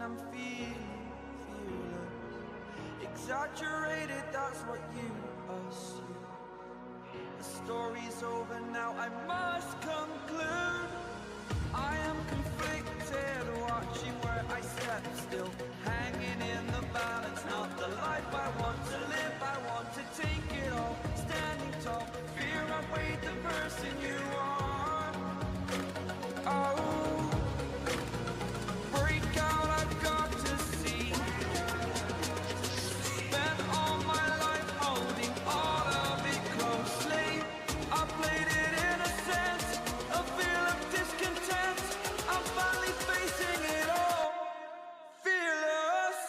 I'm fearless. Exaggerated, that's what you assume. The story's over now, I must conclude. I am conflicted, watching where I step still, hanging in the balance. Not the life I want to live, I want to take it all. Standing tall, fear outweighed the person you are. Oh, break out, I've got to see. Spent all my life holding all of it closely. I played it innocent, a feel of discontent. I'm finally facing it all, fearless.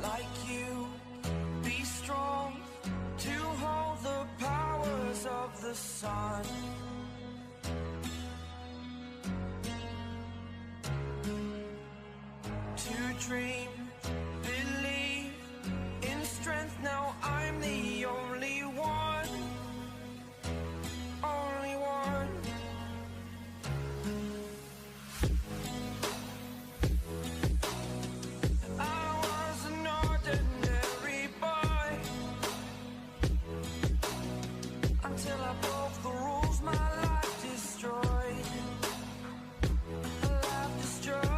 Like you, be strong to hold the powers of the sun. To dream, believe in strength. Now I'm the only one, only one. Until I broke the rules, my life destroyed. A life destroyed.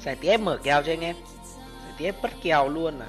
Xài tiếp mở kèo cho anh em. Xài tiếp bất kèo luôn à.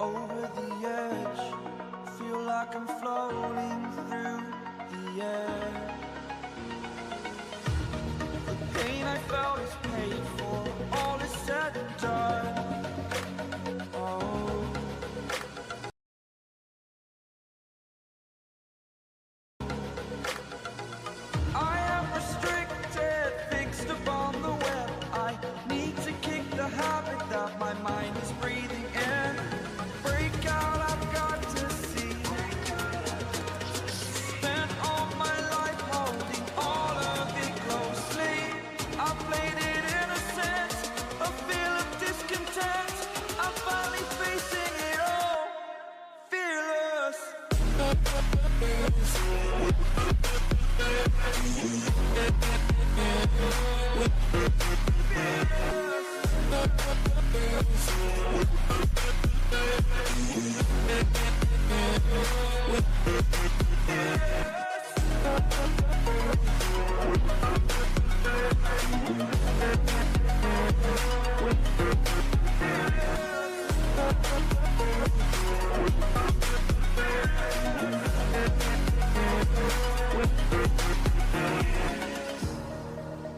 Over the edge, feel like I'm floating through the air. The pain I felt is paid for, all is said and done. Oh, I am restricted, fixed upon the web. I need to kick the habit that my mind is breathing in. Break out, I've got to see.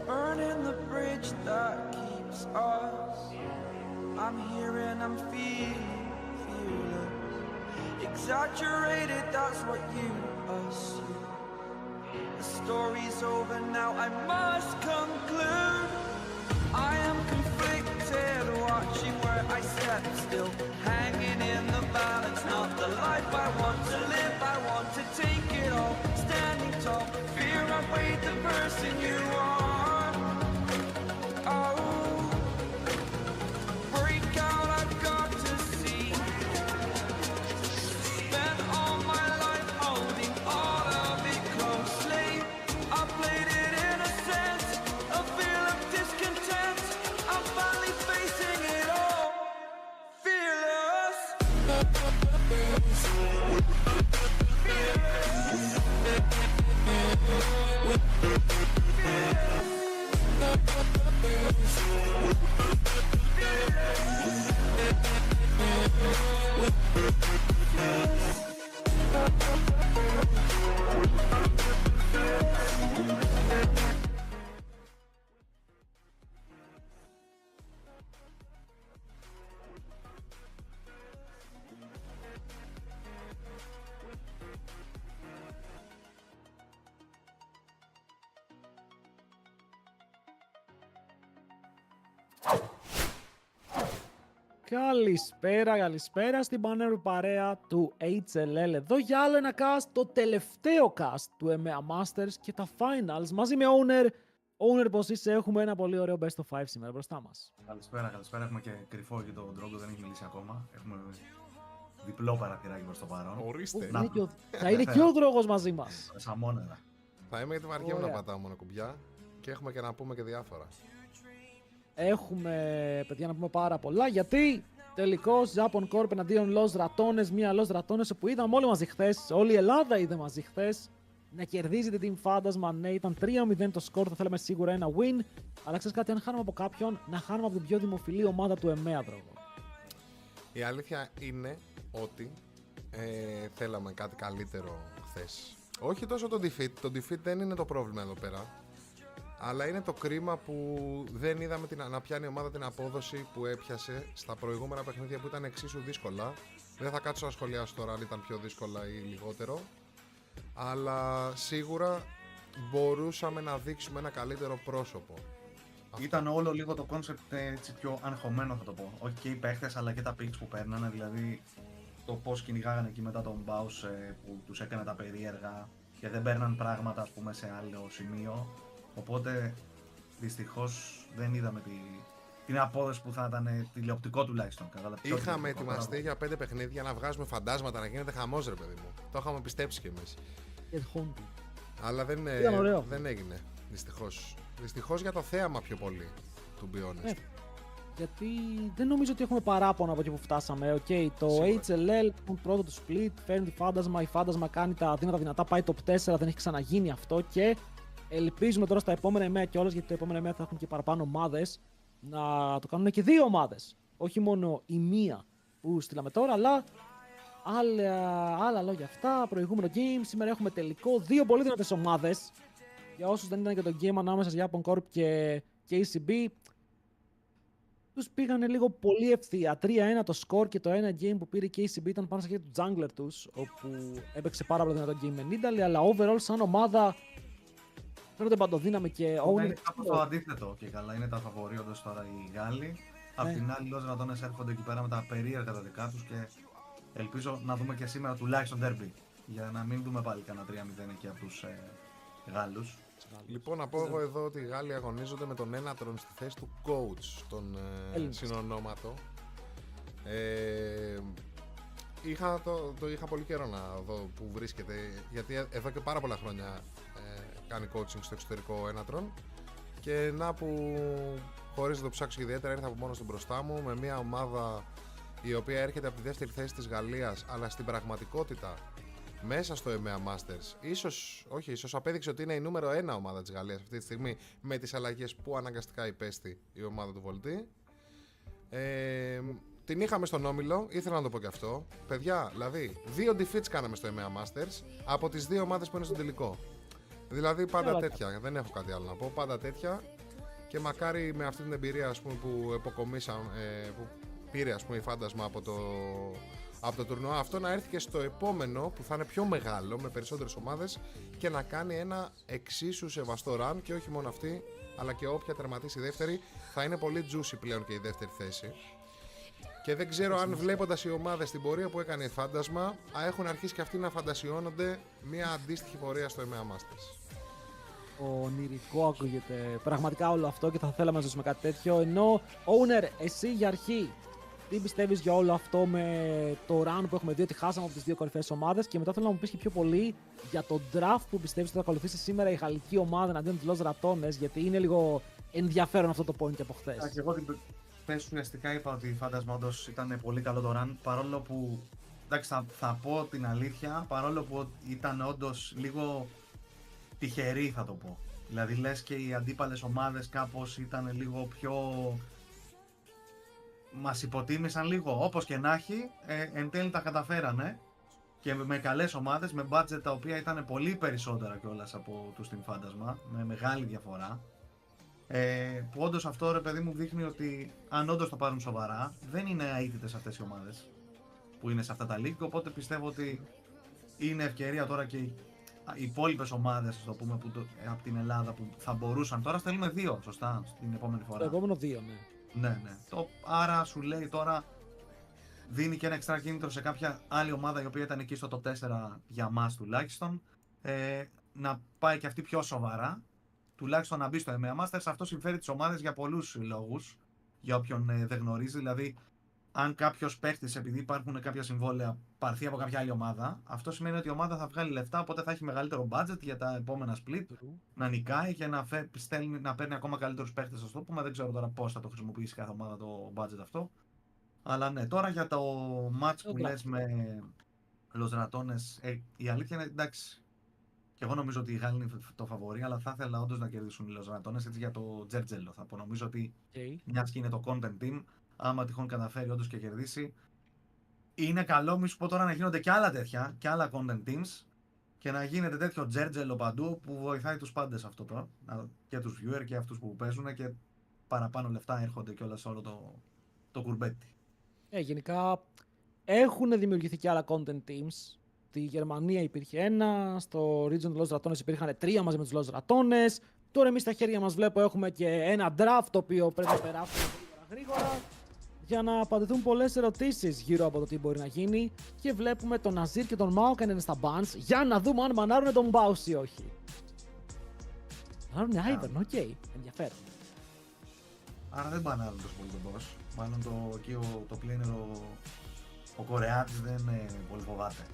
Burning the bridge that keeps us. I'm here and I'm feeling fearless. Exaggerated, that's what you assume. The story's over now, I must conclude. I am conflicted, watching where I step still, hanging in the balance. Not the life I want to live, I want to take it all. Standing tall, fear I weighed the person you are. Oh, break out, I've got to see. Spent all my life holding all of it closely. I played it in a sense, a feel of discontent. I'm finally facing it all, fearless. Καλησπέρα στην πανέρου παρέα του HLL. Εδώ για άλλο ένα cast, το τελευταίο cast του EMEA Masters και τα finals. Μαζί με Owner, πως είσαι, έχουμε ένα πολύ ωραίο best of 5 σήμερα μπροστά μας. Καλησπέρα. Έχουμε και κρυφό και τον Ντρόγκο, δεν έχει μιλήσει ακόμα. Έχουμε διπλό παραθυράκι προς το παρόν. Ορίστε. Θα είναι και ο Δρόγος μαζί μας. Σαμόνερα. Θα είμαι γιατί βαριέμαι να πατάω μόνο κουμπιά και έχουμε και να πούμε και διάφορα. Έχουμε, παιδιά, να πούμε πάρα πολλά γιατί τελικώς Japan Corp εναντίον Los Ratones, μία Los Ratones που είδαμε όλοι μαζί χθες, όλη η Ελλάδα είδε μαζί χθες να κερδίζει την Team Fantasma. Ναι, ήταν 3-0 το σκορ, θα θέλαμε σίγουρα ένα win. Αλλά ξέρεις κάτι, αν χάνουμε από κάποιον, να χάνουμε από την πιο δημοφιλή ομάδα του EMEA, Δρόγο. Η αλήθεια είναι ότι θέλαμε κάτι καλύτερο χθες. Όχι τόσο το defeat, το defeat δεν είναι το πρόβλημα εδώ πέρα. Αλλά είναι το κρίμα που δεν είδαμε να πιάνει η ομάδα την απόδοση που έπιασε στα προηγούμενα παιχνίδια που ήταν εξίσου δύσκολα. Δεν θα κάτσω να σχολιάσω τώρα αν ήταν πιο δύσκολα ή λιγότερο. Αλλά σίγουρα μπορούσαμε να δείξουμε ένα καλύτερο πρόσωπο. Ήταν όλο λίγο το concept έτσι πιο αγχωμένο, θα το πω. Όχι και οι παίχτες αλλά και τα picks που παίρνανε, δηλαδή το πώς κυνηγάγανε εκεί μετά τον Baus που τους έκανε τα περίεργα και δεν παίρναν πράγματα, ας πούμε, σε άλλο σημείο. Οπότε δυστυχώς δεν είδαμε την απόδοση που θα ήταν τηλεοπτικό τουλάχιστον. Είχαμε ετοιμαστεί για 5 παιχνίδια να βγάζουμε φαντάσματα, να γίνεται χαμός, ρε παιδί μου. Το είχαμε πιστέψει κι εμείς. Αλλά δεν έγινε, δυστυχώς. Δυστυχώς για το θέαμα πιο πολύ, to be honest. Γιατί δεν νομίζω ότι έχουμε παράπονα από εκεί που φτάσαμε. Το HLL, το πρώτο του split, φέρνει τη Fantasma. Η Fantasma κάνει τα δύνατα δυνατά, πάει top 4, δεν έχει ξαναγίνει αυτό και ελπίζουμε τώρα στα επόμενα ημέρα κιόλας, γιατί τα επόμενα ημέρα θα έχουν και παραπάνω ομάδες, να το κάνουν και 2 ομάδες. Όχι μόνο η μία που στείλαμε τώρα, αλλά άλλα λόγια αυτά. Προηγούμενο game, σήμερα έχουμε τελικό 2 πολύ δυνατές ομάδες. Για όσους δεν ήταν και το game ανάμεσα σε Japan Corp και KCB, τους πήγανε λίγο πολύ ευθεία. 3-1 το score και το ένα game που πήρε η KCB ήταν πάνω στα χέρια του jungler τους, όπου έπαιξε πάρα πολύ δυνατό game με Nidalee, αλλά overall σαν ομάδα φαίνονται παντοδύναμη και είναι κάπως το αντίθετο και καλά. Είναι τα φαβορί όντως τώρα οι Γάλλοι. Απ' την άλλη, οι Los Ratones έρχονται εκεί πέρα με τα περίεργα τα δικά τους και ελπίζω να δούμε και σήμερα τουλάχιστον derby. Για να μην δούμε πάλι κανένα 3-0 εκεί από τους Γάλλους. Λοιπόν, να πω εγώ εδώ ότι οι Γάλλοι αγωνίζονται με τον Ένατρον στη θέση του coach, τον συνονόματο. το είχα πολύ καιρό να δω που βρίσκεται, γιατί εδώ και πάρα πολλά χρόνια κάνει coaching στο εξωτερικό ένατρον και να που χωρίς να το ψάξω ιδιαίτερα ήρθα από μόνος του μπροστά μου με μια ομάδα η οποία έρχεται από τη δεύτερη θέση της Γαλλίας, αλλά στην πραγματικότητα μέσα στο EMEA Masters ίσως απέδειξε ότι είναι η νούμερο 1 ομάδα της Γαλλίας αυτή τη στιγμή με τις αλλαγές που αναγκαστικά υπέστη η ομάδα του Βολτή. Την είχαμε στον όμιλο, ήθελα να το πω και αυτό. Παιδιά, δηλαδή 2 defeats κάναμε στο EMEA Masters από τις 2 ομάδες που είναι στο τελικό. Δηλαδή πάντα τέτοια, δεν έχω κάτι άλλο να πω, πάντα τέτοια. Και μακάρι με αυτή την εμπειρία, ας πούμε, που που πήρε, ας πούμε, η Φάντασμα από το τουρνουά αυτό, να έρθει και στο επόμενο που θα είναι πιο μεγάλο με περισσότερες ομάδες και να κάνει ένα εξίσου σεβαστό run, και όχι μόνο αυτή αλλά και όποια τερματίσει δεύτερη. Θα είναι πολύ juicy πλέον και η δεύτερη θέση. Και δεν ξέρω αν βλέποντας οι ομάδες στην πορεία που έκανε η Φάντασμα έχουν αρχίσει και αυτοί να φαντασιώνονται μια αντίστοιχη πορεία στο EMEA Masters. Ονειρικό ακούγεται πραγματικά όλο αυτό και θα θέλαμε να ζήσουμε κάτι τέτοιο. Ενώ, Owner, εσύ για αρχή, τι πιστεύεις για όλο αυτό με το run που έχουμε δει ότι χάσαμε από τις 2 κορυφαίες ομάδες, και μετά θέλω να μου πεις και πιο πολύ για το draft που πιστεύεις ότι θα ακολουθήσει σήμερα η γαλλική ομάδα εναντίον της Los Ratones, γιατί είναι λίγο ενδιαφέρον αυτό το point από χθες. Και εγώ χθες ουσιαστικά είπα ότι η Φάντασμα όντως ήταν πολύ καλό το run, παρόλο που, εντάξει, θα πω την αλήθεια, παρόλο που ήταν όντως λίγο τυχερή, θα το πω. Δηλαδή λες και οι αντίπαλες ομάδες κάπως ήταν λίγο πιο... μας υποτίμησαν λίγο, όπως και να έχει, εν τέλει τα καταφέρανε και με καλές ομάδες, με budget τα οποία ήταν πολύ περισσότερα κιόλας από τους Team Φάντασμα, με μεγάλη διαφορά. Που όντως αυτό, ρε παιδί μου, δείχνει ότι αν όντως το πάρουν σοβαρά, δεν είναι αίτητες αυτές οι ομάδες που είναι σε αυτά τα league, οπότε πιστεύω ότι είναι ευκαιρία τώρα και οι υπόλοιπες ομάδες, ας το πούμε, από την Ελλάδα που θα μπορούσαν. Τώρα στέλνουμε 2, σωστά, στην επόμενη φορά. Το επόμενο 2, ναι. Ναι. Άρα σου λέει τώρα, δίνει και ένα εξτρά κίνητρο σε κάποια άλλη ομάδα η οποία ήταν εκεί στο top 4 για μας τουλάχιστον, να πάει και αυτή πιο σοβαρά, τουλάχιστον να μπει στο EMEA Masters. Αυτό συμφέρει τις ομάδες για πολλούς λόγους, για όποιον δεν γνωρίζει. Δηλαδή, αν κάποιος παίχτης, επειδή υπάρχουν κάποια συμβόλαια, πάρθει από κάποια άλλη ομάδα, αυτό σημαίνει ότι η ομάδα θα βγάλει λεφτά, οπότε θα έχει μεγαλύτερο budget για τα επόμενα split, να νικάει και να παίρνει ακόμα καλύτερους παίχτες, ας το πούμε. Δεν ξέρω τώρα πώς θα το χρησιμοποιήσει κάθε ομάδα το budget αυτό. Αλλά ναι, τώρα για το match που λες με Los Ratones, η αλήθεια είναι, εντάξει, και εγώ νομίζω ότι η Γάλλη είναι το φαβορί, αλλά θα ήθελα όντως να κερδίσουν οι Los Ratones, έτσι, για το τζέρτζελο. Θα πω, νομίζω ότι μιας και είναι το content team, άμα τυχόν καταφέρει όντως και κερδίσει, είναι καλό, μη σου πω τώρα, να γίνονται και άλλα τέτοια, και άλλα content teams, και να γίνεται τέτοιο τζέρτζελο παντού που βοηθάει τους πάντες αυτό τώρα, και τους viewer και αυτούς που παίζουν, και παραπάνω λεφτά έρχονται κιόλας σε όλο το κουρμπέτι. Γενικά έχουν δημιουργηθεί και άλλα content teams. Στη Γερμανία υπήρχε ένα, στο region του Los Ratones υπήρχαν 3 μαζί με τους Los Ratones. Τώρα εμείς στα χέρια μας βλέπω έχουμε και ένα draft το οποίο πρέπει να περάσουμε γρήγορα για να απαντηθούν πολλές ερωτήσεις γύρω από το τι μπορεί να γίνει, και βλέπουμε τον Ναζίρ και τον Μάουκ είναι στα bans για να δούμε αν μανάρουνε τον Μπάους ή όχι. Μανάρουνε Άιβερν, οκ, ενδιαφέρον. Άρα δεν μπανάρουν τόσο πολύ τον boss. Μάλλον το πλήνερο ο Κορεάτης δεν πολύ φοβάται.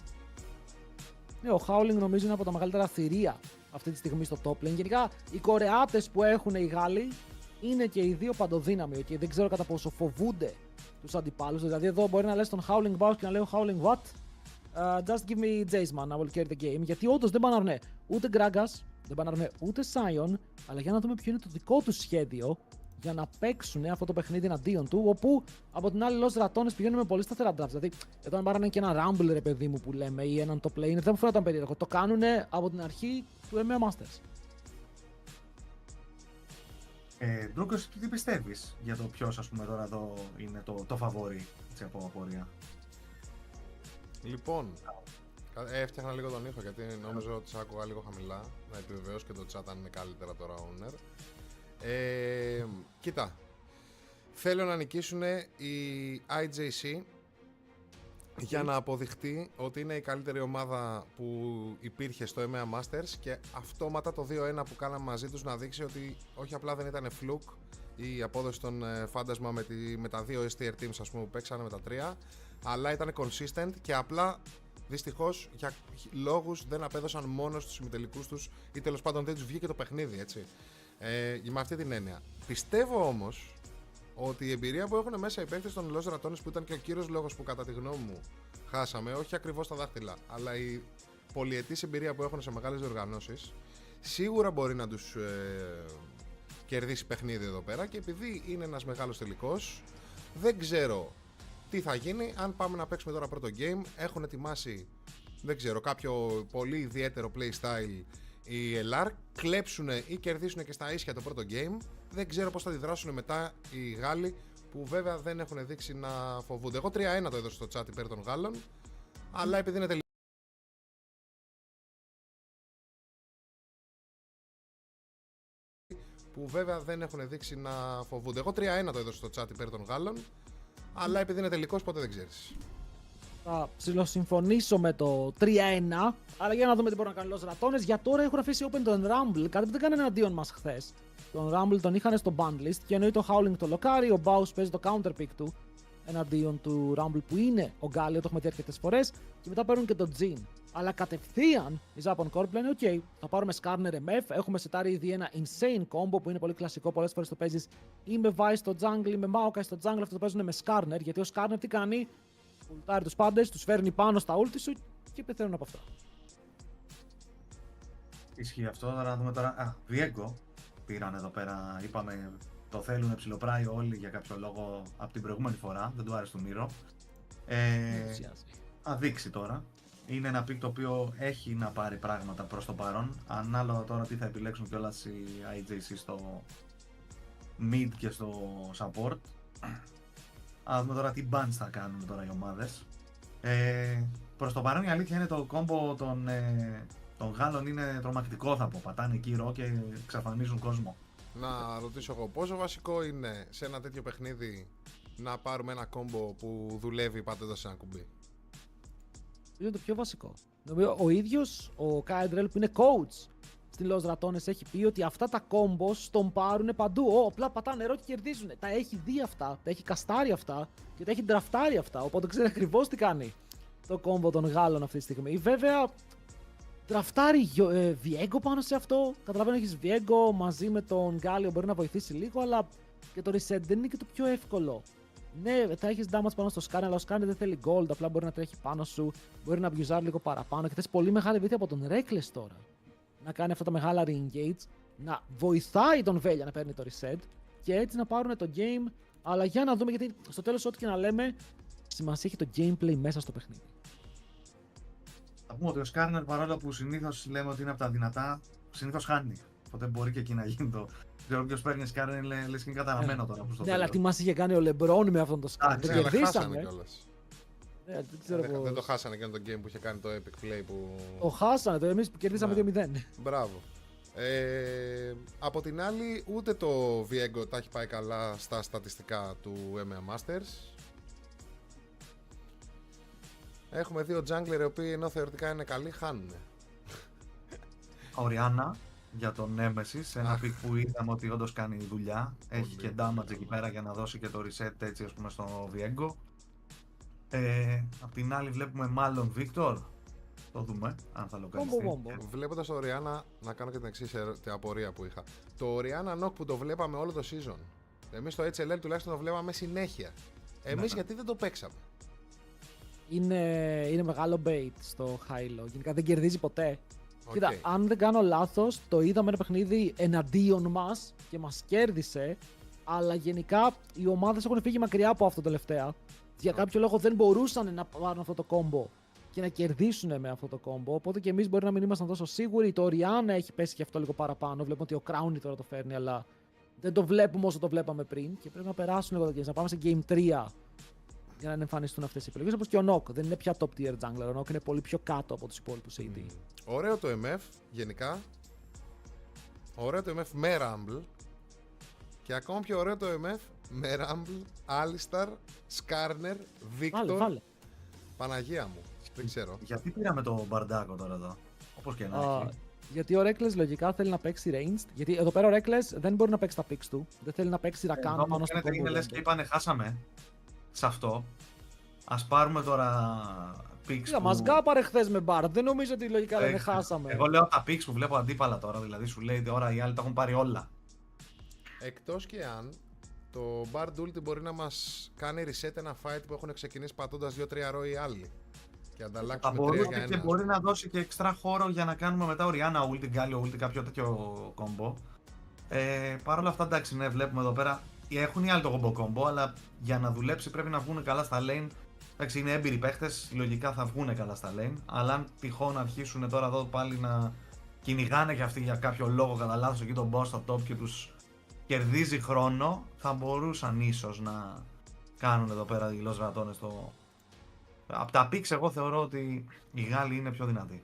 Ναι, ο Howling νομίζω είναι από τα μεγαλύτερα θηρία αυτή τη στιγμή στο top lane. Γενικά οι Κορεάτες που έχουν οι Γάλλοι είναι και οι δύο παντοδύναμοι. Okay? Δεν ξέρω κατά πόσο φοβούνται τους αντιπάλους. Δηλαδή εδώ μπορεί να λες τον Howling Bows και να λέει ο Howling what? Just give me Jace man, I will carry the game. Γιατί όντως δεν μπανάρουνε ούτε Gragas, δεν μπανάρουνε ούτε Sion, αλλά για να δούμε ποιο είναι το δικό τους σχέδιο για να παίξουν αυτό το παιχνίδι εναντίον του, όπου από την άλλη Los Ratones πηγαίνουν με πολύ σταθερά drafts. Δηλαδή, εδώ αν πάρανε και ένα Rumble, ρε παιδί μου, που λέμε, ή έναν top lane, δεν μου φαίνονταν περίεργο. Το κάνουν από την αρχή του EMEA Masters. Ντρούκος, τι πιστεύεις για το ποιος, ας πούμε, τώρα εδώ είναι το φαβόρι, έτσι, από απορία? Λοιπόν, έφτιαχνα λίγο τον ήχο γιατί νόμιζα ότι σ' άκουγα λίγο χαμηλά. Να επιβεβαιώσω και το chat αν είναι καλύτερα τώρα owner. Κοίτα, θέλω να νικήσουν οι IJC για να αποδειχτεί ότι είναι η καλύτερη ομάδα που υπήρχε στο EMEA Masters, και αυτόματα το 2-1 που κάναμε μαζί τους να δείξει ότι όχι απλά δεν ήταν fluke η απόδοση των Φάντασμα με τα δύο STR teams, ας πούμε, που παίξανε με τα 3, αλλά ήταν consistent και απλά δυστυχώς για λόγους δεν απέδωσαν μόνο στους συμμετελικούς τους ή τέλος πάντων δεν τους βγήκε το παιχνίδι, έτσι. Με αυτή την έννοια. Πιστεύω όμως ότι η εμπειρία που έχουν μέσα οι παίκτες των Los Ratones, που ήταν και ο κύριος λόγος που κατά τη γνώμη μου χάσαμε, όχι ακριβώς τα δάχτυλα, αλλά η πολυετής εμπειρία που έχουν σε μεγάλες διοργανώσεις, σίγουρα μπορεί να τους κερδίσει παιχνίδι εδώ πέρα, και επειδή είναι ένας μεγάλος τελικός, δεν ξέρω τι θα γίνει αν πάμε να παίξουμε τώρα πρώτο game. Έχουν ετοιμάσει, δεν ξέρω, κάποιο πολύ ιδιαίτερο playstyle οι LR, κλέψουν ή κερδίσουν και στα ίσια το πρώτο game. Δεν ξέρω πώς θα αντιδράσουν μετά οι Γάλλοι, που βέβαια δεν έχουν δείξει να φοβούνται. Εγώ 3-1 το έδωσα στο chat υπέρ των Γάλλων, αλλά επειδή είναι που βέβαια δεν έχουν δείξει να φοβούνται. Εγώ 3-1 το έδωσα στο chat υπέρ των Γάλλων, αλλά επειδή είναι τελικός ποτέ δεν ξέρεις. Θα ψιλοσυμφωνήσω με το 3-1, αλλά για να δούμε τι μπορούν να κάνουν οι Los Ratones. Για τώρα έχουν αφήσει open τον Rumble, κάτι που δεν κάνανε εναντίον μας χθες. Τον Rumble τον είχαν στο banlist και εννοεί το Howling το λοκάρι, ο Baus παίζει το counterpick του εναντίον του Rumble που είναι ο Γκάλιο, το έχουμε δει αρκετές φορές, και μετά παίρνουν και το Jin. Αλλά κατευθείαν η Japan Corp λένε: OK, θα πάρουμε Skarner MF. Έχουμε σετάρει ήδη ένα insane combo που είναι πολύ κλασικό. Πολλές φορές το παίζεις ή με Vice στο jungle ή με Maokai στο jungle. Αυτό το παίζουν με Skarner, γιατί ο Skarner τι κάνει? Πουλτάρει τους πάντες, τους φέρνει πάνω στα ulti σου και πεθαίνουν από αυτά. Ισχύει αυτό. Τώρα να δούμε τώρα. Viego πήραν εδώ πέρα. Είπαμε το θέλουν ψιλοπράει όλοι για κάποιο λόγο από την προηγούμενη φορά. Δεν του άρεσε το Μύρο. Θα δείξει τώρα. Είναι ένα pick το οποίο έχει να πάρει πράγματα προς το παρόν. Ανάλογα τώρα τι θα επιλέξουν κιόλας οι IJC στο mid και στο support. Α δούμε τώρα τι bans θα κάνουν τώρα οι ομάδες. Προς το παρόν η αλήθεια είναι το combo των Γάλλων είναι τρομακτικό, θα πω. Πατάνε κύρο και εξαφανίζουν κόσμο. Να ρωτήσω εγώ, πόσο βασικό είναι σε ένα τέτοιο παιχνίδι να πάρουμε ένα combo που δουλεύει πατώντας ένα κουμπί? Είναι το πιο βασικό. Ο ίδιος ο Κάιντρελ που είναι coach στην Los Ratones έχει πει ότι αυτά τα combos τον πάρουν παντού. Απλά πατάνε νερό και κερδίζουν. Τα έχει δει αυτά, τα έχει καστάρει αυτά και τα έχει ντραφτάρει αυτά. Οπότε ξέρει ακριβώς τι κάνει το combo των Γάλλων αυτή τη στιγμή. Βέβαια, ντραφτάρει Viego πάνω σε αυτό. Καταλαβαίνω έχεις Viego μαζί με τον Γκάλιο, μπορεί να βοηθήσει λίγο, αλλά και το reset δεν είναι και το πιο εύκολο. Ναι, θα έχεις damage πάνω στο Skarner, αλλά ο Skarner δεν θέλει gold, απλά μπορεί να τρέχει πάνω σου, μπορεί να abusar λίγο παραπάνω και θες πολύ μεγάλη βοήθεια από τον Reckless τώρα. Να κάνει αυτά τα μεγάλα re-engage, να βοηθάει τον Velya να παίρνει το reset και έτσι να πάρουν το game. Αλλά για να δούμε, γιατί στο τέλος ό,τι και να λέμε, σημασία έχει το gameplay μέσα στο παιχνίδι. Θα πούμε ότι ο Skarner, παρόλο που συνήθως λέμε ότι είναι από τα δυνατά, συνήθως χάνει. Οπότε μπορεί και εκεί να γίνει το. Δεν ξέρω ποιος παίρνει Skarner, λες και είναι καταραμένο τώρα. Ναι, αλλά τι μας είχε κάνει ο LeBron με αυτόν τον Skarner. Δεν κερδίσαμε κιόλας. Δεν το χάσανε και το game που είχε κάνει το epic play που. Το χάσανε, εμείς που κερδίσαμε 2-0. Μπράβο. Από την άλλη, ούτε το Viego τα έχει πάει καλά στα στατιστικά του EMEA Masters. Έχουμε δύο jungler οι οποίοι ενώ θεωρητικά είναι καλοί, χάνουν. Οριάννα για τον Nemesis, ένα pick που είδαμε ότι όντως κάνει δουλειά. Έχει και damage εκεί πέρα για να δώσει και το reset έτσι, ας πούμε, στο Viego. Απ' την άλλη βλέπουμε μάλλον Victor. Το δούμε αν θα λοκαλιστεί. Βλέποντας το Orianna, να κάνω και την εξής απορία που είχα. Το Orianna knock που το βλέπαμε όλο το season, εμείς στο HLL τουλάχιστον το βλέπαμε συνέχεια. Εμείς γιατί δεν το παίξαμε? Είναι μεγάλο bait στο high-low. Γενικά δεν κερδίζει ποτέ. Κοίτα, αν δεν κάνω λάθος, το είδαμε ένα παιχνίδι εναντίον μας και μας κέρδισε. Αλλά γενικά οι ομάδες έχουν φύγει μακριά από αυτό τελευταία. Για κάποιο λόγο δεν μπορούσαν να πάρουν αυτό το combo και να κερδίσουν με αυτό το combo. Οπότε και εμείς μπορεί να μην ήμασταν τόσο σίγουροι. Το Orianna έχει πέσει και αυτό λίγο παραπάνω. Βλέπουμε ότι ο Crowny τώρα το φέρνει, αλλά δεν το βλέπουμε όσο το βλέπαμε πριν. Και πρέπει να περάσουν λίγο τα games, να πάμε σε Game 3 για να εμφανιστούν αυτές οι επιλογές. Όπως και ο Nock. Δεν είναι πια top tier jungler. Ο Nock είναι πολύ πιο κάτω από τους υπόλοιπους AD. Ωραίο το MF γενικά. Ωραίο το MF με Rumble. Και ακόμα πιο ωραίο το MF με Rumble, Alistar, Skarner, Victor. Βάλε. Παναγία μου. Δεν ξέρω. Γιατί πήραμε το μπαρντάκο τώρα εδώ? Όπως και να έχει. Γιατί ο Reckless λογικά θέλει να παίξει ranged. Γιατί εδώ πέρα ο Reckless δεν μπορεί να παίξει τα picks του. Δεν θέλει να παίξει Rakan πάνω στο combo. Είναι λες και είπανε χάσαμε σε αυτό. Ας πάρουμε τώρα picks Κοίτα, που... μας γκάπαρε χθες με Bard. Δεν νομίζω ότι λογικά λένε χάσαμε. Εγώ λέω τα picks που βλέπω αντίπαλα τώρα, δηλαδή σου λέει τώρα οι άλλοι τα έχουν πάρει όλα. Εκτός και αν το Bard Ulti μπορεί να μας κάνει reset ένα fight που έχουν ξεκινήσει πατώντας 2-3 ρο οι άλλοι. Και Θα ανταλλάξουμε 3 μπορούσε για 1. και μπορεί να δώσει και extra χώρο για να κάνουμε μετά Orianna ulti, Galio ulti, κάποιο τέτοιο combo. Παρ' όλα αυτά, εντάξει, ναι, βλέπουμε εδώ πέρα. Έχουν οι άλλοι το combo combo, αλλά για να δουλέψει πρέπει να βγουν καλά στα lane. Εντάξει, είναι έμπειροι παίχτες, λογικά θα βγουν καλά στα lane. Αλλά αν τυχόν αρχίσουν τώρα εδώ πάλι να κυνηγάνε και αυτοί για κάποιο λόγο κατά λάθος εκεί τον boss στο top και τους κερδίζει χρόνο, θα μπορούσαν ίσως να κάνουν εδώ πέρα οι Los Ratones το. Από τα picks εγώ θεωρώ ότι οι Γάλλοι είναι πιο δυνατοί.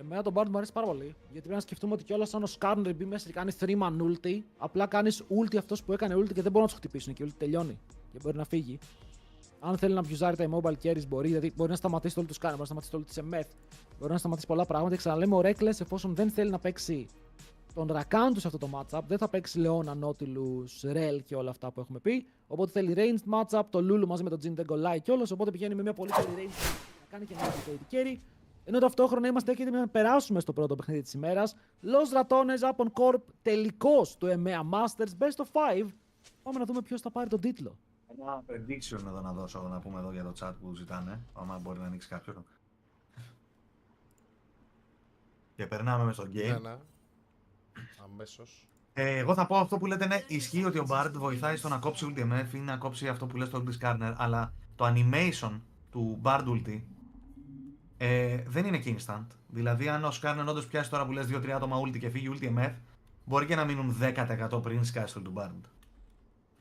Εμένα τον Bard μου αρέσει πάρα πολύ. Γιατί πρέπει να σκεφτούμε ότι κιόλας αν ο Skarner μπει μέσα και κάνει 3-man ulti, απλά κάνεις ulti αυτός που έκανε ulti και δεν μπορούν να του χτυπήσουν και ulti τελειώνει. Και μπορεί να φύγει. Αν θέλει να μπιουζάρει τα immobile carries μπορεί, δηλαδή μπορεί να σταματήσει το ulti του Skarner, μπορεί να σταματήσει το ulti σε meth, μπορεί να σταματήσει πολλά πράγματα. Και ξαναλέμε, ο Reckless εφόσον δεν θέλει να παίξει τον Rakan του σε αυτό το matchup, δεν θα παίξει Leona, Nautilus, Rel και όλα αυτά που έχουμε πει. Οπότε θέλει ranged matchup, το Lulu μαζί με τον Jhin δεν κολλάει κιόλας, οπότε πηγαίνει με μια πολύ καλή range να κάνει και ένα AD carry. Ενώ ταυτόχρονα είμαστε έτοιμοι να περάσουμε στο πρώτο παιχνίδι της ημέρας. Los Ratones Upon Corp, τελικός του EMEA Masters Best of 5. Πάμε να δούμε ποιος θα πάρει τον τίτλο. Ένα prediction εδώ να δώσω, να πούμε εδώ για το chat που ζητάνε, άμα μπορεί να ανοίξει κάποιον. Και περνάμε μες στο game. Ναι. Αμέσως. Εγώ θα πω αυτό που λέτε, ναι, ισχύει ότι ο Bard βοηθάει στο να κόψει ulti MF ή να κόψει αυτό που λες το ulti Skarner, αλλά το animation του Bard ulti δεν είναι και instant. Δηλαδή, αν ο Skarner όντως πιάσει τώρα που λες 2-3 άτομα ulti και φύγει ulti MF, μπορεί και να μείνουν 10% πριν σκάσει το του Bard.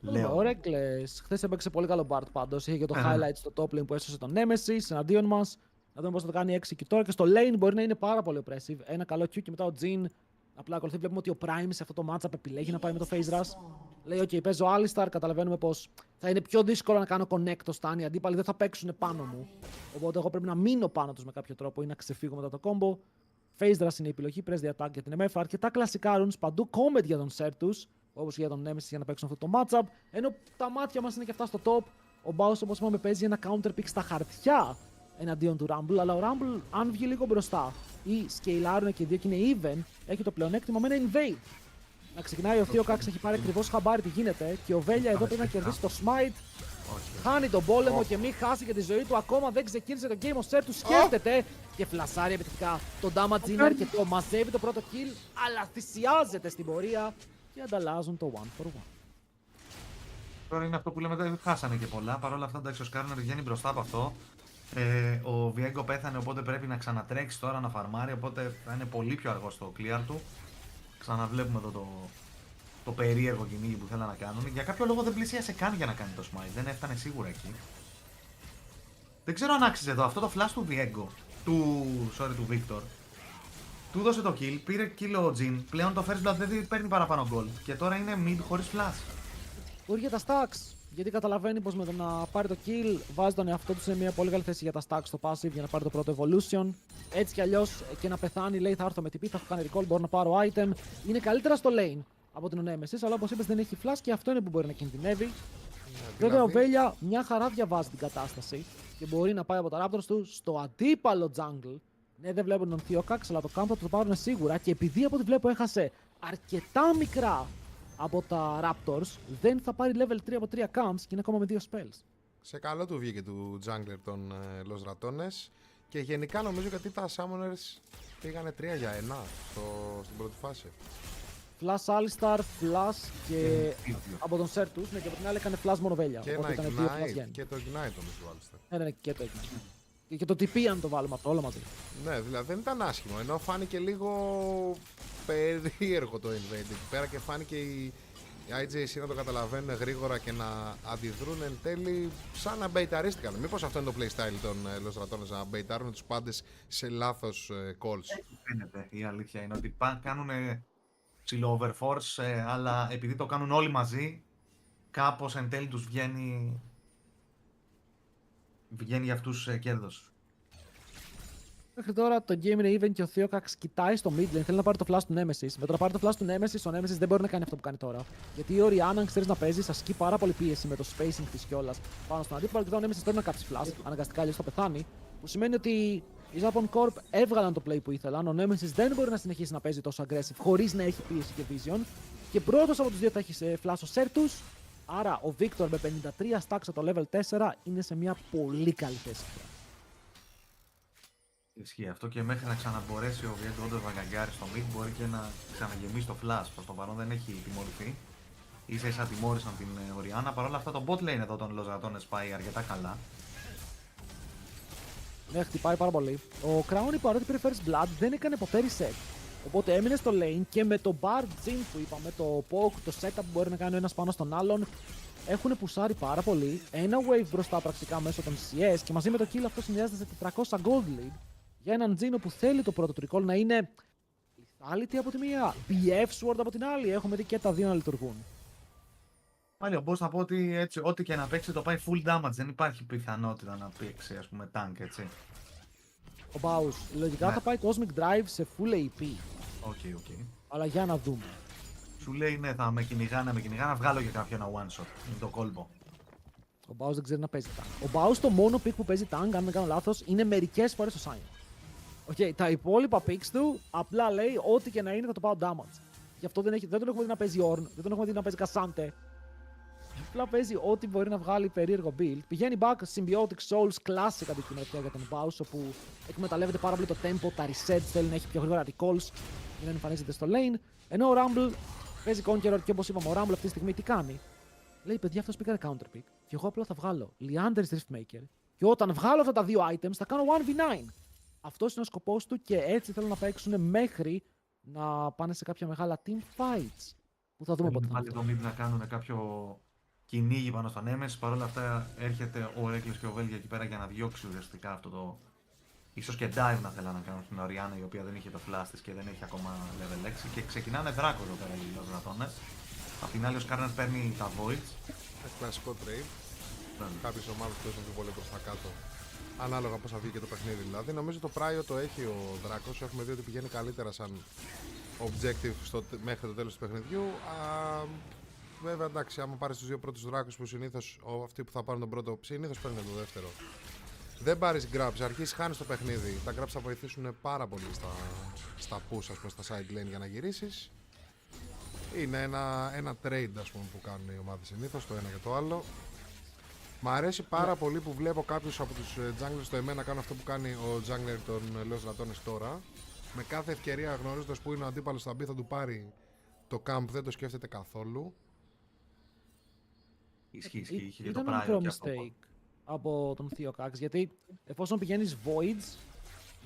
Λέω. Ο Reckless χθες έπαιξε πολύ καλό Bard πάντως. Είχε και το highlight στο top lane που έσωσε τον Nemesis εναντίον μας. Να δούμε πώς θα το κάνει έξι και τώρα. Και στο lane μπορεί να είναι πάρα πολύ oppressive. Ένα καλό Q και μετά ο Jhin. Απλά ακολουθεί. Βλέπουμε ότι ο Prime σε αυτό το matchup επιλέγει να πάει με το Phase Rush. Λέει: OK, παίζω Alistar. Καταλαβαίνουμε πως θα είναι πιο δύσκολο να κάνω connect το stun. Οι αντίπαλοι δεν θα παίξουν πάνω μου. Οπότε εγώ πρέπει να μείνω πάνω τους με κάποιο τρόπο ή να ξεφύγω μετά το combo. Phase Rush είναι η επιλογή. Press the attack για την MF. Αρκετά κλασικά runes παντού. Comment για τον Sertus. Όπως και για τον Nemesis για να παίξουν αυτό το matchup. Ενώ τα μάτια μας είναι και αυτά στο top. Ο Baus, όπως είπαμε, παίζει ένα counter pick στα χαρτιά εναντίον του Rumble. Αλλά ο Rumble, αν βγει λίγο μπροστά ή σκεϊλάρουν και οι δύο και είναι even, έχει το πλεονέκτημα με ένα invade. Να ξεκινάει ο Theocax, έχει πάρει ακριβώς χαμπάρι τι γίνεται. Και ο Βέλια εδώ πρέπει να κερδίσει το smite. Χάνει τον πόλεμο και μην χάσει και τη ζωή του. Ακόμα δεν ξεκίνησε το game. Ο Ser του σκέφτεται και φλασάρει επιτυχικά. Το damage είναι αρκετό. Μαζεύει το πρώτο kill, αλλά θυσιάζεται στην πορεία και ανταλλάζουν το 1 for 1. Τώρα είναι αυτό που λέμε, δεν χάσανε και πολλά. Παρ' όλα αυτά, εντάξει, ο Skarner βγαίνει μπροστά από αυτό. Ο Viego πέθανε, οπότε πρέπει να ξανατρέξει τώρα να φαρμάρει. Οπότε θα είναι πολύ πιο αργό στο clear του. Ξαναβλέπουμε εδώ το περίεργο κυνήγι που θέλουν να κάνουν. Για κάποιο λόγο δεν πλησίασε καν για να κάνει το smite. Δεν έφτανε σίγουρα εκεί. Δεν ξέρω αν άξιζε εδώ αυτό το flash του Viego. Του Victor. Του δώσε το kill, πήρε kill ο Jhin. Πλέον το first blood δεν παίρνει παραπάνω gold. Και τώρα είναι mid χωρίς flash. Μπορεί για τα stacks. Γιατί καταλαβαίνει πως με το να πάρει το kill βάζει τον εαυτό του σε μια πολύ καλή θέση για τα stacks στο passive για να πάρει το πρώτο evolution. Έτσι κι αλλιώς και να πεθάνει, λέει θα έρθω με TP, θα έχω κάνει recall, μπορώ να πάρω item. Είναι καλύτερα στο lane από την Nemesis, αλλά όπως είπες δεν έχει flash και αυτό είναι που μπορεί να κινδυνεύει. Βέβαια ο Βέλια μια χαρά διαβάζει την κατάσταση και μπορεί να πάει από τα Raptors του στο αντίπαλο jungle. Ναι, δεν βλέπουν τον Theocax, αλλά το camp θα το πάρουν σίγουρα και επειδή από ό,τι βλέπω έχασε αρκετά μικρά από τα Raptors, δεν θα πάρει level 3 από 3 camps και είναι ακόμα με 2 spells. Σε καλό του βγήκε του jungler των Los Ratones και γενικά νομίζω γιατί τα Summoners πήγανε 3 για 1 στην πρώτη φάση. Flash Alistar, Flash και από τον Sertus, ναι, και από την άλλη έκανε Flash μόνο Βέλια. Και οπότε ένα ήταν 2 flash Ignite και το Ignite όμως του Alistar. Ναι, και το Ignite. Και το TP αν το βάλουμε αυτό, όλα μαζί. Ναι, δηλαδή δεν ήταν άσχημο, ενώ φάνηκε λίγο περίεργο το invade εκεί πέρα και φάνηκε οι IJC να το καταλαβαίνουν γρήγορα και να αντιδρούν εν τέλει σαν να μπεϊταρίστηκαν. Μήπως αυτό είναι το playstyle των Los Ratones, να μπεϊτάρουν τους πάντες σε λάθος calls. Φαίνεται, η αλήθεια είναι ότι κάνουν ψηλό overforce, αλλά επειδή το κάνουν όλοι μαζί, κάπως εν τέλει τους βγαίνει για αυτούς κέρδος. Μέχρι τώρα το game είναι even και ο Theocax κοιτάει στο mid lane, θέλει να πάρει το flash του Nemesis. Με το να πάρει το flash του Nemesis, ο Nemesis δεν μπορεί να κάνει αυτό που κάνει τώρα. Γιατί η Orianna, αν ξέρει να παίζει, ασκεί πάρα πολύ πίεση με το spacing τη κιόλα πάνω στον αντίπαλο και τώρα ο Nemesis πρέπει να κάψει flash. Αναγκαστικά αλλιώ θα πεθάνει. Που σημαίνει ότι οι Japan Corp έβγαλαν το play που ήθελαν. Ο Nemesis δεν μπορεί να συνεχίσει να παίζει τόσο aggressive χωρί να έχει πίεση και vision. Και πρώτο από του δύο θα έχει flash ο Sertus. Άρα ο Victor με 53 stacks από το level 4 είναι σε μια πολύ καλή θέση. Ισχύει αυτό και μέχρι να ξαναμπορέσει ο Βιέντο όντως να γκαγκάρει στο mid μπορεί και να ξαναγεμίσει το flash. Προς το παρόν δεν έχει τιμωρηθεί. Ίσα ίσα τιμώρησαν την Orianna. Παρ' όλα αυτά το bot lane εδώ των Λοζατώνες πάει αρκετά καλά. Ναι, χτυπάει πάρα πολύ. Ο Crown παρότι πήρε first blood δεν έκανε ποτέ reset. Οπότε έμεινε στο lane και με το bar gym που είπαμε, το poke, το setup που μπορεί να κάνει ο ένας πάνω στον άλλον, έχουν πουσάρει πάρα πολύ. Ένα wave μπροστά πρακτικά μέσω των CS και μαζί με το kill αυτό συνδυάζεται σε 400 gold lead για έναν Τζίνο που θέλει το πρώτο του recall να είναι lethality από τη μία, BF sword από την άλλη. Έχουμε δει και τα δύο να λειτουργούν. Πάλι ο boss να πω ότι έτσι, ό,τι και να παίξει το πάει full damage. Δεν υπάρχει πιθανότητα να παίξει ας πούμε tank έτσι. Ο Baus λογικά Ναι. θα πάει Cosmic Drive σε full AP. Οκ. Αλλά για να δούμε. Σου λέει ναι, θα με κυνηγά, να βγάλω και κάποιο ένα one shot. Είναι το κόλπο. Ο Baus δεν ξέρει να παίζει tank. Ο Baus το μόνο pick που παίζει tank, αν δεν κάνω λάθος, είναι μερικές φορές στο Sign. Okay, τα υπόλοιπα picks του απλά λέει ό,τι και να είναι θα το πάω damage. Γι' αυτό δεν τον έχουμε δει να παίζει Ornn, δεν τον έχουμε δει να παίζει Cassante. Απλά παίζει ό,τι μπορεί να βγάλει περίεργο build. Πηγαίνει back Symbiotic Souls Classic αντικειμενικά για τον Baus, όπου εκμεταλλεύεται πάρα πολύ το tempo, τα resets, θέλει να έχει πιο γρήγορα recalls για να εμφανίζεται στο lane. Ενώ ο Rumble παίζει Conqueror και όπως είπαμε, ο Rumble αυτή τη στιγμή τι κάνει. Λέει παιδιά, αυτός πήγανε counter pick και εγώ απλά θα βγάλω Leander's Riftmaker και όταν βγάλω αυτά τα δύο items θα κάνω 1v9. Αυτός είναι ο σκοπός του και έτσι θέλουν να παίξουν μέχρι να πάνε σε κάποια μεγάλα team fights. Που θα δούμε πότε θα Πάλι το mid να κάνουν κάποιο κυνήγι πάνω στον Nemesis. Παρ' όλα αυτά έρχεται ο Reckless και ο Velge εκεί πέρα για να διώξει ουσιαστικά αυτό το. Ίσως και dive να θέλανε να κάνουν στην Orianna η οποία δεν είχε το flash της και δεν έχει ακόμα level 6. Και ξεκινάνε δράκο εδώ πέρα οι Λοζρατώνες. Απ' την άλλη ο Skarner παίρνει τα Voids. Κλασικό trade. Κάποιες ομάδες παίζουν πιο πολύ προς τα κάτω. Ανάλογα πώς θα βγει και το παιχνίδι δηλαδή. Νομίζω το Prio το έχει ο Δράκος. Έχουμε δει ότι πηγαίνει καλύτερα σαν objective μέχρι το τέλος του παιχνιδιού. Βέβαια εντάξει, άμα πάρεις τους δύο πρώτους Δράκους που συνήθως αυτοί που θα πάρουν τον πρώτο συνήθως παίρνουν το δεύτερο. Δεν πάρεις grabs, αρχίσεις χάνεις το παιχνίδι. Τα grabs θα βοηθήσουν πάρα πολύ στα push, ας πούμε, στα side lane για να γυρίσεις. Είναι ένα trade ας πούμε, που κάνουν οι ομάδες συνήθως, το ένα και το άλλο. Μ' αρέσει πάρα πολύ που βλέπω κάποιους από τους junglers στο εμένα να κάνουν αυτό που κάνει ο jungler των Los Ratones τώρα. Με κάθε ευκαιρία γνωρίζοντας που είναι ο αντίπαλος θα μπει, θα του πάρει το camp, δεν το σκέφτεται καθόλου. Ισχύει, είχε και το Ήταν ένα Prio μικρό και αυτό. mistake από τον Theocax, γιατί εφόσον πηγαίνεις Voids,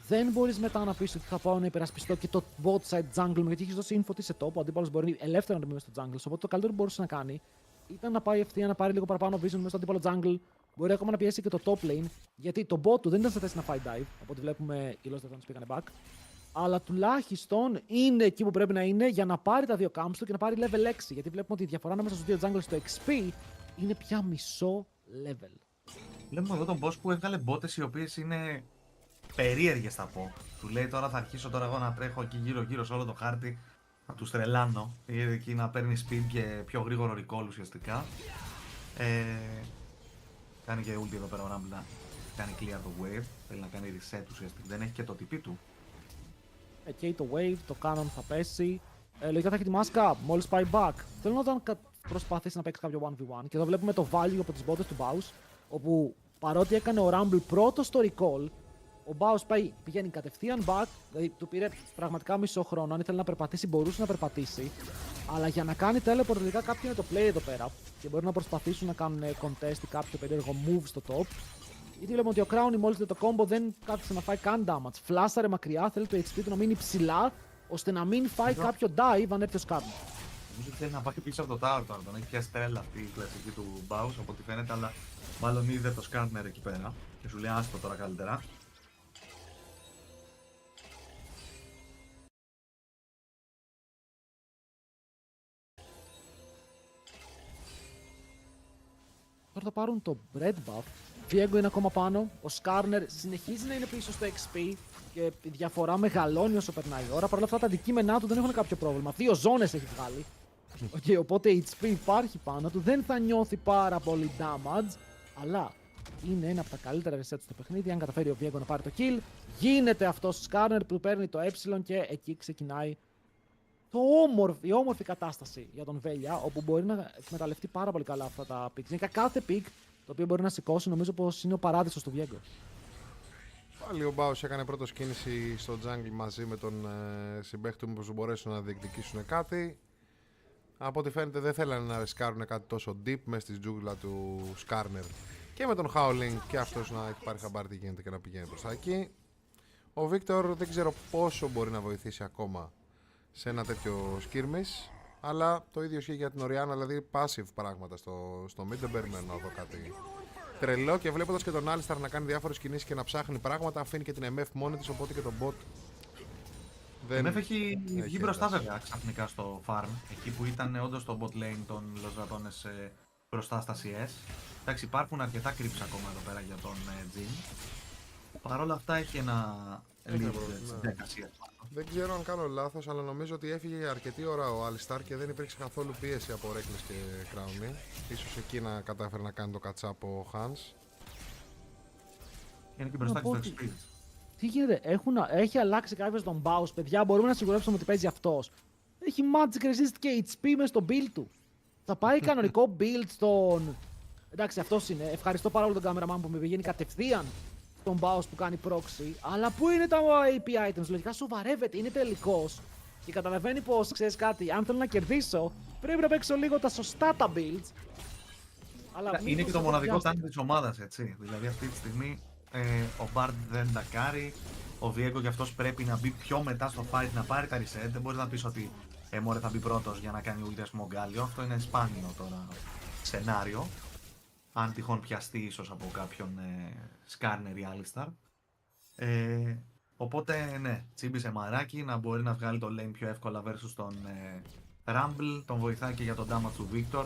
δεν μπορείς μετά να πεις ότι θα πάω να υπερασπιστώ και το bot side jungle μου, γιατί έχεις δώσει info σε top, ο αντίπαλος μπορεί ελεύθερα να μπει μέσα στο jungle, οπότε το καλύτερο που μπορούσε να κάνει ήταν να πάει ευθεία, να πάρει λίγο παραπάνω vision μέσα στο αντίπαλο jungle, μπορεί ακόμα να πιέσει και το top lane, γιατί το bot του δεν ήταν σε θέση να φάει dive, από ό,τι βλέπουμε οι Lost Dragons πήγανε back, αλλά τουλάχιστον είναι εκεί που πρέπει να είναι για να πάρει τα δύο camps του και να πάρει level 6, γιατί βλέπουμε ότι η διαφορά ανάμεσα στους δύο jungles στο XP είναι πια μισό level. Βλέπουμε εδώ τον boss που έβγαλε μπότες οι οποίες είναι περίεργες θα πω. Του λέει τώρα θα αρχίσω τώρα εγώ να τρέχω εκεί γύρω-γύρω σε όλο το χάρτη, να τους τρελάνω. Είδε εκεί να παίρνει speed και πιο γρήγορο recall ουσιαστικά. Κάνει και ulti εδώ πέρα ο Rumble να κάνει clear το wave. Θέλει να κάνει reset ουσιαστικά. Δεν έχει και το TP του. Και το wave, το cannon θα πέσει. Λογικά θα έχει τη μάσκα μόλις πάει back. Θέλω να δω αν προσπαθήσει να παίξει κάποιο 1v1. Και εδώ βλέπουμε το value από τις μπότες του Baus, όπου παρότι έκανε ο Rumble πρώτο στο recall, ο Baus πηγαίνει κατευθείαν back, δηλαδή του πήρε πραγματικά μισό χρόνο. Αν ήθελε να περπατήσει, μπορούσε να περπατήσει. Αλλά για να κάνει teleport, τελικά κάποιο είναι το play εδώ πέρα. Και μπορεί να προσπαθήσουν να κάνουν contest ή κάποιο περίεργο move στο top. Γιατί βλέπουμε ότι ο Crown μόλις δει το combo δεν κάθισε να φάει καν damage. Φλάσαρε μακριά, θέλει το HP του να μείνει ψηλά, ώστε να μην φάει κάποιο dive αν έρθει ο Skarner. Νομίζω ότι θέλει να πάει πίσω από το tower τώρα. Τον έχει πιάσει τρέλα αυτή η κλασική του Baus από ό,τι φαίνεται, αλλά μάλλον είδε το Skarner εκεί πέρα. Και σου λέει άστο τώρα καλύτερα. Τώρα θα πάρουν το bread buff, Viego είναι ακόμα πάνω. Ο Skarner συνεχίζει να είναι πίσω στο XP και η διαφορά μεγαλώνει όσο περνάει η ώρα. Παρ' όλα αυτά τα αντικείμενά του δεν έχουν κάποιο πρόβλημα. 2 ζώνες έχει βγάλει. Okay, οπότε HP υπάρχει πάνω του. Δεν θα νιώθει πάρα πολύ damage. Αλλά είναι ένα από τα καλύτερα reset στο παιχνίδι. Αν καταφέρει ο Viego να πάρει το kill, γίνεται αυτός ο Skarner που παίρνει το E και εκεί ξεκινάει η όμορφη κατάσταση για τον Βέλια, όπου μπορεί να εκμεταλλευτεί πάρα πολύ καλά αυτά τα picks. Γενικά κάθε pick το οποίο μπορεί να σηκώσει, νομίζω πως είναι ο παράδεισος του Viego. Πάλι ο Μπάους έκανε πρώτος κίνηση στο jungle μαζί με τον συμπαίχτη μου, πως μπορέσουν να διεκδικήσουν κάτι. Από ό,τι φαίνεται δεν θέλανε να ρισκάρουν κάτι τόσο deep μέσα στη τζούγκλα του Skarner και με τον Howling και αυτός να έχει πάρει χαμπάρι τι γίνεται και να πηγαίνει προς τα εκεί. Ο Victor δεν ξέρω πόσο μπορεί να βοηθήσει ακόμα σε ένα τέτοιο skirmish, αλλά το ίδιο ισχύει για την Orianna, δηλαδή passive πράγματα στο mid, δεν περιμένω να δω κάτι τρελό και βλέποντας και τον Alistar να κάνει διάφορες κινήσεις και να ψάχνει πράγματα, αφήνει και την MF μόνη της, οπότε και τον bot δεν έχει βγει μπροστά βέβαια ξαφνικά στο farm, εκεί που ήταν όντως στο bot lane των Los Ratones μπροστά στα CS. Εντάξει, υπάρχουν αρκετά creeps ακόμα εδώ πέρα για τον Jhin. Παρ' όλα αυτά έχει ένα lead στις 10 CS. Δεν ξέρω αν κάνω λάθος, αλλά νομίζω ότι έφυγε για αρκετή ώρα ο Alistar και δεν υπήρξε καθόλου πίεση από Reckless και Crowny. Ίσως εκεί να κατάφερε να κάνει το catch-up ο Hans. Είναι και μπροστά της στο XP. Τι γίνεται, έχει αλλάξει κάποιος τον Baus, παιδιά, μπορούμε να σιγουρέψουμε ότι παίζει αυτός. Έχει magic resist και HP μες στο build του. Θα πάει κανονικό build στον... Εντάξει, αυτός είναι. Ευχαριστώ πάρα πολύ τον cameraman που με πηγαίνει κατευθείαν στον Baus που κάνει proxy. Αλλά πού είναι τα AP items, λογικά σοβαρεύεται, είναι τελικός. Και καταλαβαίνει πως, ξέρεις κάτι, αν θέλω να κερδίσω, πρέπει να παίξω λίγο τα σωστά τα builds. Αλλά είναι και το μοναδικό tank της ομάδας, έτσι. Δηλαδή αυτή τη στιγμή ο Bard δεν τακάρει, ο Viego και αυτός πρέπει να μπει πιο μετά στο fight, να πάρει τα reset. Δεν μπορεί να πεις ότι μωρέ θα μπει πρώτος για να κάνει ulti ας πούμε ο Γκάλιο. Αυτό είναι σπάνιο τώρα σενάριο. Αν τυχόν πιαστεί ίσως από κάποιον Skarner ή Alistar. Οπότε ναι, τσίμπησε μαράκι να μπορεί να βγάλει το lane πιο εύκολα versus τον Rumble. Τον βοηθάει και για τον damage του Victor.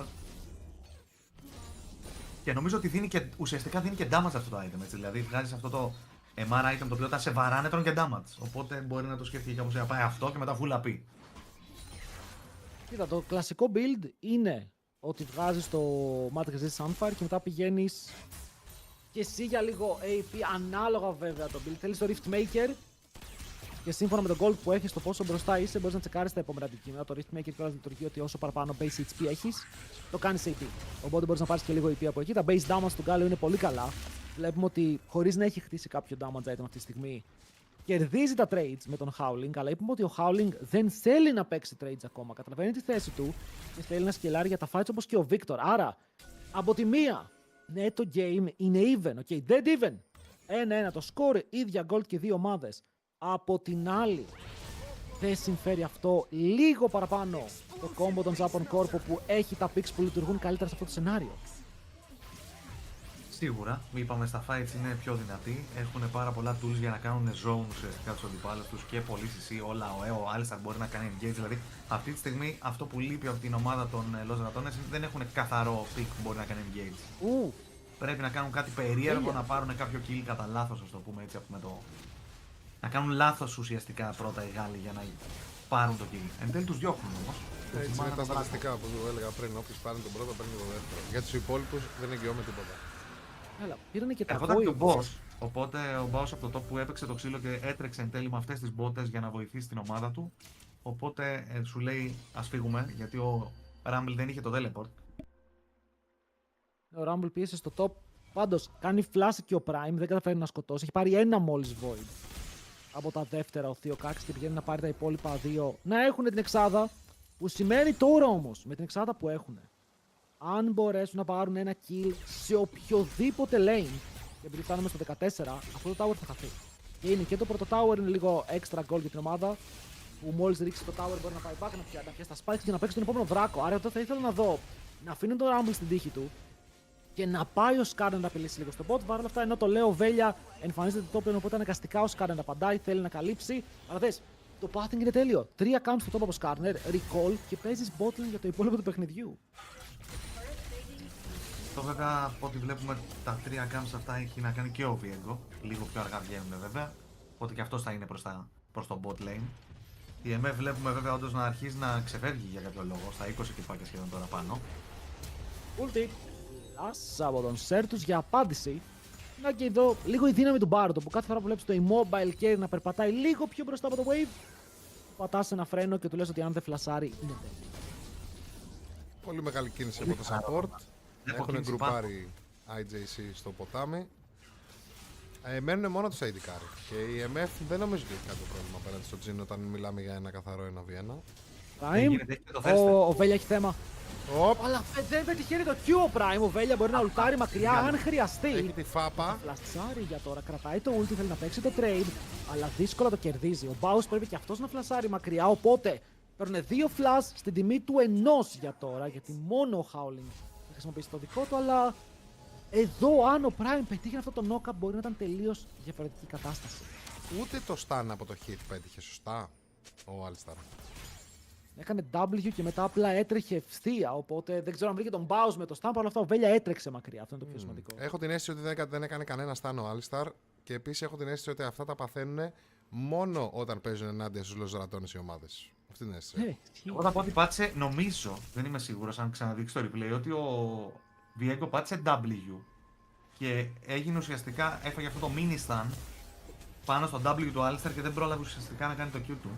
Και νομίζω ότι ουσιαστικά δίνει και damage αυτό το item, έτσι. Δηλαδή βγάζεις αυτό το MR item το οποίο τα σε βαράνε τρώνε και damage. Οπότε μπορεί να το σκεφτεί κάπως να πάει αυτό και μετά full AP. Κοίτα, το κλασικό build είναι ότι βγάζεις το Matrix Resist Sunfire και μετά πηγαίνεις και εσύ για λίγο AP, ανάλογα βέβαια το build. Θέλεις το Rift Maker και σύμφωνα με τον gold που έχεις, το πόσο μπροστά είσαι, μπορείς να τσεκάρεις τα επόμενα αντικείμενα. Το Rift Maker κιόλας λειτουργεί ότι όσο παραπάνω base HP έχεις, το κάνεις AP. Οπότε μπορείς να πάρεις και λίγο AP από εκεί. Τα base damage του Γκάλιο είναι πολύ καλά. Βλέπουμε ότι χωρίς να έχει χτίσει κάποιο damage item αυτή τη στιγμή, κερδίζει τα trades με τον Howling, αλλά είπαμε ότι ο Howling δεν θέλει να παίξει trades ακόμα. Καταλαβαίνει τη θέση του και θέλει να σκελάρει για τα fights όπως και ο Victor. Άρα, από τη μία, ναι, το game είναι even, okay, dead even. 1-1 το score, ίδια gold και δύο ομάδες. Από την άλλη, δεν συμφέρει αυτό λίγο παραπάνω το combo των Japan Corpo που έχει τα picks που λειτουργούν καλύτερα σε αυτό το σενάριο. Σίγουρα, είπαμε στα fights είναι πιο δυνατοί. Έχουν πάρα πολλά tools για να κάνουν zone ουσιαστικά τους αντιπάλους τους και πολύ CC, όλα ο Alistar μπορεί να κάνει engage. Δηλαδή, αυτή τη στιγμή αυτό που λείπει από την ομάδα των Los Ratones δεν έχουν καθαρό pick που μπορεί να κάνει engage. Πρέπει να κάνουν κάτι περίεργο, να πάρουν κάποιο kill κατά λάθος, ας το πούμε έτσι. Να κάνουν λάθος ουσιαστικά πρώτα οι Γάλλοι για να πάρουν το kill. Εν τέλει τους διώχνουν όμως. Έτσι είναι τα στατιστικά που έλεγα πριν. Όποιος πάρει τον πρώτο, παίρνει το δεύτερο. Για τους υπόλοιπους δεν εγγυώμαι τίποτα. Έλα, πήρανε και τα ερχόταν και ο boss, οπότε ο boss από το top που έπαιξε το ξύλο και έτρεξε εν τέλει με αυτές τις μπότες για να βοηθήσει την ομάδα του. Οπότε σου λέει ας φύγουμε, γιατί ο Rumble δεν είχε το teleport. Ο Rumble πίεσε στο top, πάντως κάνει flash και ο Prime, δεν καταφέρει να σκοτώσει, έχει πάρει ένα μόλις void. Από τα δεύτερα ο Θείο Κάξ και πηγαίνει να πάρει τα υπόλοιπα δύο να έχουν την εξάδα, που σημαίνει τώρα όμως με την εξάδα που έχουν, αν μπορέσουν να πάρουν ένα kill σε οποιοδήποτε lane, και επειδή φτάνουμε στο 14, αυτό το tower θα χαθεί. Και είναι και το πρώτο tower, είναι λίγο extra goal για την ομάδα, που μόλις ρίξει το tower μπορεί να πάει back, να πιάσει τα spikes και να παίξει τον επόμενο δράκο. Άρα εδώ θα ήθελα να δω να αφήνει τον Rumble στην τύχη του και να πάει ο Skarner να απειλήσει λίγο στο bot. Παρ' όλα αυτά, ενώ το λέω Βέλια εμφανίζεται το top lane, οπότε αναγκαστικά ο Skarner απαντάει, θέλει να καλύψει. Αλλά δες, το pathing είναι τέλειο. 3 counts στο top από Skarner, recall και παίζεις bot lane για το υπόλοιπο του παιχνιδιού. Αυτό βέβαια από ό,τι βλέπουμε τα 3 camps αυτά έχει να κάνει και ο Viego. Λίγο πιο αργά βγαίνουν βέβαια. Οπότε και αυτός θα είναι προς το bot lane. Η MF βλέπουμε βέβαια όντως να αρχίζει να ξεφεύγει για κάποιο λόγο. Στα 20 κυπάκια σχεδόν τώρα πάνω. Ulti. Λάσα από τον Σέρτους για απάντηση. Να και εδώ λίγο η δύναμη του Μπάρντο που κάθε φορά που βλέπεις το immobile carry να περπατάει λίγο πιο μπροστά από το wave, πατάς ένα φρένο και του λες ότι αν δεν φλασάρει είναι τέλειο. Πολύ μεγάλη κίνηση από το support. Έχουν γκρουπάρει IJC στο ποτάμι. Μένουν μόνο τους AD carry. Και η MF δεν νομίζω ότι έχει κάποιο πρόβλημα απέναντι στο Jhin όταν μιλάμε για ένα καθαρό 1v1. Prime. Ο Βέλια έχει θέμα. Αλλά δεν πετυχαίνει το Q ο Prime. Ο Βέλια μπορεί να ουλτάρει μακριά αν χρειαστεί. Έχει τη φάπα. Φλασάρει για τώρα. Κρατάει το ulti, θέλει να παίξει το trade. Αλλά δύσκολα το κερδίζει. Ο Baus πρέπει και αυτός να φλασάρει μακριά. Οπότε παίρνουν 2 flash στην τιμή του 1 για τώρα. Γιατί μόνο ο Howling θα χρησιμοποιήσει το δικό του. Αλλά εδώ αν ο Prime πετύχει αυτό το knock-up μπορεί να ήταν τελείως διαφορετική κατάσταση. Ούτε το stun από το hit πέτυχε σωστά ο Alistar. Έκανε W και μετά απλά έτρεχε ευθεία. Οπότε δεν ξέρω αν βρήκε τον Baus με το stun. Παρ' όλα αυτά ο Βέλια έτρεξε μακριά. Αυτό είναι το πιο σημαντικό. Έχω την αίσθηση ότι δεν έκανε κανένα stun ο Alistar. Και επίσης έχω την αίσθηση ότι αυτά τα παθαίνουν μόνο όταν παίζουν ενάντια στους λοζρατώνες οι ομάδες. Αυτή είναι η αίσθηση. Εγώ θα πω ότι πάτησε, νομίζω, δεν είμαι σίγουρος αν ξαναδείξει το replay, ότι ο Viego πάτησε W και έγινε ουσιαστικά, έφαγε αυτό το mini stun πάνω στο W του Alistar και δεν πρόλαβε ουσιαστικά να κάνει το Q του.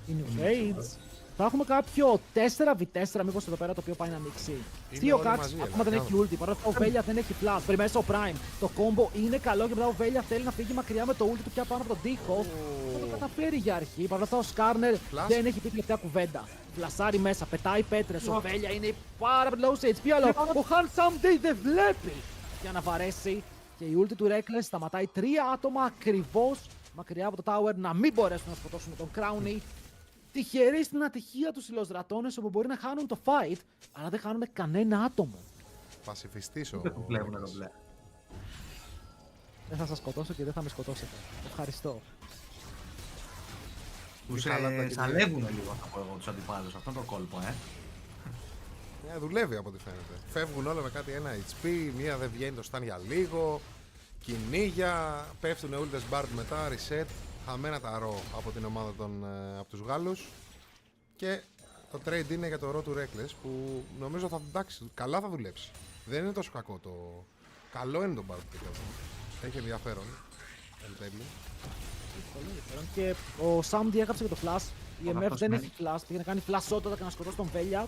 Είναι Raids. Θα έχουμε κάποιο 4v4 μήπως εδώ πέρα το οποίο πάει να ανοίξει. Στίο Κάξ, ακόμα δεν έχει ulti, παρόλο που ο Βέλια δεν έχει flash. Περιμένει στο Prime. Το combo είναι καλό και μετά ο Βέλια θέλει να φύγει μακριά με το ulti του πια πάνω από τον τοίχο. Θα το καταφέρει για αρχή. Παρόλο αυτά ο Σκάρνερ δεν έχει πει τελευταία κουβέντα. Φλασάρει μέσα, πετάει πέτρες. Ο Βέλια είναι πάρα πολύ low σε HP, αλλά ο Handsome Day δεν βλέπει για να βαρέσει. Και η ulti του Reckless σταματάει 3 άτομα ακριβώς μακριά από το tower να μην μπορέσουν να σκοτώσουν τον Crowny. Τυχεροί στην ατυχία τους οι λοζρατώνες όπου μπορεί να χάνουν το fight, αλλά δεν χάνουν κανένα άτομο. Πασιφιστής ο βλέπουν εδώ μπλε. Δεν θα σας σκοτώσω και δεν θα με σκοτώσετε. Ευχαριστώ. Τους σαλεύουν λίγο θα πω εγώ τους αντιπάλους. Αυτό είναι το κόλπο, δουλεύει από ό,τι φαίνεται. Φεύγουν όλα με κάτι 1 HP, μία δεν βγαίνει το stun για λίγο. Κυνήγια, πέφτουν ούλτες μπάρτ μετά, reset. Χαμένα τα ρο από την ομάδα από τους Γάλλους. Και το trade είναι για το ρο του Reckless που νομίζω θα εντάξει, καλά θα δουλέψει. Δεν είναι τόσο κακό το... Καλό είναι το μπάρτ του. Έχει ενδιαφέρον. Και ο Sam διέκαψε και το flash. Η MF δεν έχει flash, πήγε να κάνει flash auto και να σκοτώσει τον Βέλια.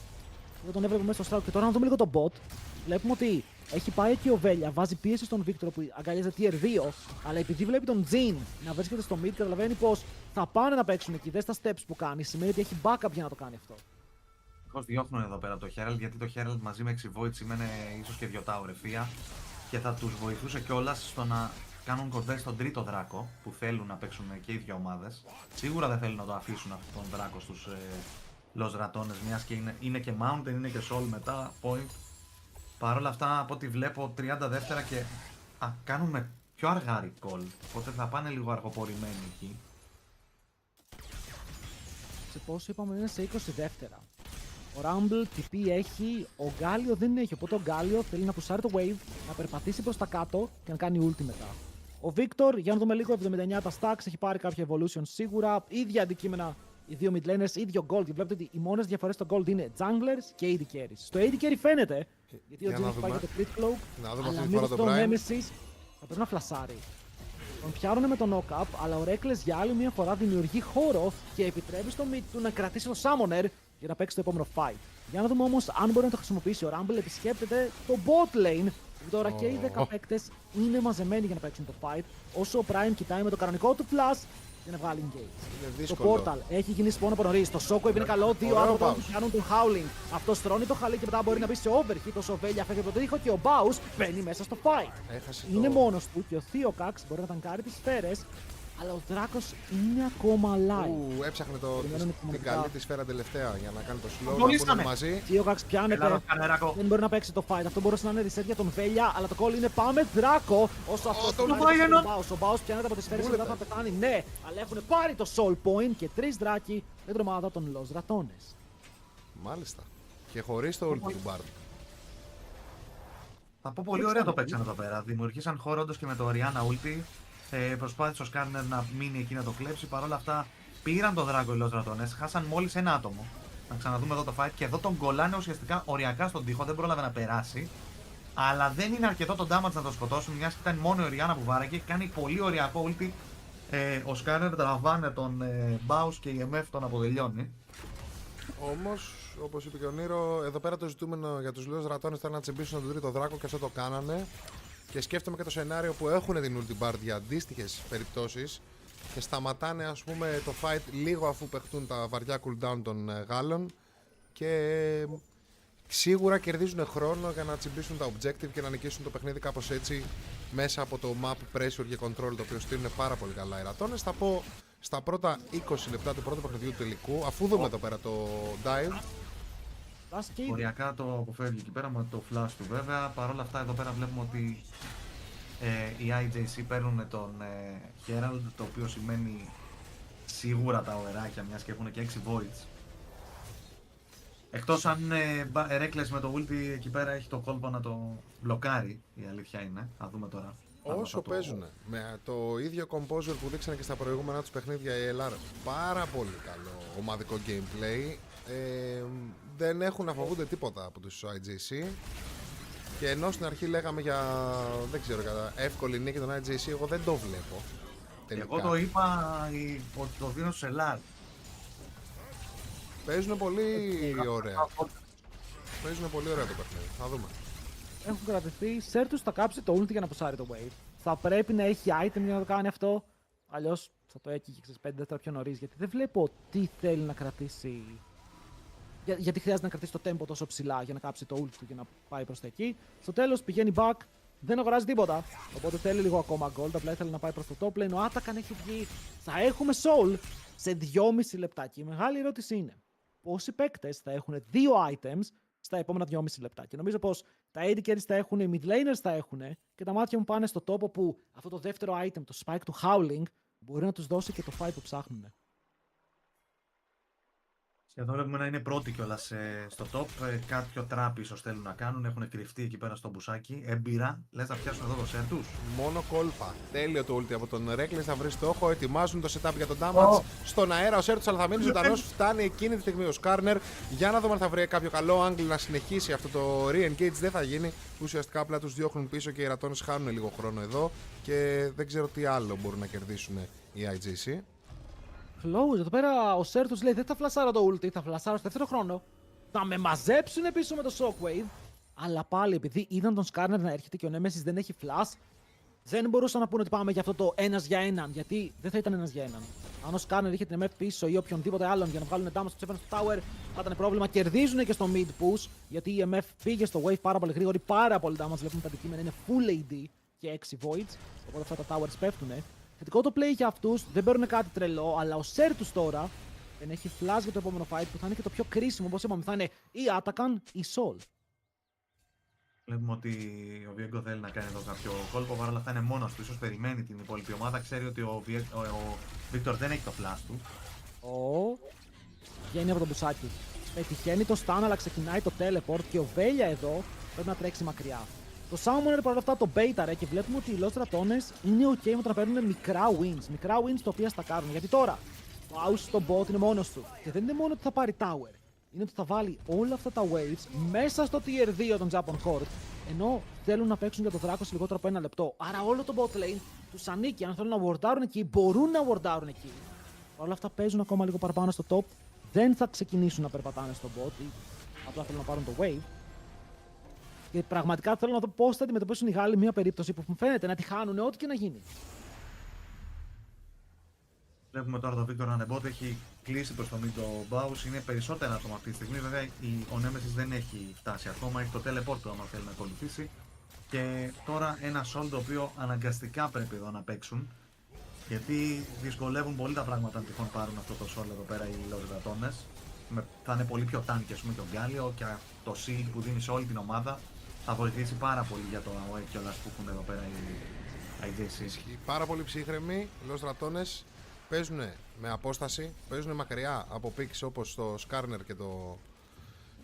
Δεν τον έβλεπε μέσα στο start. Και τώρα να δούμε λίγο τον bot. Βλέπουμε ότι έχει πάει εκεί ο Βέλια, βάζει πίεση στον Victor που αγκαλιάζεται tier 2. Αλλά επειδή βλέπει τον Jhin να βρίσκεται στο mid, καταλαβαίνει πως θα πάνε να παίξουν εκεί. Δες τα steps που κάνει. Σημαίνει ότι έχει backup για να το κάνει αυτό. Πώς διώχνουν εδώ πέρα το Herald, γιατί το Herald μαζί με 6 void σημαίνει ίσως και 2 tower ευφία. Και θα τους βοηθούσε κιόλας στο να κάνουν κορδές στον τρίτο δράκο που θέλουν να παίξουν και οι δύο ομάδες. Σίγουρα δεν θέλουν να το αφήσουν αυτόν τον δράκο στους λοζρατώνες, μιας και είναι και mountain, είναι και soul μετά, point. Παρ' όλα αυτά, από ό,τι βλέπω, 30 δεύτερα και κάνουν με πιο αργά recall, οπότε θα πάνε λίγο αργοπορημένοι εκεί. Σε πόσο είπαμε είναι σε 20 δεύτερα. Ο Rumble TP έχει, ο Γκάλιο δεν έχει, οπότε ο Γκάλιο θέλει να πουσάρει το wave, να περπατήσει προς τα κάτω και να κάνει ulti μετά. Ο Victor, για να δούμε λίγο, 79 τα stacks, έχει πάρει κάποια evolution σίγουρα, ίδια αντικείμενα οι δύο mid laners, ίδιο gold. Βλέπετε ότι οι μόνες διαφορές στο gold είναι junglers και AD carries. Στο AD carry φαίνεται, γιατί ο Jhin έχει πάει για το crit cloak, αλλά μήπως το Nemesis θα πρέπει να φλασάρει. Τον πιάνουν με το knock-up, αλλά ο Reckless για άλλη μια φορά δημιουργεί χώρο και επιτρέπει στο mid του να κρατήσει το summoner για να παίξει το επόμενο fight. Για να δούμε όμως αν μπορεί να το χρησιμοποιήσει. Ο Rumble επισκέπτεται το bot lane. Τώρα και οι 10 παίκτες είναι μαζεμένοι για να παίξουν το fight. Όσο ο Prime κοιτάει με το κανονικό του flash για να βγάλει engage. Το portal έχει γίνει spawn από νωρίς. Το Shockwave είναι καλό. Δύο άτομα που πιάνουν τον Howling. Αυτό στρώνει το χαλί και μετά μπορεί να μπει σε overhit. Ο Σοβέλια φεύγει από το τείχο και ο Baus μπαίνει μέσα στο fight. Είναι μόνος του και ο Theocax μπορεί να ταγκάρει τις σφαίρες. Αλλά ο Δράκος είναι ακόμα alive. Έψαχνε την καλή τη σφαίρα τελευταία για να κάνει το slow. Να πούνε μαζί. Theocax πιάνεται. Δεν μπορεί να παίξει το fight. Αυτό μπορούσε να είναι reset για τον Βέλια. Αλλά το call είναι πάμε Δράκο. Όσο αυτό τον Baus. Ο Baus πιάνεται από τις σφαίρες και μετά θα πεθάνει. Ναι, αλλά έχουν πάρει το soul point και 3 δράκοι με την ομάδα των λοζρατώνες. Μάλιστα. Και χωρίς το ult του Bard. Θα πω πολύ ωραία το παίξαν εδώ πέρα. Δημιουργήσαν χώρο όντως και με το Orianna Ulti. Προσπάθησε ο Σκάρνερ να μείνει εκεί να το κλέψει. Παρ' όλα αυτά πήραν το Δράγκο οι Λοζρατώνες. Χάσαν μόλις ένα άτομο. Να ξαναδούμε εδώ το fight. Και εδώ τον κολλάνε ουσιαστικά οριακά στον τοίχο. Δεν πρόλαβε να περάσει. Αλλά δεν είναι αρκετό το damage να το σκοτώσουν. Μιας και ήταν μόνο η Orianna που βάραγε. Κάνει πολύ ωριακό ulti. Ο Σκάρνερ τραβάνε τον Baus και η MF τον αποτελειώνει. Όμως, όπως είπε και ο Νίρο, εδώ πέρα το ζητούμενο για τους Λεos Ρατώνες ήταν να τσιμπήσουν τον τρίτο δράκο και αυτό το κάνανε. Και σκέφτομαι και το σενάριο που έχουν την ulti bar για αντίστοιχες περιπτώσεις και σταματάνε ας πούμε το fight λίγο αφού παιχτούν τα βαριά cooldown των Γάλλων και σίγουρα κερδίζουν χρόνο για να τσιμπήσουν τα objective και να νικήσουν το παιχνίδι κάπως έτσι μέσα από το map pressure και control το οποίο στείλουν πάρα πολύ καλά οι Ρατώνες. Θα πω στα πρώτα 20 λεπτά του πρώτου παιχνιδιού του τελικού, αφού δούμε εδώ πέρα το dive. Οριακά το αποφεύγει εκεί πέρα με το flash του βέβαια. Παρ' όλα αυτά εδώ πέρα βλέπουμε ότι οι IJC παίρνουν τον Herald, το οποίο σημαίνει σίγουρα τα οεράκια μιας και έχουν και 6 voids. Εκτός αν Reckless με το ulti εκεί πέρα έχει το κόλπο να το μπλοκάρει, η αλήθεια είναι. Θα δούμε τώρα. Όσο παίζουν με το ίδιο composer που δείξανε και στα προηγούμενα τους παιχνίδια η LR, πάρα πολύ καλό ομαδικό gameplay, δεν έχουν να φοβούνται τίποτα από τους IJC και ενώ στην αρχή λέγαμε για, δεν ξέρω, κατά εύκολη νίκη των IJC, εγώ δεν το βλέπω τελικά. Εγώ το είπα ότι το δίνω στους LR. Παίζουν πολύ ωραία. Παίζουν πολύ ωραία το παιχνίδι, θα δούμε. Έχουν κρατηθεί. Σέρτους θα κάψει το ulti για να ποσάρει το wave. Θα πρέπει να έχει item για να το κάνει αυτό. Αλλιώς θα το έκυγε 5 δεύτερα πιο νωρίς. Γιατί δεν βλέπω τι θέλει να κρατήσει. Γιατί χρειάζεται να κρατήσει το tempo τόσο ψηλά για να κάψει το ulti του και να πάει προς τα εκεί. Στο τέλος πηγαίνει back. Δεν αγοράζει τίποτα. Οπότε θέλει λίγο ακόμα gold. Απλά ήθελε να πάει προς το top lane. Ο Atakan έχει βγει. Θα έχουμε soul σε 2,5 λεπτά. Και η μεγάλη ερώτηση είναι πόσοι παίκτες θα έχουν 2 items στα επόμενα 2,5 λεπτά. Και νομίζω πως τα AD carries θα έχουν, οι mid laners θα έχουν και τα μάτια μου πάνε στο τόπο που αυτό το δεύτερο item, το spike του Howling, μπορεί να τους δώσει και το fight που ψάχνουν. Εδώ βλέπουμε να είναι πρώτοι κιόλας στο top. Κάποιο trap ίσως θέλουν να κάνουν. Έχουν κρυφτεί εκεί πέρα στο μπουσάκι. Έμπειρα. Λες να πιάσουν εδώ το σερ τους. Μόνο κόλπα. Τέλειο το ulti από τον Reckless. Θα βρει στόχο. Ετοιμάζουν το setup για τον damage. Στον αέρα ο σερ τους, αλλά θα μείνει ζωντανός. Φτάνει εκείνη τη στιγμή ο Σκάρνερ. Για να δούμε αν θα βρει κάποιο καλό angle να συνεχίσει αυτό το re-engage. Δεν θα γίνει. Ουσιαστικά απλά τους διώχνουν πίσω και οι Ρατώνες χάνουν λίγο χρόνο εδώ. Και δεν ξέρω τι άλλο μπορούν να κερδίσουν οι IJC. Close, εδώ πέρα ο Σέρτους λέει δεν θα φλασάρω το ulti, θα φλασάρω στο δεύτερο χρόνο. Θα με μαζέψουν πίσω με το shockwave. Αλλά πάλι επειδή είδαν τον Σκάρνερ να έρχεται και ο Nemesis δεν έχει flash, δεν μπορούσαν να πούνε ότι πάμε για αυτό το ένας για έναν. Γιατί δεν θα ήταν ένας για έναν. Αν ο Σκάρνερ είχε την MF πίσω ή οποιονδήποτε άλλον για να βγάλουν damage στο tower, θα ήταν πρόβλημα. Κερδίζουν και στο mid push. Γιατί η MF πήγε στο wave πάρα πολύ γρήγορη, πάρα πολύ damage. Βλέπουμε τα αντικείμενα είναι full AD και 6 voids. Οπότε αυτά τα towers πέφτουν. Θετικό το play για αυτούς, δεν παίρνουν κάτι τρελό, αλλά ο Σέρτους τώρα δεν έχει flash για το επόμενο fight που θα είναι και το πιο κρίσιμο. Όπως είπαμε, θα είναι ή Atakan ή Sol. Βλέπουμε ότι ο Βιέγκο θέλει να κάνει εδώ κάποιο κόλπο. Παρ' όλα αυτά είναι μόνος του. Ίσως περιμένει την υπόλοιπη ομάδα. Ξέρει ότι ο Βίκτορ δεν έχει το flash του. Βγαίνει από το μπουσάκι. Πετυχαίνει το stun, αλλά ξεκινάει το teleport και ο Βέλια εδώ πρέπει να τρέξει μακριά. Το Summoner παρόλα αυτά το bait και βλέπουμε ότι οι Lost Ρατώνες είναι ok με το να παίρνουν μικρά wins. Μικρά wins τα οποία στακάρουν. Γιατί τώρα ο Aus στο bot είναι μόνος του. Και δεν είναι μόνο ότι θα πάρει tower. Είναι ότι θα βάλει όλα αυτά τα waves μέσα στο tier 2 των Japan Court. Ενώ θέλουν να παίξουν για το Δράκο σε λιγότερο από 1 λεπτό. Άρα όλο το bot lane τους ανήκει. Αν θέλουν να wardάρουν εκεί, μπορούν να wardάρουν εκεί. Όλα αυτά παίζουν ακόμα λίγο παραπάνω στο top. Δεν θα ξεκινήσουν να περπατάνε στο bot ή απλά θέλουν να πάρουν το wave. Και πραγματικά θέλω να δω πώς θα αντιμετωπίσουν οι Γάλλοι μια περίπτωση που μου φαίνεται να τη χάνουν ό,τι και να γίνει. Βλέπουμε τώρα τον Βίκτορ Ανεμπότ έχει κλείσει προς το mid το Baus. Είναι περισσότερα άτομα αυτή τη στιγμή. Βέβαια ο Nemesis δεν έχει φτάσει ακόμα. Έχει το teleport του άμα θέλει να ακολουθήσει. Και τώρα ένα Sol το οποίο αναγκαστικά πρέπει εδώ να παίξουν. Γιατί δυσκολεύουν πολύ τα πράγματα αν τυχόν πάρουν αυτό το Sol εδώ πέρα οι Λοζρατώνες. Θα είναι πολύ πιο tanky ας πούμε και ο Γκάλιο και το shield που δίνει σε όλη την ομάδα θα βοηθήσει πάρα πολύ για το AOE κιόλας που έχουν εδώ πέρα οι IJC. Πάρα πολύ ψύχρεμοι, οι Λοζρατώνες παίζουν με απόσταση, παίζουν μακριά από picks όπως το Σκάρνερ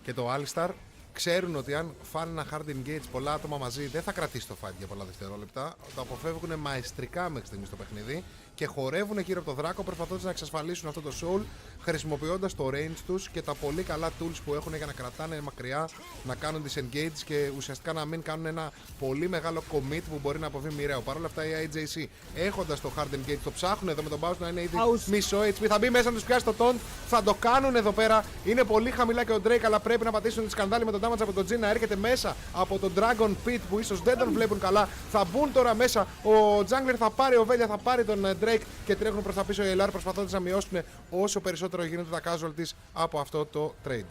και το Alistar ξέρουν ότι αν φάνε ένα hard engage πολλά άτομα μαζί δεν θα κρατήσει το fight για πολλά δευτερόλεπτα. Το αποφεύγουν μαεστρικά μέχρι στιγμή στο παιχνίδι και χορεύουν γύρω από το δράκο προσπαθώντας να εξασφαλίσουν αυτό το soul χρησιμοποιώντας το range τους και τα πολύ καλά tools που έχουν για να κρατάνε μακριά, να κάνουν disengage και ουσιαστικά να μην κάνουν ένα πολύ μεγάλο commit που μπορεί να αποβεί μοιραίο. Παρ' όλα αυτά η IJC έχοντας το hard engage το ψάχνουν εδώ με τον Baus να είναι ήδη μισό HP. Θα μπει μέσα να τους πιάσει το taunt, θα το κάνουν εδώ πέρα. Είναι πολύ χαμηλά και ο Drake, αλλά πρέπει να πατήσουν τη σκανδάλη με τον damage από τον Jhin να έρχεται μέσα από τον Dragon Pit που ίσως δεν τον βλέπουν καλά. Θα μπουν τώρα μέσα. Ο Jungler θα πάρει, ο Velya θα πάρει τον Drake και τρέχουν προς τα πίσω οι LR προσπαθώντας να μειώσουν όσο περισσότερο γίνονται τα casualties από αυτό το trade.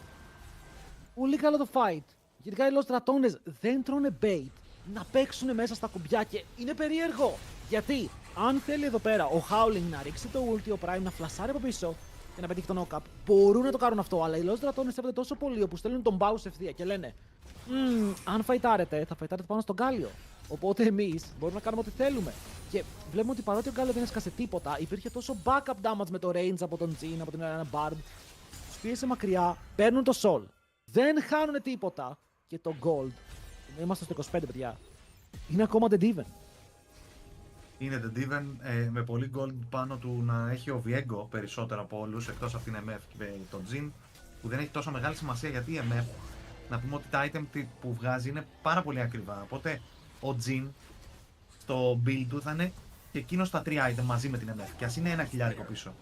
Πολύ καλό το fight. Γιατί οι στρατώνες δεν τρώνε bait να παίξουν μέσα στα κουμπιά και είναι περίεργο. Γιατί αν θέλει εδώ πέρα ο Howling να ρίξει το ulti, ο Prime να φλασάρει από πίσω και να πετύχει τον knock-up, μπορούν να το κάνουν αυτό. Αλλά οι Lost στρατώνες έπρεπε τόσο πολύ όπου στέλνουν τον Baus ευθεία και λένε αν φαϊτάρετε, θα φαϊτάρετε πάνω στον Γκάλιο. Οπότε εμείς μπορούμε να κάνουμε ό,τι θέλουμε. Και βλέπουμε ότι παρότι ο Γκάλιο δεν έσκασε τίποτα, υπήρχε τόσο backup damage με το range από τον Jhin, από την Arena Bard. Τους πίεσε μακριά, παίρνουν το soul. Δεν χάνουν τίποτα. Και το gold. Είμαστε στο 25, παιδιά. Είναι ακόμα the Diven. Είναι the Diven με πολύ gold πάνω του να έχει ο Viego περισσότερο από όλους εκτός από την MF και τον Jhin, που δεν έχει τόσο μεγάλη σημασία γιατί η MF, να πούμε ότι τα item που βγάζει είναι πάρα πολύ ακριβά. Οπότε ο Jhin στο build του θα είναι και εκείνο στα 3 item μαζί με την MF. Και ας είναι ένα χιλιάρικο πίσω.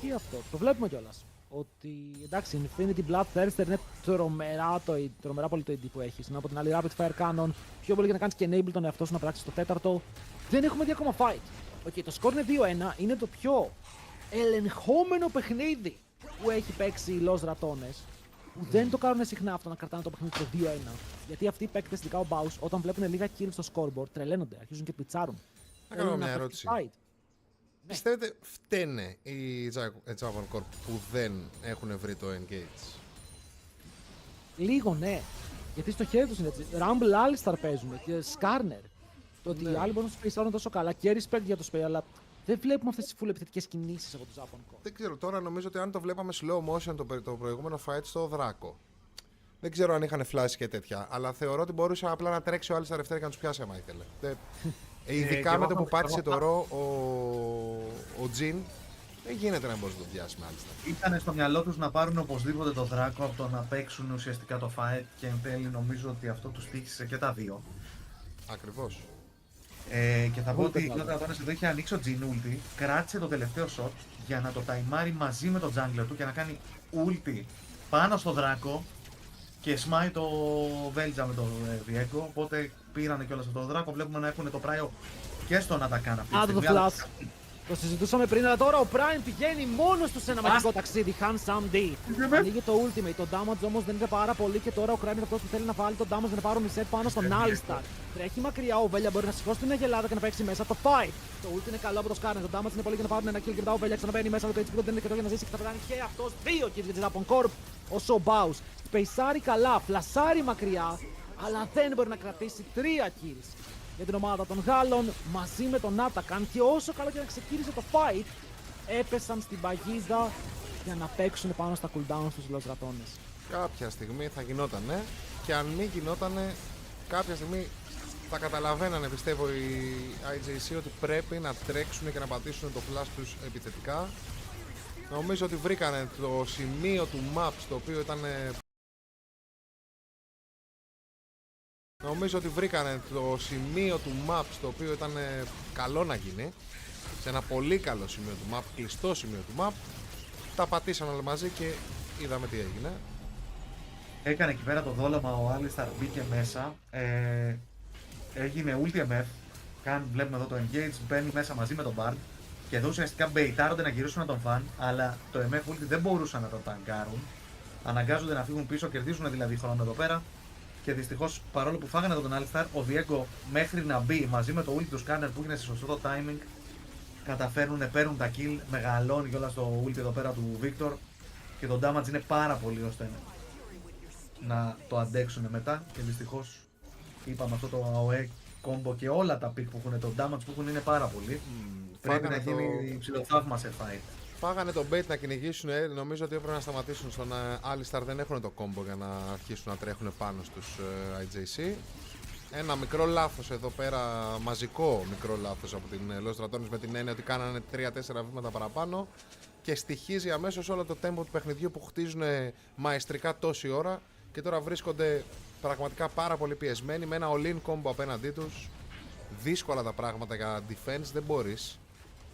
Τι αυτό, το βλέπουμε κιόλας. Ότι εντάξει, Infinity Bloodthirster είναι τρομερά πολύ το AD που έχεις. Από την άλλη, Rapid Fire Cannon, πιο πολύ για να κάνεις και enable τον εαυτό σου να πράξεις το τέταρτο. Δεν έχουμε δει ακόμα fight. Το score είναι 2-1, είναι το πιο ελεγχόμενο παιχνίδι που έχει παίξει οι Lost Ratones. Που δεν το κάνουν συχνά αυτό να κρατάνε το παιχνίδι στο 2-1. Γιατί αυτοί οι παίκτες, ειδικά ο Baus, όταν βλέπουν λίγα kills στο scoreboard, τρελαίνονται, αρχίζουν και πιτσάρουν. Να κάνω μια ερώτηση. Πιστεύετε φταίνε οι Javon Corp που δεν έχουν βρει το engage? Λίγο ναι. Γιατί στο χέρι τους είναι έτσι. Rumble Alistar παίζουν και Skarner. Το ότι οι άλλοι μπορούν να τους τόσο καλά και respect για το spray, αλλά δεν βλέπουμε αυτές τις full επιθετικές κινήσεις από τους Javon Corp. Δεν ξέρω, τώρα νομίζω ότι αν το βλέπαμε slow motion το προηγούμενο fight στο Δράκο. Δεν ξέρω αν είχαν flash και τέτοια, αλλά θεωρώ ότι μπορούσε απλά να τρέξει ο Alistar ευθέρα και να τους πιάσει άμα ήθελε. Ειδικά με το που πάτησε το ρο ο Jhin, δεν γίνεται να μπορεί να το πιάσει μάλιστα. Ήταν στο μυαλό τους να πάρουν οπωσδήποτε το δράκο από το να παίξουν ουσιαστικά το fight και εν τέλει νομίζω ότι αυτό τους τύχησε και τα δύο. Ακριβώς. Και θα πω ότι ο Drattones εδώ είχε ανοίξει ο Jhin ulti, κράτησε το τελευταίο shot για να το ταϊμάρει μαζί με τον jungler του και να κάνει ulti πάνω στο δράκο και σμάει το Velya με το Viego, οπότε πήρανε κιόλας αυτό το δράκο. Βλέπουμε να έχουν το πράιο και στον Ατακάν αυτή τη στιγμή. Το συζητούσαμε πριν, αλλά τώρα ο Prime πηγαίνει μόνος του σε ένα μαγικό ταξίδι. Handsome D. Ανοίγει το ultimate, το damage όμως δεν είναι πάρα πολύ και τώρα ο Prime είναι αυτός που θέλει να βάλει το damage για να πάρει μισέ πάνω στον Alistar. Τρέχει μακριά, ο Velya μπορεί να σηκώσει την αγελάδα και να παίξει μέσα το fight. Το ult είναι καλό από το Skarner, το damage είναι πολύ για να πάρουν ένα kill και μετά ο Velya ξαναμπαίνει μέσα από το HP που δεν είναι αρκετό για να ζήσει και θα κάνει και αυτός 2 kills για τη Javon Corp. Όσο ο Baus σπεϊσάρει καλά, φλασάρει μακριά, αλλά δεν μπορεί να κρατήσει 3 kills για την ομάδα των Γάλλων μαζί με τον Άτακαν και όσο καλό και να ξεκίνησε το fight έπεσαν στην παγίδα για να παίξουν πάνω στα cooldowns τους Lost Ratones. Κάποια στιγμή θα γινότανε και αν μην γινότανε κάποια στιγμή θα καταλαβαίνανε πιστεύω οι IJC ότι πρέπει να τρέξουν και να πατήσουν το flash τους επιθετικά. Νομίζω ότι βρήκανε το σημείο του map στο οποίο ήταν καλό να γίνει, σε ένα πολύ καλό σημείο του map, κλειστό σημείο του map. Τα πατήσαν όλα μαζί και είδαμε τι έγινε. Έκανε εκεί πέρα το δόλωμα, ο Alistar μπήκε μέσα, έγινε ulti MF, βλέπουμε εδώ το engage, μπαίνει μέσα μαζί με τον Bard και εδώ ουσιαστικά μπεϊτάρονται να γυρίσουν να τον φαν, αλλά το MF ulti δεν μπορούσαν να το ταγκάρουν, αναγκάζονται να φύγουν πίσω, κερδίζουν δηλαδή χρόνο εδώ πέρα. Και δυστυχώς παρόλο που φάγανε τον Alistar, ο Viego μέχρι να μπει μαζί με το ulti του Skarner που είναι σε σωστό timing, καταφέρνουν, παίρνουν τα kill, μεγαλώνει κιόλας το ulti εδώ πέρα του Victor και το damage είναι πάρα πολύ ώστε να το αντέξουν μετά και δυστυχώς είπαμε αυτό το AOE combo και όλα τα pick που έχουν, το damage που έχουν είναι πάρα πολύ. Πρέπει να γίνει ψηλοθαύμα σε fight. Φάγανε τον bait να κυνηγήσουν, νομίζω ότι έπρεπε να σταματήσουν στον Alistar, δεν έχουν το combo για να αρχίσουν να τρέχουν πάνω στους IJC. Ένα μικρό λάθος εδώ πέρα, μαζικό μικρό λάθος από την Los Dratones, με την έννοια ότι κάνανε 3-4 βήματα παραπάνω και στοιχίζει αμέσως όλο το tempo του παιχνιδιού που χτίζουν μαεστρικά τόση ώρα και τώρα βρίσκονται πραγματικά πάρα πολύ πιεσμένοι με ένα all-in combo απέναντί τους. Δύσκολα τα πράγματα για defense, δεν μπορείς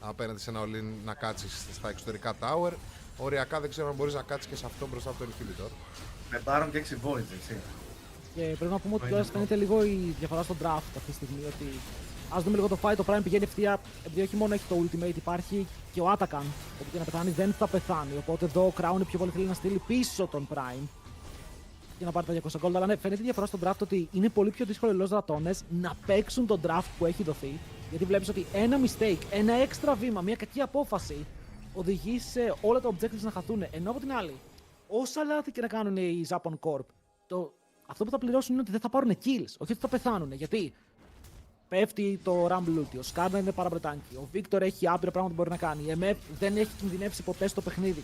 απέναντι σε ένα all-in να κάτσεις στα εξωτερικά tower. Οριακά δεν ξέρω αν μπορείς να κάτσεις και σε αυτό μπροστά από το inhibitor. Με πάρουν και 6 voids, έτσι. Και πρέπει να πούμε ότι τώρα φαίνεται λίγο η διαφορά στο draft αυτή τη στιγμή. Ότι ας δούμε λίγο το fight, το Prime πηγαίνει ευθεία. Επειδή όχι μόνο έχει το ultimate, υπάρχει και ο Atakan. Οπότε να πεθάνει δεν θα πεθάνει. Οπότε εδώ ο Crown πιο πολύ θέλει να στείλει πίσω τον Prime για να πάρει τα 200 gold. Αλλά ναι, φαίνεται η διαφορά στο draft ότι είναι πολύ πιο δύσκολο οι Los Dratones να παίξουν τον draft που έχει δοθεί. Γιατί βλέπεις ότι ένα mistake, ένα έξτρα βήμα, μια κακή απόφαση οδηγεί σε όλα τα objectives να χαθούν. Ενώ από την άλλη, όσα λάθη και να κάνουν οι Japan Corp, αυτό που θα πληρώσουν είναι ότι δεν θα πάρουν kills, όχι ότι θα πεθάνουν. Γιατί πέφτει το Rumble Ulti, ο Skarner είναι παραπρετάνκι, ο Victor έχει άπειρα πράγματα που μπορεί να κάνει, η MF δεν έχει κινδυνεύσει ποτέ στο παιχνίδι.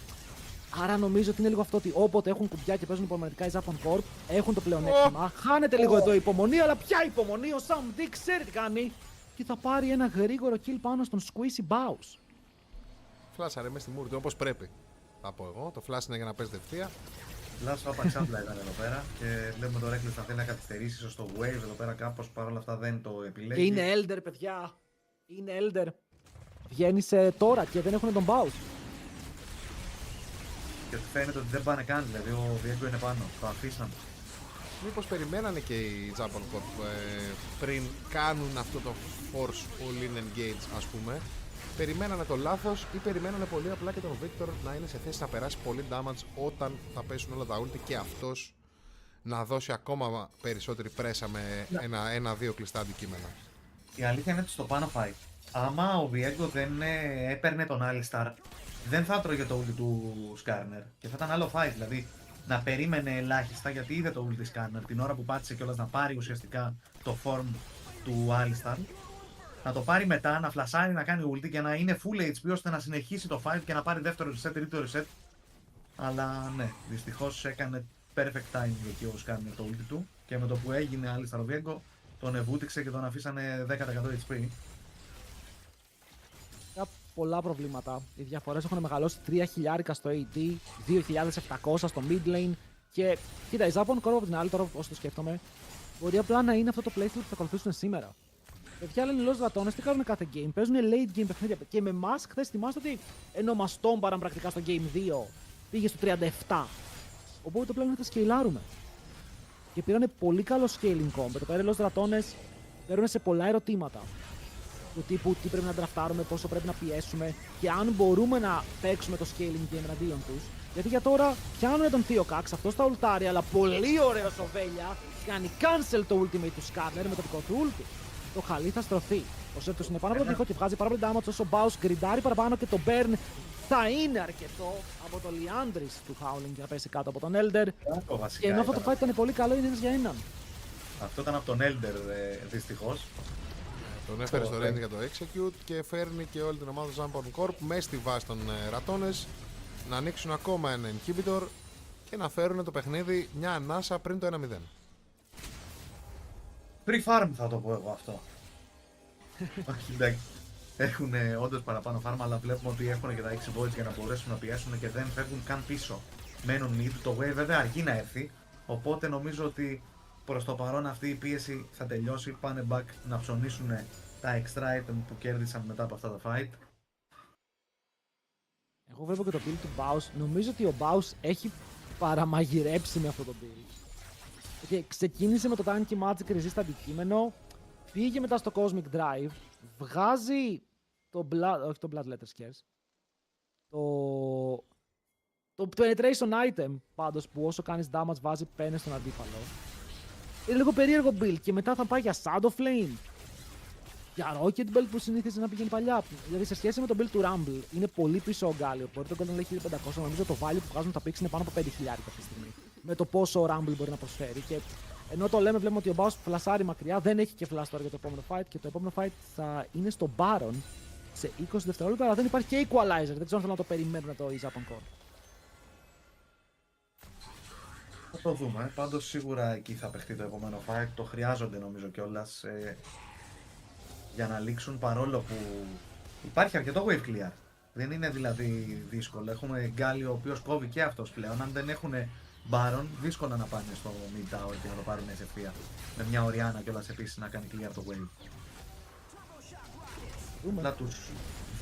Άρα νομίζω ότι είναι λίγο αυτό ότι όποτε έχουν κουμπιά και παίζουν υπομονετικά οι Japan Corp, έχουν το πλεονέκτημα. Χάνεται λίγο εδώ η υπομονή, αλλά ποια υπομονή, ο Sam D ξέρει τι κάνει και θα πάρει ένα γρήγορο kill πάνω στον Squeezy Bows. Φλάσαρε μέσα στη μούρη του όπως πρέπει, θα πω εγώ. Το flash είναι για να παίζει ευθεία. Λάσο απαξάμπλα ήταν εδώ πέρα και βλέπουμε το Reckless να θέλει να καθυστερήσει, ίσως το Wave εδώ πέρα κάπως, παρόλα αυτά δεν το επιλέγει. Και είναι Elder, παιδιά. Είναι Elder. Βγαίνει τώρα και δεν έχουν τον Bows. Και φαίνεται ότι δεν πάνε καν, δηλαδή ο Diego είναι πάνω, το αφήσαν. Μήπως περιμένανε και οι Japan Corp πριν κάνουν αυτό το force all-in engage, ας πούμε. Περιμένανε το λάθος ή περιμένανε πολύ απλά και τον Victor να είναι σε θέση να περάσει πολύ damage όταν θα πέσουν όλα τα ulti και αυτός να δώσει ακόμα περισσότερη πρέσα με ένα-δύο κλειστά αντικείμενα. Η αλήθεια είναι ότι στο πάνω fight, άμα ο Diego δεν έπαιρνε τον Alistar, δεν θα έτρωγε το ulti του Skarner και θα ήταν άλλο fight, δηλαδή να περίμενε ελάχιστα γιατί είδε το ulti Skarner την ώρα που πάτησε κιόλας να πάρει ουσιαστικά το form του Alistar. Να το πάρει μετά, να φλασάρει, να κάνει ulti και να είναι full HP ώστε να συνεχίσει το fight και να πάρει δεύτερο reset, τρίτο reset. Αλλά ναι, δυστυχώς έκανε perfect timing εκεί ο Skarner το ulti του και με το που έγινε Alistar ο Viego τον ευούτυξε και τον αφήσανε 10% HP. Πολλά προβλήματα. Οι διαφορές έχουν μεγαλώσει 3.000 στο AD, 2.700 στο mid lane και κοίτα, η Japan Corp από την άλλη, τώρα όσο το σκέφτομαι, μπορεί απλά να είναι αυτό το playthrough που θα ακολουθήσουν σήμερα. Παιδιά λένε οι Los Dratones τι κάνουν κάθε game, παίζουν late game παιχνίδια και με μας χθες θυμάστε ότι ενώ μας τόμπαραν πρακτικά στο game 2 πήγε στο 37. Οπότε το πλέον θα σκεϊλάρουμε. Και πήρανε πολύ καλό scaling comp. Το πέρα οι Los Dratones παίρνουν σε πολλά ερωτήματα. Του τύπου τι πρέπει να ντραφτάρουμε, πόσο πρέπει να πιέσουμε και αν μπορούμε να παίξουμε το scaling game εναντίον τους. Γιατί για τώρα πιάνουν τον Theo Cax, αυτό στα ουλτάρια, αλλά πολύ ωραίο ο Βέλια κάνει cancel το ultimate του Skarner με το δικό του ulti. Το χαλί θα στρωθεί. Ο Σέρτος είναι πάνω από το δικό και βγάζει πάρα πολύ damage όσο ο Baus γκριντάρει παραπάνω και το burn θα είναι αρκετό από το Liandris του Howling για να πέσει κάτω από τον Elder. Και ενώ αυτό το fight ήταν πολύ καλό, είναι ένας για έναν. Αυτό ήταν από τον Elder δυστυχώς. Τον έφερε στο range για το execute και φέρνει και όλη την ομάδα του Japan Corp μέσα στη βάση των Ratones να ανοίξουν ακόμα ένα inhibitor και να φέρουν το παιχνίδι μια ανάσα πριν το 1-0. Pre-farm θα το πω εγώ αυτό. Όχι, εντάξει. Έχουν όντως παραπάνω farm, αλλά βλέπουμε ότι έχουν και τα 6 voids για να μπορέσουν να πιέσουν και δεν φεύγουν καν πίσω. Μένουν mid, το wave βέβαια αργεί να έρθει, οπότε νομίζω ότι προς το παρόν αυτή η πίεση θα τελειώσει, πάνε back να ψωνίσουν τα extra item που κέρδισαν μετά από αυτά τα fight. Εγώ βλέπω και το build του Baus, νομίζω ότι ο Baus έχει παραμαγειρέψει με αυτό το build. Και ξεκίνησε με το Tanky Magic Resist αντικείμενο, πήγε μετά στο Cosmic Drive, βγάζει το Blood, όχι το Blood Letter Scares, το Penetration Item πάντως που όσο κάνεις damage βάζει πένες στον αντίπαλο. Είναι λίγο περίεργο build και μετά θα πάει για Shadow Flame, για Rocket Belt που συνήθιζε να πηγαίνει παλιά. Δηλαδή σε σχέση με το build του Rumble είναι πολύ πίσω ο Γκάλιο, μπορεί το Golden λέει 1500, νομίζω το value που βγάζουν τα picks είναι πάνω από 5.000 αυτή τη στιγμή. Με το πόσο ο Rumble μπορεί να προσφέρει. Και ενώ το λέμε, βλέπουμε ότι ο Baus φλασάρει μακριά, δεν έχει και flash τώρα για το επόμενο fight και το επόμενο fight θα είναι στο Baron. σε 20 δευτερόλεπτα, αλλά δεν υπάρχει και equalizer. Δεν ξέρω αν θέλω να το περιμένουν το Japan Core. Θα το δούμε. Πάντως σίγουρα εκεί θα παιχτεί το επόμενο fight. Το χρειάζονται νομίζω κιόλας για να λήξουν, παρόλο που υπάρχει αρκετό wave clear. Δεν είναι δηλαδή δύσκολο. Έχουμε Γκάλιο ο οποίος κόβει και αυτός πλέον. Αν δεν έχουν Baron, δύσκολα να πάνε στο mid tower και να το πάρουν σε ευθεία. Με μια Οριάννα κιόλας επίσης να κάνει clear το wave. Να τους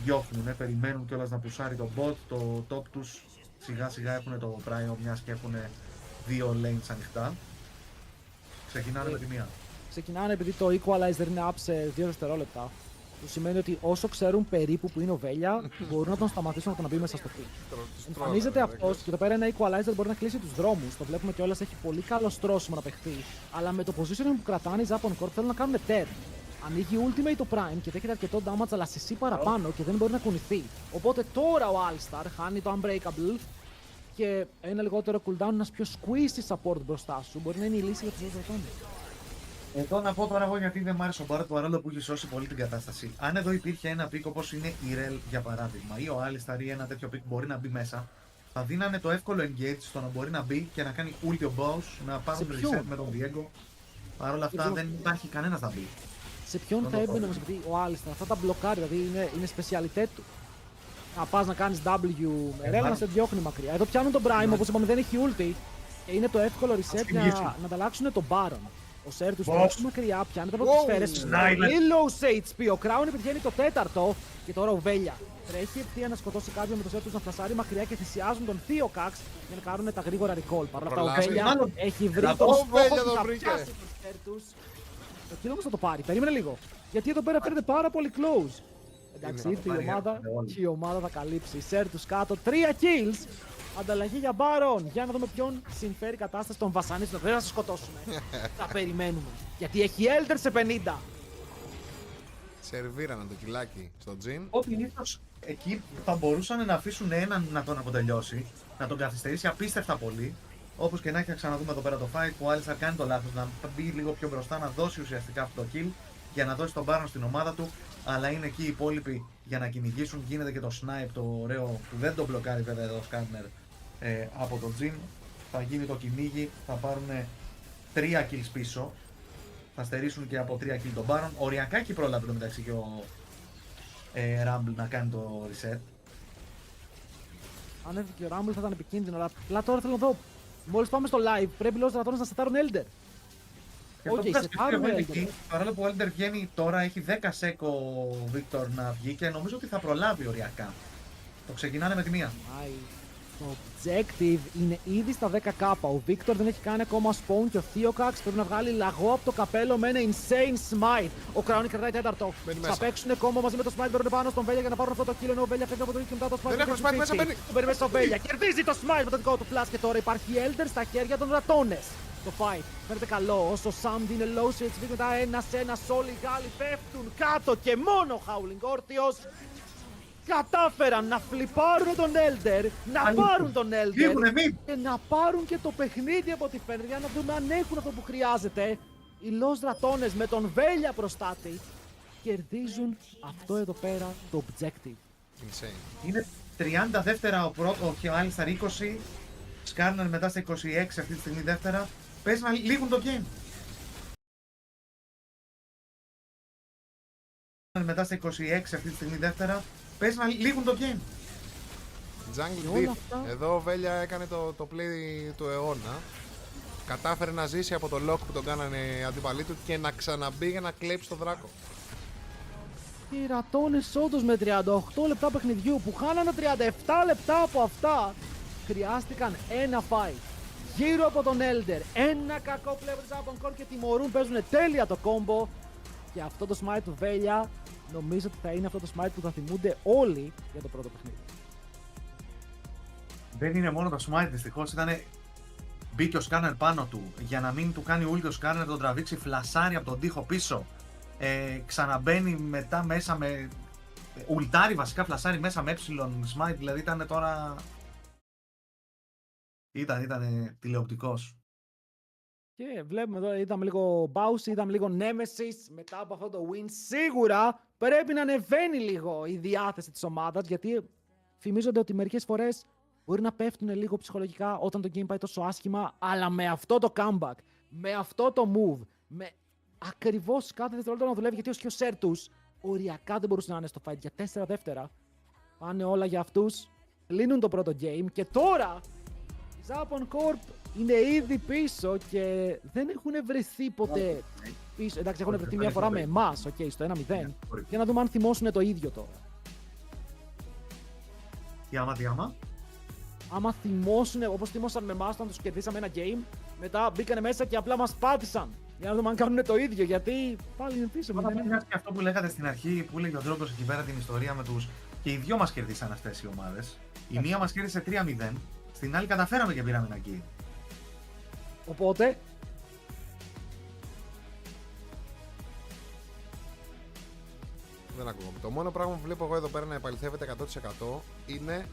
διώχνουν, περιμένουν κιόλας να πουσάρει το bot, το top τους. Σιγά σιγά έχουν το prio, μιας και έχουν δύο lanes ανοιχτά. Ξεκινάνε με τη μία. Ξεκινάνε επειδή το equalizer είναι up σε 2 δευτερόλεπτα. Που σημαίνει ότι όσο ξέρουν περίπου που είναι ο Βέλια, μπορούν να τον σταματήσουν να τον μπει μέσα στο team. Εμφανίζεται αυτό και εδώ πέρα ένα equalizer μπορεί να κλείσει τους δρόμους. Το βλέπουμε κιόλας, έχει πολύ καλό στρώσιμο να παιχτεί. Αλλά με το positioning που κρατάνε οι Japan Corp θέλουν να κάνουν turn. Ανοίγει ultimate το prime και δέχεται αρκετό damage, αλλά σε C παραπάνω και δεν μπορεί να κουνηθεί. Οπότε τώρα ο Alistar χάνει το unbreakable και ένα λιγότερο cooldown, ένας πιο squeezy support μπροστά σου μπορεί να είναι η λύση για τους δύο δρακόνες. Εδώ να πω τώρα εγώ γιατί δεν μ' άρεσε ο Barret, παρόλο που έχει σώσει πολύ την κατάσταση. Αν εδώ υπήρχε ένα πικ όπως είναι η Rel για παράδειγμα, ή ο Alistar ή ένα τέτοιο πικ μπορεί να μπει μέσα, θα δίνανε το εύκολο engage στο να μπορεί να μπει και να κάνει ulti ο boss, να πάρουν reset με τον Diego. Παρ' όλα αυτά δεν υπάρχει κανένας να μπει. Σε ποιον θα έμπαινε όμως, γιατί ο Alistar αυτά τα μπλοκάρει, δηλαδή είναι σπεσιαλιτέ του. Να πας να κάνεις W με Rel να σε διώχνει μακριά. Εδώ πιάνουν τον Prime, όπως είπαμε δεν έχει ulti και είναι το εύκολο reset για να ανταλλάξουν τον Baron. Ο Σέρ τους τρέχει μακριά, πιάνει τα πρώτα σφαίρες. Πολύ low σε HP, ο Crown πετυχαίνει το τέταρτο και τώρα ο Βέλια τρέχει ευθεία να σκοτώσει κάποιον με το Σέρ τους να φλασάρει μακριά και θυσιάζουν τον Θείο Καξ για να κάνουν τα γρήγορα recall. Παρ' όλα αυτά ο Βέλια έχει βρει τον στόχο που θα πιάσει τον Σέρ τους. Το kill όμως θα το πάρει, περίμενε λίγο. Γιατί εδώ πέρα φαίνεται πάρα πολύ close. Εντάξει, ήρθε η ομάδα και η ομάδα θα καλύψει. Σέρ τους κάτω, 3 kills. Ανταλλαγή για Baron. Για να δούμε ποιον συμφέρει η κατάσταση. Τον βασανίσουν. Δεν θα σε σκοτώσουμε. Θα περιμένουμε. Γιατί έχει Elder σε 50. Σερβίρανε το κιλάκι στο Τζιν. Ότι ίσως εκεί θα μπορούσαν να αφήσουν έναν να τον αποτελειώσει, να τον καθυστερήσει απίστευτα πολύ. Όπως και να έχει, θα ξαναδούμε εδώ πέρα το fight που ο Alistar κάνει το λάθος να μπει λίγο πιο μπροστά, να δώσει ουσιαστικά αυτό το kill για να δώσει τον Baron στην ομάδα του. Αλλά είναι εκεί οι υπόλοιποι για να κυνηγήσουν. Γίνεται και το snipe το ωραίο που δεν τον μπλοκάρει βέβαια εδώ ο Skarner από τον Jin. Θα γίνει το κυνήγι, θα πάρουν 3 kills πίσω. Θα στερήσουν και από 3 kill τον Baron. Οριακά εκεί πρόλαβε το μεταξύ και ο Rumble να κάνει το reset. Αν έφυγε ο Rumble θα ήταν επικίνδυνο, αλλά απλά τώρα θέλω να δω. Μόλις πάμε στο live, πρέπει λόγω στρατώνες να σετάρουν Elder. Όχι, παρόλο που ο Elder βγαίνει τώρα, έχει 10 sec ο Victor να βγει και νομίζω ότι θα προλάβει οριακά. Το ξεκινάνε με τη μία. Το objective είναι ήδη στα 10k. Ο Victor δεν έχει κάνει ακόμα spawn και ο Theocax πρέπει να βγάλει λαγό από το καπέλο με ένα insane smite. Ο Crown κρατάει τέταρτο. Θα παίξουν κόμμα μαζί με το smite, μπαίνουν πάνω στον Βέλια για να πάρουν αυτό το kill. Ενώ ο Βέλια φεύγει από το ring και μετά το smite. Δεν έχουν smite μέσα, μπαίνει. Τον παίρνει μέσα στο Βέλια. Κερδίζει το smite με το δικό του flash και τώρα υπάρχει Elder στα χέρια των ρατώνες. Το fight φαίνεται καλό όσο Sam είναι low σε HP μετά ένα όλοι οι Γάλλοι πέφτουν κάτω και μόνο Howling όρθιος. Κατάφεραν να φλιπάρουν τον Elder, να πάρουν τον Elder και να πάρουν και το παιχνίδι από τη φαίνεται για να δούμε αν έχουν αυτό που χρειάζεται. Οι Lost Ratones με τον Βέλια προστάτη κερδίζουν αυτό εδώ πέρα το objective. Insane. Είναι 30 δεύτερα ο πρώτο και ο Alistar 20. Σκάρνερ μετά στα 26 αυτή τη στιγμή δεύτερα. Πες να λήγουν το game. Μετά στα 26 αυτή τη στιγμή δεύτερα. Πες να λήγουν το game. Jungle Deep. Εδώ ο Βέλια έκανε το play του αιώνα. Κατάφερε να ζήσει από το lock που τον κάνανε οι αντιπαλοί του και να ξαναμπεί για να κλέψει το δράκο. Και οι Ρατώνες όντως με 38 λεπτά παιχνιδιού που χάνανε 37 λεπτά από αυτά χρειάστηκαν ένα fight γύρω από τον Elder. Ένα κακό πλέον από τον Core και τιμωρούν, παίζουν τέλεια το combo. Και αυτό το smite του Βέλια νομίζω ότι θα είναι αυτό το smite που θα θυμούνται όλοι για το πρώτο παιχνίδι. Δεν είναι μόνο το smite, δυστυχώς μπήκε ο Σκάνερ πάνω του για να μην του κάνει ούλτι ο Σκάνερ, τον τραβήξει φλασάρι από τον τοίχο πίσω. Ξαναμπαίνει μετά μέσα με ουλτάρι βασικά φλασάρι μέσα με smite, δηλαδή ήταν τώρα... Ήταν τηλεοπτικός. Και βλέπουμε εδώ, είδαμε λίγο Bounce, είδαμε λίγο Nemesis. Μετά από αυτό το win, σίγουρα πρέπει να ανεβαίνει λίγο η διάθεση της ομάδας. Γιατί θυμίζονται ότι μερικές φορές μπορεί να πέφτουν λίγο ψυχολογικά όταν το game πάει τόσο άσχημα. Αλλά με αυτό το comeback, με αυτό το move, με ακριβώς κάθε δευτερόλεπτο να δουλεύει. Γιατί ως και ο τους οριακά δεν μπορούσε να είναι στο fight για 4 δεύτερα. Πάνε όλα για αυτούς. Λύνουν το πρώτο game και τώρα η Japan Corp είναι ήδη πίσω και δεν έχουν βρεθεί ποτέ πίσω. Εντάξει, έχουν βρεθεί μια φορά με εμάς, στο 1-0. Και να δούμε αν θυμώσουν το ίδιο τώρα. Τι άμα. Άμα θυμώσουν όπως θυμώσαν με εμάς όταν τους κερδίσαμε ένα game, μετά μπήκανε μέσα και απλά μας πάτησαν. Για να δούμε αν κάνουν το ίδιο, γιατί πάλι είναι πίσω. Και αυτό που λέγατε στην αρχή, που έλεγε ο Δρόγκος εκεί πέρα την ιστορία με τους. Και οι δυο μας κερδίσαν αυτές οι ομάδες. Η μία μας κέρδισε 3-0, στην άλλη καταφέραμε και πήραμε ένα kill. Οπότε. Δεν ακούγομαι. Το μόνο πράγμα που βλέπω εγώ εδώ πέρα να επαληθεύεται 100% είναι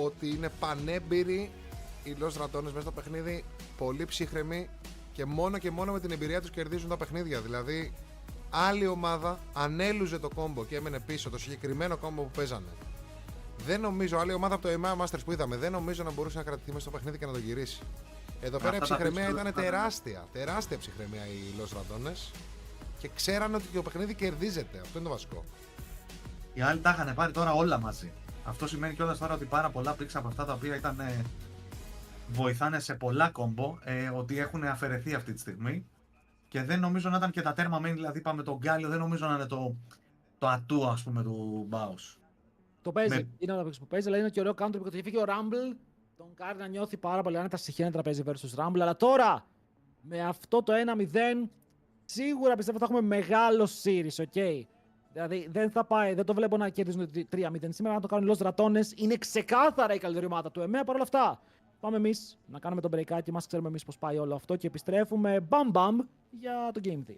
ότι είναι πανέμπειροι οι Los Ratones μέσα στο παιχνίδι, πολύ ψύχρεμοι και μόνο με την εμπειρία τους κερδίζουν τα παιχνίδια. Δηλαδή, άλλη ομάδα ανέλουζε το κόμπο και έμενε πίσω το συγκεκριμένο κόμπο που παίζανε. Δεν νομίζω, άλλη ομάδα από το EMEA Masters που είδαμε, δεν νομίζω να μπορούσε να κρατηθεί μέσα στο παιχνίδι και να το γυρίσει. Εδώ πέρα η ψυχραιμία ήταν τεράστια. Τεράστια ψυχραιμία οι Los Ratones και ξέρανε ότι το παιχνίδι κερδίζεται. Αυτό είναι το βασικό. Οι άλλοι τα είχαν πάρει τώρα όλα μαζί. Αυτό σημαίνει κιόλας τώρα ότι πάρα πολλά πίξ από αυτά τα οποία ήταν, βοηθάνε σε πολλά κόμπο, ότι έχουν αφαιρεθεί αυτή τη στιγμή. Και δεν νομίζω να ήταν και τα τέρμα main, δηλαδή πάμε τον Γκάλιο, δεν νομίζω να είναι το ατού, ας πούμε, του Baus. Το παίζει, είναι ένα που παίζει, αλλά είναι και ωραίο counter που φύγει ο Rumble. Τον κάνει να νιώθει πάρα πολύ άνετα συχαίνεται να παίζει versus Rumble. Αλλά τώρα, με αυτό το 1-0, σίγουρα πιστεύω θα έχουμε μεγάλο series, ok. Δηλαδή δεν θα πάει, δεν το βλέπω να κερδίζουν 3-0 σήμερα, να το κάνουν Los Ratones. Είναι ξεκάθαρα η καλύτερη ομάδα του EMEA. Παρ' όλα αυτά, πάμε εμείς να κάνουμε τον breakάκι μας, ξέρουμε εμείς πώς πάει όλο αυτό και επιστρέφουμε μπαμ για το Game 2.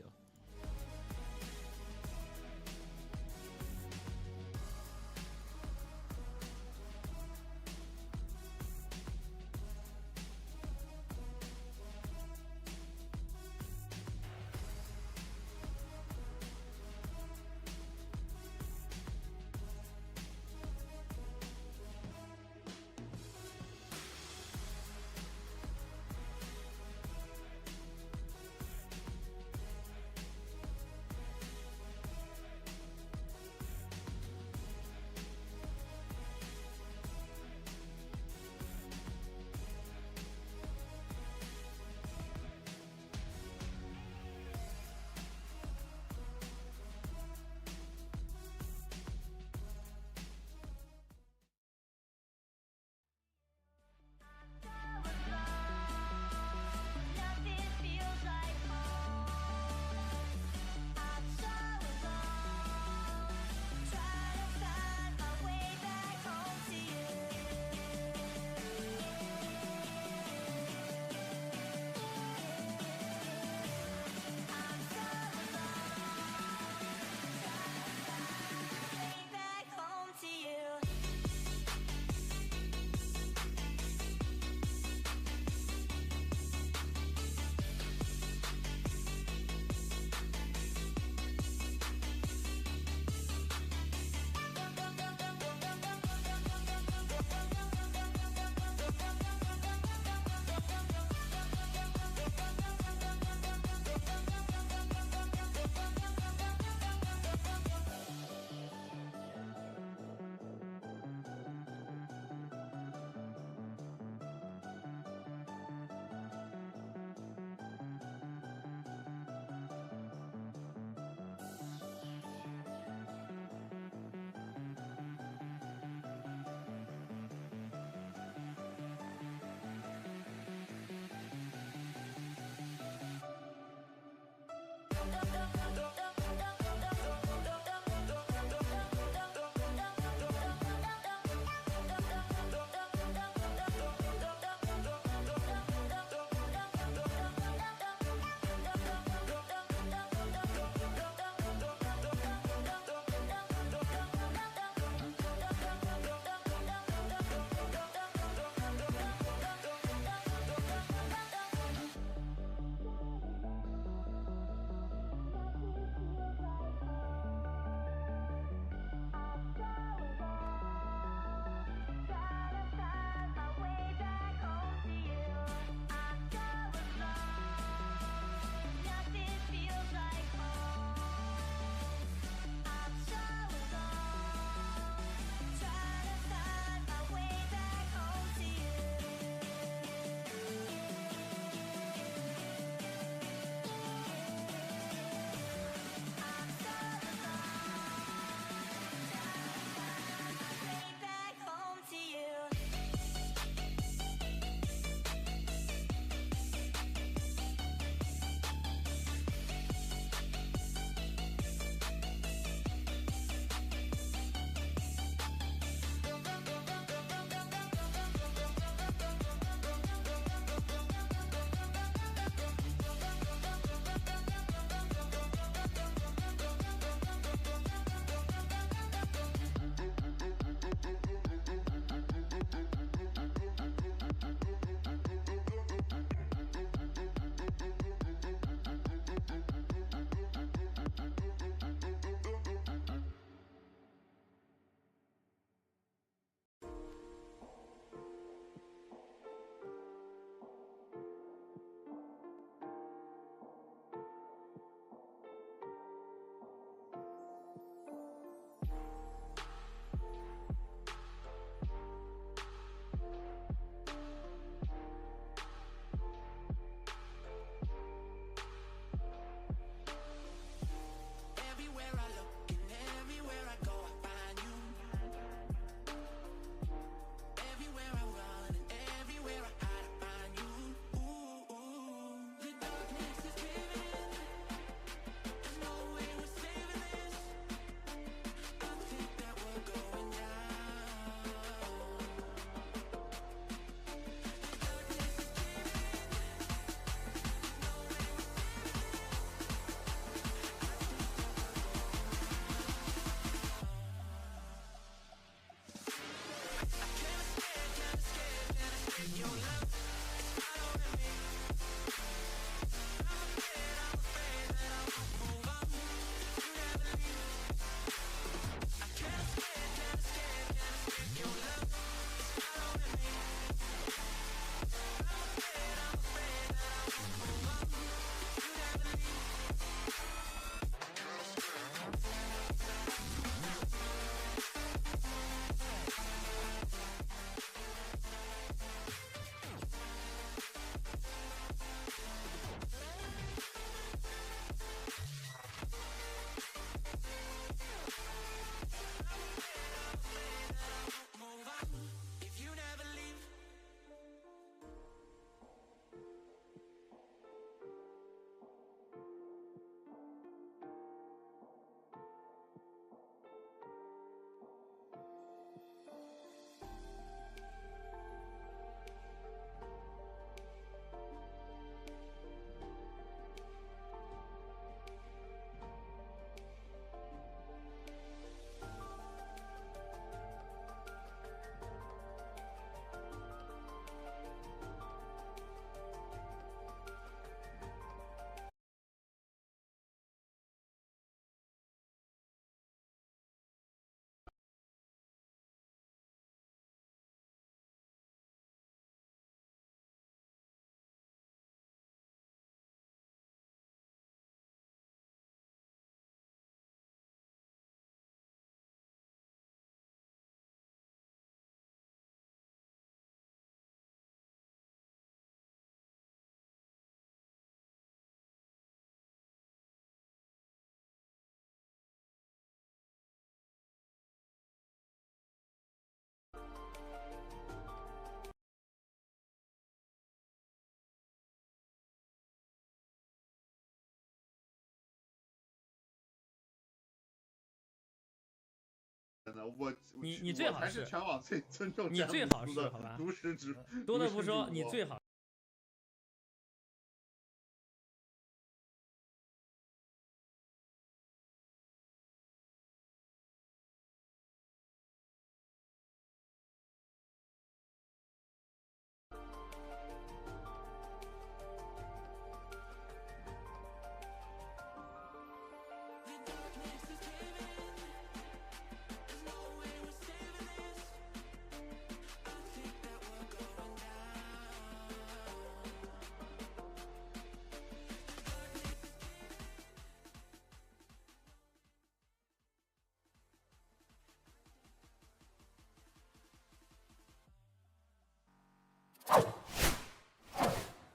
你最好是全网最尊重詹姆斯的如实指多的不说，你最好。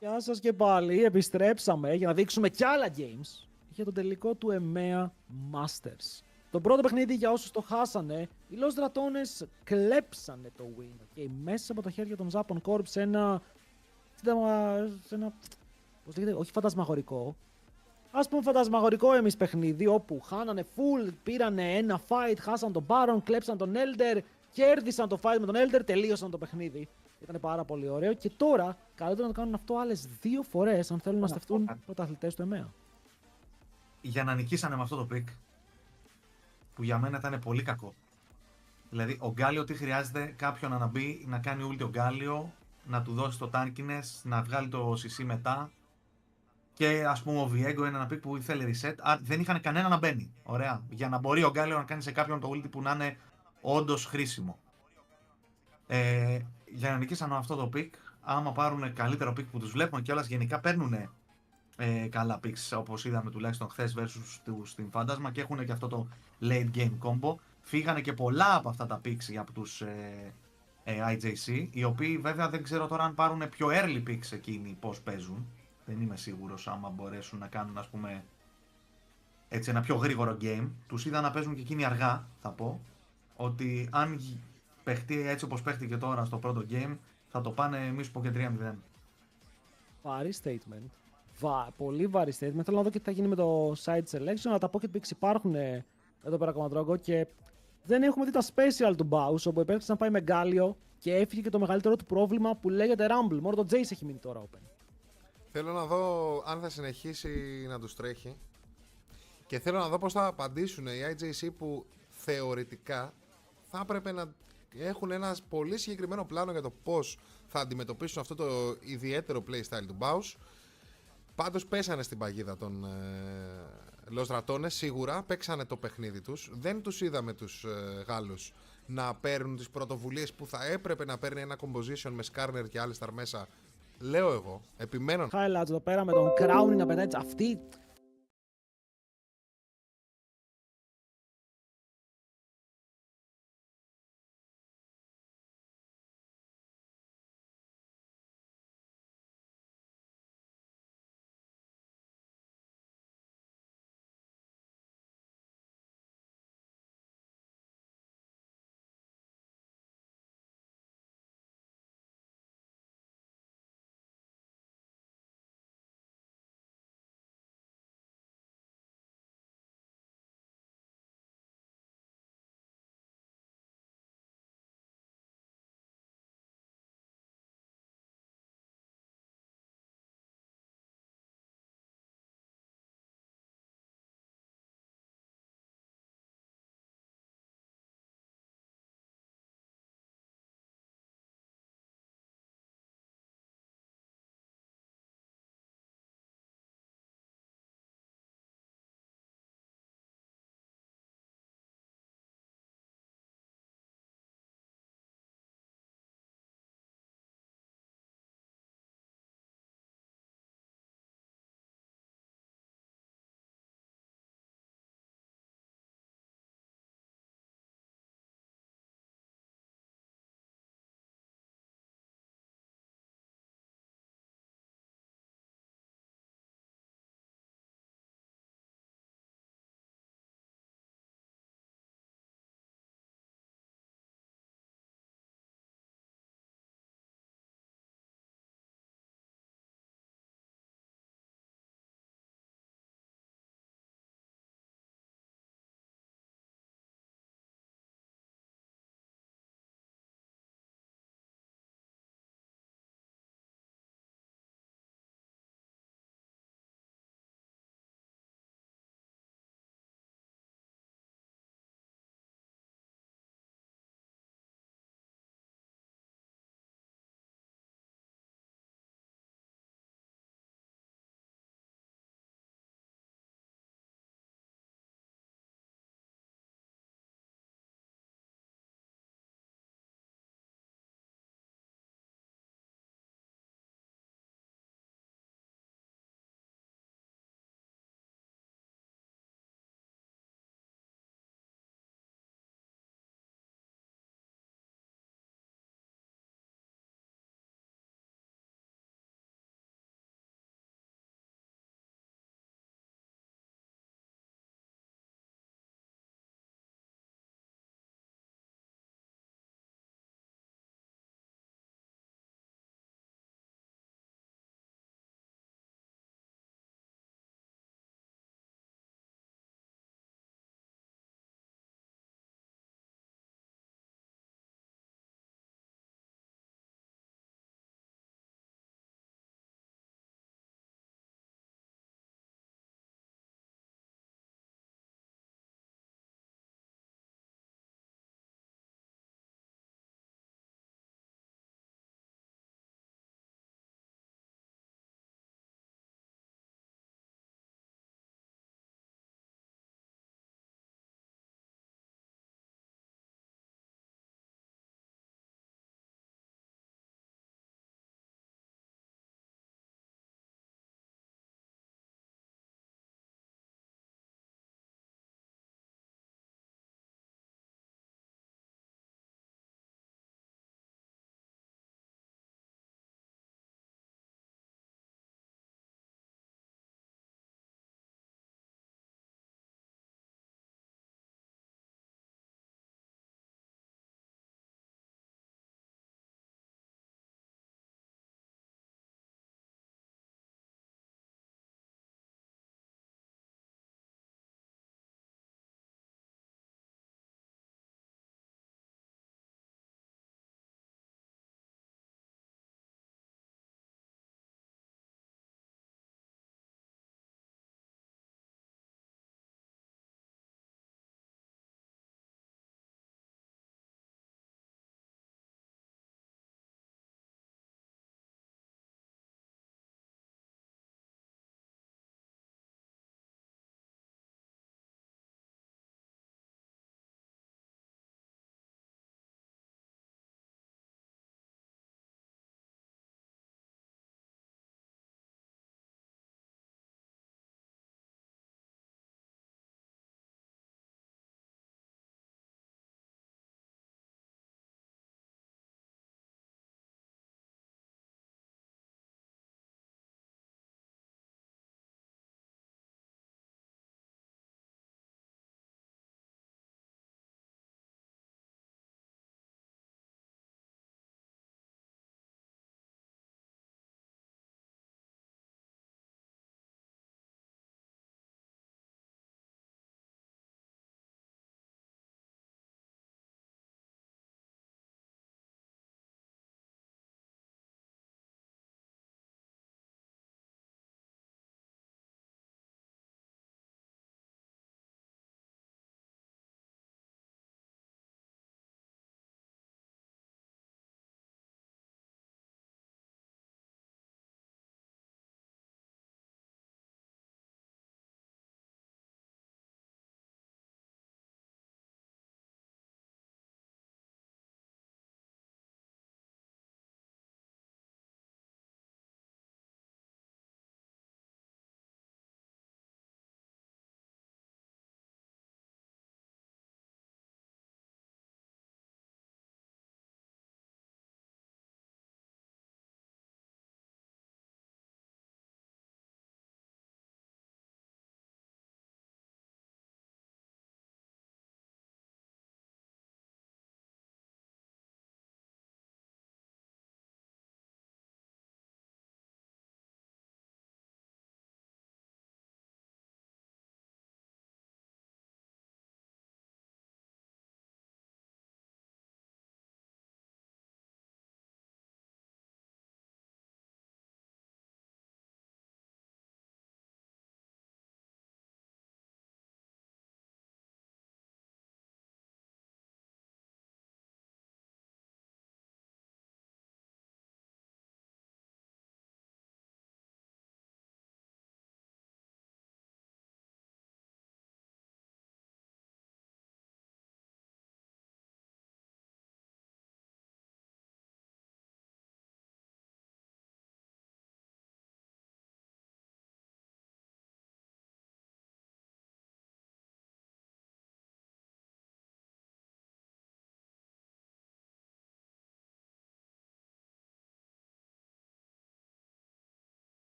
Γεια σας και πάλι, επιστρέψαμε για να δείξουμε κι άλλα games για το τελικό του EMEA Masters. Το πρώτο παιχνίδι, για όσους το χάσανε, οι Los Ratones κλέψανε το win και μέσα από τα χέρια των Japan Corp σε ένα πώς λέγεται, όχι φαντασμαγορικό, ας πούμε φαντασμαγορικό εμείς παιχνίδι, όπου χάνανε full, πήρανε ένα fight, χάσαν τον Baron, κλέψαν τον Elder, κέρδισαν το fight με τον Elder, τελείωσαν το παιχνίδι. Ήταν πάρα πολύ ωραίο και τώρα καλύτερα να το κάνουν αυτό άλλες 2 φορές αν θέλουν να στεφτούν πρωταθλητές του EMEA. Για να νικήσανε με αυτό το pick, που για μένα ήταν πολύ κακό. Δηλαδή, ο Γκάλιο τι χρειάζεται, κάποιον να μπει, να κάνει ούλτι ο Γκάλιο, να του δώσει το tankiness, να βγάλει το CC μετά. Και ας πούμε ο Βιέγκο είναι ένα pick που ήθελε reset. Δεν είχαν κανένα να μπαίνει. Ωραία. Για να μπορεί ο Γκάλιο να κάνει σε κάποιον το ulti που να είναι όντως χρήσιμο. Για να νικήσαν αυτό το pick, άμα πάρουν καλύτερο pick που τους βλέπουμε κιόλας, γενικά παίρνουν καλά picks, όπως είδαμε τουλάχιστον χθες versus στην Φάντασμα, και έχουν και αυτό το late game combo. Φύγανε και πολλά από αυτά τα picks για τους IJC, οι οποίοι βέβαια δεν ξέρω τώρα αν πάρουν πιο early picks εκείνοι πώς παίζουν. Δεν είμαι σίγουρος άμα μπορέσουν να κάνουν, ας πούμε, έτσι ένα πιο γρήγορο game. Τους είδα να παίζουν και εκείνοι αργά, θα πω, ότι αν παιχτεί έτσι όπως παίχτηκε τώρα στο πρώτο game, θα το πάνε μη σου πω και 3-0. Βαρύ statement. Πολύ βαρύ statement. Θέλω να δω και τι θα γίνει με το side selection, αλλά τα pocket picks υπάρχουν εδώ πέρα ακόμα και δεν έχουμε δει τα special του Baus, όπου επέλεξε να πάει με Γκάλιο και έφυγε και το μεγαλύτερο του πρόβλημα που λέγεται Rumble. Μόνο το Jace έχει μείνει τώρα open. Θέλω να δω αν θα συνεχίσει να τους τρέχει και θέλω να δω πώς θα απαντήσουν οι IJC, που θεωρητικά θα έπρεπε να έχουν ένα πολύ συγκεκριμένο πλάνο για το πώς θα αντιμετωπίσουν αυτό το ιδιαίτερο playstyle του Baus. Πάντως πέσανε στην παγίδα των Los Ratones, σίγουρα παίξανε το παιχνίδι τους. Δεν τους είδαμε τους Γάλλους να παίρνουν τις πρωτοβουλίες που θα έπρεπε να παίρνει ένα composition με Skarner και Alistar μέσα. Λέω εγώ, επιμένω. Highlights εδώ πέρα με τον Crowny να πετάει αυτή.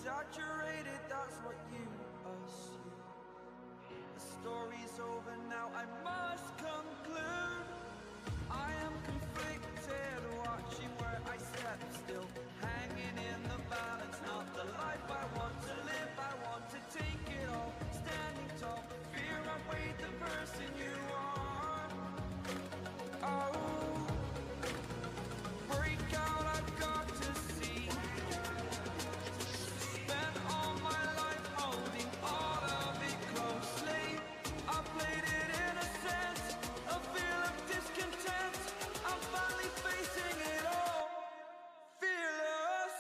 exaggerated, that's what you assume. The story's over now, I must conclude. I am conflicted, watching where I step still, hanging in the balance, not the life I want to live. I want to take it all, standing tall, fear outweighed the person you are. Oh, break out, I've got to see. Spent all my life holding all of it closely. I played it in a sense, a feel of discontent. I'm finally facing it all, fearless.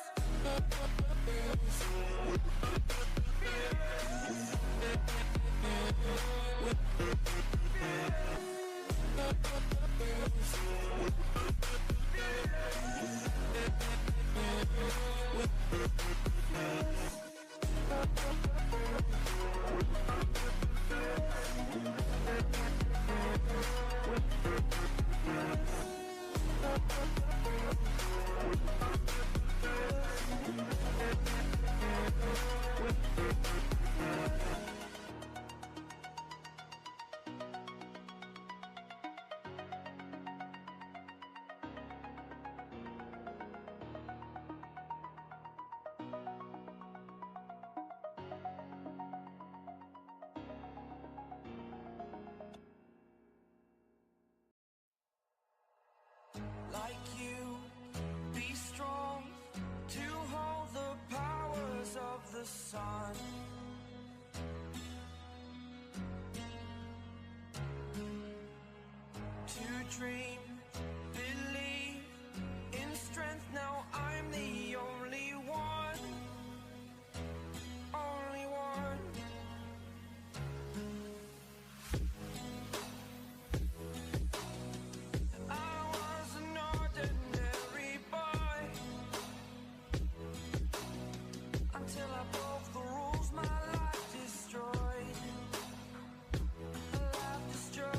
Like you, be strong to hold the powers of the sun. To dream, believe in strength, now I'm the only one. Only one. I was an ordinary boy until I broke the rules, my life destroyed. Life destroyed.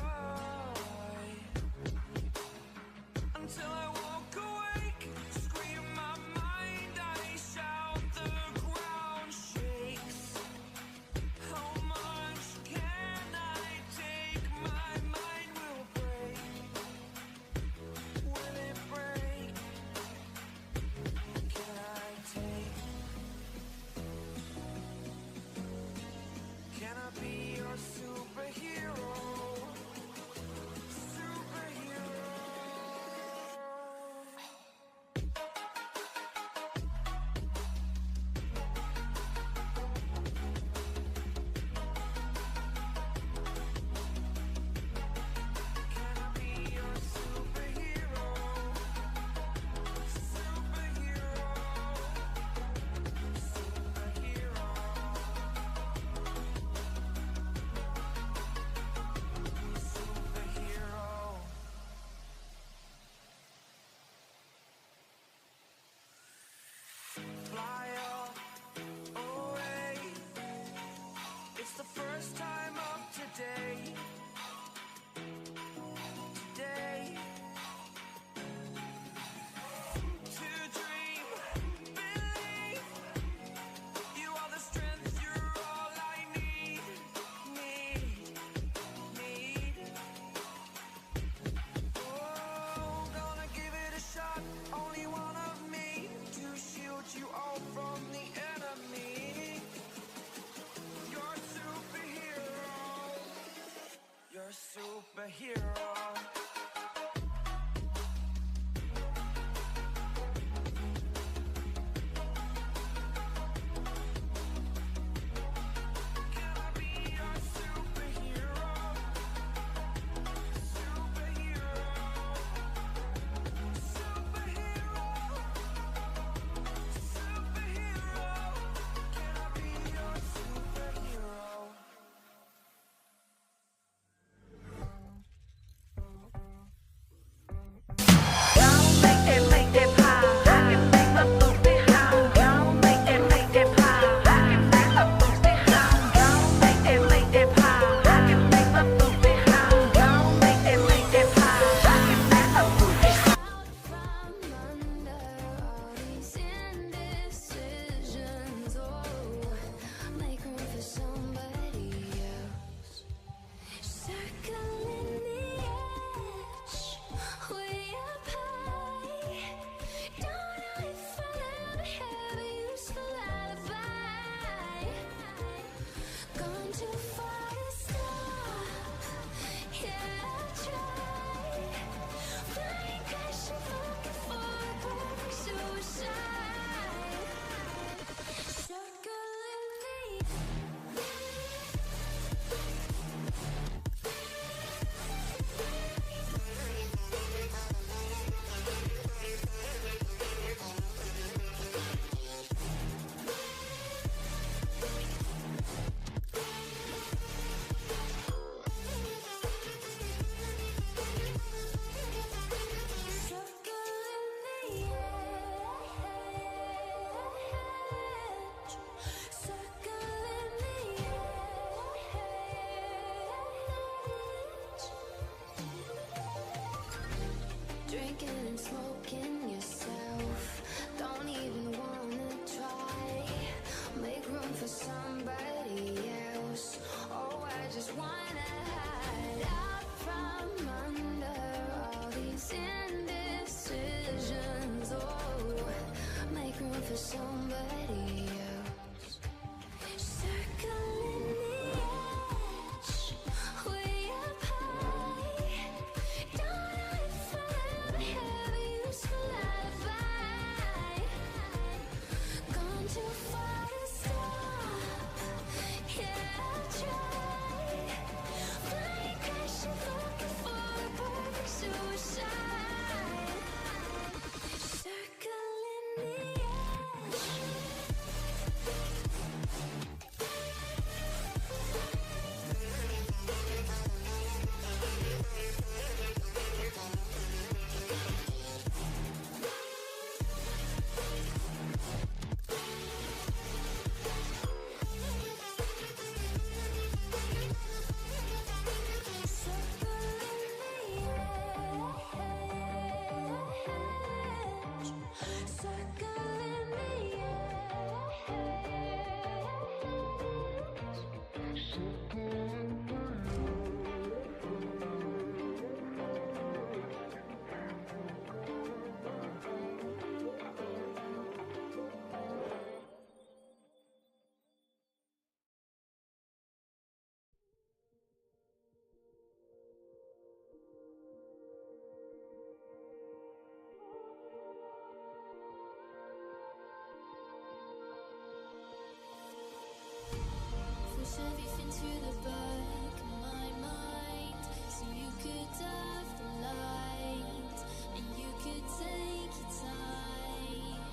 everything to the back of my mind, so you could have the light and you could take your time.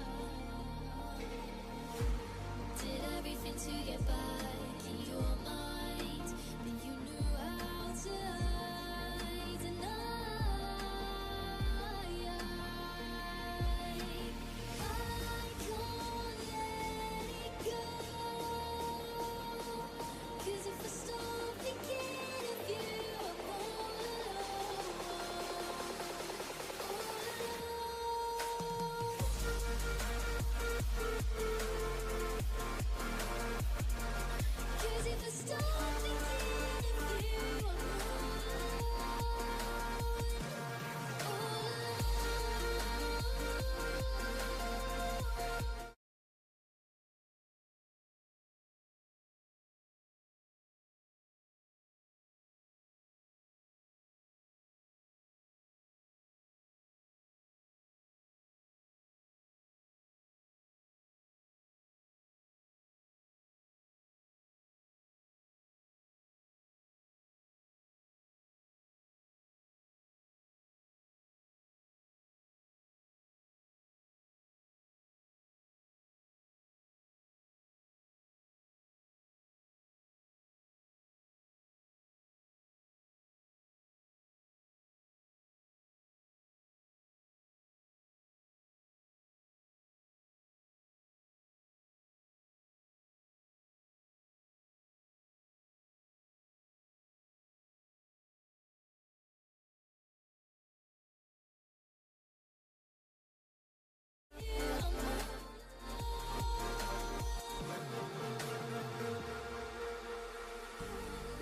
Did everything to get back in your mind, but you knew how to hide, and I can't let it go. 'Cause if I stop thinking of you, I'm all alone. 'Cause if I stop thinking of you, I'm all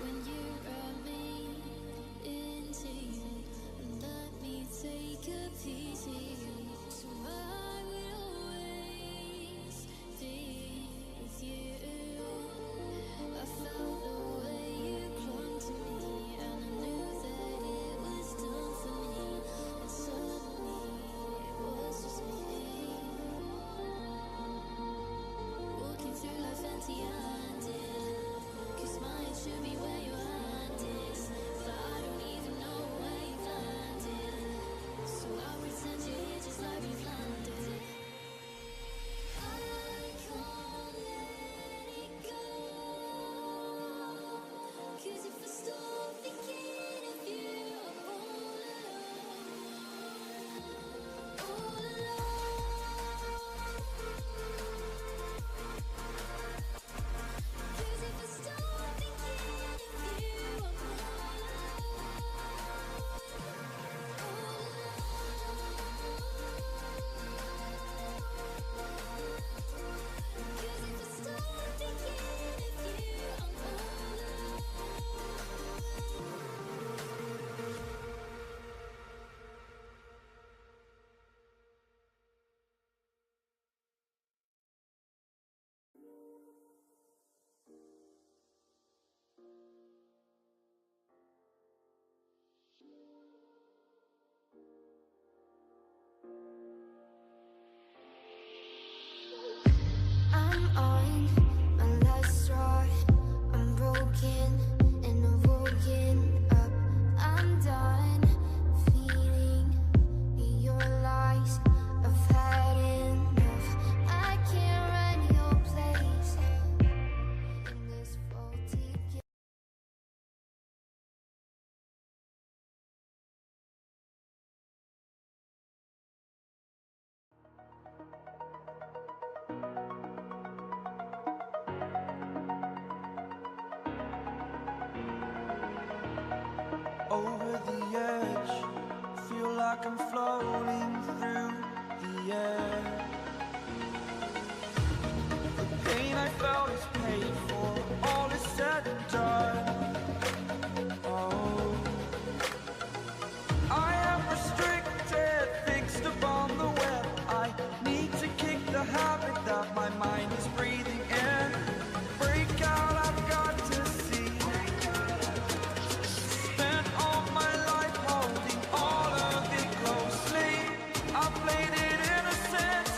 when you wrap me into you and let me take a piece of you, so I will always be with you. I felt the way you clung to me, and I knew that it was done for me, and suddenly it was just me, walking through life empty-handed. 'Cause mine should be where your hand is, but I don't even know where you've landed. So I'll pretend you're here just like we've landed. I can't let it go. 'Cause if I stop thinking of you, I'm all alone. All alone. 'Cause if I stop thinking of you, I'm all I'm on my last straw. I'm broken and I'm woken up. I'm done feeding your lies. I've had enough. I can't run your place in this faulty game. Over the edge, feel like I'm floating through the air. The pain I felt is paid for, all is said and done. Oh, I am restricted, fixed upon the web. I need to kick the habit that my mind is breathing in. Break out, I've got to see. Spent all my life holding all of it closely. I played it innocent,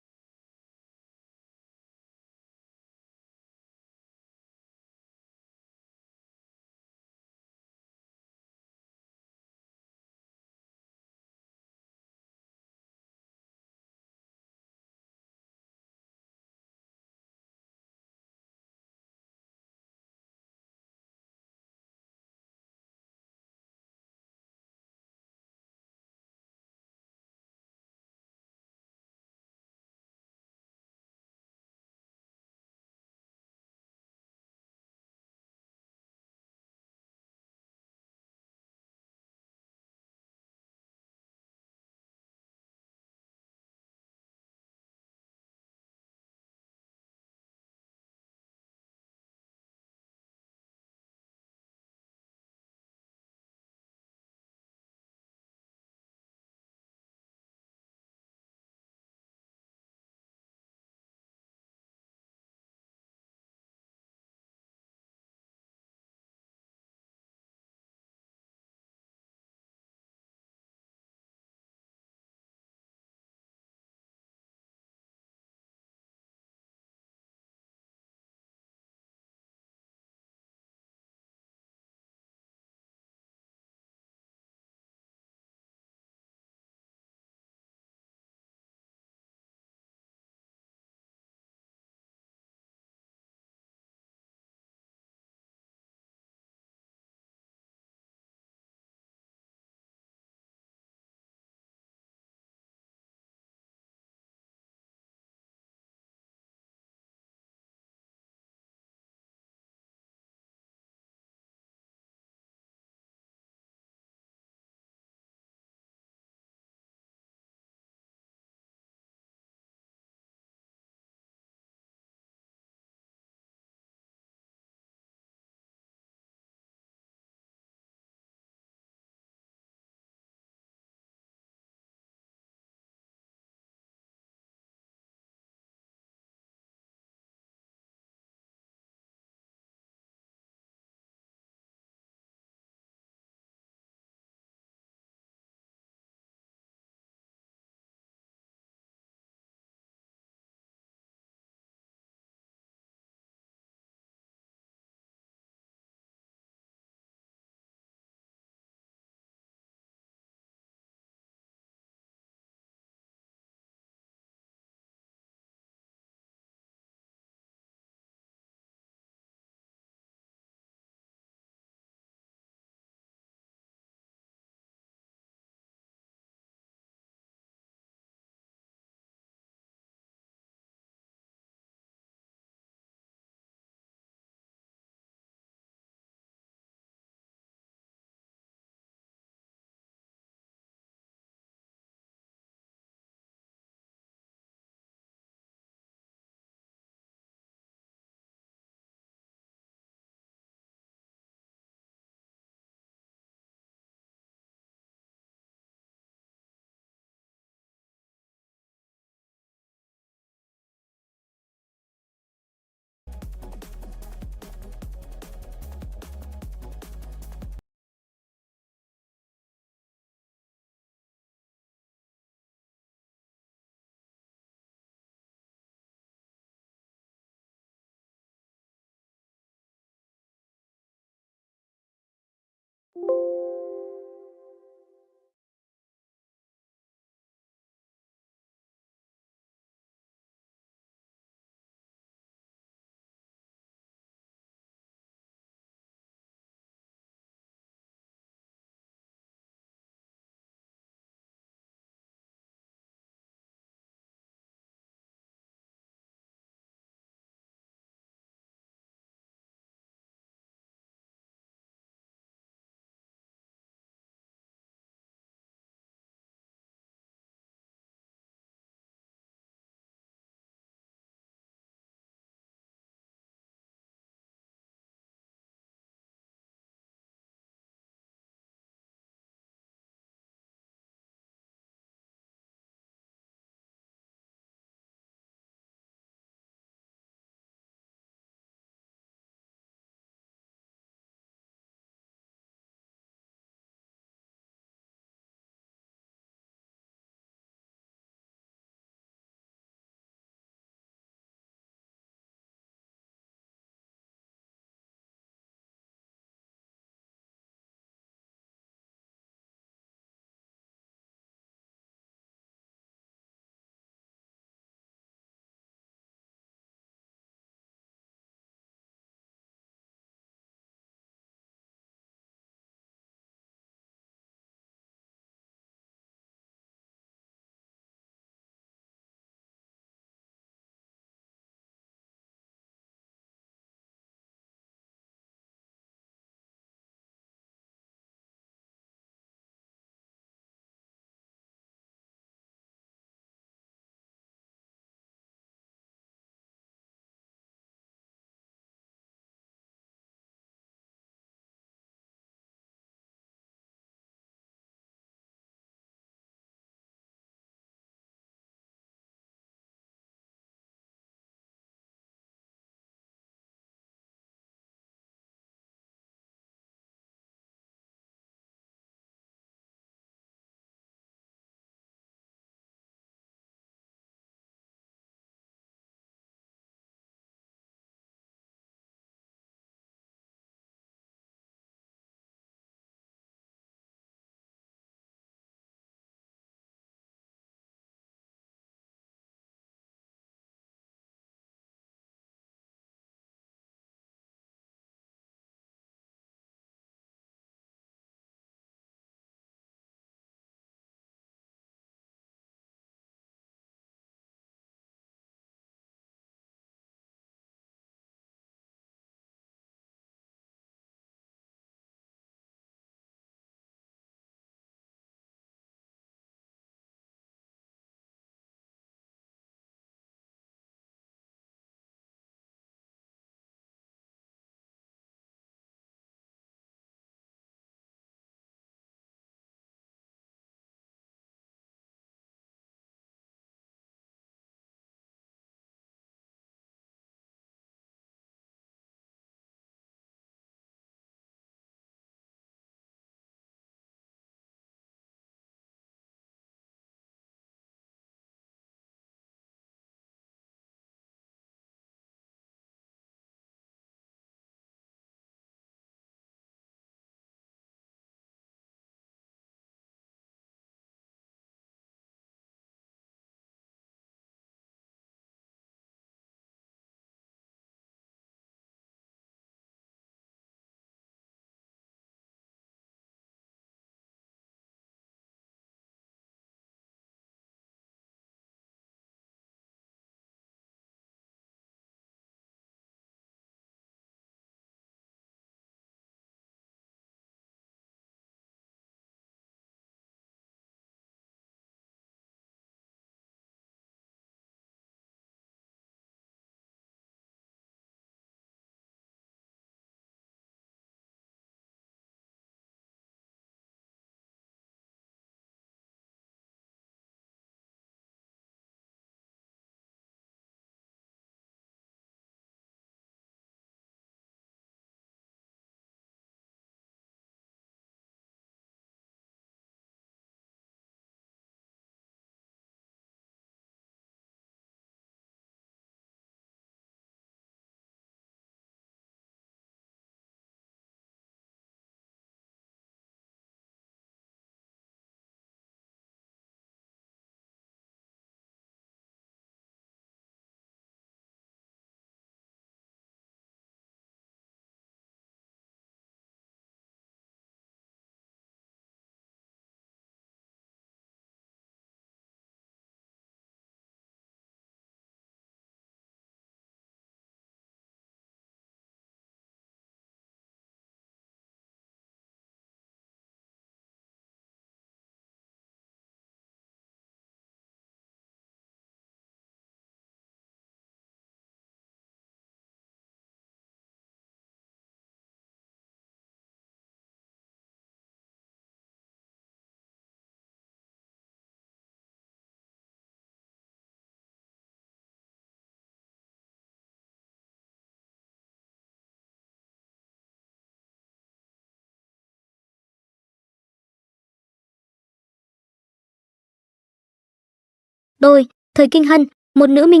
Đôi, thời kinh hân, một nữ minh.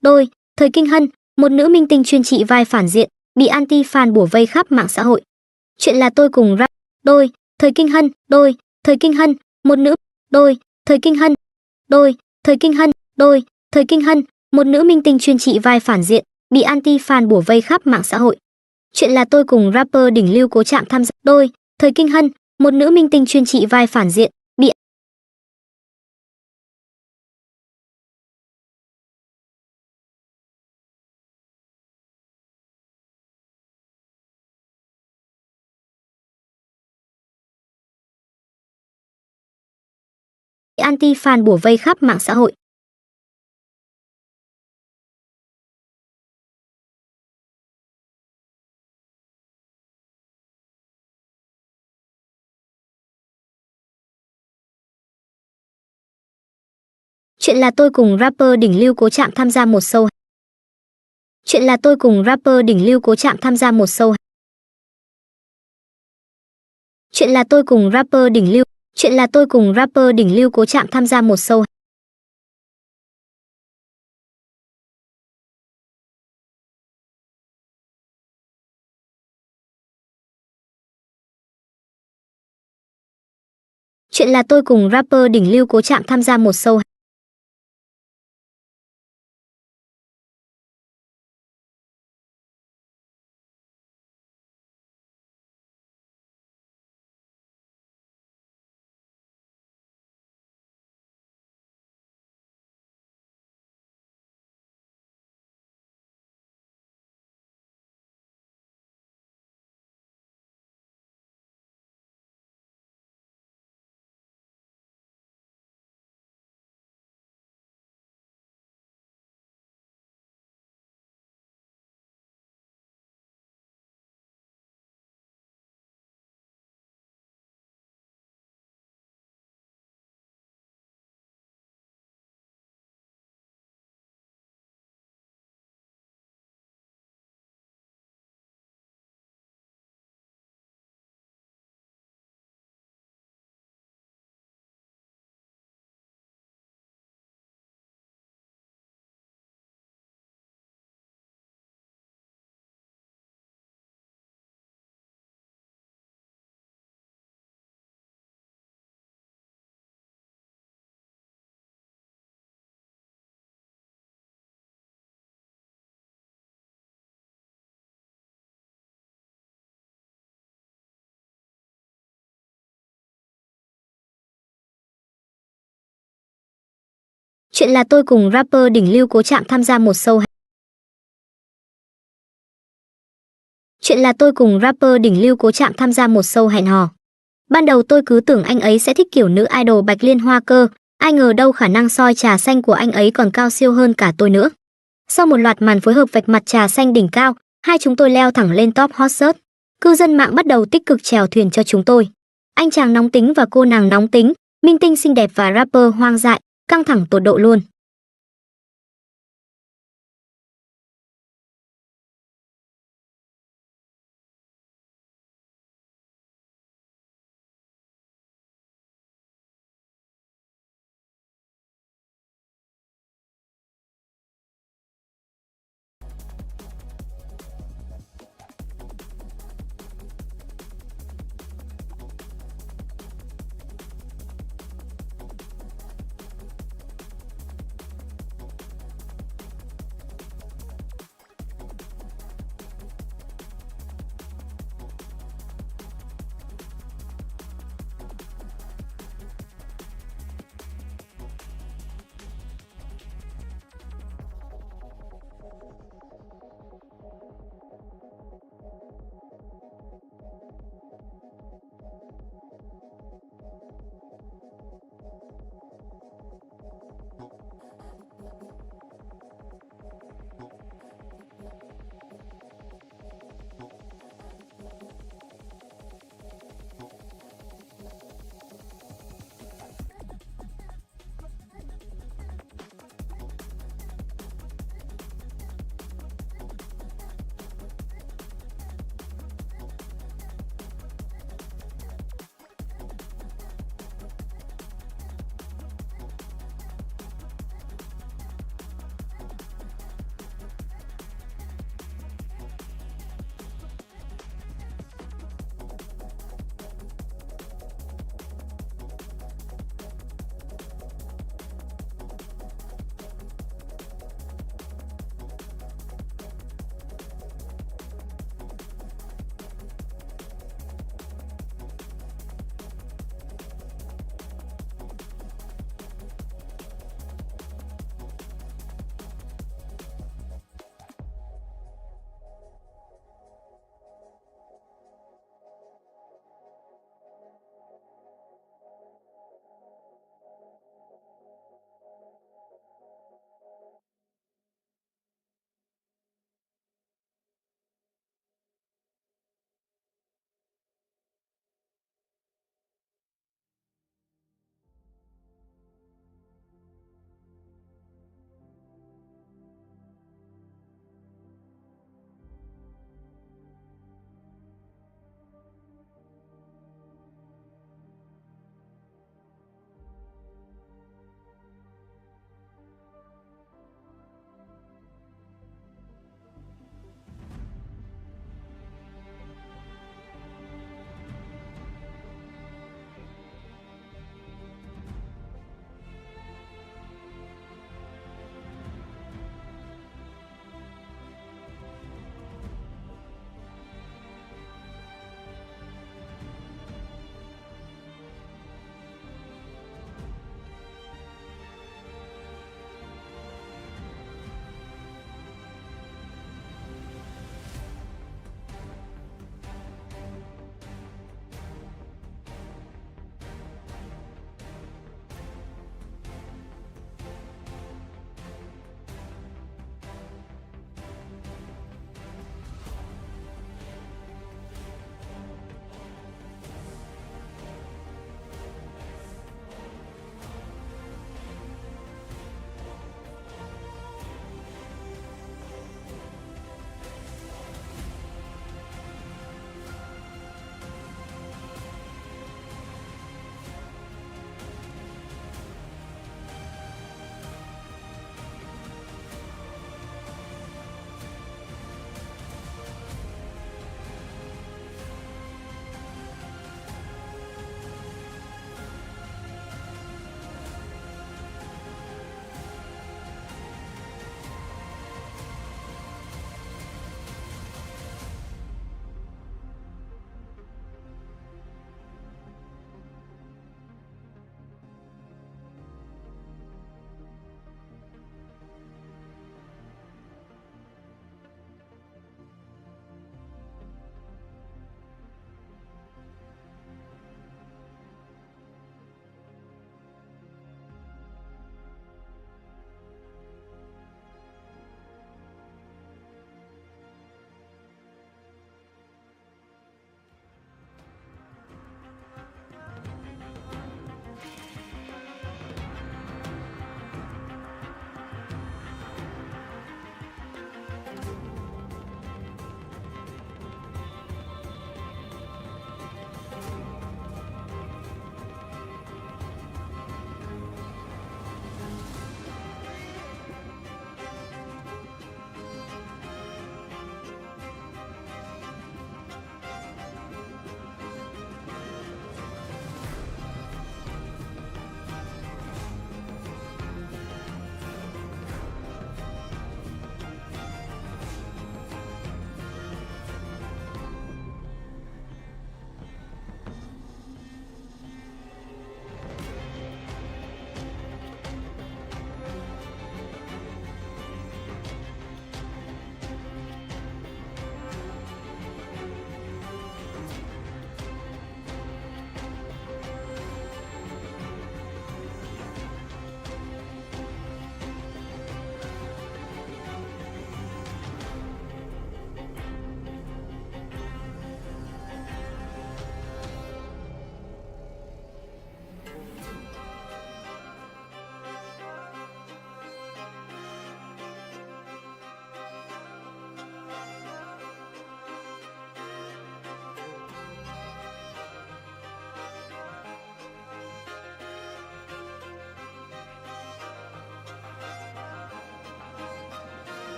Đôi, thời kinh hân, một nữ minh tinh chuyên trị vai phản diện, bị anti-fan bủa vây khắp mạng xã hội. Chuyện là tôi cùng rap. Đôi, thời kinh hân, đôi, thời kinh hân, một nữ. Đôi, thời kinh hân. Đôi, thời kinh hân, đôi, thời kinh hân, một nữ minh tinh chuyên trị vai phản diện, bị anti-fan bủa vây khắp mạng xã hội. Chuyện là tôi cùng rapper đỉnh lưu Cố Trạm tham gia. Đôi, thời kinh hân, một nữ minh tinh chuyên trị vai phản diện, bị. Anti-fan bủa vây khắp mạng xã hội. Chuyện là tôi cùng rapper đỉnh lưu Cố Trạm tham gia một show. Chuyện là tôi cùng rapper đỉnh lưu Cố Trạm tham gia một show. Chuyện là tôi cùng rapper đỉnh lưu. Chuyện là tôi cùng rapper đỉnh lưu Cố Trạm tham gia một show. Chuyện là tôi cùng rapper đỉnh lưu Cố Trạm tham gia một show. Chuyện là tôi cùng rapper đỉnh lưu Cố Trạm tham gia một show. Chuyện là tôi cùng rapper đỉnh lưu Cố Trạm tham gia một show hẹn hò. Ban đầu tôi cứ tưởng anh ấy sẽ thích kiểu nữ idol Bạch Liên Hoa cơ, ai ngờ đâu khả năng soi trà xanh của anh ấy còn cao siêu hơn cả tôi nữa. Sau một loạt màn phối hợp vạch mặt trà xanh đỉnh cao, hai chúng tôi leo thẳng lên top hot search. Cư dân mạng bắt đầu tích cực chèo thuyền cho chúng tôi. Anh chàng nóng tính và cô nàng nóng tính, minh tinh xinh đẹp và rapper hoang dại, căng thẳng tột độ luôn.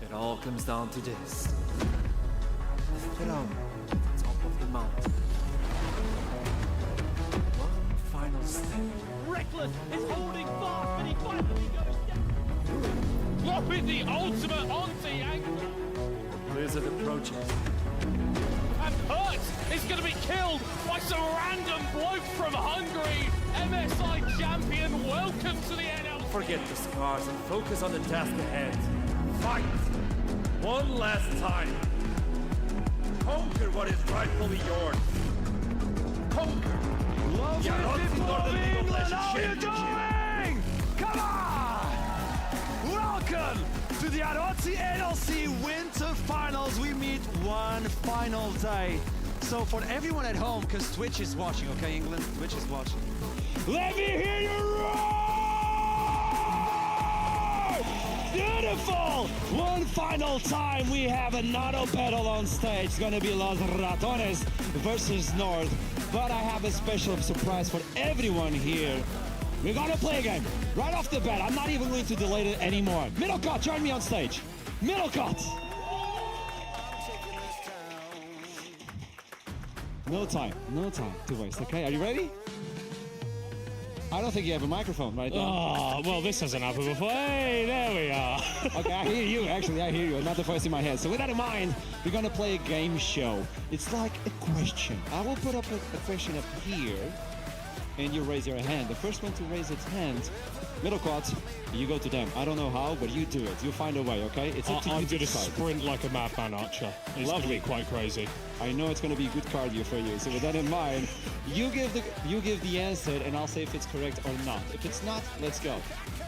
It all comes down to this. Down top of the mountain. One final step. Reckless is holding fast, but he finally goes down. What with the ultimate anti-angle? Blizzard approaching. And Hurt is going to be killed by some random bloke from Hungary. MSI champion, welcome to the NLC. Forget the scars and focus on the task ahead. Fight! One last time. Conquer what is rightfully yours. Conquer! England, how are you doing? Come on! Welcome to the Arotsi NLC Winter Finals. We meet one final day. So for everyone at home, because Twitch is watching, okay, England? Twitch is watching. Let me hear you roar! Beautiful! One final time, we have another battle on stage. It's gonna be Los Ratones versus North. But I have a special surprise for everyone here. We're gonna play a game right off the bat. I'm not even going to delay it anymore. Middlecott, join me on stage. Middlecott! No time to waste, okay? Are you ready? I don't think you have a microphone right now. Oh, well, this hasn't happened before. Hey, there we are. Okay, I hear you, actually, I hear you. Not the voice in my head. So with that in mind, we're gonna play a game show. It's like a question. I will put up a question up here, and you raise your hand. The first one to raise its hand, Middlecott, you go to them. I don't know how, but you do it. You find a way, okay? It's up to you I'm to going to decide. sprint like a madman archer. It's going to be quite crazy. I know it's going to be good cardio for you. So with that in mind, you give the answer, and I'll say if it's correct or not. If it's not, let's go.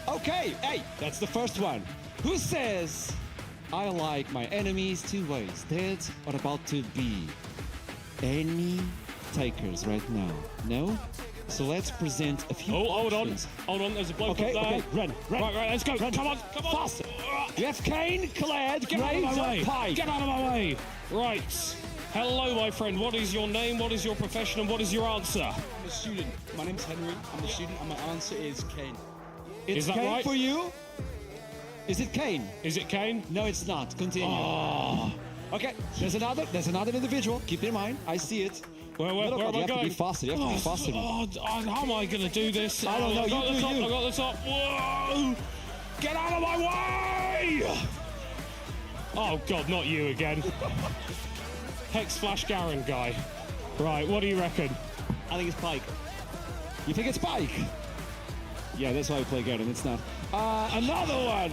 Okay, hey, that's the first one. Who says, I like my enemies two ways, dead or about to be? Any takers right now? No? So let's present a few options. Hold on, there's a bloke Okay, up there. okay, run. Right, let's go. Run. Come on. Faster. You have Kane, Clad, Get out of my way. Pike. Get out of my way. Right. Hello, my friend. What is your name? What is your profession? And what is your answer? I'm a student. My name's Henry. I'm a student, and my answer is Kane. It's Is that Kane right? for you? Is it Kane? Is it Kane? No, it's not. Continue. Oh. Okay, there's another individual. Keep in mind. I see it. Where am I You have going? to be faster. You have to be faster. How am I going to do this? I don't know. I got You the do top. you. I got the top. Whoa! Get out of my way! Oh, God, not you again. Hex Flash Garen guy. Right, what do you reckon? I think it's Pike. You think it's Pike? Yeah, that's why we play Garen. It's not. Another one!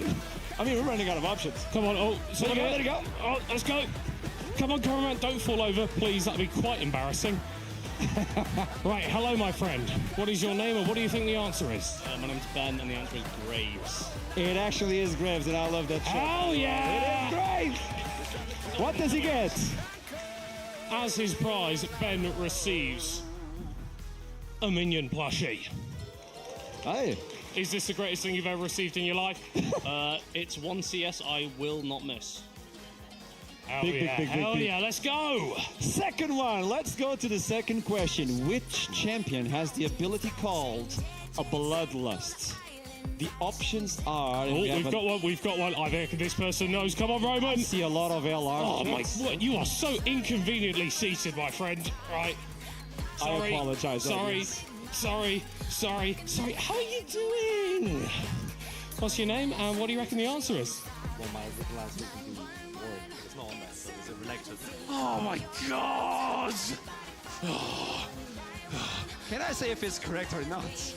I mean, we're running out of options. Come on, There you go. Oh, let's go. Come on, cameraman, don't fall over, please. That'd be quite embarrassing. Right, hello, my friend. What is your name, and what do you think the answer is? My name's Ben, and the answer is Graves. It actually is Graves, and I love that shot. Hell yeah! It is Graves! What does he get? As his prize, Ben receives a minion plushie. Hey. Is this the greatest thing you've ever received in your life? It's one CS I will not miss. Hell yeah, let's go! Second one, let's go to the second question. Which champion has the ability called a Bloodlust? The options are... Oh, we've got one. I think this person knows. Come on, Roman! I see a lot of LR. Oh, my... What? You are so inconveniently seated, my friend. Right. Sorry. I apologize. Sorry. How are you doing? What's your name, and what do you reckon the answer is? Well, my original answer would be Word. It's not on there, so is it related? Oh, my God! Can I say if it's correct or not?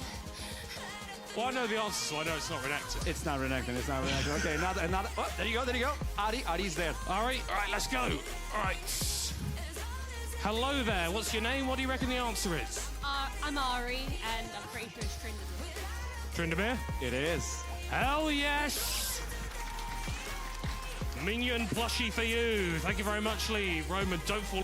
Well, I know the answer, so I know it's not renekton. It's not renekton. Okay, another. Oh, there you go. Ari's there. All right, let's go. All right. Hello there. What's your name? What do you reckon the answer is? I'm Ari, and I'm pretty sure it's Tryndamere? It is. Hell yes! Minion plushie for you. Thank you very much, Lee. Roman, don't fall.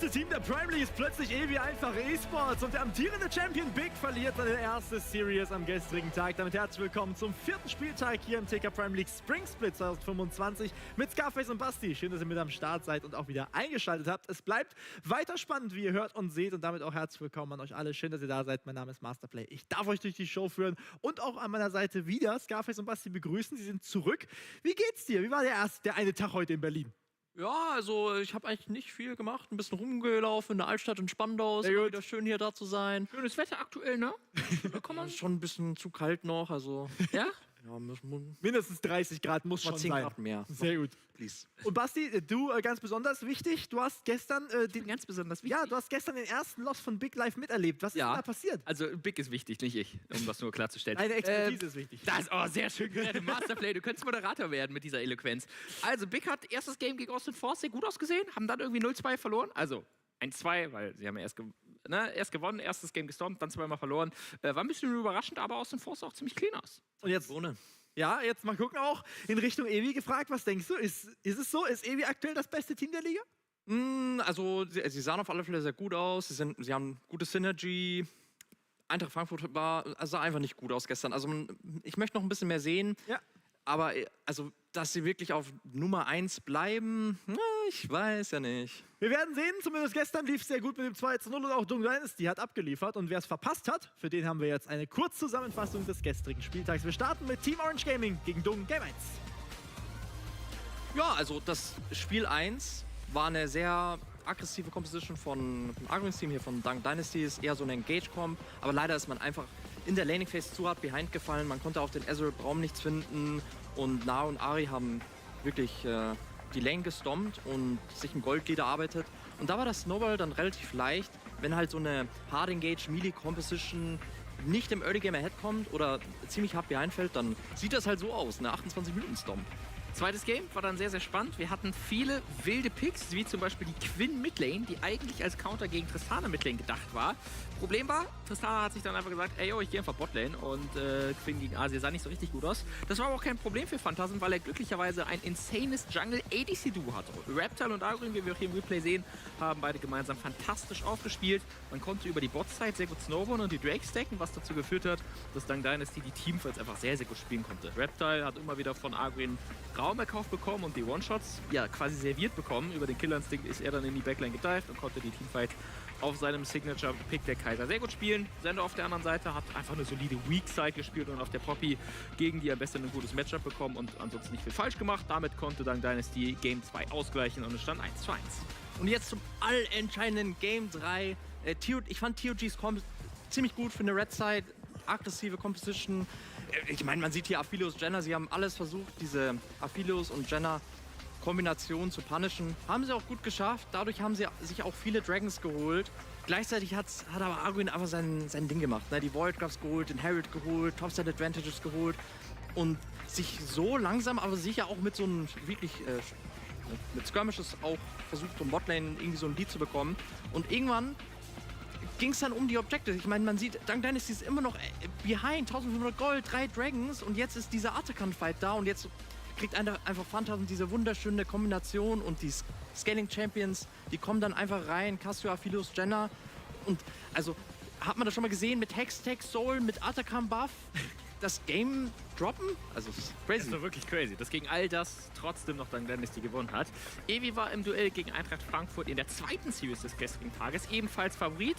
beste Team der Prime League ist plötzlich Evi einfach E-Sports und der amtierende Champion Big verliert seine erste Series am gestrigen Tag. Damit herzlich willkommen zum 4. Spieltag hier im TK Prime League Spring Split 2025 mit Scarface und Basti. Schön, dass ihr mit am Start seid und auch wieder eingeschaltet habt. Es bleibt weiter spannend, wie ihr hört und seht, und damit auch herzlich willkommen an euch alle. Schön, dass ihr da seid. Mein Name ist Masterplay. Ich darf euch durch die Show führen und auch an meiner Seite wieder Scarface und Basti begrüßen. Sie sind zurück. Wie geht's dir? Wie war der eine Tag heute in Berlin? Ja, also ich habe eigentlich nicht viel gemacht, ein bisschen rumgelaufen in der Altstadt in Spandau. Ist wieder schön hier da zu sein. Schönes Wetter aktuell, ne? Ist schon ein bisschen zu kalt noch, also ja. Ja, mindestens 30 Grad muss schon 10 sein. Grad mehr. Sehr gut. Please. Und Basti, du ganz besonders wichtig, du hast gestern ganz besonders wichtig. Ja, du hast gestern den ersten Loss von Big live miterlebt. Was ist da passiert? Also Big ist wichtig, nicht ich, um das nur klarzustellen. Deine Expertise ist wichtig. Sehr schön gerettet. Masterplay, du könntest Moderator werden mit dieser Eloquenz. Also Big hat erstes Game gegen Austin Force sehr gut ausgesehen, haben dann irgendwie 0-2 verloren, also 1-2, weil sie haben ja erst gewonnen, erstes Game gestormt, dann zweimal verloren. War ein bisschen überraschend, aber Austin Force auch ziemlich clean aus. Und jetzt Ja, jetzt mal gucken auch in Richtung Evi gefragt, was denkst du? Ist es so? Ist Evi aktuell das beste Team der Liga? Also, sie sahen auf alle Fälle sehr gut aus. Sie haben gute Synergy. Eintracht Frankfurt sah einfach nicht gut aus gestern. Also, ich möchte noch ein bisschen mehr sehen. Ja. Aber, also, dass sie wirklich auf Nummer 1 bleiben, ich weiß ja nicht. Wir werden sehen, zumindest gestern lief es sehr gut mit dem 2:0 und auch Dung Dynasty hat abgeliefert. Und wer es verpasst hat, für den haben wir jetzt eine Kurzzusammenfassung des gestrigen Spieltags. Wir starten mit Team Orange Gaming gegen Dung Game 1. Ja, also das Spiel 1 war eine sehr aggressive Composition von Agrins Team hier von Dung Dynasty, ist eher so ein Engage-Comp, aber leider ist man einfach in der Laning Phase zu hart behind gefallen. Man konnte auf den Azure-Raum nichts finden und Na und Ari haben wirklich die Lane gestompt und sich ein Gold-Lead erarbeitet. Und da war das Snowball dann relativ leicht, wenn halt so eine Hard Engage Melee Composition nicht im Early Game ahead kommt oder ziemlich hart behind fällt, dann sieht das halt so aus, eine 28-Minuten-Stomp. Zweites Game war dann sehr, sehr spannend. Wir hatten viele wilde Picks, wie zum Beispiel die Quinn Midlane, die eigentlich als Counter gegen Tristana Midlane gedacht war. Problem war, Tristana hat sich dann einfach gesagt, ey yo, ich gehe einfach Botlane, und Quinn gegen Asia sah nicht so richtig gut aus. Das war aber auch kein Problem für Phantasm, weil er glücklicherweise ein insanes Jungle ADC-Duo hatte. Reptile und Agrin, wie wir auch hier im Replay sehen, haben beide gemeinsam fantastisch aufgespielt. Man konnte über die Bot-Side sehr gut snowballen und die Drake stacken, was dazu geführt hat, dass Dung Dynasty die Teamfights einfach sehr, sehr gut spielen konnte. Reptile hat immer wieder von Agrin Raum erkauft bekommen und die One-Shots ja quasi serviert bekommen. Über den Killerinstinkt ist er dann in die Backline gedived und konnte die Teamfight auf seinem Signature-Pick der Kaiser sehr gut spielen. Sendo auf der anderen Seite hat einfach eine solide Weak-Side gespielt und auf der Poppy gegen die am besten ein gutes Matchup bekommen und ansonsten nicht viel falsch gemacht. Damit konnte dann Dynasty Game 2 ausgleichen und es stand 1:1. Und jetzt zum allentscheidenden Game 3. Ich fand TOG's Comp ziemlich gut für eine Red-Side, aggressive Composition. Ich meine, man sieht hier Aphelios, Jenna, sie haben alles versucht, diese Aphelios und Jenna Kombination zu punishen. Haben sie auch gut geschafft. Dadurch haben sie sich auch viele Dragons geholt. Gleichzeitig hat aber Arguin einfach sein Ding gemacht. Ne? Die Voidgrafts geholt, den Herald geholt, Topside Advantages geholt und sich so langsam, aber sicher auch mit so einem wirklich mit Skirmishes auch versucht, um Botlane irgendwie so ein Lead zu bekommen. Und irgendwann ging es dann um die Objectives. Ich meine, man sieht, Dung Dynasty ist immer noch behind, 1500 Gold, 3 Dragons und jetzt ist dieser Atakan-Fight da und jetzt kriegt einfach Phantasm diese wunderschöne Kombination und die Scaling Champions, die kommen dann einfach rein, Cassio, Aphelios, Jenna und also hat man das schon mal gesehen mit Hex, Tech, Soul, mit Atakan Buff, das Game droppen? Also das ist crazy. Das war wirklich crazy, dass gegen all das trotzdem noch Dung Dynasty gewonnen hat. Evi war im Duell gegen Eintracht Frankfurt in der zweiten Series des gestrigen Tages ebenfalls Favorit.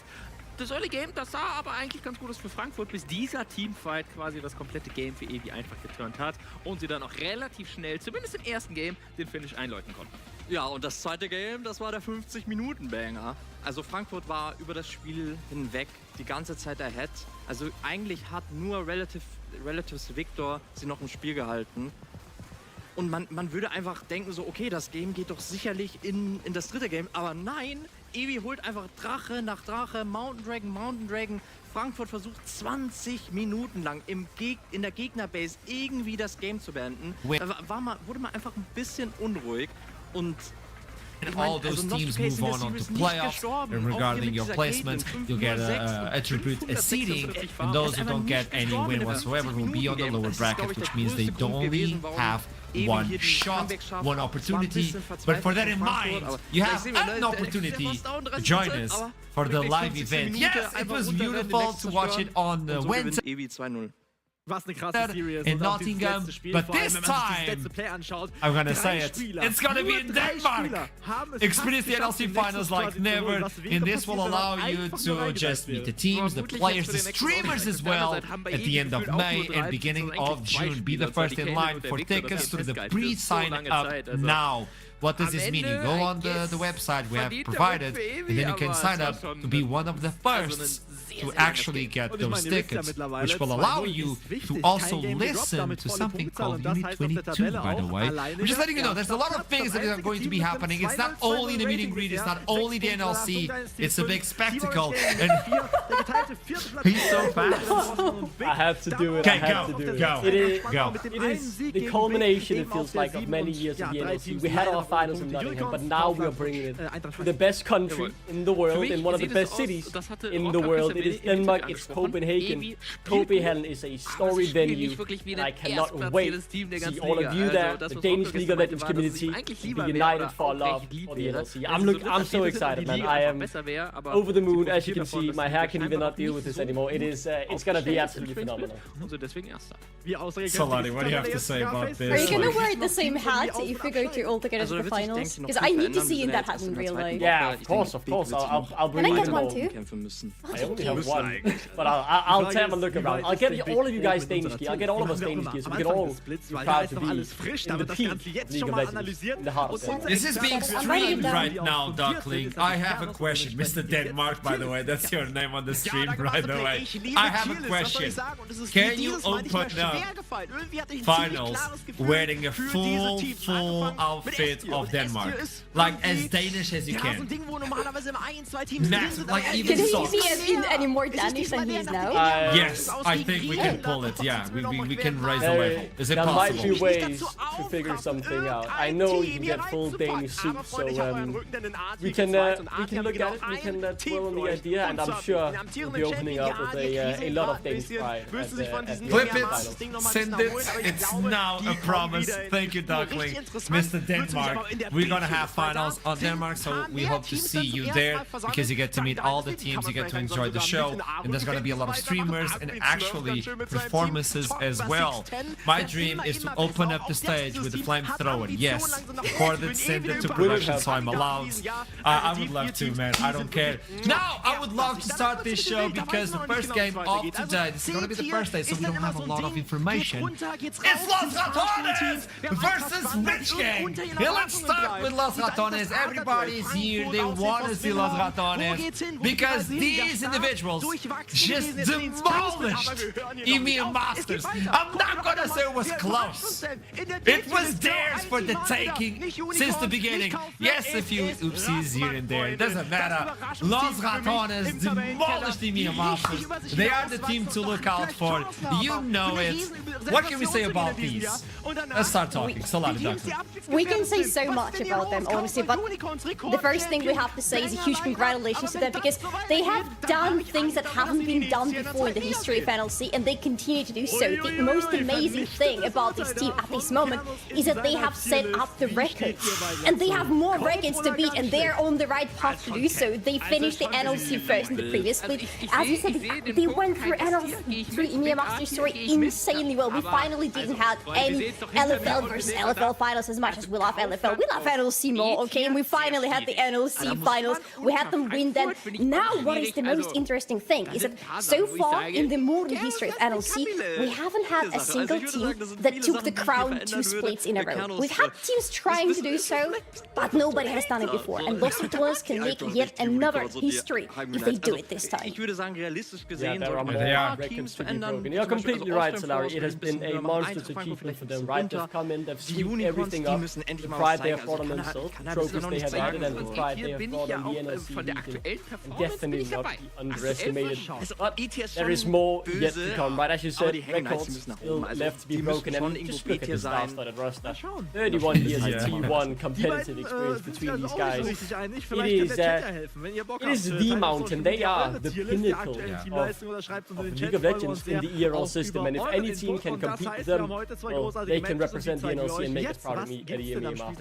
Das Early Game, das sah aber eigentlich ganz gut aus für Frankfurt, bis dieser Teamfight quasi das komplette Game für Evi einfach geturnt hat und sie dann auch relativ schnell, zumindest im ersten Game, den Finish einläuten konnten. Ja, und das zweite Game, das war der 50-Minuten-Banger. Also Frankfurt war über das Spiel hinweg die ganze Zeit ahead. Also eigentlich hat nur Relatives Victor sie noch im Spiel gehalten. Und man würde einfach denken so, okay, das Game geht doch sicherlich in das dritte Game. Aber nein, Evi holt einfach Drache nach Drache, Mountain Dragon. Frankfurt versucht 20 Minuten lang in der Gegnerbase irgendwie das Game zu beenden. Da wurde man einfach ein bisschen unruhig. Und and all those teams move on to playoffs. And regarding your placement, you'll get a attribute, a seeding, and those who don't get any win whatsoever will be on the lower bracket, which means they don't only have one shot, one opportunity. But for that in mind, you have an opportunity to join us for the live event. Yes, it was beautiful to watch it on Wednesday in Nottingham, but this time, I'm gonna say it, it's gonna be in Denmark! Experience the NLC finals like never, and this will allow you to just meet the teams, the players, the streamers as well at the end of May and beginning of June. Be the first in line for tickets through the pre-sign up now. What does this mean? You go on the website we have provided, and then you can sign up to be one of the first to actually get those tickets, which will allow you to also listen to something called Unit 22, by the way. I'm just letting you know, there's a lot of things that are going to be happening. It's not only the meet and greet, it's not only the NLC, it's a big spectacle. And he's so fast. I have to do it. Okay, go. It is the culmination, it feels like, of many years of the NLC. We had our finals in Nottingham, but now we are bringing it to the best country in the world, in one of the best cities in the world. It is Denmark, it's Copenhagen. Copenhagen is a storied venue, and I cannot wait to see all of you there, the Danish League of Legends community, be united for love for the NLC. I'm so excited, man. I am over the moon. As you can see, my hair can even not deal with this anymore. It's gonna be absolutely phenomenal. Solani, what do you have to say about this? Are you gonna wear the same hat if you go to all together to the finals? Because I need to see in that hat in real life. Yeah, of course. I'll bring Can I it get all. one too? I only have one, but I'll have a look around. I'll get all of you guys Danish gear. I'll get all of us Danish gear, so we can all be proud to be in the peak League of Legends, in the heart of Denmark. This is being streamed right now, Duckling. I have a question, Mr. Denmark, by the way. That's your name on the stream, by the way. I have a question. Can you open up finals wearing a full outfit of Denmark? Like as Danish as you can. Massive, like even socks. Can he be any more Danish than he is now? Yes, I think we can pull it. Yeah, we can raise the level. Is it there possible? There might be ways to figure something out. I know you can get full Danish suits, so we can look at it. We can dwell on the idea, and I'm sure we'll be opening up with a lot of Danish pride at the Flip it, final. send it. It's now a promise. Thank you, Duckling. Mr. Denmark, we're gonna have finals on Denmark, so we hope to see you there because you get to meet all the teams, you get to enjoy the show, and there's gonna be a lot of streamers and actually performances as well. My dream is to open up the stage with the flamethrower. Yes, record it, send it to production, so I'm allowed. I would love to, man. I don't care. Now, I would love to start this show because the first game of today, this is gonna be the first day, so we don't have a lot of information. It's Los Ratones versus Rich Gang. Yeah, let's start with Los Ratones. Everybody's here. They want to see Los Ratones because these individuals just demolished EMEA Masters. I'm not gonna say it was close. It was theirs for the taking since the beginning. Yes, a few oopsies here and there. It doesn't matter. Los Ratones demolished EMEA Masters. They are the team to look out for. You know it. What can we say about these? Let's start talking. We can say so much about them, honestly, but the first thing we have to say is a huge congratulations to them because they have done things that haven't been done before in the history of NLC, and they continue to do so. The most amazing thing about this team at this moment is that they have set up the records, and they have more records to beat, and they're on the right path to do so. They finished the NLC first in the previous split. As you said, they went through EMEA Masters story insanely well. We finally didn't have any LFL versus LFL finals as much as we love LFL. We love NLC more, okay? And we finally had the NLC finals. We had them win them. Now, what is the most interesting thing is that so far in the modern history of NLC, we haven't had a single team that took the crown 2 splits in a row. We've had teams trying to do so, but nobody has done it before. And Los Ratones can make yet another history if they do it this time. Yeah, there are more records to be broken. You're completely right, Solari. It has been a monstrous achievement for them, right? They've come in, they've swept everything up. The pride they have brought on themselves, the trophies they have added, and the pride they have brought on the NLC region, and definitely not be underestimated. But there is more yet to come, right? As you said, records still left to be broken, and just look at the star-studded roster. 31 years of T1 competitive experience between these guys. It is the mountain. They are the the pinnacle of League of Legends in the ERL system, and if any team can compete with them, well, they can represent the NLC and make us proud at the EMEA.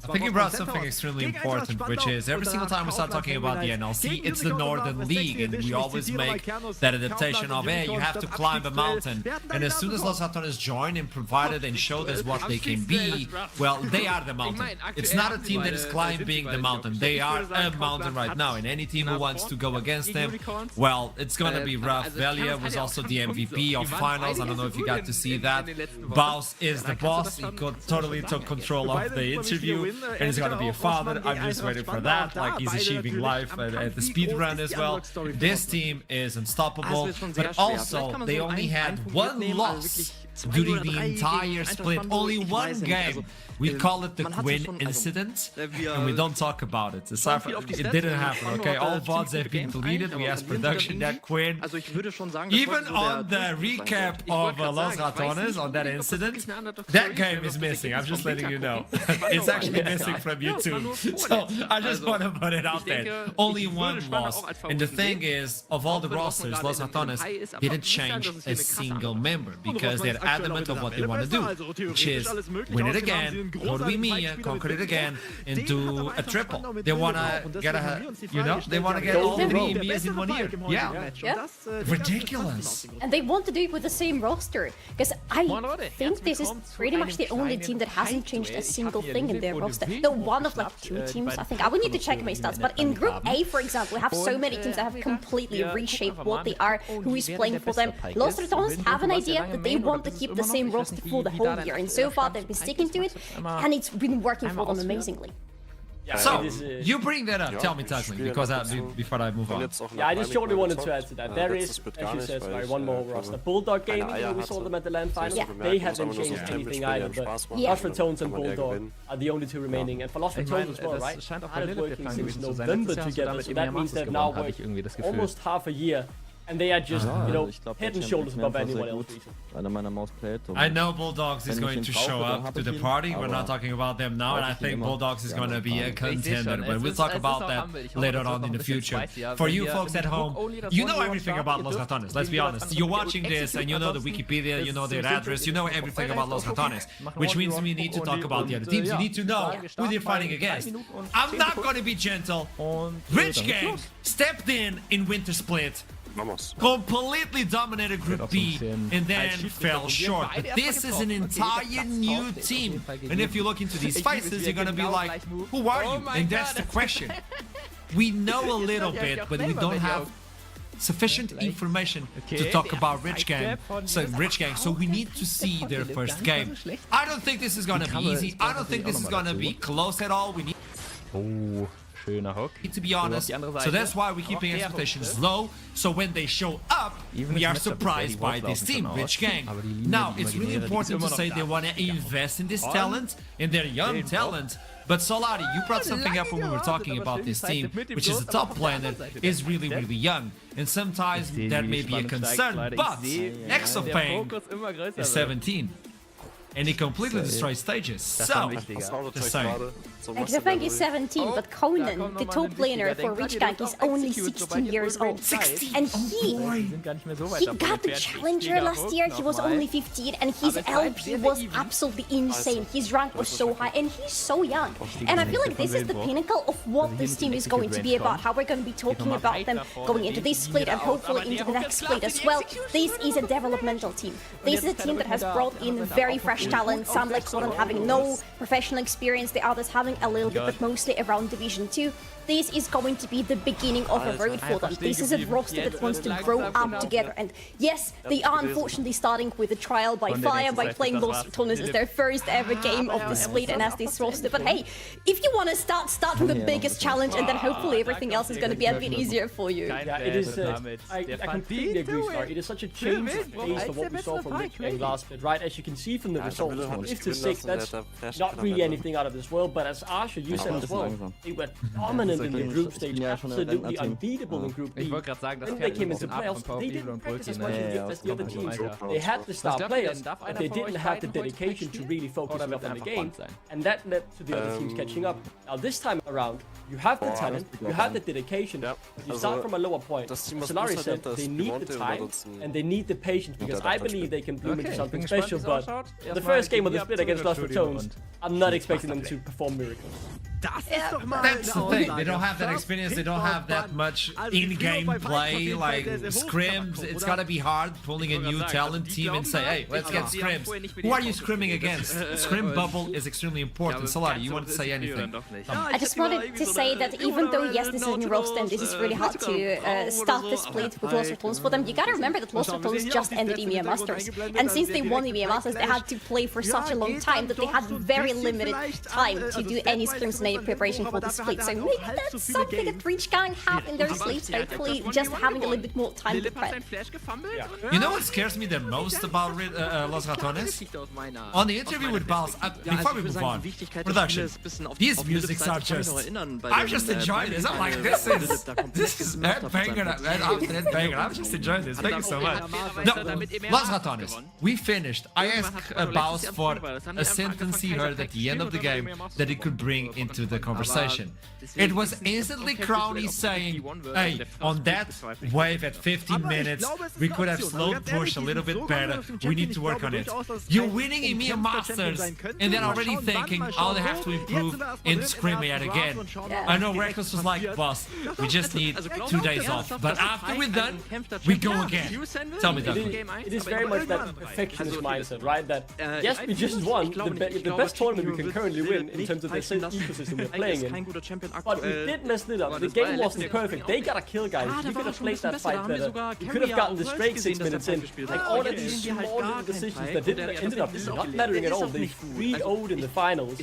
I think you brought something extremely important, which is every single time we start talking about the NLC, it's the Northern League, and we always make that adaptation of, hey, you have to climb a mountain. And as soon as Los Ratones join and provided and showed us what they can be, well, they are the mountain. It's not a team that is climbing the mountain. They are a mountain right now, and any team who wants to go against them, well, it's gonna be rough. Velia was also the MVP of finals. I don't know if you got to see that. Baus is the boss. He totally took control of the interview, and he's gonna be a father. I'm just waiting for that. Like, he's achieving life at the speed run as well. This team is unstoppable, but also they only had one loss during the entire split. Only one game. We call it the Quinn incident, and we don't talk about it. It didn't happen, okay? All VODs have been deleted. We asked production that Quinn. Even on the recap of Los Ratones, on that incident, that game is missing. I'm just letting you know. It's actually missing from YouTube. So I just want to put it out there. Only one loss. And the thing is, of all the rosters, Los Ratones didn't change a single member because they're adamant of what they want to do, which is win it again, go to EMEA, conquer it again, and do a triple. They want to get they want to get all three EMEAs in 1 year. Yeah. Ridiculous. And they want to do it with the same roster, because I think this is pretty much the only team that hasn't changed a single thing in their roster. No, one of like 2 teams, I think. I would need to check my stats, but in Group A, for example, we have so many teams that have completely reshaped what they are, who is playing for them. Los Ratones have an idea that they want to keep the same roster for the whole year, and so far they've been sticking to it, and it's been working for them amazingly. So, you bring that up, tell me, Tackling, because before I move on. Yeah, I just shortly wanted to add to that. There is, as you said, sorry, one more roster. Bulldog Gaming, we saw them at the LAN finals. They haven't changed anything either, but Los Ratones and Bulldog are the only 2 remaining. And for Los Ratones as well, right? Started working since November together, so that means they've now worked almost half a year. And they are just, head and shoulders above anyone else. I know Bulldogs is going to show up to the party. We're not talking about them now, and I think Bulldogs is going to be a contender. But we'll talk about that later on in the future. For you folks at home, you know everything about Los Ratones. Let's be honest. You're watching this, and you know the Wikipedia, you know their address, you know everything about Los Ratones. Which means we need to talk about the other teams. You need to know who they're fighting against. I'm not going to be gentle. Rich Gang stepped in Winter Split. Completely dominated Group B and then fell short. But this is an entire new team. And if you look into these faces, you're gonna be like, who are you? And that's the question. We know a little bit, but we don't have sufficient information to talk about Rich Gang. So we need to see their first game. I don't think this is gonna be easy. I don't think this is gonna be close at all. We need to be honest, so that's why we're keeping expectations low, so when they show up, we are surprised by this team, Rich Gang. Now, it's really important to say they want to invest in this talent, in their young talent, but Solari, you brought something up when we were talking about this team, which is a top player, is really, really young, and sometimes that may be a concern, but Exopane is 17. And he completely destroys stages. So, just saying. Exopane is 17, but Conan, the top laner for Rich Gang, is only 16 years old. 16? And he got the Challenger last year, he was only 15, and his LP was absolutely insane. His rank was so high, and he's so young. And I feel like this is the pinnacle of what this team is going to be about, how we're going to be talking about them going into this split and hopefully into the next split as well. This is a developmental team. This is a team that has brought in very fresh talent, some like Colin having no professional experience, the others having a little bit, but mostly around Division 2. This is going to be the beginning of a road for them. This is a roster that wants to grow up together. And yes, they are unfortunately starting with a trial by fire by playing Los Ratones as their first ever game of the split and as this roster. But hey, if you want to start with the biggest challenge, and then hopefully everything else is going to be a bit easier for you. Yeah, it is. I completely agree, Star. It is such a change of pace from what we saw from Rich Gang last split, right? As you can see from the results, 5-6, that's not really anything out of this world. But as Arsha, you said as well, they were dominant dominant in the group stage, absolutely unbeatable in Group B. When they came into playoffs, they didn't practice as much as the other teams. They had the star players, but they didn't have the dedication to really focus enough on the game, and that led to the other teams catching up. Now this time around, you have the talent, you have the dedication, but you start from a lower point. Solari said they need the time and they need the patience, because I believe they can bloom into something special, but the first game of the split against Lost Tones, I'm not expecting them to perform miracles. That's the thing. They don't have that experience. They don't have that much in-game play, like scrims. It's gotta be hard pulling a new talent team and say, "Hey, let's get scrims." Who are you scrimming against? Scrim bubble is extremely important. Solari, you want to say anything? I just wanted to say that even though yes, this is in roster and this is really hard to start the split with Lost Tones for them, you gotta remember that Lost Tones just ended EMEA Masters, and since they won EMEA Masters, they had to play for such a long time that they had very limited time to do any scrims and any preparation for the split. So maybe that's something that Reachgang have in their sleeves, hopefully just having a little bit more time to prep. You know what scares me the most about Los Ratones? On the interview with Baus, before we move on, production, these musics are just, I'm just enjoying this. I'm like, this is banger after that banger. I'm just enjoying this. Thank you so much. No, Los Ratones, we finished. I asked Baus for a sentence he heard at the end of the game that he could bring into the conversation. It was instantly Crowny saying, "Hey, on that wave at 15 minutes, we could have slowed push a little bit better. We need to work on it." You're winning EMEA Masters, and then already thinking, "Oh, they have to improve in scrim yet again." I know Reckless was like, "Boss, we just need 2 days off." But after we're done, we go again. Tell me that. It is very much that perfectionist mindset, right? That yes, we just won the best tournament we can currently win in terms of the ecosystem we're playing in. But we did mess it up. The game wasn't perfect. They got a kill, guys. You could have played that fight better. You could have gotten the straight 6 minutes in. Like all of these small little decisions that ended up not mattering at all. They 3-0'd in the finals,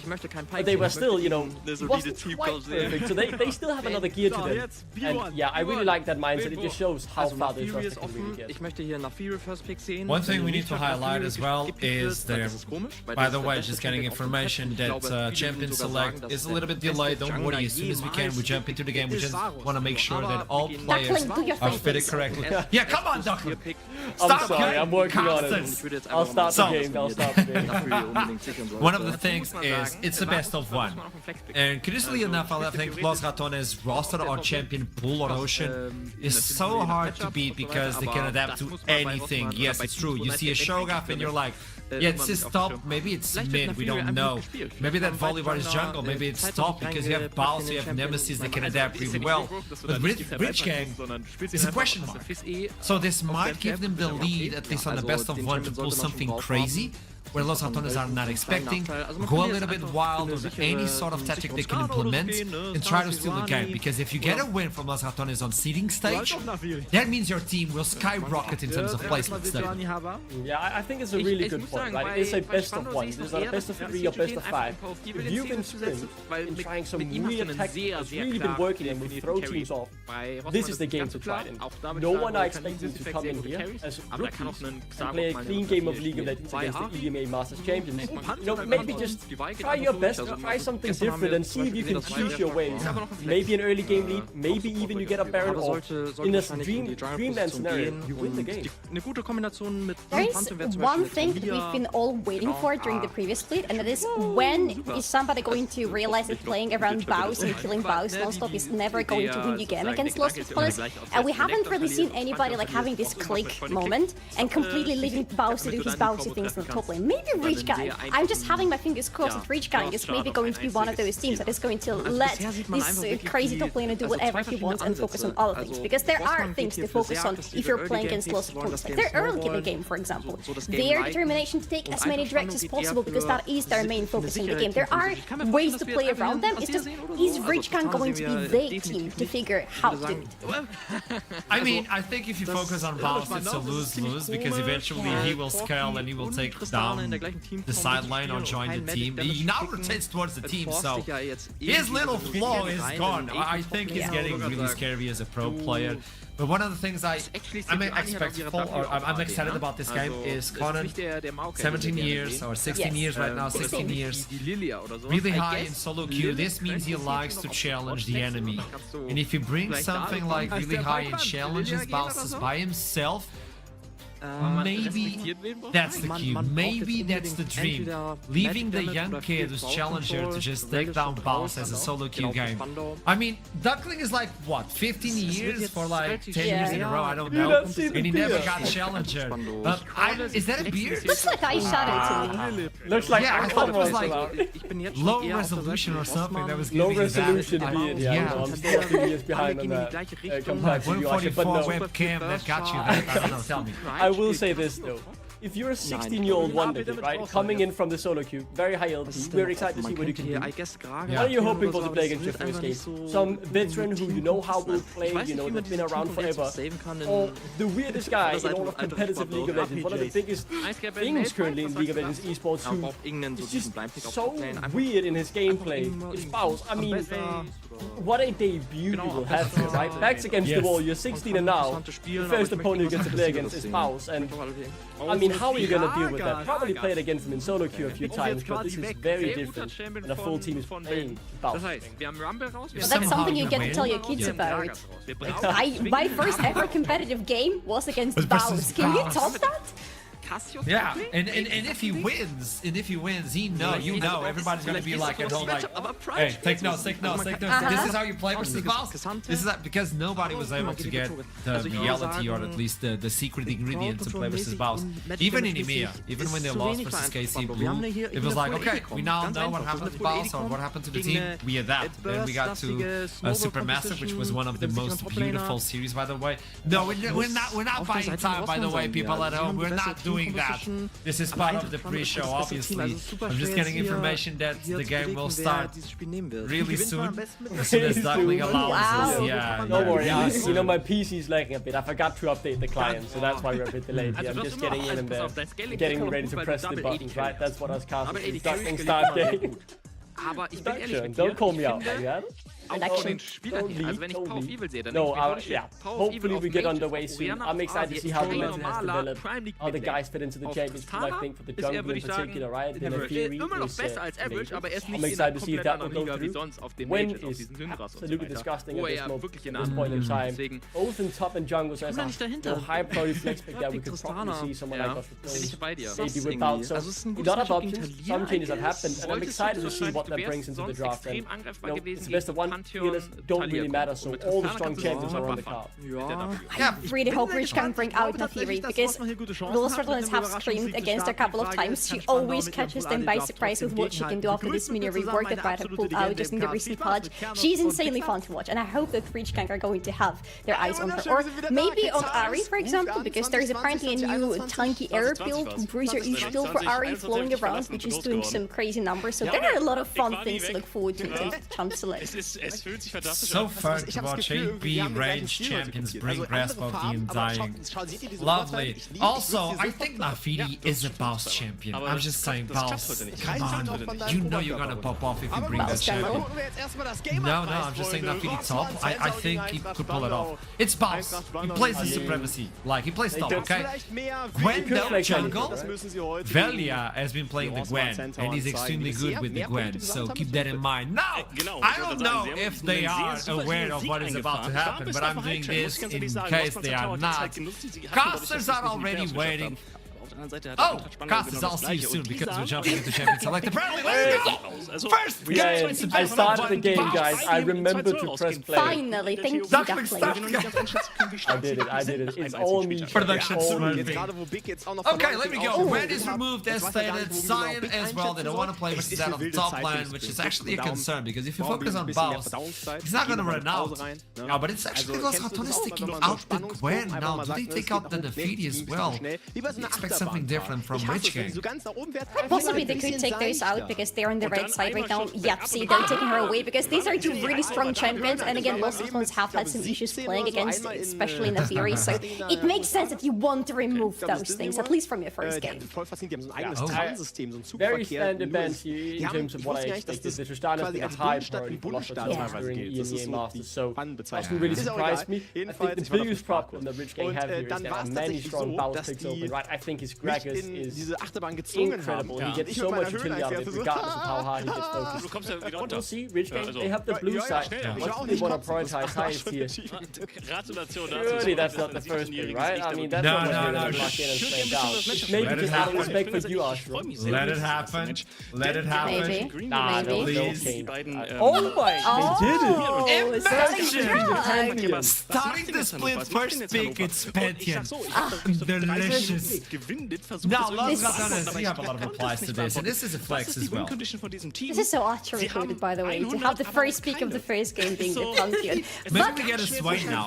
but they were still, you know, it wasn't quite perfect. So they still have another gear to them. And yeah, I really like that mindset. It just shows how far this roster can really get. One thing we need to highlight as well is there, by the way, just getting information that Champion Select is a little bit delayed. Don't worry, as soon as we can, we jump into the game. We just want to make sure that all players are fitted correctly. Yeah, come on, Duckling! I'm sorry, I'm working on it. I'll start the game, One of the things is, it's the best of one. And curiously enough, I think Los Ratones' roster on Champion Pool or Ocean is so hard to beat because they can adapt to anything. Yes, it's true. You see a Shogath and you're like, yeah, it's his top, maybe it's mid, we don't know. Maybe that Volivar is jungle, maybe it's top because you have Baus, you have Nemesis that can adapt really well. But with Reachgang, it's a question mark. So this might give them the lead, at least on the best of one, to pull something crazy, where Los Ratones are not expecting, go a little bit wild on any sort of tactic they can implement and try to steal the game. Because if you get a win from Los Ratones on seeding stage, that means your team will skyrocket in terms of placements. Yeah, I think it's a really good point, right? It is a best of one. It's not a best of 3 or best of 5. If you've been sprint in trying some weird tactics that's really been working and will throw teams off, this is the game to try it in. No one are expecting to come in here as rookies and play a clean game of League of Legends against the EMEA Masters Champions. You know, maybe just try your best, try something different and see if you can choose your ways. Maybe an early game lead, maybe even you get a Baron, or in a dreamland scenario, you win the game. There is one thing that we've been all waiting for during the previous split, and that is, when is somebody going to realize that playing around Baus and killing Baus non-stop is never going to win you game against Lost Ratones? And we haven't really seen anybody like having this click moment and completely leaving Baus to do his Bausy things in the top lane. Maybe Reachgang. I'm just having my fingers crossed that Reachgang is maybe going to be one of those teams that is going to let this crazy top laner do whatever he wants and focus on other things. Because there are things to focus on if you're playing against Lost Ratones. Like their early in the game, for example. Their determination to take as many directs as possible because that is their main focus in the game. There are ways to play around them. It's just, is Reachgang going to be the team to figure how to do it? I mean, I think if you focus on Baus, it's a lose-lose because eventually he will scale and he will take down the sideline or join the team. He now rotates towards the team, so his little flow is gone. I think he's getting really scary as a pro player. But one of the things I'm excited about this game is Conan, 17 years or 16 years right now, 16 years, really high in solo queue. This means he likes to challenge the enemy. And if he brings something like really high in challenges, bounces by himself, maybe that's the key. Maybe that's the dream. Leaving the young kid who's challenger to just take down Bounce as a solo queue game. I mean, Duckling is like, what, 15 years for like 10 years in a row? I don't know. And he never got challenger. Is that a beard? Looks like eyeshadow to me. Looks like I thought it was like low resolution or something. That was low resolution beard. Yeah, I'm still a few years behind on that. Compared to you, 144 webcam that got you that. I don't know, tell me. I will say this though. If you're a 16-year-old Wonder Kid, right, coming in from the solo queue, very high LP, we're excited to see what you can do. What are you hoping for to play against your first game? Some veteran who you know how will play, you know, that's been around forever. Or the weirdest guy in all of competitive League of Legends, one of the biggest things currently in League of Legends esports who is just so weird in his gameplay. It's Baus. I mean, what a debut you will have here, right? Backs against the wall, you're 16 and now, the first opponent you get to play against is Baus. And I mean, how are you going to deal with that? Probably played against him in solo queue a few times, but this is very different. And a full team is playing Baus. Well, that's something you get to tell your kids about. My first ever competitive game was against Baus. Can you top that? Yeah, and if he wins, he know, everybody's gonna be like at home like, hey, take notes. This is how you play versus Baus. This is that because nobody was able to get the reality or at least the secret ingredient to play versus Baus. Even in EMEA, even when they lost versus KC Blue, it was like, okay, we now know what happened to Baus or what happened to the team. We adapt. Then we got to Supermassive, which was one of the most beautiful series, by the way. No, we're not buying time, by the way, people at home. We're not doing that. This is part of the pre-show, obviously. I'm just getting information that the game will start really soon, as soon as Duckling allows us. Yeah, don't worry, you know, my PC's lagging a bit. I forgot to update the client, so that's why we're a bit delayed here. I'm just getting in and there, getting ready to press the buttons, right? That's what us casters Duckling start game. Don't call me out, man. No, yeah. Hopefully we get underway soon. I'm excited to see how the meta has developed, how the guys fit into the championship. I think for the jungle in particular, right? In a theory, I'm excited to see if that will go through. Win is absolutely disgusting at this point in time. Both in top and jungle, so as a high priority flex pick that we could probably see someone like us maybe without. So a lot of options, some changes have happened, and I'm excited to see what that brings into the draft. And, you know, it's the best of one. Healers don't really matter, so all the strong champions are on the card. I really hope Rich can bring out Nathiri, because Lil Sutherland have screamed against her a couple of times. She always catches them by surprise with what she can do after this mini rework that Riot have pulled out just in the recent patch. She's insanely fun to watch, and I hope that Rich Gang are going to have their eyes on her. Or maybe on Ari, for example, because there's apparently a new tanky air build, Bruiser each build for Ari flowing around, which is doing some crazy numbers. So there are a lot of fun things to look forward to in terms of chance select. So fun to watch 8B range champions bring grasp of the Undying. Lovely. Also, I think Nafiri is a Baus champion. I'm just saying, Baus, come on. You know you're gonna pop off if you bring that champion. No, I'm just saying Nafiri top. I think he could pull it off. It's Baus. He plays the supremacy. Like, he plays top, okay? Gwen no jungle. Velia has been playing the Gwen, and he's extremely good with the Gwen, so keep that in mind. Now, I don't know if they are aware of what is about to happen, but I'm doing this in case they are not. Casters are already waiting. Oh, Casters, I'll see you soon because we're jumping into Champion Select. Apparently, let's go! First game! I started the game, guys. I remembered to press play. Finally, thank you, Duckling. I did it. It's all me. Production smurfing. Okay, let me go. Red is removed as stated. Cyan as well. They don't want to play versus that on the top lane, which is actually a concern because if you focus on Baus, he's not going to run out. No, but it's actually Los Ratones taking out the Gwen. Now, do they take out the Nafiri as well? Do you expect some something different from Rich Gang. Possibly they could take those out because they're on the right side right now. Yep, see, they're taking her away because these are two really strong champions. And again, Lost Clones have had some issues playing against, especially in the Fury. So it makes sense that you want to remove those things, at least from your first game. Very standard bench here in terms of what I expected. The Tristana has been a high priority for Lost Clones during EMEA Masters, so it doesn't really surprise me. I think the biggest problem that Rich Gang have here is there are many strong bounce picks open, right? I think his Gragas is incredible. He gets so much utility out of it, regardless of how hard he gets focused. But we'll see, Rich Gang, they have the blue side. What do they want to prioritize highest here? Surely that's not the first pick, right? I mean, that's not what you're going to lock in and slam down. Maybe just out of respect for you, Ashram. Let it happen. Let it happen. Maybe. Nah, no, Please. Oh my, they did it! Imagine starting the split first pick, it's Pantheon. Delicious. Now, let's you have a lot of replies to this, and this is a flex as well. This is so archery coded, by the way, to have the first pick of the first game being the Pantheon. Maybe we get a Swain now.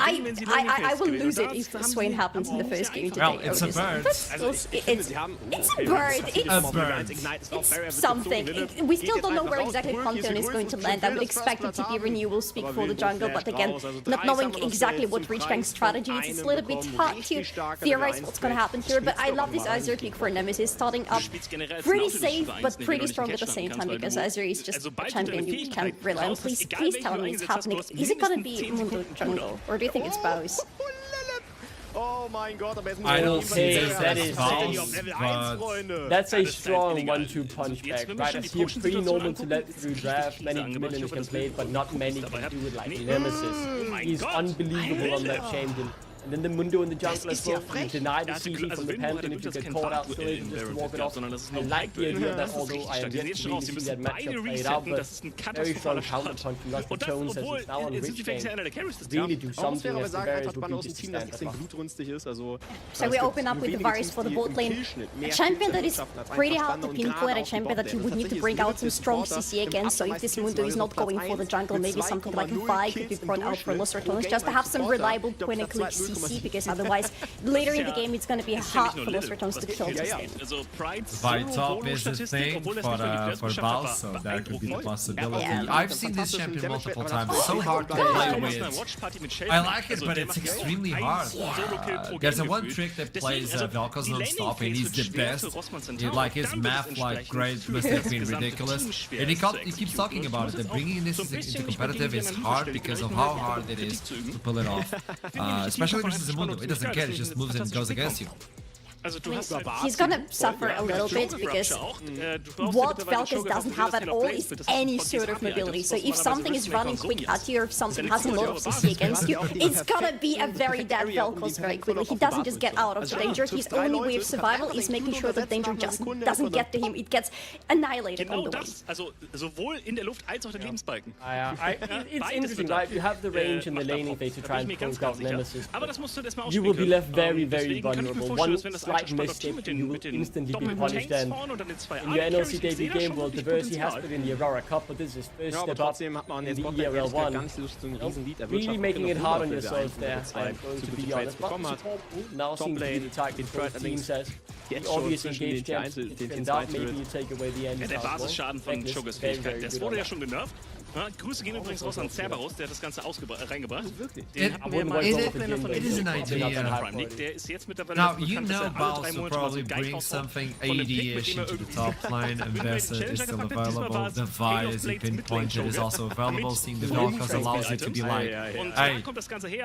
I will lose it if Swain happens in the first game today. Well, it's a bird. It's a bird. It's something. We still don't know where exactly Pantheon is going to land. I would expect it to be renewal speak for the jungle, but again, not knowing exactly what Rich Gang's strategy is, it's a little bit hard to theorize what's going to happen here. But I love this Azure pick for Nemesis, starting up pretty safe but pretty strong at the same time, because Azure is just a champion you can rely on. Please tell me it's happening. Is it going to be Mundo jungle, or do you think it's Bows? I don't think that is that's a strong 1-2 punch back, right? As here pretty normal to let through draft. Many mid-laners can play it, but not many can do it like Nemesis. He's unbelievable on that champion. And then the Mundo in the jungle as well. You deny the CC from the Pantheon if you get caught out, so you just walk it off. I like the idea of that, although I have yet to really see that matchup played out, but very strong counter punch from Russell Jones as he's now on Rich Gang. Really do something as the Varus would be just to stand above. So we open up with the Varus for the bot lane. A champion that is pretty hard to pinpoint, a champion that you would need to bring out some strong CC against, so if this Mundo is not going for the jungle, maybe something like a Vi could be brought out for Lost Clones, just to have some reliable point-and-click CC, because otherwise later in the game it's going to be hard for Lost Clones to kill this thing. Vi top is a thing for Baus, so that could be the possibility. I've seen this champion multiple times. It's so hard to play with. I like it, but it's extremely hard. There's a one trick that plays Vel'Koz non-stop, and he's the best. Like his math, like grade must have been ridiculous. And he keeps talking about it. That bringing this into competitive is hard because of how hard it is to pull it off, especially versus a Mundo. It doesn't care, it just moves and goes against you. He's gonna suffer a little bit because what Vel'Koz doesn't have at all is any sort of mobility. So if something is running quick at you or if something has a lot of CC against you, it's gonna be a very dead Vel'Koz very quickly. He doesn't just get out of the danger. His only way of survival is making sure that danger just doesn't get to him. It gets annihilated on the way. It's interesting, right? You have the range in the laning phase to try and poke out Nemesis. You will be left very, very vulnerable. One slight mistake, you will instantly be punished. And in your NLC debut game, well, Diversity has put in the Aurora Cup, but this is first step up in the ERL 1. Really making it hard on yourself there, I'm going to be honest. But now seems to be the target both teams as the obvious engaged gems. In that, maybe you take away the end. Der Basisschaden von Cho'Gath Fähigkeit, das wurde ja schon genervt. Ja, Grüße gehen übrigens raus an Cerberus, der hat das Ganze reingebracht. Den haben wir mal it is an idea. Der ist jetzt mittlerweile now, you know Baus will probably bring something AD-ish into the top line, and Vesa is still available. The Vi, as you pinpointed, is also available. Seeing the Vel'Koz allows it to be like, hey,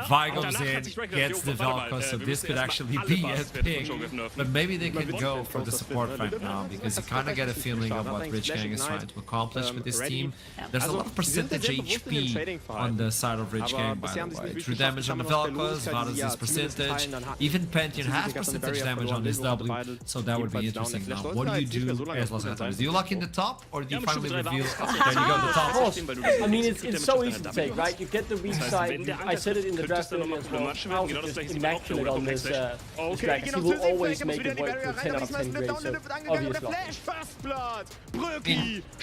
Vi goes in, gets the Vel'Koz, so this could actually be a pick. But maybe they can go for the support right now, because you kind of get a feeling of what Rich Gang is trying to accomplish with this team. There's a lot of percentage HP on the side of Rich Gang, by the way. True damage on the Vel'Koz, Varus' percentage, even Pantheon has percentage damage on his W, so that would be interesting. Now, what do you do as Los Angeles? Do you lock in the top, or do you finally reveal, there you go, the top? I mean, it's so easy to take, right? You get the weak side, I said it in the draft earlier as well, House is just immaculate on this Gragas. He will always make it work for 10 out of 10 grade, so obvious lock.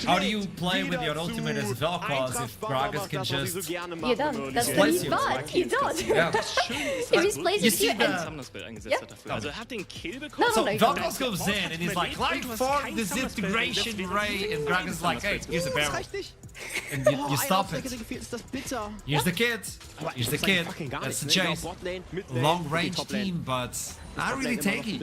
How do you play with your ultimate as Vel'Koz? was if Gragas can just... You're done. That's the he's done. He's done. Yeah. If he's placing here and... So Velkos goes in and he's like, light form disintegration ray, and Gragas like, hey, here's a barrel. And you stop it. Here's the kid. Here's the kid. That's the chase. Long range team, but not really taking.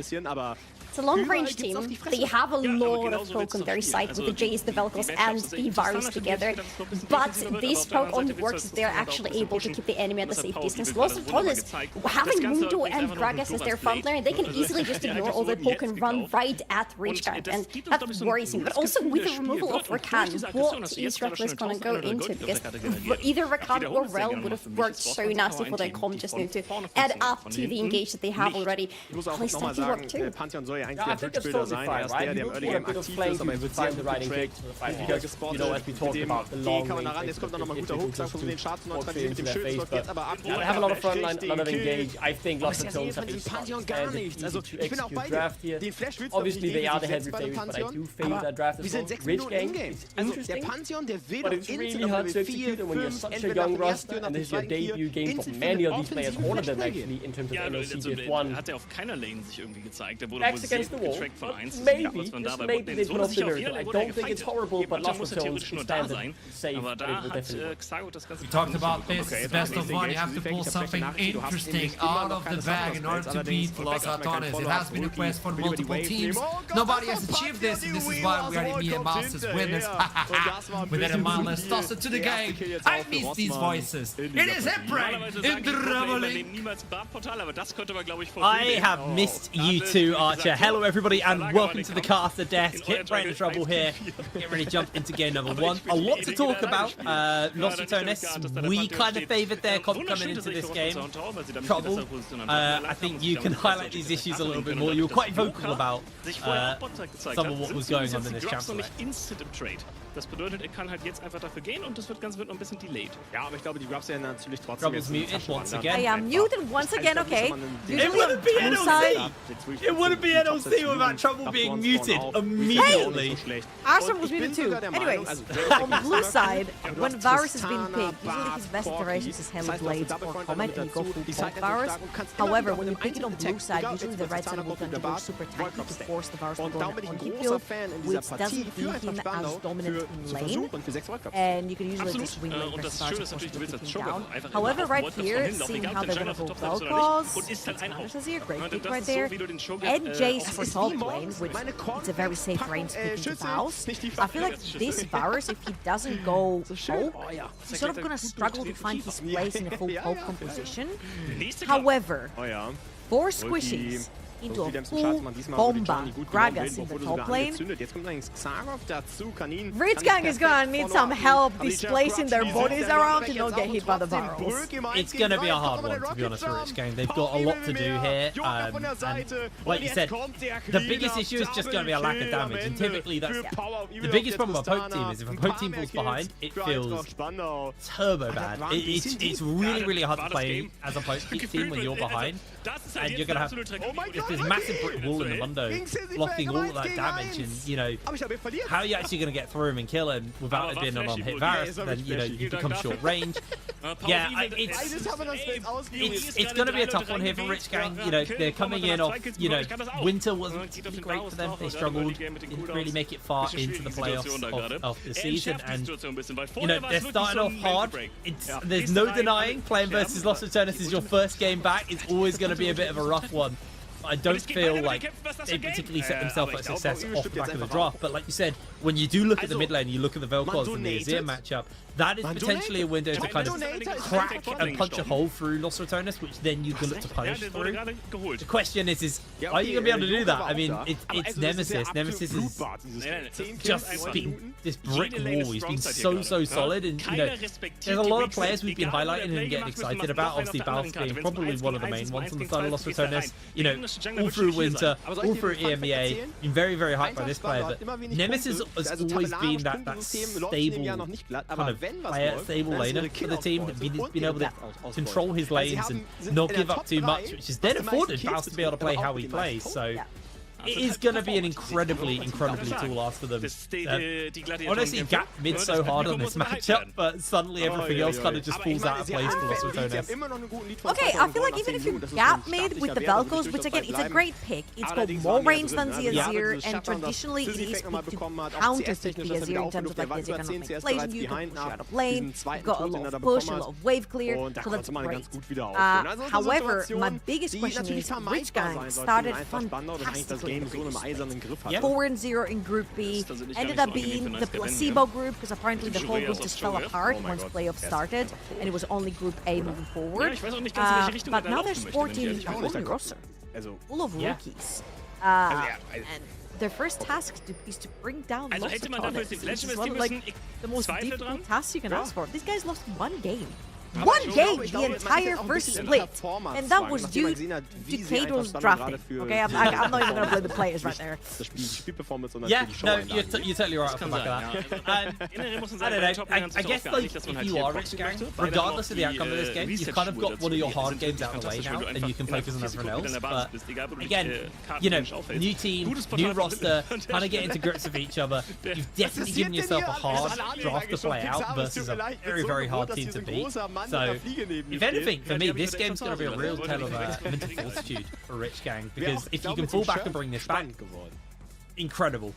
It's a long-range team. They have a lot of poke on their side with the Jace, the Velkos, and the Varus together. But this poke only works if they're actually able to keep the enemy at a safe distance. Lost of Honest, having Mundo and Gragas as their frontlaner, they can easily just ignore all the poke and run right at Rage Guard, and that worries me. But also with the removal of Rakan, what is Reckless gonna go into? Because either Rakan or Rel would have worked so nasty for their comp just now to add up to the engage that they have already. Please don't work too. I think that's totally fine, right? You want a bit of flank to find the right engagement for the fight, because, you know, as we talked about, the long range, into their face, but they have a lot of frontline, a lot of engage. I think lots of tones have been and it's easy to execute draft here. Obviously, they are the heavy favorites, but I do favor that draft as well. Rich Gang is interesting, but it's really hard to execute, and when you're such a young roster, and this is your debut game for many of these players, all of them actually, in terms of NLC Div 1. X against the wall. Maybe, just maybe they put off the miracle. I don't think it's horrible, but lots of tones standard safe, but it will definitely. We talked about this, best of one, you have to pull something interesting out of the bag in order to beat Los Ratones. It has been a quest for multiple teams. Nobody has achieved this, and this is why we are immediate Masters winners. With that in mind, let's toss it to the game. I miss these voices. It is Hipbrain in the reveling. I have missed you too, Archer. Hello everybody and welcome to the caster desk. Hipbrain Trouble here. Get ready to jump into game number one. A lot to talk about. Los Ratones, we kind of favoured their comp coming into this game. Trouble, I think you can highlight these issues a little bit more. You were quite vocal about some of what was going on in this championship. Das bedeutet, kann halt jetzt einfach dafür gehen und das Ganze wird noch ein bisschen delayed. Ja, aber ich glaube, die Grubs werden natürlich trotzdem. Trouble's muted once again. I am muted once again, okay. It wouldn't be NLC! It wouldn't be NLC without Trouble being muted immediately. Arsenal was muted too. Anyways, on blue side, when Varus has been picked, usually his best iterations is Hella Blades or Comet and you go full bulk Varus. However, when you pick it on blue side, usually the right side will tend to go super tanky to force the Varus to go on deep build, which doesn't leave him as dominant in lane, and you can usually just wing lane versus Varus to keep him down. However, right here, seeing how they're gonna go Velkos, Anders has here, great pick right there, and Jace for top lane, which it's a very safe range picking to Baus. I feel like this Varus, if he doesn't go poke, he's sort of gonna struggle to find his place in a full poke composition. However, 4 squishies into a full bomba Gragas in the top lane. Blitzgang is gonna need some help displacing their bodies around to not get hit by the barrels. It's gonna be a hard one, to be honest, for Blitzgang. They've got a lot to do here, and like you said, the biggest issue is just gonna be a lack of damage, and typically that's the biggest problem with a poke team is if a poke team falls behind, it feels turbo bad. It's really, really hard to play as a poke team when you're behind, and you're gonna have this massive brick wall in the Mundo blocking all of that damage, and you know, how are you actually going to get through him and kill him without it being an on-hit Varus? Then you know, you become short range. Yeah, it's going to be a tough one here for Blitzgang. You know, they're coming in off, you know, winter wasn't particularly great for them. They struggled, didn't really make it far into the playoffs of the season, and you know, they're starting off hard. There's no denying playing versus Los Ratones is your first game back. It's always going to be a bit of a rough one. I don't feel like they particularly set themselves up for success off the back of the draft, but like you said, when you do look at the mid lane, you look at the Velkos and the Azir matchup, that is potentially a window to kind of crack and punch a hole through Los Ratones, which then you can look to punish through. The question is are you going to be able to do that? I mean, it's Nemesis. Nemesis is just been this brick wall. He's been so solid, and you know, there's a lot of players we've been highlighting and getting excited about. Obviously, Baus being probably one of the main ones on the side of Los Ratones. You know, all through winter, all through EMEA, been very hyped by this player, but Nemesis has always been that stable kind of player, stable laner for the team, been able to control his lanes and not give up too much, which has then afforded Baus to be able to play how he plays. So it is going to be an incredibly tall ask for them. Honestly, Gap mid so hard on this matchup, but suddenly everything else kind of just falls out of place for Los Ratones. Okay, I feel like even if you Gap mid with the Velcros, which again, it's a great pick. It's got more range than the Azir, and traditionally it is quick to counter the Azir in terms of like the Azir cannot make plays, and you can push out of lane, you've got a lot of push, a lot of wave clear, so that's great. However, my biggest question is, Rich Gang started fantastically in the previous stage. 4-0 in Group B, ended up being the placebo group, because apparently the whole group just fell apart once playoffs started, and it was only Group A moving forward. But now they're sporting a whole new roster, full of rookies. And their first task is to bring down Los Ratones, which is one of like the most difficult tasks you can ask for. These guys lost one game. One game the entire first split, and that was due to Kato's drafting. Okay, I'm not even gonna blame the players right there. Yeah, no, you're totally right off the back of that. I don't know. I guess like if you are Rich Gang, regardless of the outcome of this game, you've kind of got one of your hard games out of the way now, and you can focus on everyone else. But again, you know, new team, new roster, kind of getting to grips with each other. You've definitely given yourself a hard draft to play out versus a very hard team to beat. So, if anything, for me, this game's going to be a real tale of mental fortitude for Rich Gang, because if you can fall back and bring this back, incredible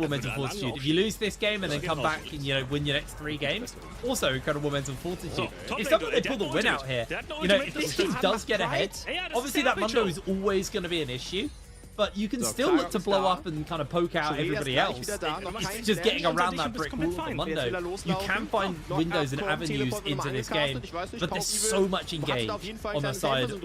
mental fortitude. If you lose this game and then come back and, you know, win your next 3 games, also incredible mental fortitude. If someone they pull the win out here, you know, if this team does get ahead, obviously that Mundo is always going to be an issue. But you can still look to blow up and kind of poke out everybody else. It's just getting around that brick wall of Mundo. You can find windows and avenues into this game, but there's so much engage on the side of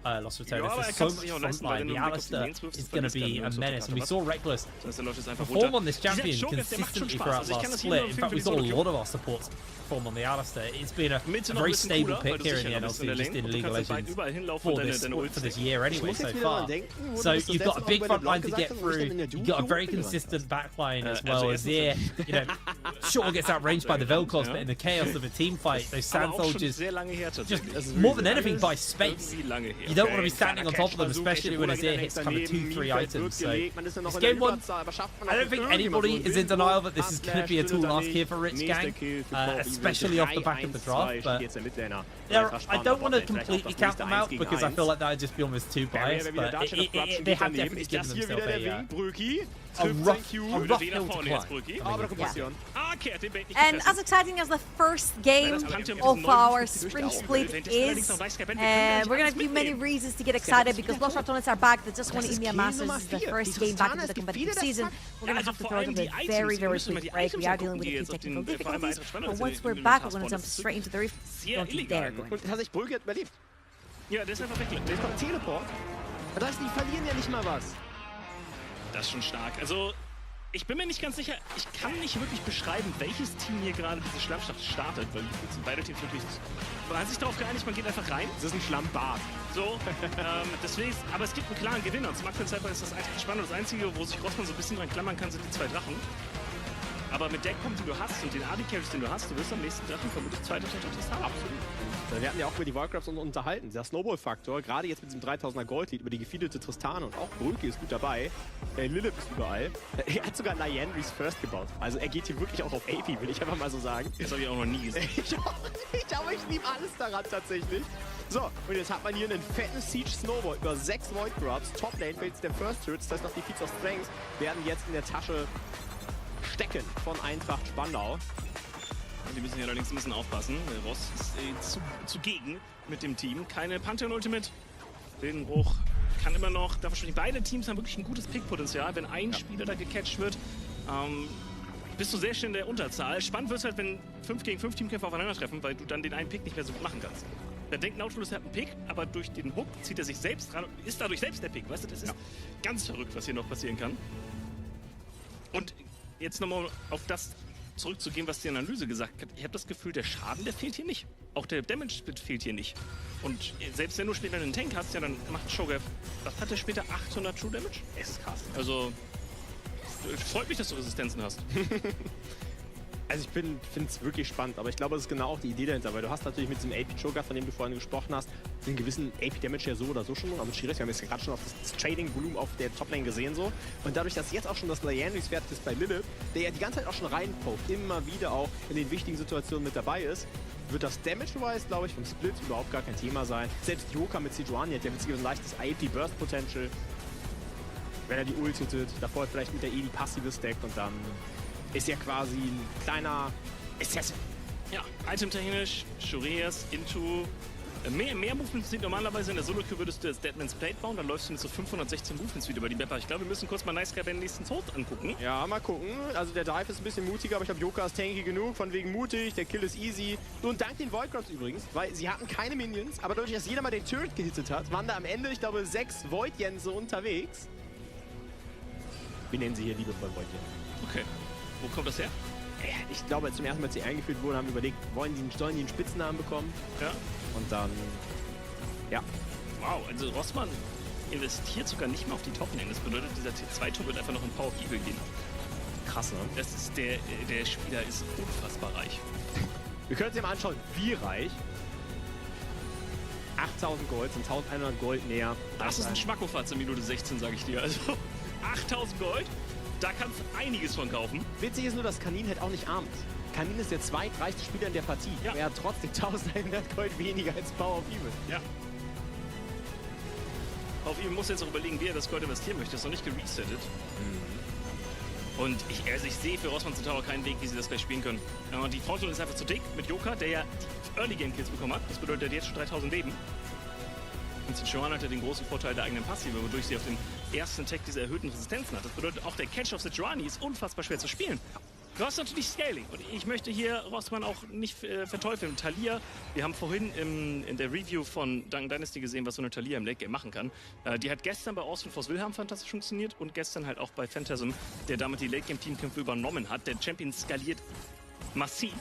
Los Ratones. There's so much front line. The Alistar is going to be a menace. And we saw Reckless perform on this champion consistently throughout last split. In fact, we saw a lot of our supports perform on the Alistar. It's been a very stable pick here in the NLC, just in League of Legends for this year anyway so far. So you've got a big front line to get through. You've got a very consistent back line as well. Azir, you know, sure gets outranged by the Velcros, but in the chaos of a team fight, those Sand Soldiers, just more than anything by space. You don't want to be standing on top of them, especially when Azir hits kind of 2-3 items. So this game one, I don't think anybody is in denial that this is going to be a tall ask here for Rich Gang, especially off the back of the draft. But I don't want to completely count them out, because I feel like that would just be almost too biased. But they have definitely given themselves a rough hill to climb. And as exciting as the first game of our spring split is, we're going to have many reasons to get excited, because Los Ratones are back. They just won India Masters. This is the first game back into the competitive season. We're going to have to throw them a very quick break. We are dealing with a few technical difficulties, but once we're back, we're going to jump straight into the reef. Don't you dare go in. Hat sich Brügge überlebt. Ja, der ist einfach weg. Der kommt Teleport. Das heißt, die verlieren ja nicht mal was. Das ist schon stark. Also, ich bin mir nicht ganz sicher, ich kann nicht wirklich beschreiben, welches Team hier gerade diese Schlammschlacht startet, weil sind beide Teams wirklich, man hat sich darauf geeinigt, man geht einfach rein. Das ist ein Schlammbad. So, deswegen, aber es gibt einen klaren Gewinner. Und zum aktuellen Zeitpunkt ist das eigentlich spannend. Das Einzige, wo sich Rossmann so ein bisschen dran klammern kann, sind die 2 Drachen. Aber mit der Comp, die du hast und den AD-Carries, den du hast, du wirst am nächsten Drachen vermutlich 2. Testament haben. Absolut. Wir hatten ja auch über die Warcrafts unterhalten. Der Snowball-Faktor, gerade jetzt mit diesem 3000er Gold-Lead über die gefeedete Tristane, und auch Brülke ist gut dabei. Lilith ist überall. Er hat sogar Liandry's First gebaut. Also er geht hier wirklich auch auf AP, will ich einfach mal so sagen. Das habe ich auch noch nie gesehen. Ich auch nicht, aber ich liebe alles daran tatsächlich. So, und jetzt hat man hier einen fetten Siege Snowball über 6 Void Grubs. Top Lane fällt der First Turret, das heißt noch die Feats of Strength werden jetzt in der Tasche stecken von Eintracht Spandau. Die müssen hier allerdings ein bisschen aufpassen. Ross ist zugegen mit dem Team. Keine Pantheon-Ultimate. Wildenbruch kann immer noch. Da wahrscheinlich beide Teams haben wirklich ein gutes Pick-Potenzial. Wenn ein Spieler da gecatcht wird, bist du sehr schnell in der Unterzahl. Spannend wird es halt, wenn 5 gegen 5 Teamkämpfer aufeinandertreffen, weil du dann den einen Pick nicht mehr so gut machen kannst. Dann denkt Nautilus, er hat einen Pick, aber durch den Hook zieht er sich selbst ran und ist dadurch selbst der Pick. Weißt du, das ist ganz verrückt, was hier noch passieren kann. Und jetzt nochmal auf das zurückzugehen, was die Analyse gesagt hat. Ich habe das Gefühl, der Schaden, der fehlt hier nicht. Auch der Damage-Split fehlt hier nicht. Und selbst wenn du später einen Tank hast, ja, dann macht Shogav, was hat der später? 800 True Damage? Das ist krass. Also, freut mich, dass du Resistenzen hast. Also ich finde es wirklich spannend, aber ich glaube, das ist genau auch die Idee dahinter, weil du hast natürlich mit diesem AP-Joker, von dem du vorhin gesprochen hast, den gewissen AP-Damage ja so oder so schon, aber schwierig, wir haben jetzt gerade schon auf das Trading-Volumen auf der Toplane gesehen so und dadurch, dass jetzt auch schon das Leandrys-Wert ist bei Lilith, der ja die ganze Zeit auch schon reinpokt, immer wieder auch in den wichtigen Situationen mit dabei ist, wird das Damage-wise, glaube ich, vom Split überhaupt gar kein Thema sein. Selbst Joker mit Sejuani hat ja ein leichtes AP-Burst-Potential, wenn er die Ult hittet, davor vielleicht mit der die passive stackt und dann ist ja quasi ein kleiner Assassin. Ja, itemtechnisch, Shureas, Into, mehr Movements sind normalerweise in der Solo-Queue würdest du das Deadman's Plate bauen, dann läufst du mit so 516 Movements wieder über die Map. Ich glaube, wir müssen kurz mal Nice Guy den nächsten Tod angucken. Ja, mal gucken. Also der Dive ist ein bisschen mutiger, aber ich glaube, Joker ist tanky genug, von wegen mutig, der Kill ist easy. Und dank den Void-Grabs übrigens, weil sie hatten keine Minions, aber dadurch, dass jeder mal den Turret gehittet hat, waren da am Ende, ich glaube, 6 Void-Jense unterwegs. Wir nennen sie hier liebevoll Void-Jense. Okay. Wo kommt das her? Ich glaube, zum ersten Mal, als sie eingeführt wurden, haben überlegt, sollen die einen Spitznamen bekommen? Ja. Und dann, ja. Wow, also Rossmann investiert sogar nicht mehr auf die Top-Lane. Das bedeutet, dieser T2-Turm wird einfach noch in Power of Evil gehen. Krass, ne? Das ist der Spieler ist unfassbar reich. Wir können uns ja mal anschauen, wie reich. 8000 Gold, sind 1100 Gold näher. Das ist ein Schmackofatz in Minute 16, sage ich dir. Also 8000 Gold. Da kannst du einiges von kaufen. Witzig ist nur, dass Kanin halt auch nicht arm ist. Kanin ist der zweitreichste Spieler in der Partie. Ja. Er hat trotzdem 1100 Gold weniger als Power of Evil. Ja. Power of Evil muss jetzt auch überlegen, wie er das Gold investieren möchte. Das ist noch nicht geresettet. Und ich sehe für Rossmann Tower keinen Weg, wie sie das gleich spielen können. Und die Frontal ist einfach zu dick mit Joker, der ja die Early Game Kills bekommen hat. Das bedeutet, er hat jetzt schon 3000 Leben. Und Sejuani hat ja den großen Vorteil der eigenen Passive, wodurch sie auf den ersten Tag diese erhöhten Resistenzen hat. Das bedeutet, auch der Catch of Sejuani ist unfassbar schwer zu spielen. Du hast natürlich Scaling und ich möchte hier Rossmann auch nicht verteufeln. Talia, wir haben vorhin in der Review von Dunk Dynasty gesehen, was so eine Talia im Late Game machen kann. Die hat gestern bei Austin Force Wilhelm fantastisch funktioniert und gestern halt auch bei Phantasm, der damit die Late Game Teamkämpfe übernommen hat. Der Champion skaliert massiv.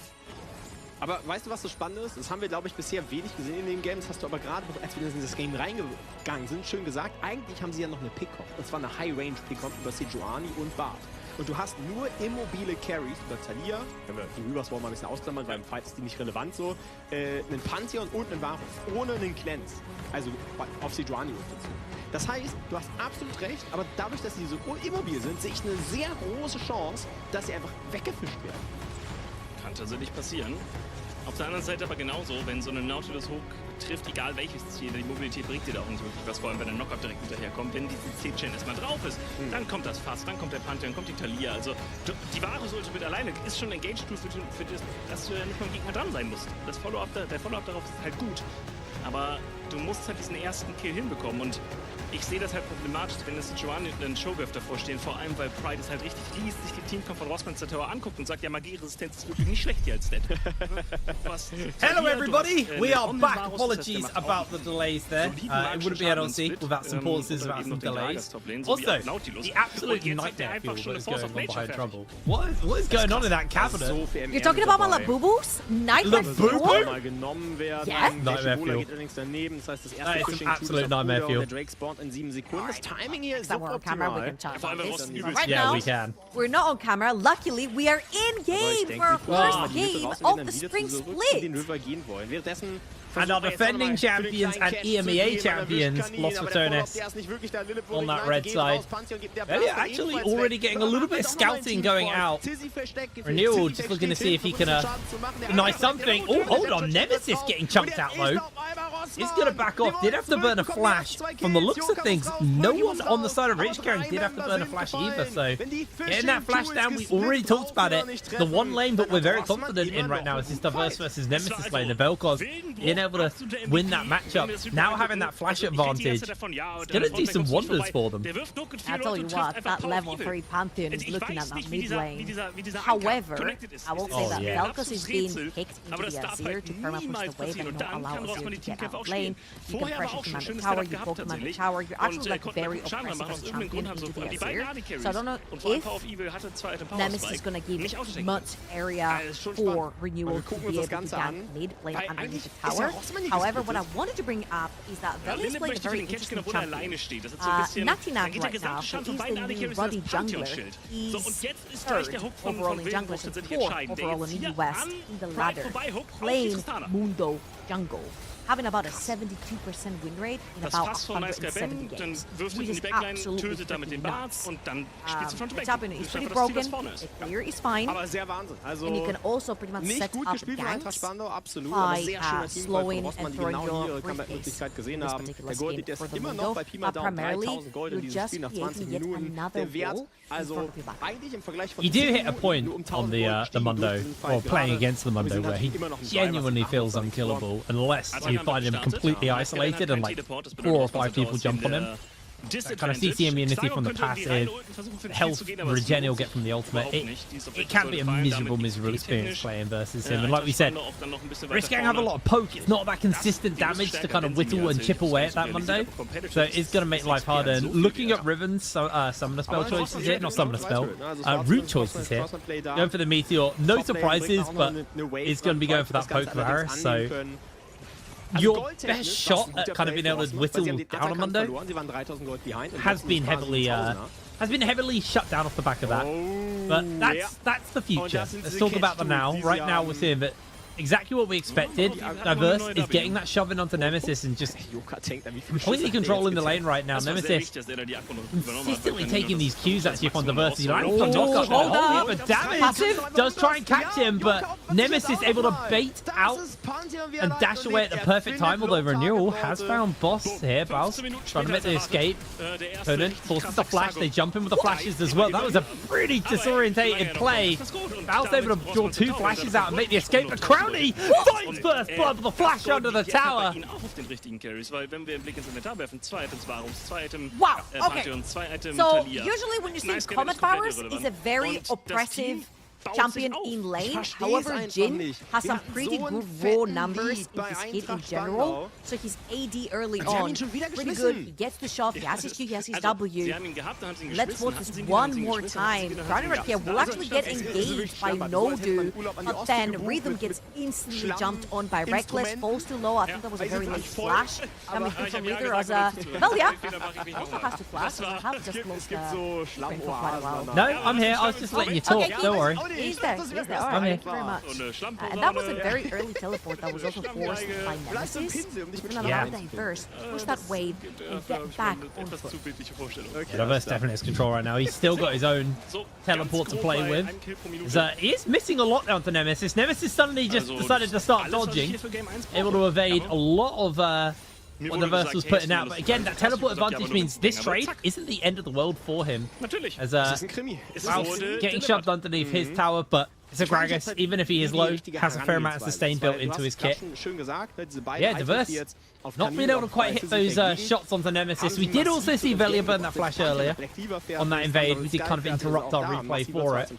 Aber weißt du, was so spannend ist? Das haben wir, glaube ich, bisher wenig gesehen in dem Game. Das hast du aber gerade, als wir in das Game reingegangen sind, schön gesagt. Eigentlich haben sie ja noch eine Pick-Off. Und zwar eine High-Range-Pick-Off über Sejuani und Bart. Und du hast nur immobile Carries über Talia. Wenn wir die Rüberswall mal ein bisschen ausklammern, weil im Fight ist die nicht relevant so. Einen Pantheon und einen Varus. Ohne einen Cleanse. Also auf Sejuani dazu. Das heißt, du hast absolut recht, aber dadurch, dass sie so immobil sind, sehe ich eine sehr große Chance, dass sie einfach weggefischt werden. Kann tatsächlich passieren. Auf der anderen Seite aber genauso, wenn so eine Nautilus Hook trifft, egal welches Ziel, die Mobilität bringt dir da auch nicht wirklich was, vor allem wenn der Knockup direkt hinterherkommt. Wenn diese C-Chain erstmal drauf ist, dann kommt das Fass, dann kommt der Pantheon, dann kommt die Talia. Also die Varus Ultimate alleine ist schon ein Engage-Tool für das, dass du ja nicht beim Gegner dran sein musst. Der Follow-up darauf ist halt gut. Aber du musst halt diesen ersten Kill hinbekommen und ich sehe das halt problematisch, wenn es Sejuani und ein Showgirl davor stehen, vor allem weil Pride es halt richtig liest, sich die Teamkampf von Rossmann Tower anguckt und sagt, ja, Magieresistenz ist wirklich nicht schlecht hier als Stat. Hello everybody, we are back. Apologies about the delays there. It wouldn't be NLC without some pauses, about some delays. Also, the absolute nightmare fuel that is going on behind Trouble. What is going on in that cabinet? You're talking about my Labubus? Nightmare fuel? Yeah? Nightmare fuel. That is some absolute nightmare fuel. In 7 Sekunden. Das Timing hier ist We're on camera, we can talk about this. Right Yeah, now, we can. we're not on camera. Luckily, we are in game for our first game of the spring split. And our defending champions and EMEA champions, Los Patrones, on that red side. They're actually already getting a little bit of scouting going out. Renewal just looking to see if he can deny something. Oh, hold on. Nemesis getting chunked out, though. He's going to back off. Did have to burn a flash. From the looks of things, no one on the side of Rich Karen did have to burn a flash either. So getting that flash down, we already talked about it. The one lane that we're very confident in right now is this Diverse versus Nemesis lane. The Vel'Koz being able to win that matchup. Now having that flash advantage, it's going to do some wonders for them. I tell you what, that level 3 Pantheon is looking at that mid lane. However, I will say that Vel'Koz is being picked into the Azir to perma push the wave and not allow Azir to get out top lane, you can pressure command the tower, you pull command the tower, you're actually like very oppressive as a champion into the Azir. So I don't know if Nemesis is going to give much area for Renewal to be able to gank mid lane underneath the tower. However, what I wanted to bring up is that Veli is playing a very interesting champion. Natinak right now, who is the new Ruddy jungler, is third overall in junglers and fourth overall in the US in the ladder, playing Mundo jungle, having about a 72% win rate in about 170 games, which is absolutely freaking nuts. The champion is pretty broken, the clear is fine, and you can also pretty much set up ganks by slowing and throwing your briefcase in this particular skin for the Mundo. Primarily, you're just creating yet another wall in front of your back. You do hit a point on the Mundo, or playing against the Mundo, where he genuinely feels unkillable unless you find him completely isolated and like 4 or 5 people jump on him. That kind of CC immunity from the passive, health regen he'll get from the ultimate. It can be a miserable experience playing versus him. And like we said, Risk-Gang have a lot of poke. It's not that consistent damage to kind of whittle and chip away at that Mundo. So it's going to make life harder. And looking at Riven's summoner spell choices here, not summoner spell, root choices here. Going for the Meteor, no surprises, but it's going to be going for that poke virus. So your best shot at kind of being able to whittle down a Mundo has been heavily shut down off the back of that. But that's the future. Let's talk about the now. Right now we're seeing that exactly what we expected. Diverse is getting that shove in onto Nemesis and just completely controlling the lane right now. Nemesis consistently taking these Qs actually from Diverse. He's like, but damage does try and catch him, but Nemesis able to bait out and dash away at the perfect time, although Renewal has found Boss here. Baus trying to make the escape. Conan forces the flash. They jump in with the flashes as well. That was a pretty disorientated play. Baus able to draw 2 flashes out and make the escape. But Crowley finds first blood with the flash under the tower. Wow, okay. So usually when you see Comet Powers, it's a very oppressive champion in lane. However, Jin has some pretty good raw numbers in his kit in general. So his AD early on, pretty good. He gets the shot, he has his Q, he has his W. Let's watch this one more time. Crowley right here will actually get engaged by Nodu, but then Rhythm gets instantly jumped on by Reckless, falls too low. I think that was a very late flash coming through from Leader as a... Hell yeah! Also has to flash, I have just lost the frame for quite a while. No, I'm here. I was just letting you talk. Don't worry. He's there. All right, thank you very much. And that was a very early teleport that was also forced by Nemesis. We're gonna allow Diverse push that wave and get back on foot. Diverse definitely has control right now. He's still got his own teleport to play with. He is missing a lot down to Nemesis. Nemesis suddenly just decided to start dodging, able to evade a lot of what Diverse was putting out. But again, that teleport advantage means this trade isn't the end of the world for him. As Baus getting shoved underneath his tower, but it's a Gragas, even if he is low, has a fair amount of sustain built into his kit. Yeah, Diverse not being able to quite hit those shots onto Nemesis. We did also see Velia burn that flash earlier on that invade. We did kind of interrupt our replay for it.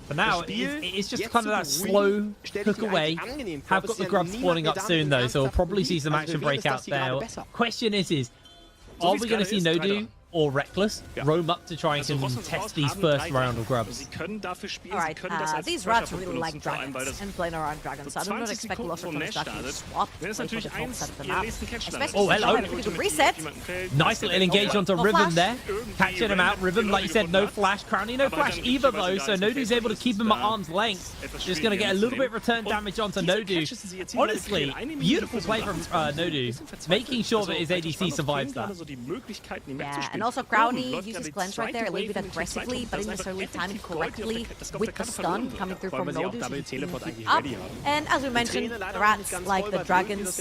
But now, it's just kind of that slow cook away. Have got the grub spawning up soon, though, so we'll probably see some action break out there. Question is are we going to see Nodu or Reckless roam up to try and contest these first round of grubs? Alright, these rats really like dragons and playing around dragons, so I do not expect lots of times to actually swap for the top set of the map. Oh, hello. Good reset. Nice little engage onto Riven there. Catching him out. Riven, like you said, no flash. Crowley, no flash either, though, so Nodu's able to keep him at arm's length. Just going to get a little bit of return damage onto Nodu. Honestly, beautiful play from Nodu, making sure that his ADC survives that. Yeah, and also Crowley uses cleanse right there a little bit aggressively, but didn't necessarily time it correctly with the stun coming through from Nodu, so he can keep up. And as we mentioned, the rats like the dragons,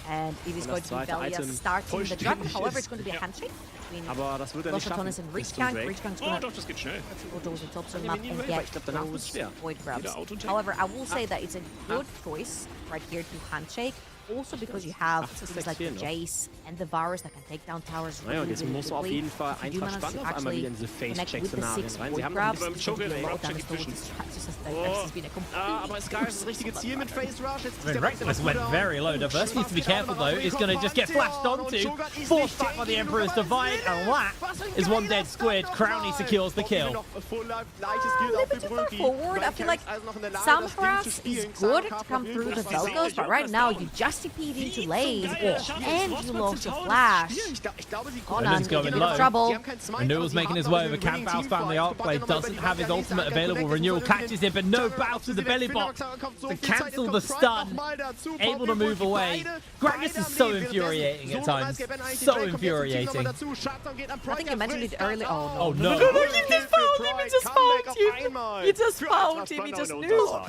and it is going to be Velia starting the dragon. However, it's going to be a handshake between Loshatonis and Risk-Gang. Risk-Gang's going to go towards the top of the map and get those void grabs. However, I will say that it's a good choice right here to handshake, also because you have things like the Jace and the Varus that can take down towers really, und jetzt really muss auf jeden Fall einfach spannend auf einmal wieder in diese Face-Check-Szenarien rein. Sie haben ein bisschen aber Scar ist das richtige Ziel mit Face Rush. I mean, Reckless went very low. Diverse needs to be careful though. He's going to just get flashed onto, forced back by the Emperor's Divide, and that is one dead squid. Crowny secures the kill. A little bit too far forward. I feel like some harass is good to come through the Velcos, but right now you just TP'd into lane and you lost your flash. Conan's going low. Trouble. Renewal's making his way over. Can Bao's family outplay? Doesn't have his ultimate available. Renewal catches him, but no Bao to the belly box to cancel the stun. Able to move away. Gragas is so infuriating at times. So infuriating. I think you mentioned it earlier. Oh no. You just found him. He just found him. You just found him. He just knew.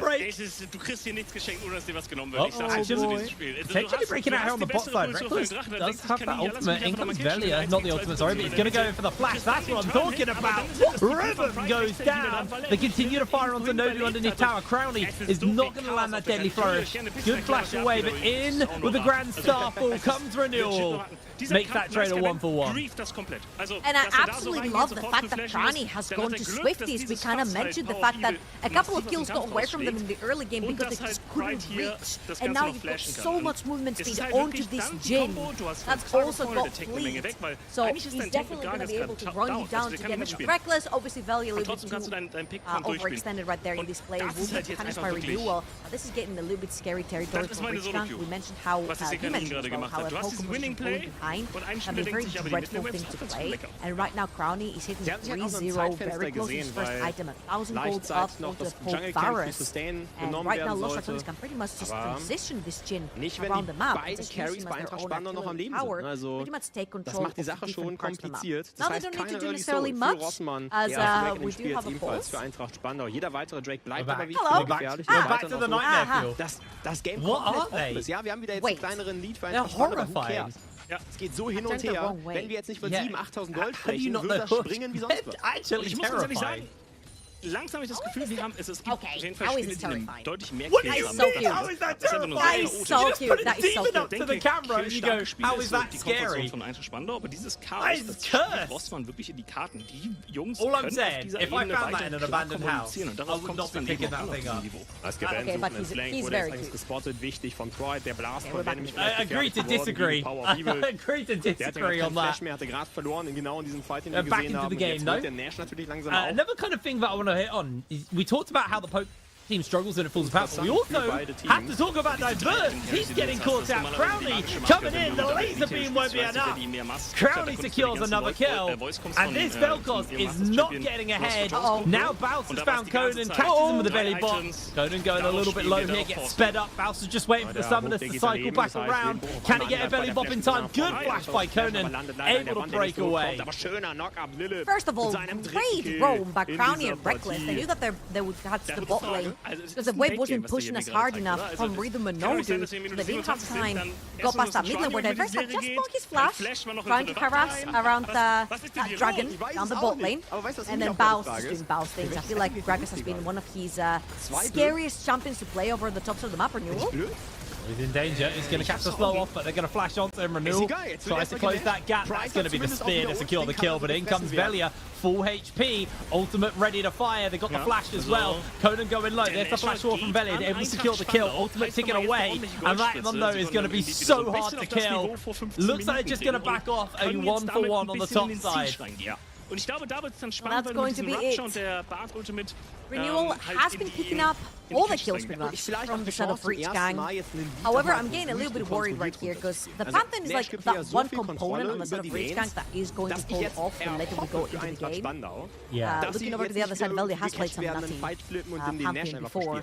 Du kriegst hier nichts geschenkt, ohne dass dir was genommen wird. Ich sag's dir so dieses Spiel. Potentially breaking out here on the bot side. Reckless does have that ultimate. In comes Velia. Not the ultimate, sorry, but he's going to go in for the flash. That's what I'm talking about. Ribbon goes down. They continue to fire onto Nodu underneath tower. Crowley is not going to land that deadly flourish. Good flash away, but in with the Grand Starfall comes Renewal. Makes that trade a 1-for-1. And I absolutely love the fact that Crowny has gone to Swifties. We kind of mentioned the fact that a couple of kills got away from them in the early game because they just couldn't reach. And now you've got so much movement speed onto this Jhin. That's also got fleet. So he's definitely going to be able to run you down together with Reckless. Obviously, Velia a little bit too overextended right there in this play. Will be punished by Renewal. This is getting a little bit scary territory for Blitzcrank. We mentioned how you mentioned as well how a Pokemon behind can be a very dreadful thing to play. And right now, Crowny is hitting 3-0 very close to his first item, 1,000 golds up onto the Poke Varus. And right now, Lost Arcanists can pretty much just position this Jhin around the map. Beide Carries war einfach spannender noch am Leben sind. Also, das macht die Sache schon kompliziert. Das heißt, keine Early Soul für Rossmann. Ja, we do have ebenfalls für Eintracht Spandau. Jeder weitere Drake bleibt aber wie gefährlich. Back to the Nightmare Field. Das Game komplett offen ist. Ja, wir haben wieder jetzt einen kleineren Lead für Eintracht Spandau. Who cares? Ja, es geht so hin und her. Wenn wir jetzt nicht von 7.000, 8.000 Gold sprechen, würde das springen wie sonst was. Und ich muss ganz ehrlich sagen, langsam habe ich das Gefühl, es gibt auf jeden Fall Spiele, die deutlich mehr What Kills is so cute? How is that terrifying? That is so cute. That is so cute. Up to the camera and you go, how is that scary? Von Eintracht Spandau, aber dieses Chaos, das spielt Rossmann wirklich in die Karten. Die Jungs All I'm können saying, auf dieser if I Ebene found that in an weiter abandoned house, kommunizieren und I darauf would kommt not es be dann picking eben that auch thing auf up. diesem Niveau. Das Gewinn sucht ins Lane, wurde jetzt eigentlich gespottet, wichtig von Troy, der Blast von Venom. I agree to disagree. I agree to disagree on that. Er hatte gerade verloren, genau in diesem Fight, den wir gesehen haben. Jetzt holt der Nash natürlich langsam auf. Another kind of thing that I want to hit on is we talked about how the Poke team struggles when it falls apart, but we also have to talk about Diverse. He's getting caught out. Crowley coming in, the laser beam won't be enough. Crowley secures another kill, and this Vel'Koz is not getting ahead. Now Baus has found Conan, catches him with the belly bot. Conan going a little bit low here, gets sped up. Baus is just waiting for the summoners to cycle back around. Can he get a belly bop in time? Good flash by Conan, able to break away. First of all, great roam by Crowny and Reckless. They knew that they would catch the bot lane. Because the wave wasn't pushing us hard enough from Rhythm and Nodu, so they didn't have time to go past that mid lane where Diverse had just blocked his flash, trying to harass around that dragon down the bot lane, and then Baus is doing Baus things. I feel like Gragas has been one of his scariest champions to play over the tops of the map. Renewal. He's in danger. He's going to catch the slow off, but they're going to flash onto him. Renewal tries to close that gap. That's going to be the spear to secure the kill, but in comes Velia. Full HP. Ultimate ready to fire. They got the flash as well. Conan going low. There's the flash wall from Velia. They're able to secure the kill. Ultimate ticking away. And that one, though, is going to be so hard to kill. Looks like they're just going to back off a 1-for-1 on the top side. Und ich glaube, da wird es dann spannend, weil mit diesem Rapture und der Bart-Ultimate Renewal has been picking up all the kills pretty much from the set of Breach Gang. However, I'm getting a little bit worried right here because the Pantheon is like that one component on the set of Breach Gang that is going to pull off when later we go into the game. Looking over to the other side, Velia has played some nutty Pantheon before.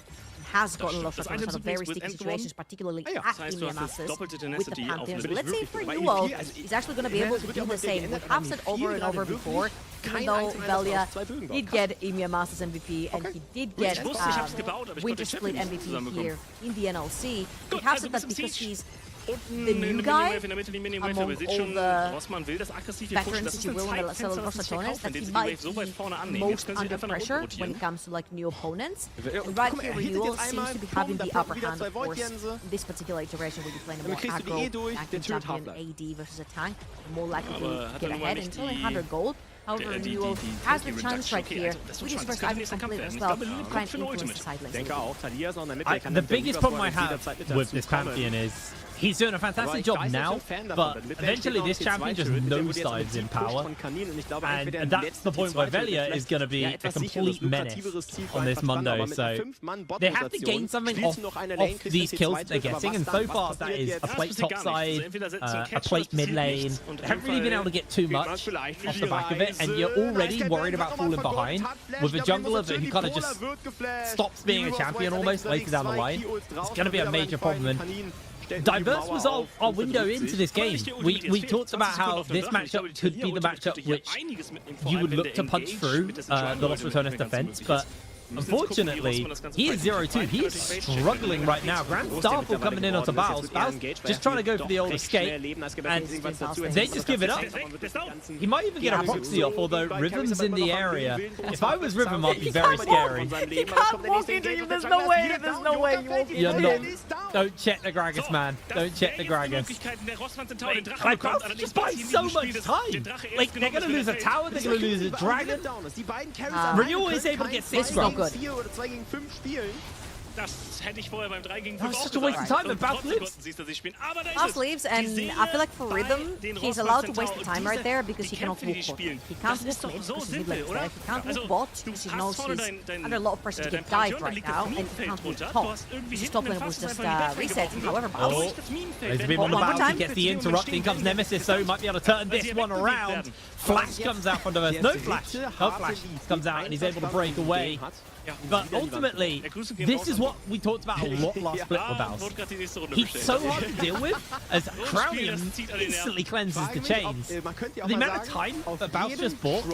Has gotten a lot of sort of very sticky situations, particularly at EMEA Masters with the Pantheon. So let's see if Renewal is actually going to be able to do the same. We have said over and over before, even though Velia did get EMEA Masters MVP and he did get Winter Split MVP here in the NLC, we have said that because he's the new guy among all the veterans, if you will, on the side of Rossatones, that he might be most under pressure when it comes to like new opponents. And right here, Renewal seems to be having the upper hand, of course, in this particular iteration where you're playing a more aggro tanking champion AD versus a tank, more likely to get ahead, and it's only 100 gold. However, Renewal has the chance right here with his first item complete as well to try and influence the side lanes. The biggest problem I have with this champion is he's doing a fantastic job now, but eventually this champion just nosedives in power, and that's the point where Velia is going to be a complete menace on this Mundo, so they have to gain something off these kills that they're getting, and so far that is a plate topside, a plate mid lane. They haven't really been able to get too much off the back of it, and you're already worried about falling behind with a jungler who kind of just stops being a champion almost later down the line. It's going to be a major problem. And Diverse was our window into this game. We talked about how this matchup could be the matchup which you would look to punch through the Los Ratones defense, but unfortunately, he is 0-2. He is struggling right now. Grand Starfall coming in onto Baus. Baus just trying to go for the old escape, and they just give it up. He might even get a proxy off, although Rhythm's in the area. If I was Rhythm, I'd be very scary. You can't walk into him. There's no way. There's no way you walk into him. Don't check the Gragas, man. Don't check the Gragas. Like, Baus just buys so much time. Like, they're going to lose a tower. They're going to lose a dragon. Renewal is able to get 6 grubs. Good. 4 oder 2 gegen 5 spielen. Das hätte ich vorher beim 3 gegen 5 such a waste of time, but Baus leaves. Baus leaves, and I feel like for Rhythm, he's allowed to waste the time right there because he cannot walk bot. He can't walk mid because his mid lane is there. He can't walk bot because he knows he's under a lot of pressure to get dived right now, and he can't walk top. His top lane was just resetting. However, Baus... There's a bit on the Baus, he gets the interrupt, in comes Nemesis, so he might be able to turn this one around. Flash comes out from Diverse. No Flash. No Flash comes out, and he's able to break away. But ultimately, this is what we talked about a lot last split with Baus. He's so hard to deal with, as Crowley instantly cleanses the chains. The amount of time that Baus just bought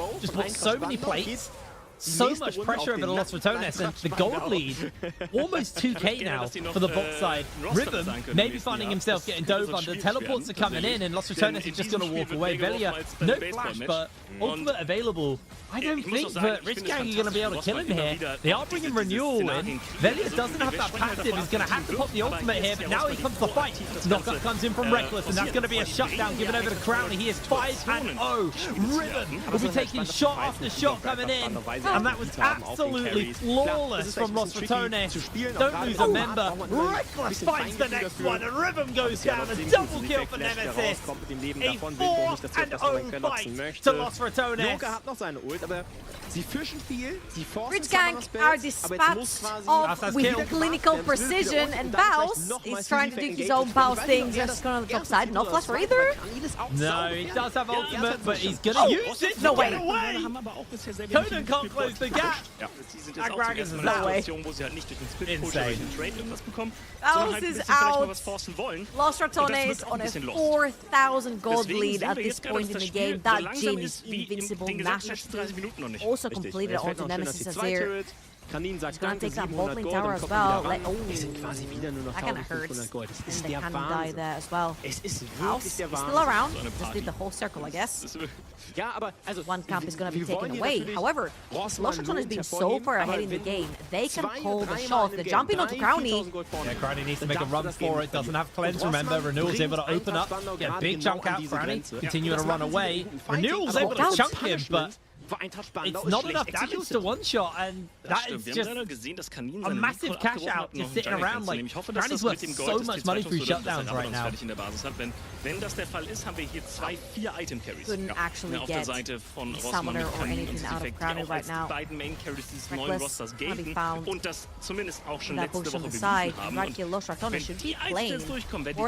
so many plates, so much pressure over the Los Ratones, and the gold lead, almost 2k now for the bot side. Rhythm maybe finding himself getting dove under. Teleports are coming in, and Los Ratones is just going to walk away. Velia, no flash, but ultimate available. I don't think that Rich Gang are going to be able to kill him here. They are bringing Renewal in. Velia doesn't have that passive. He's going to have to pop the ultimate here, but now he comes to fight. Knockup comes in from Reckless, and that's going to be a shutdown given over to Crowley. He is 5-0. Rhythm will be taking shot after shot coming in. And that was absolutely flawless from Los Ratones. Don't lose a member. Reckless finds the next one, and Rhythm goes down. A double kill for Nemesis. A 4-0 fight to Los Ratones. Aber sie fischen viel, sie forcen Rich Gang are dispatched off with clinical precision, and Baus is trying to do his own Baus thing, just going on the top side. No flash for either. No, he does have ultimate, but he's going to use it. No way. Conan can't close the gap. That Gragas is no way. Insane. Baus is out. Los Ratones on a 4,000 gold lead at this point in the game. That Jin is invincible. Nash also completed onto Nemesis as they're he's gonna take that bot lane tower as well. That kinda hurts. And they can die there as well. Baus is still around. Just did the whole circle, I guess. One camp is gonna be taken away. However, Los Ratones being so far ahead in the game, they can call the shot. They're jumping onto Crowny. Yeah, Crowny needs to make a run for it. Doesn't have cleanse, remember. Renewal's able to open up, get a big chunk out. Crowny continuing to run away. Renewal's able to chunk him, but it's not enough damage to one-shot, and that is just a massive cash out just sitting around. Like, Crowny's worth so much money through shutdowns right now. Couldn't actually get a summoner or anything out of Crowny right now. Reckless gonna be found in that bush on the side. Right here, Los Ratones should be playing for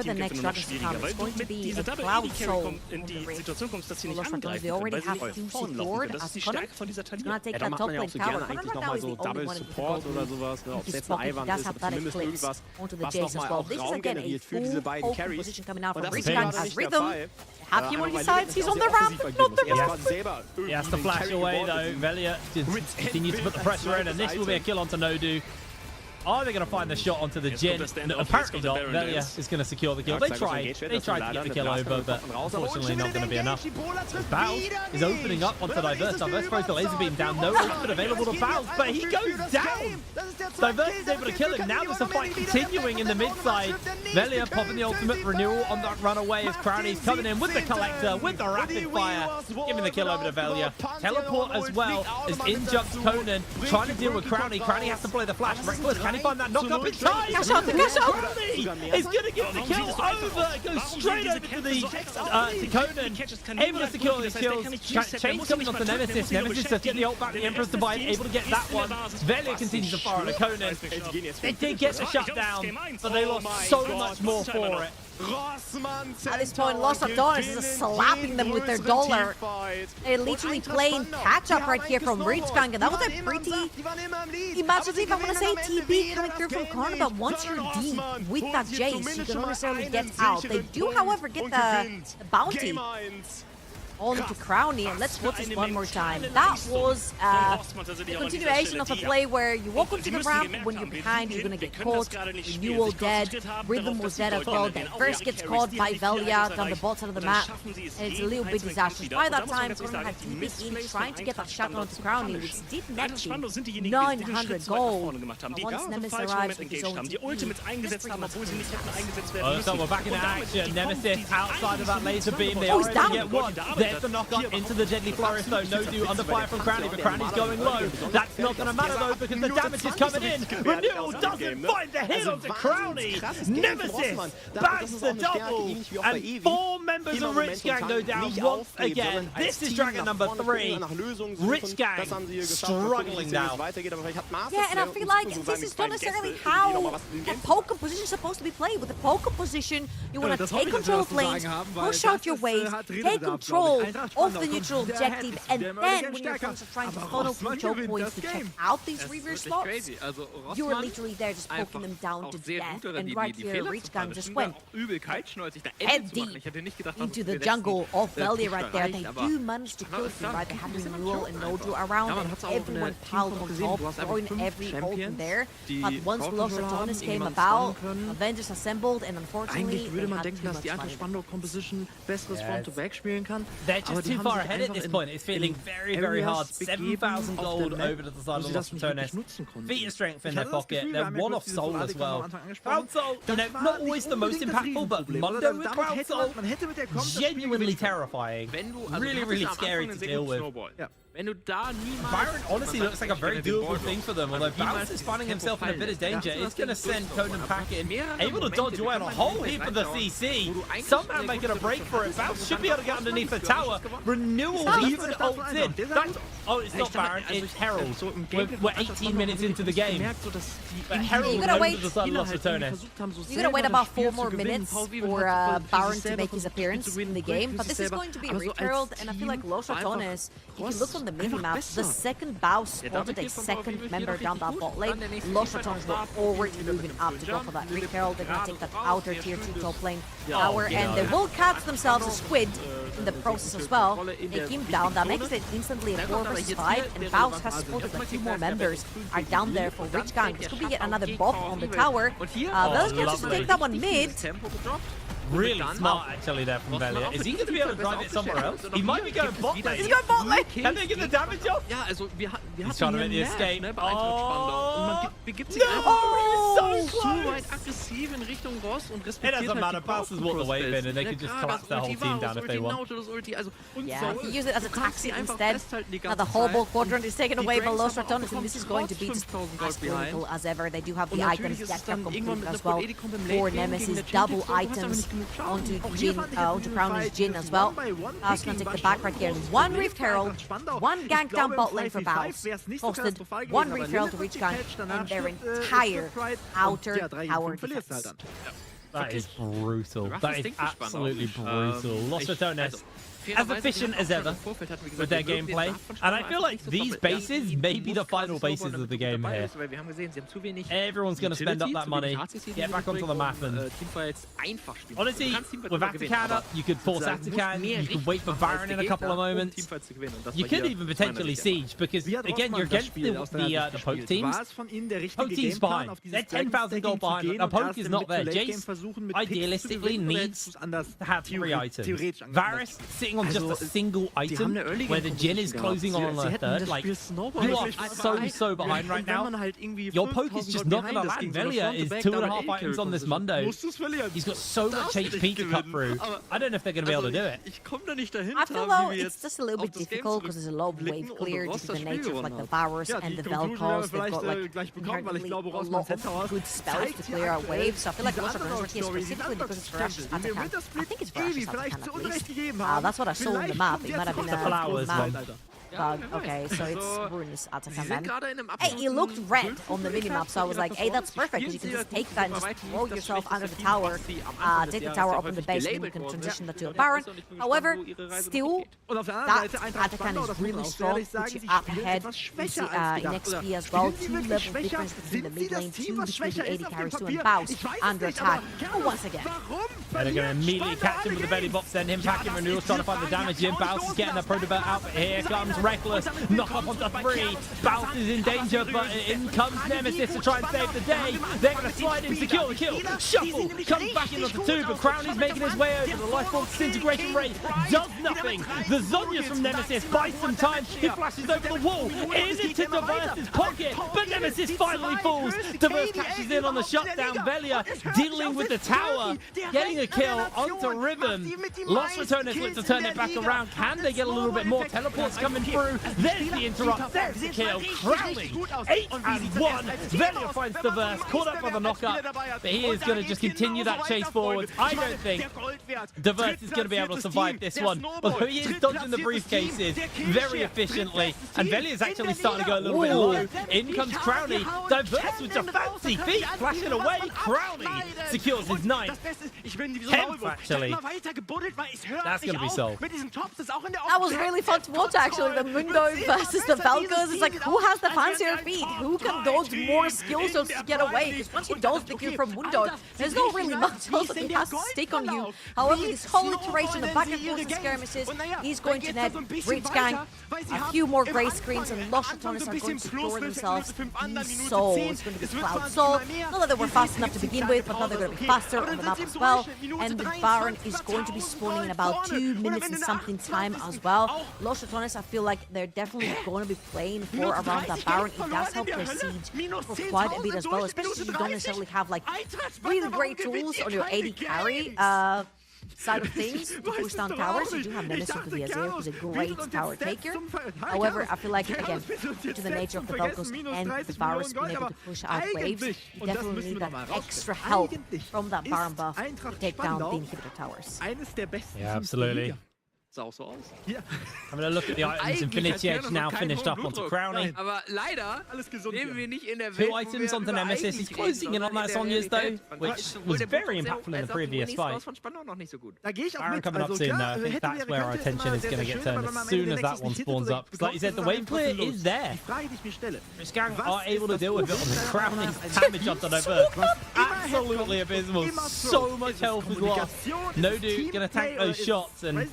the next Dragon to come. It's going to be a Cloud Soul on the ridge. Los Ratones, they already have team secured as Conan. He's gonna take that top lane tower. Conan right now is the only one in the gold lead. His pocket does have that eclipse onto the Jace as well. This is again a full open position coming out from Rich Gang as Rhythm. Have him on his sides, he's on the ramp, not the ramp! He has to flash away though. Velia continues to put the pressure in, and this will be a kill onto Nodu. Are they going to find the shot onto the Jin? No, apparently not. Velia is going to secure the kill. They tried to get the kill over, but unfortunately not going to be enough. Baus is opening up onto Diverse. Diverse throws the laser beam down. No ultimate available to Baus, but he goes down. Diverse is able to kill him. Now there's a fight continuing in the mid side. Velia popping the ultimate renewal on that runaway as Crowley's coming in with the collector, with the rapid fire, giving the kill over to Velia. Teleport as well as in jumps Conan, trying to deal with Crowley. Crowley has to play the flash. Reckless, can he find that knock up in time? Crowley is going to get the kill over. Goes straight over to Conan. Able to secure his kills. Chains coming off the Nemesis. Nemesis to get the ult back. The Emperor's Divide able to get that one. Velia continues to fire on the Conan. They did get the shutdown, but they lost so much more for it. At this point, Lost Adonis is just slapping them with their dollar. They're literally playing catch-up right here from Ritzgang, and that was a pretty imaginative, I want to say, TB coming through from Karna, but once you're deep with that Jace, you don't necessarily get out. They do, however, get the bounty onto Crowley, and let's watch this one more time. That was a continuation of a play where you walk onto the ramp, when you're behind, you're going to get caught. Renewal dead, Rhythm was dead as well, then first gets caught by Velia down the bottom of the map, and it's a little bit disastrous. By that time, Conan had TP in, trying to get that shot onto Crowley, which did net him 900 gold. But once Nemesis arrives with his own TP, so we're back in action. Nemesis outside of that laser beam. They already get one. There's the knock up into the Deadly Flourish though. No do under fire from Crowley, but Crowley's going low. That's not going to matter though because the damage is coming in. Renewal doesn't find the hit onto Crowley. Nemesis backs the double, and 4 members of Rich Gang go down once again. This is Dragon number 3. Rich Gang struggling now. Yeah, and I feel like this is not necessarily how a poker position is supposed to be played. With a poker position, you want to take control of lanes, push out your waves, take control of the neutral objective, and then when your opponents are trying to funnel through choke points to check out these reverse slots, you're literally there just poking them down to death. And right here, Ritzgang just went head deep into the jungle of Velia right there. They do manage to kill him, right? They had Renewal and Nojo around, and everyone piled on top, throwing every ult in there. But once Lost Adonis came about, Avengers assembled, and unfortunately, würde man denken, dass die Spandau-Composition besseres Front-to-Back spielen kann. They're just too far ahead at this point. It's feeling very, very hard. 7,000 gold over to the side of Lost Adonis. Feet of strength in their pocket. They're one off Soul as well. Crowd Soul, you know, not always the most impactful, but Mundo with Crowd Soul, genuinely terrifying. Really, really scary to deal with. Byron honestly looks like a very doable thing for them, although Bounce is finding himself in a bit of danger. It's going to send Conan packing, able to dodge away on a whole heap of the CC. Somehow making a break for it. Bounce should be able to get underneath the tower. Renewal even ults in. Oh, it's not Baron, it's Herald. We're 18 minutes into the game. But Herald over the side of Lost Adonis. You're going to wait about 4 more minutes for Baron to make his appearance in the game, but this is going to be Reef Herald, and I feel like Lost Adonis, if you look on the minimap, the second Baus spotted a second member down that bot lane. Lost Adonis were already moving up to go for that Reef Herald. They're going to take that outer tier 2 top lane tower, and they will catch themselves a squid in the process as well. They came down, that makes it instantly a 4 versus 5, and Baus has spotted that 2 more members are down there for Rich Gang. This could be yet another buff on the tower. Velia gets to take that one mid. Really smart actually there from Velia. Is he going to be able to drive it somewhere else? He might be going bot lane. He's going bot lane. Can they get the damage off? Ja, also wir He's trying to make the escape. Ne, bei Spandau. Und man begibt sich einfach so weit aggressiv in Richtung Ross und respektiert It doesn't matter. Passes what the wave in, and they could just collapse their whole team down if they want. Yeah, if you use it as a taxi instead, now the Hobo Quadrant is taken away by Lost Adonis, and this is going to be just as critical as ever. They do have the items that can complete as well for Nemesis, double items onto Jin, onto Crowley's Jin as well. Baus can take the back right here. 1 Rift Herald, 1 gank down bot lane for Baus. Posted 1 Rift Herald to reach gank, and their entire outer tower defense. That is brutal. That is absolutely brutal. Lost Adonis as efficient as ever with their gameplay. And I feel like these bases may be the final bases of the game here. Everyone's going to spend up that money, get back onto the map, and honestly, with Atakan, you could force Atakan, you could wait for Baron in a couple of moments. You could even potentially siege, because again, you're against the Poke teams. Poke team's fine. They're 10,000 gold behind. Now, Poke is not there. Jace idealistically needs to have 3 items. Varus sitting on just a single item, where the Jhin is closing on a third. Like, you are so behind right now. Your Poke is just not going to land. Velia is 2.5 items on this Mundo. He's got so much HP to cut through. I don't know if they're going to be able to do it. I feel though it's just a little bit difficult because there's a lot of wave clear due to the nature of like the Varus and the Vel'Koz. They've got like inherently a lot of good spells to clear out waves. So I feel like Lost Runners are here specifically because it's for Ashes Atakan. I think it's for Ashes Atakan at least. That's what I saw on the map. It might have been a flowers map. Okay, so it's Runes Atakan then. Hey, it looked red on the minimap, so I was like, hey, that's perfect, because you can just take that and just throw yourself under the tower, take the tower up in the base, and then you can transition that to a Baron. However, still, that Atakan is really strong, puts you up ahead in XP as well. 2 level difference between the mid lane, 2 between the AD carries, 2 and Baus under attack. But once again. And they're going to immediately catch him with the belly bop, send him packing renewals, trying to find the damage in. Baus is getting the Protobelt out, but here comes Reckless, knock up onto 3. Baus is in danger, but in comes Nemesis to try and save the day. They're going to slide in, secure the kill. Shuffle comes back in onto 2, but Crowley's making his way over. The Lifebolt disintegration rate does nothing. The Zonyas from Nemesis buys some time. He flashes over the wall, into Diverse's pocket, but Nemesis finally falls. Diverse catches in on the shutdown. Velia dealing with the tower, getting a kill onto Riven. Lost Returners look to turn it back around. Can they get a little bit more? Teleports coming through. There's the interrupt. There's the kill. Crowley, 8 and 1. Velia finds Diverse, caught up by the knockup, but he is going to just continue that chase forward. I don't think Diverse is going to be able to survive this one, although he is dodging the briefcases very efficiently, and Velia is actually starting to go a little bit low. In comes Crowley. Diverse with a fancy feet, flashing away. Crowley secures his 9th. 10th, actually. That's going to be sold. That was really fun to watch, actually. The Mundo versus the Vel'Koz. It's like, who has the fancier feet? Who can dodge more skills to get away? Because once you dodge the kill from Mundo, there's not really much else that he has to stick on you. However, this whole iteration of back and forth and skirmishes, he's going to net Rich Gang, a few more grey screens, and Lost Returners are going to secure themselves these souls. It's going to be Cloud Soul. Not that they were fast enough to begin with, but now they're going to be faster on the map as well. And the Baron is going to be spawning in about 2 minutes and something time as well. Lost Returners, I feel like they're definitely going to be playing for around that Baron. It does help their siege for quite a bit as well, especially if you don't necessarily have like really great tools on your AD carry side of things to push down towers. You do have Nemesis with the Azir, who's a great tower taker. However, I feel like, again, due to the nature of the Vel'Koz and the Varus being able to push out waves, you definitely need that extra help from that Baron buff to take down the inhibitor towers. Yeah, absolutely. Having a look at the items, Infinity Edge now finished up onto Crowley. 2 items onto Nemesis. He's closing in on that Sonya's though, which was very impactful in the previous fight. Baron coming up soon though. I think that's where our attention is going to get turned as soon as that one spawns up. Because like you said, the wave clear is there. Rich Gang are able to deal with it on the Crowley's damage onto Diverse. Absolutely abysmal. So much health was lost. No dude going to tank those shots, and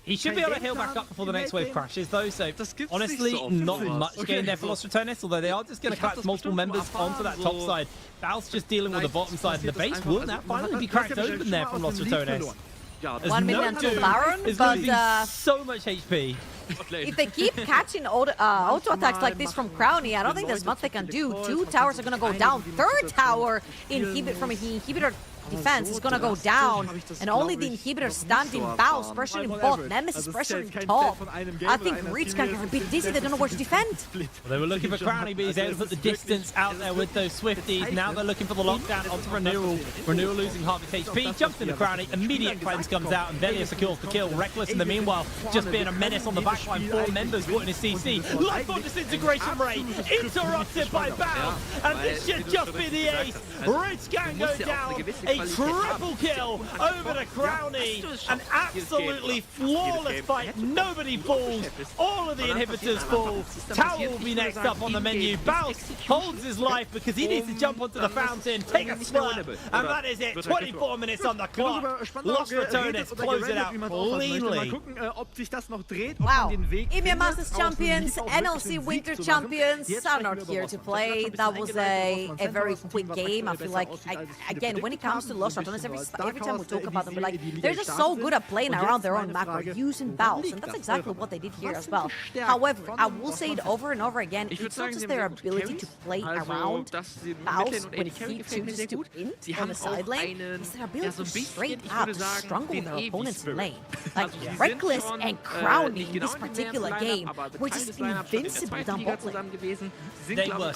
he should be able to heal back up before the next wave crashes, though, so honestly, not much gain there for Lost Returners, although they are just going to collapse multiple members onto that top side. Baus just dealing with the bottom side, and the base will now finally be cracked open there from Lost Returners. 1 minute until Baron, but so much HP. If they keep catching auto attacks like this from Crowley, I don't think there's much they can do. 2 towers are going to go down. 3rd tower from an inhibitor defense is gonna go down, and only the inhibitor standing Baus, pressuring bot, Nemesis pressuring top. I think Rich Gang are a bit dizzy, they don't know where to defend. Well, they were looking for Crowley, but he's able to put the distance out there with those Swifties. Now they're looking for the lockdown onto Renewal. Renewal losing half its HP, jumps into Crowley, immediate cleanse comes out, and Velia secures the kill. Reckless in the meanwhile, just being a menace on the backline. 4 members caught in his CC. Lifeboat disintegration rate, interrupted by Baus, and this should just be the ace. Rich Gang go down. a triple kill over to Crowny. An absolutely flawless fight. Nobody falls. All of the inhibitors fall. Tower will be next up on the menu. Baus holds his life because he needs to jump onto the fountain, take a slurp, and that is it. 24 minutes on the clock. Lost Ratonis, close it out cleanly. Wow. EMEA Masters champions, NLC Winter champions are not here to play. That was a very quick game. I feel like, again, when it comes to Lost Ratonis, every time we talk about them, we're like, they're just so good at playing around their own macro, using Baus, and that's exactly what they did here as well. However, I will say it over and over again, it's not just their ability to play around Baus when he chooses to int on the side lane, it's their ability to straight up strangle their opponents in lane. Like, Reckless and Crowny in this particular game were just invincible down bot lane. They were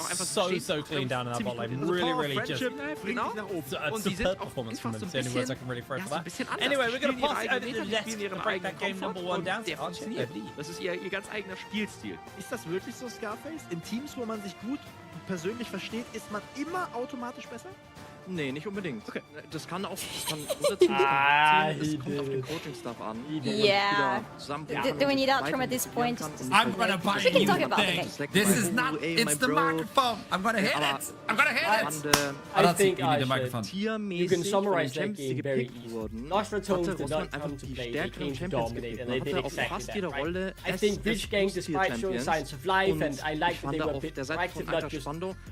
so clean down in that bot lane. Really just a superb performance from them. It's the only words I can really throw for that. Anyway, we're going to pass it over to the desk to break that game number 1 down to Archer. Das ist ihr ganz eigener Spielstil. Ist das wirklich so, Scarface? In Teams, wo man sich gut persönlich versteht, ist man immer automatisch besser? Nee, nicht unbedingt. Okay. Das kann auch es kommt auf den Coaching-Stuff an. Yeah. Do we need Outram at this point? I'm gonna buy a new thing. This is not, it's the microphone. I'm gonna hit it. I'm gonna hit it. I think you need a microphone. You can summarize that game very easily. Lost Ratonis did not come to play, they came to dominate, and they did exactly that, right? I think Rich Gang, despite showing signs of life, and I like that they were a bit proactive, not just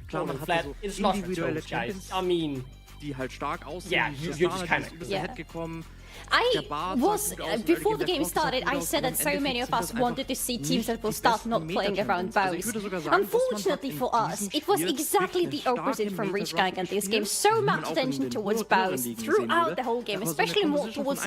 falling flat, it's Lost Ratonis, guys. I mean, die halt stark aussehen. Yeah, you're just kind of gekommen. I was, before the game started, I said that so many of us wanted to see teams that will start not playing around Baus. Unfortunately for us, it was exactly the opposite from Reach Gang in this game. So much attention towards Baus throughout the whole game, especially more towards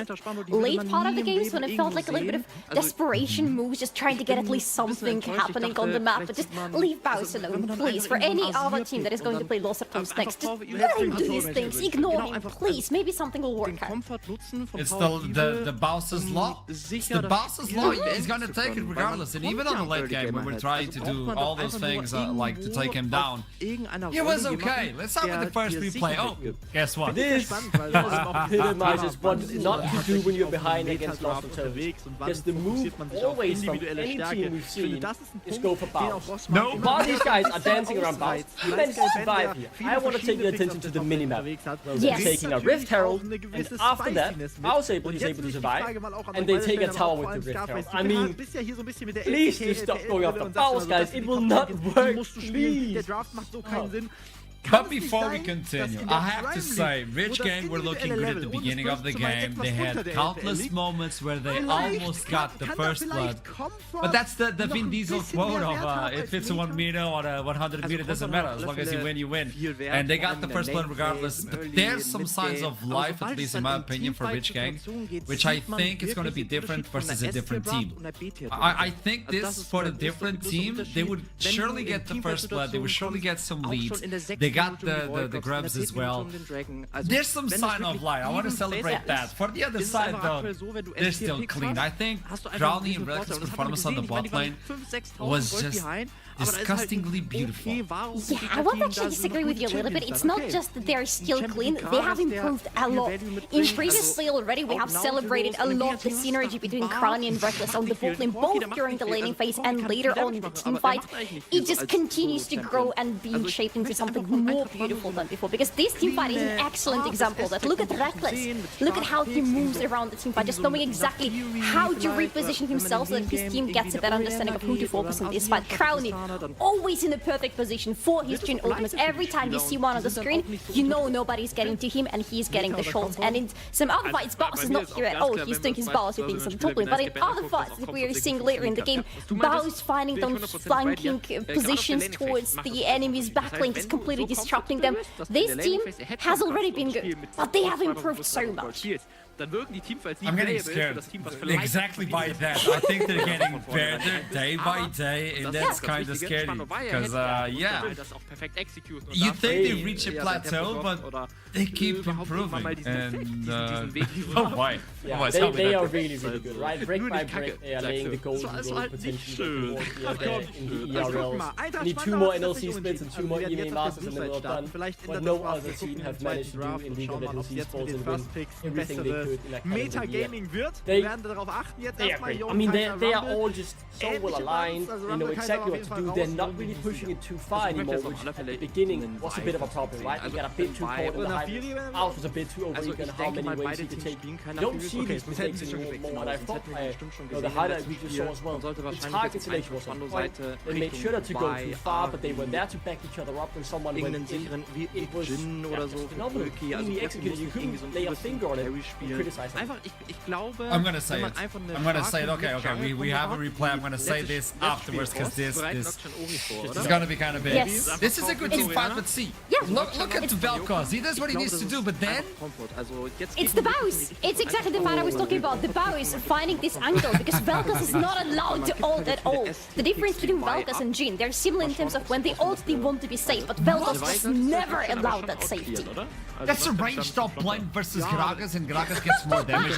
late part of the games when it felt like a little bit of desperation moves, just trying to get at least something happening on the map, but just leave Baus alone, please. For any other team that is going to play Lost Ratonis next, just let him do his things, ignore him, please. Maybe something will work out. It's the Baus's law. It's the Baus's law. He's gonna take it regardless. And even on the late game, when we're trying to do all those things like to take him down, it was okay. Let's start with the first replay. Oh, guess what? This epitomizes what not to do when you're behind against Lost Ratonis. Because the move always from any team we've seen is go for Baus. No. While these guys are dancing around Baus, you managed to survive here. I want to take your attention to the minimap. They're taking a Rift Herald, and after that, he's able to survive, and they take a tower with the Rift Herald. I mean, please just stop going after Baus, guys. It will not work, please. But before we continue, I have to say, Rich Gang were looking good at the beginning of the game. They had countless moments where they almost got the first blood. But that's the Vin Diesel quote of if it's a 1 meter or a 100 meter, doesn't matter. As long as you win, you win. And they got the first blood regardless. But there's some signs of life, at least in my opinion, for Rich Gang, which I think is going to be different versus a different team. I think this, for a different team, they would surely get the first blood. They would surely get some leads. They got the grabs as well. There's some sign of life. I want to celebrate that. For the other side though, they're still clean. I think Crowny and Reckless' performance on the bot lane was just disgustingly beautiful. Yeah, I won't actually disagree with you a little bit. It's not just that they're still clean, they have improved a lot. In previously already, we have celebrated a lot the synergy between Crowny and Reckless on the bot lane, both during the laning phase and later on in the team fight. It just continues to grow and be shaped into something more beautiful than before, because this team fight is an excellent example of that. Look at Reckless, look at how he moves around the team fight, just knowing exactly how to reposition himself so that his team gets a better understanding of who to focus on this fight. Crowny, always in the perfect position for his Jhin ultimates. Every time you see one on the screen, you know nobody's getting to him and he's getting the shots. And in some other fights, Baus is not here at all. He's doing his Baus with things on the top lane. But in other fights that we are seeing later in the game, Baus finding those flanking positions towards the enemy's backlink, is completely disrupting them. This team has already been good, but they have improved so much. dann wirken die Teamfights I'm getting scared. Exactly by that. I think they're getting better day by day, and that's kind of scary. Because, yeah, you think they reach a plateau, but they keep improving. And, oh boy. Yeah, they are really, really good, right? Brick by brick, they are laying the golden road potentially in the ERLs. Need 2 more NLC splits and 2 more EMA Masters and then we're done. What no other team have managed to do in League of Legends Esports and win everything they could in that Metagaming wird. They, Wir werden darauf achten jetzt they are great. I mean, they are all just so well aligned. They know exactly what to do. They're not really pushing it too far anymore, which at the beginning was a bit of a problem, right? They got a bit too caught in the hype. Alf was a bit too overeager in how many ways he could take. You don't see these mistakes anymore. What I thought, the highlight we just saw as well. The target selection was on point. They made sure not to go too far, but they were there to back each other up when someone went in. It was phenomenal. He executed. You couldn't lay a finger on it and criticize him. I'm gonna say it. I'm gonna say it. Okay. We have a replay. I'm gonna say this afterwards because this is gonna be kind of big. Yes. This is a good team fight, but see, look at Vel'Koz. He does what he needs to do, but then it's the bows. It's exactly the fight I was talking about. The bows finding this angle because Vel'Koz is not allowed to ult at all. The difference between Vel'Koz and Jhin, they're similar in terms of when they ult, they want to be safe, but Vel'Koz was never allowed that safety. That's a ranged top blind versus Gragas, and Gragas gets more damage.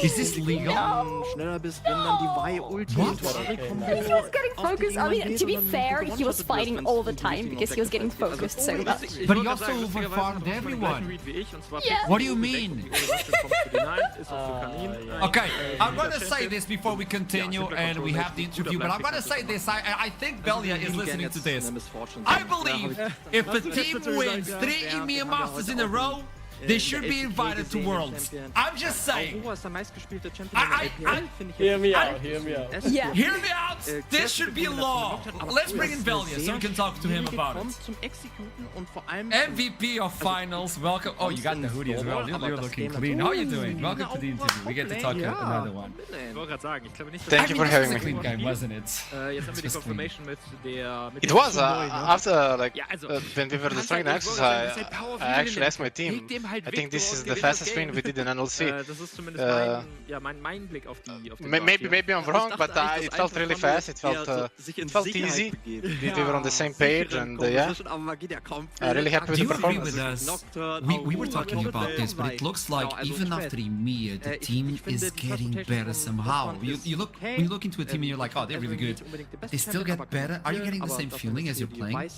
Is this legal? No. What? He was getting focused. I mean, to be fair, he was fighting all the time because he was getting focused so much. But he also overfarmed everyone. Yeah. What do you mean? Okay, I'm gonna say this before we continue and we have the interview, but I'm gonna say this. I think Belia is listening to this. I believe if a team wins 3 EMEA Masters in a row, they should be invited to Worlds. I'm just saying. Hear me out. Yeah. Hear me out. This should be law. Let's bring in Velia so we can talk to him about it. MVP of finals. Welcome. Oh, you got the hoodie as well. You're looking clean. How are you doing? Welcome to the interview. We get to talk another one. Thank you for having me. It was a clean game, wasn't it? It was. After when we were destroying the Nexus, I actually asked my team. I think this is the fastest win we did in NLC. Maybe I'm wrong, but it felt really fast. It felt easy. We were on the same page, and yeah, I'm really happy with the performance. Do you agree with us? We were talking about this, but it looks like even after EMEA, the team is getting better somehow. You look when you look into a team and you're like, oh, they're really good. They still get better. Are you getting the same feeling as you're playing? I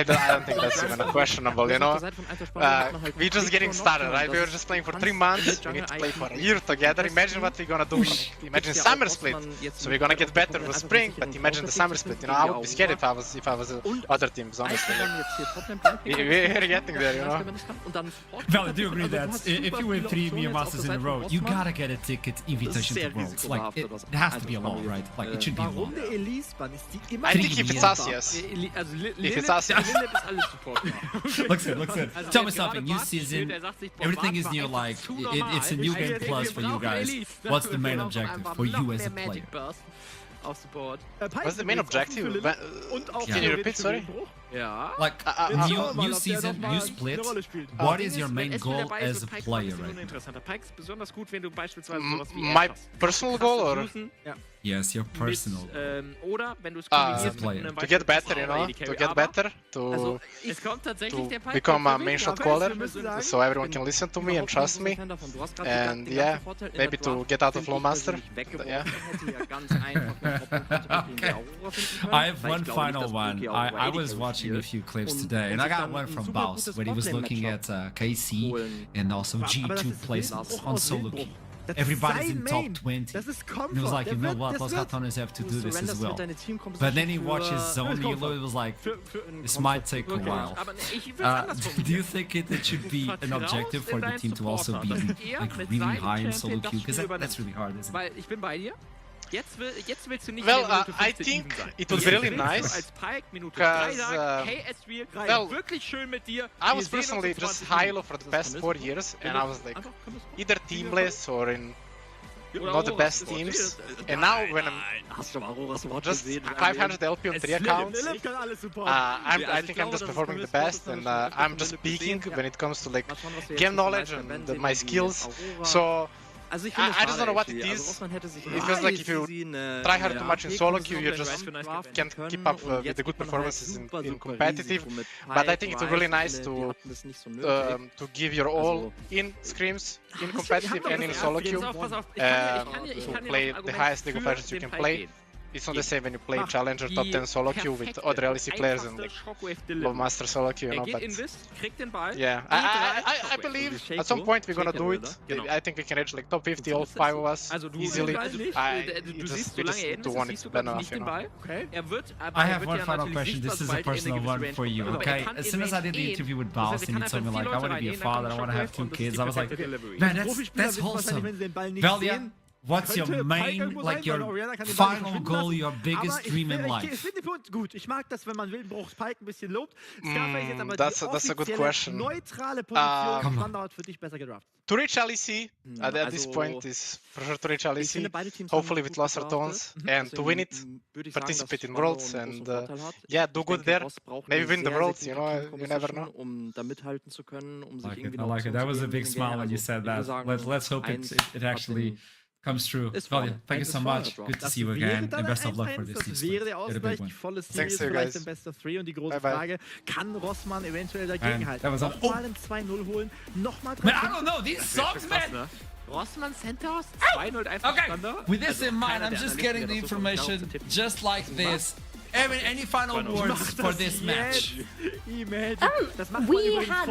don't think that's even a questionable, you know. We're just getting started, right? We were just playing for 3 months. We need to play for a year together. Imagine what we're gonna do. Imagine summer split. So we're gonna get better with spring, but imagine the summer split. You know, I would be scared if I was other teams, honestly. We're getting there, you know. Val, do you agree that if you win 3 EMEA Masters in a row, you gotta get a ticket invitation to Worlds? Like, it has to be a law, right? Like, it should be a law. I think if it's us, yes. If it's us, yes. Looks good. Tell me something, new season, everything is new, like, it's a new game plus for you guys. What's the main objective for you as a player? What's the main objective? Can you repeat, sorry? Like, new season, new split, what is your main goal as a player right now? My personal goal, or? Yes, your personal as a player. To get better, you know, to get better, to become a main shot caller, so everyone can listen to me and trust me, and yeah, maybe to get out of Low Master, yeah. Okay. I have one final one. I was watching a few clips today, and I got one from Baus, where he was looking at KC and also G2 placements on solo queue. Everybody's in top 20. And he was like, you know what, those Hatones have to do this as well. But then he watches Zone Elo, it was like, this might take a while. Do you think it should be an objective for the team to also be like really high in solo queue? Because that's really hard, isn't it? Well, I think it would be really nice, because, well, I was personally just high-elo for the past 4 years, and I was like, either teamless or in not the best teams. And now when I'm just 500 LP on 3 accounts, I think I'm just performing the best, and I'm just peaking when it comes to like game knowledge and my skills. So I just don't know what it is. It feels like if you try hard too much in solo queue, you just can't keep up with the good performances in competitive. But I think it's really nice to give your all in scrims, in competitive and in solo queue, to play the highest League of Legends you can play. It's not the same when you play Challenger top 10 solo queue with other LEC players and like low master solo queue, you know, but yeah, I believe at some point we're gonna do it. I think we can reach like top 50, all 5 of us, easily. We just need to want it bad enough, you know. I have one final question. This is a personal one for you, okay? As soon as I did the interview with Baus and he told me like, I want to be a father, I want to have 2 kids, I was like, man, that's wholesome. Valia, what's your main, like your final goal, your biggest dream in life? That's a good question. To reach LEC at this point is for sure to reach LEC, hopefully with lesser tones, and to win it, participate in Worlds, and yeah, do good there, maybe win the Worlds, you know, you never know. I like it. That was a big smile when you said that. Let's hope it actually comes true. Valia, thank you so much. Good to see you again, and best of luck for this season. Thanks to you guys. Bye-bye. Kann Rossmann eventuell dagegenhalten? That was up. Nochmal ein 2-0 holen, nochmal... Man, I don't know, these songs, man! Rossmann Centaurs 2-0 einfach Okay, with this in mind, I'm just getting the information just like this. Any final words for this match? We had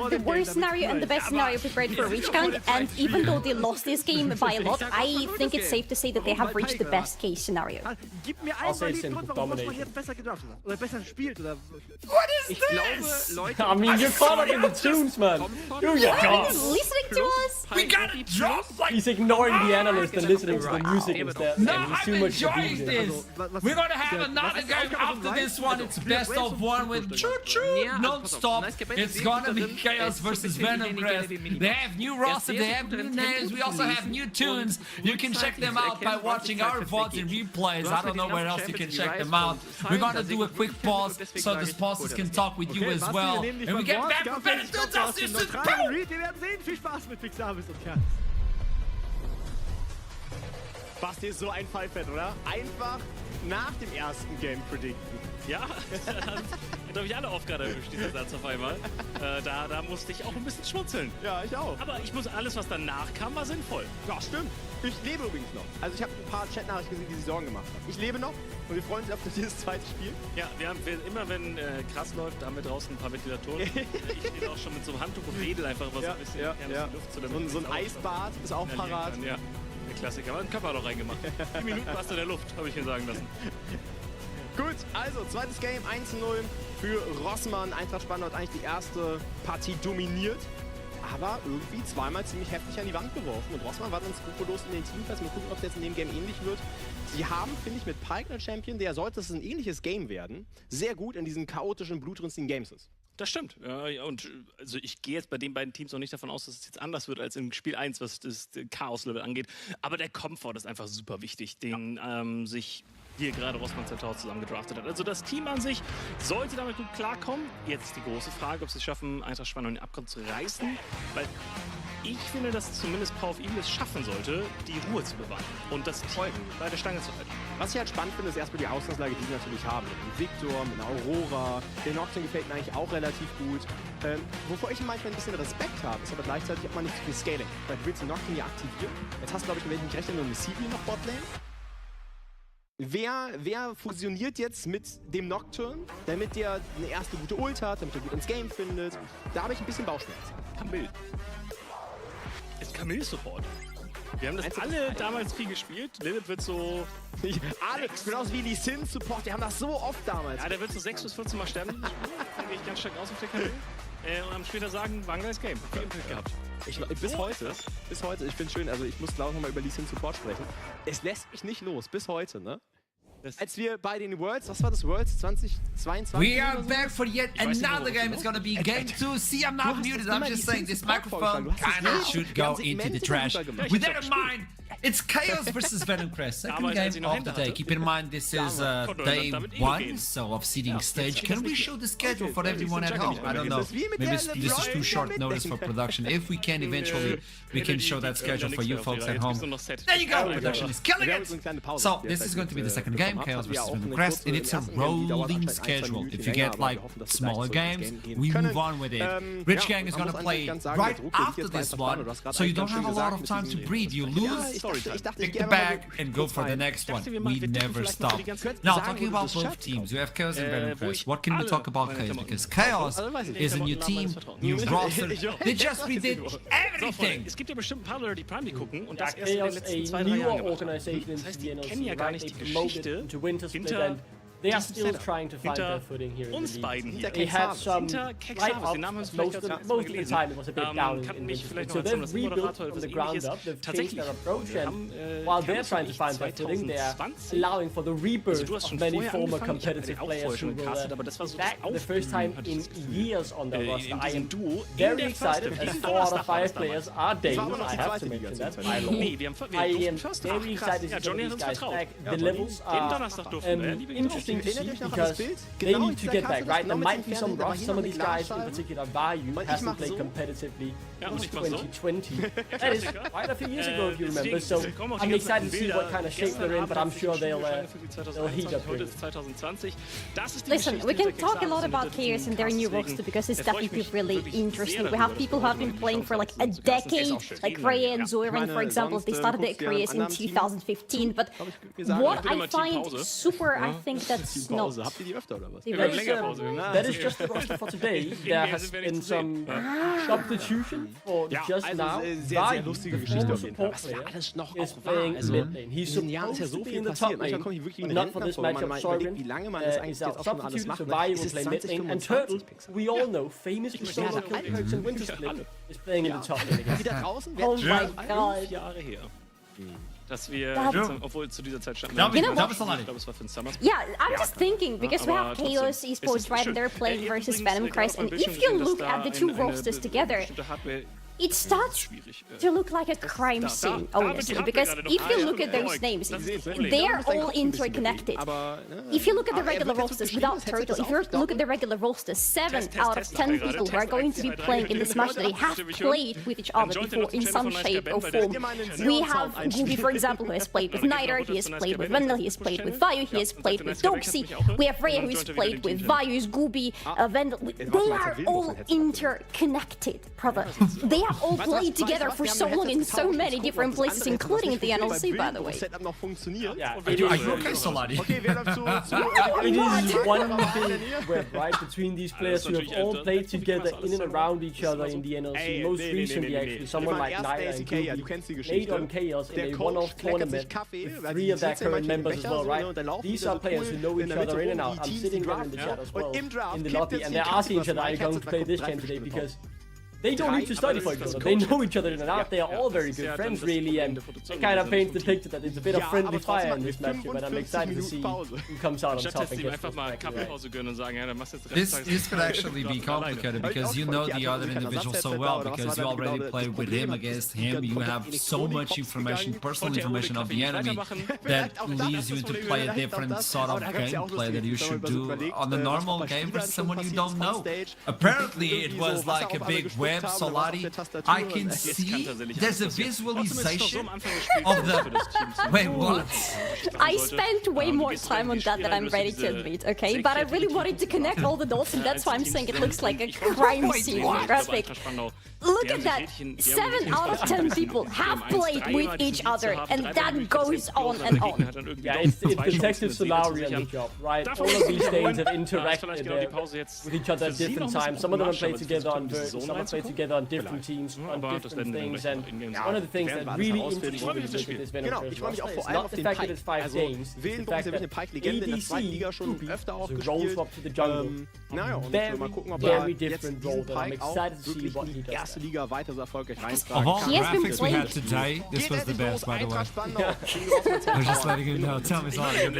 the worst scenario and the best scenario prepared for Reach Gang, and even though they lost this game by a lot, I think it's safe to say that they have reached the best case scenario. I'll say simple domination. What is this? I mean, you're caught up in the tunes, man. Do your job. Listening to us? We got a drop like... He's ignoring the analyst and listening to the music instead. No, I'm enjoying this. We're gonna have another game after this one. It's best of 1 with choo-choo non-stop. It's gonna be Chaos versus Venomcrest. They have new roster, they have new names, we also have new tunes. You can check them out by watching our VODs and replays. I don't know where else you can check them out. We're gonna do a quick pause so the sponsors can talk with you as well. And we get back for better 2000. Basti ist so ein Pfeifett, oder? Einfach nach dem ersten Game predikten. Ja, hat glaube ich alle Aufgaben erwischt, dieser Satz auf einmal. Da musste ich auch ein bisschen schmunzeln. Ja, ich auch. Aber ich muss, alles, was danach kam, war sinnvoll. Ja, stimmt. Ich lebe übrigens noch. Also ich habe ein paar Chatnachrichten gesehen, die sich Sorgen gemacht haben. Ich lebe noch und wir freuen uns auf dieses zweite Spiel. Ja, immer wenn krass läuft, haben wir draußen ein paar Ventilatoren. Ich stehe auch schon mit so einem Handtuch und wedel einfach was ein bisschen die Luft zu der So ein Eisbad ist auch parat. Ja, der Klassiker. Aber einen Körper noch reingemacht. 10 Minuten warst du in der Luft, habe ich mir sagen lassen. Gut, also zweites Game 1-0 für Rossmann. Eintracht Spandau hat eigentlich die erste Partie dominiert, aber irgendwie zweimal ziemlich heftig an die Wand geworfen. Und Rossmann war dann skrupellos in den Teamfights. Mal gucken, ob es jetzt in dem Game ähnlich wird. Sie haben, finde ich, mit Pike einen Champion, der sollte es ein ähnliches Game werden, sehr gut in diesen chaotischen, blutrünstigen Games ist. Das stimmt. Ja, und also ich gehe jetzt bei den beiden Teams noch nicht davon aus, dass es jetzt anders wird als im Spiel 1, was das Chaos-Level angeht. Aber der Komfort ist einfach super wichtig, den sich hier gerade Rossmann Centaurs zusammen gedraftet hat. Also das Team an sich sollte damit gut klarkommen. Jetzt ist die große Frage, ob sie es schaffen, Eintracht Spandau in den Abgrund zu reißen. Weil ich finde, dass zumindest Power of Evil es schaffen sollte, die Ruhe zu bewahren und das Team bei der Stange zu halten. Was ich halt spannend finde, ist erstmal die Ausgangslage, die sie natürlich haben. Mit Victor, mit Aurora, der Nocturne gefällt mir eigentlich auch relativ gut. Wovor ich manchmal ein bisschen Respekt habe, ist aber gleichzeitig hat man nicht so viel Scaling. Weil du willst den Nocturne ja aktivieren. Jetzt hast du, glaube ich, wenn ich nicht recht nur eine CV noch Botlane. Wer fusioniert jetzt mit dem Nocturne, damit der eine erste gute Ult hat, damit er gut ins Game findet? Da habe ich ein bisschen Bauchschmerzen. Camille. Ist Camille Support? Wir haben das alle damals viel gespielt. Lilith wird so... Alle, genauso wie Lee Sin Support, die haben das so oft damals. Ja, der wird so 6 bis 14 Mal sterben. Da gehe ich ganz stark aus auf der Camille. Und am später sagen, war ein geiles Game. Viel Impact gehabt. Bis heute, ich finde schön, also ich muss glaube ich nochmal über Lee Sin Support sprechen. Es lässt mich nicht los, bis heute, ne? Als wir bei den Worlds, was war das, Worlds 2022? We are back for yet another game. It's gonna be game 2. See, I'm not muted. I'm just saying this microphone kinda should go into the trash. With that in mind, It's Chaos versus Venom Crest, second game of the day. Keep in mind this is day 1, so of seeding stage. Can we show the schedule for everyone at home? I don't know, maybe this is too short notice for production. If we can eventually, we can show that schedule for you folks at home. There you go, production is killing it! So this is going to be the second game, Chaos versus Venom Crest, and it's a rolling schedule. If you get like smaller games, we move on with it. Rich Gang is going to play right after this one, so you don't have a lot of time to breathe. You lose, pick the bag, and go for the next one. We never stop. Now, talking about both teams, you have Chaos and Venom Crest. What can we talk about Chaos? Because Chaos is a new team, new roster. They just redid everything. Es gibt ja bestimmt ein paar Leute, die Prime League gucken und das erst Chaos, in den letzten 2-3 Jahren gemacht haben. Das heißt, die kennen ja gar nicht die Geschichte hinter They are still trying to find their footing here in the league. They had some slight ups, most of the time it was a bit down in Winter. So they've rebuilt from the ground up, they've changed their approach, and while they're trying to find their footing, they're allowing for the rebirth of many former competitive players who will back the first time in years on the roster. I am very excited as 4 out of 5 players are Danes, I have to mention that, my lord. I am very excited to see these guys back. The levels are interesting to see because they need to get back, right? There might be some rust. Some of these guys, in particular Vayu, hasn't played competitively since 2020. That is quite a few years ago, if you remember. So I'm excited to see what kind of shape they're in, but I'm sure they'll heat up here. Listen, we can talk a lot about Chaos and their new roster because it's definitely really interesting. We have people who have been playing for like a decade, like Ray and Zoiran, for example. They started their careers in 2015, but what I find super, I think that's not... That is just the roster for today. There has been some substitution for just now. Vayu, the former support player, is playing mid lane. He's supposed to be in the top lane, but not for this matchup. Zoiran is out substituted, so Vayu will play mid lane. And Turtle, we all know, famously solo kill perks in Winter Split, is playing in the top lane again. Oh my god. Dass wir, obwohl zu dieser Zeit standen, you know what? Ich glaube, es war für den Summer. Yeah, I'm just thinking, because we have Chaos Esports, right, and they're playing versus Venom Crest, and if you look at the two rosters together, it starts to look like a crime scene, honestly, because if you look at those names, they're all interconnected. If you look at the regular rosters without Turtle, if you look at the regular rosters, 7 out of 10 people who are going to be playing in this match, they have played with each other before in some shape or form. We have Gooby, for example, who has played with Niter, he has played with Vendel, he has played with Vayu, he has played with Doxy. We have Rhea, who's played with Vayu, Gooby, Vendel. They are all interconnected, brother. They have all played together for so long in so many different places, including the NLC, by the way. Yeah, are you okay, Solari? It is one big web, right, between these players who have all played together in and around each other in the NLC. Most recently, actually, someone like Niter and Gooby played on Chaos in a one-off tournament with 3 of their current members as well, right? These are players who know each other in and out. I'm sitting there in the chat as well, in the lobby, and they're asking each other, are you going to play this game today? Because they don't need to study for each other. They know each other in and out. They are all very good friends, really, and it kind of paints the picture that it's a bit of friendly fire in this matchup, and I'm excited to see who comes out on top and gets This could actually be complicated because you know the other individual so well, because you already played with him, against him. You have so much information, personal information of the enemy, that leads you to play a different sort of gameplay that you should do on a normal game versus someone you don't know. Apparently, it was like a big web, Solari. I can see there's a visualization of the... Wait, what? I spent way more time on that than I'm ready to admit, okay? But I really wanted to connect all the dots, and that's why I'm saying it looks like a crime scene graphic. Look at that! 7 out of 10 people have played with each other, and that goes on and on. Yeah, it's Detective Solari on the job, right? All of these things have interacted with each other at different times. Some of them have played together on versions, some have played together on different teams, on different things, and one of the things that really interests me with this Venom Crest roster is not the fact that it's 5 games, it's the fact that ADC, Gooby, rolls up to the jungle, very different role that I'm excited to see what he does. Of all graphics we had today, this was the best, by the way. I'm just letting you know. Tell me something.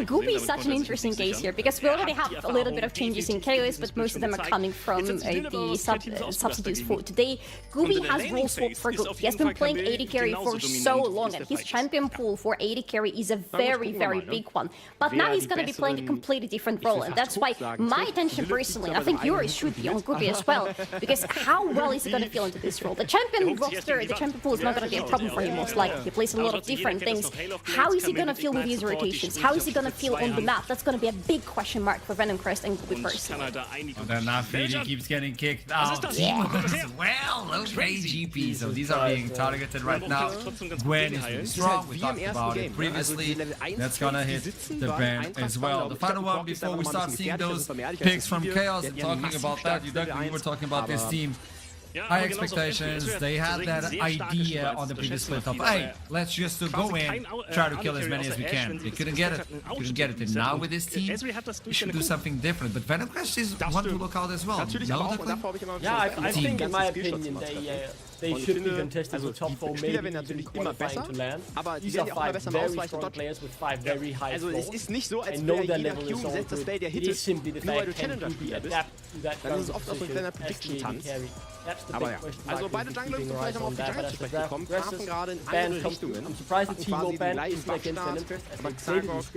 Gooby is such an interesting case here because we already have a little bit of changes in Chaos, but most of them are coming from the substitutes for today. Gooby has role swapped for good. He has been playing AD carry for so long, and his champion pool for AD carry is a very, very big one. But now he's going to be playing a completely different role, and that's why my attention personally, I think yours should be on Gooby as well, because how well is he going to feel into this role? The champion roster, the champion pool is not going to be a problem for him, most likely. He plays a lot of different things. How is he going to feel with his rotations? How is he going to feel on the map? That's going to be a big question mark for Venom Crest and Gooby personally. And then Nafiri keeps getting kicked out. As well, okay, GP. So these are being targeted right now. Gwen is really strong. We talked about it previously. That's gonna hit the ban as well. The final one before we start seeing those picks from Chaos. Talking about that, we were talking about this team. High expectations, they had that idea on the previous split of, hey, let's just go in, try to kill as many as we can. They couldn't get it. And now with this team, we should do something different. But Venom Crest is one to look out as well. Yeah, I think in my opinion, they should even test as a top 4, maybe even qualifying to land. These are 5 very strong players with 5 very high scores. I know their level is all good. It is simply the fact can Gooby adapt to that position as carry. Aber ja, also beide Jungler sind vielleicht nochmal auf die Jungle zu sprechen gekommen, trafen gerade in andere Richtungen. Und quasi die Waffenstart, aber Xargos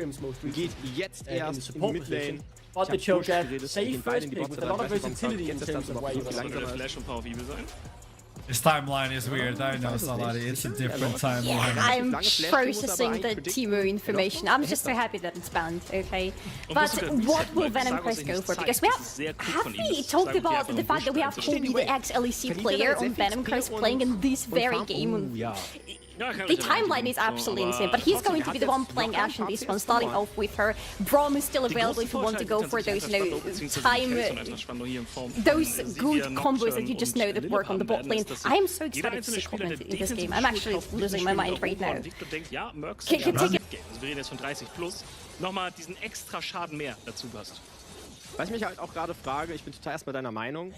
geht jetzt erst in die Midlane. But the Choker, safe first pick with a lot of versatility in terms of where you sein. This timeline is weird, I know, Salari, it's a different timeline. Yeah, I'm processing the Timo information. I'm just so happy that it's banned, okay? But what will Venom Crest go for? Because have we talked about the fact that we have Kobe, the ex-LEC player, on Venom Crest playing in this very game? The timeline is absolutely insane, but he's going to be the one playing Ashe in this one, starting off with her. Braum is still available if you want to go for those, those good combos that you just know that work on the bot lane. I am so excited to see Covenant in this game. I'm actually losing my mind right now. Wir reden jetzt von 30 plus, nochmal diesen extra Schaden mehr dazu hast. Was ich mich halt auch gerade frage, ich bin total erstmal deiner Meinung,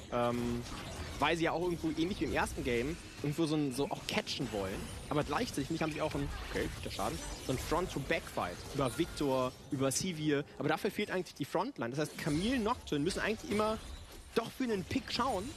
weil sie ja auch irgendwo ähnlich wie im ersten Game irgendwo so auch catchen wollen. Aber gleichzeitig haben sie auch einen, okay, der Schaden, so einen Front-to-Back-Fight über Victor, über Sivir. Aber dafür fehlt eigentlich die Frontline. Das heißt, Camille und Nocturne müssen eigentlich immer doch für einen Pick schauen.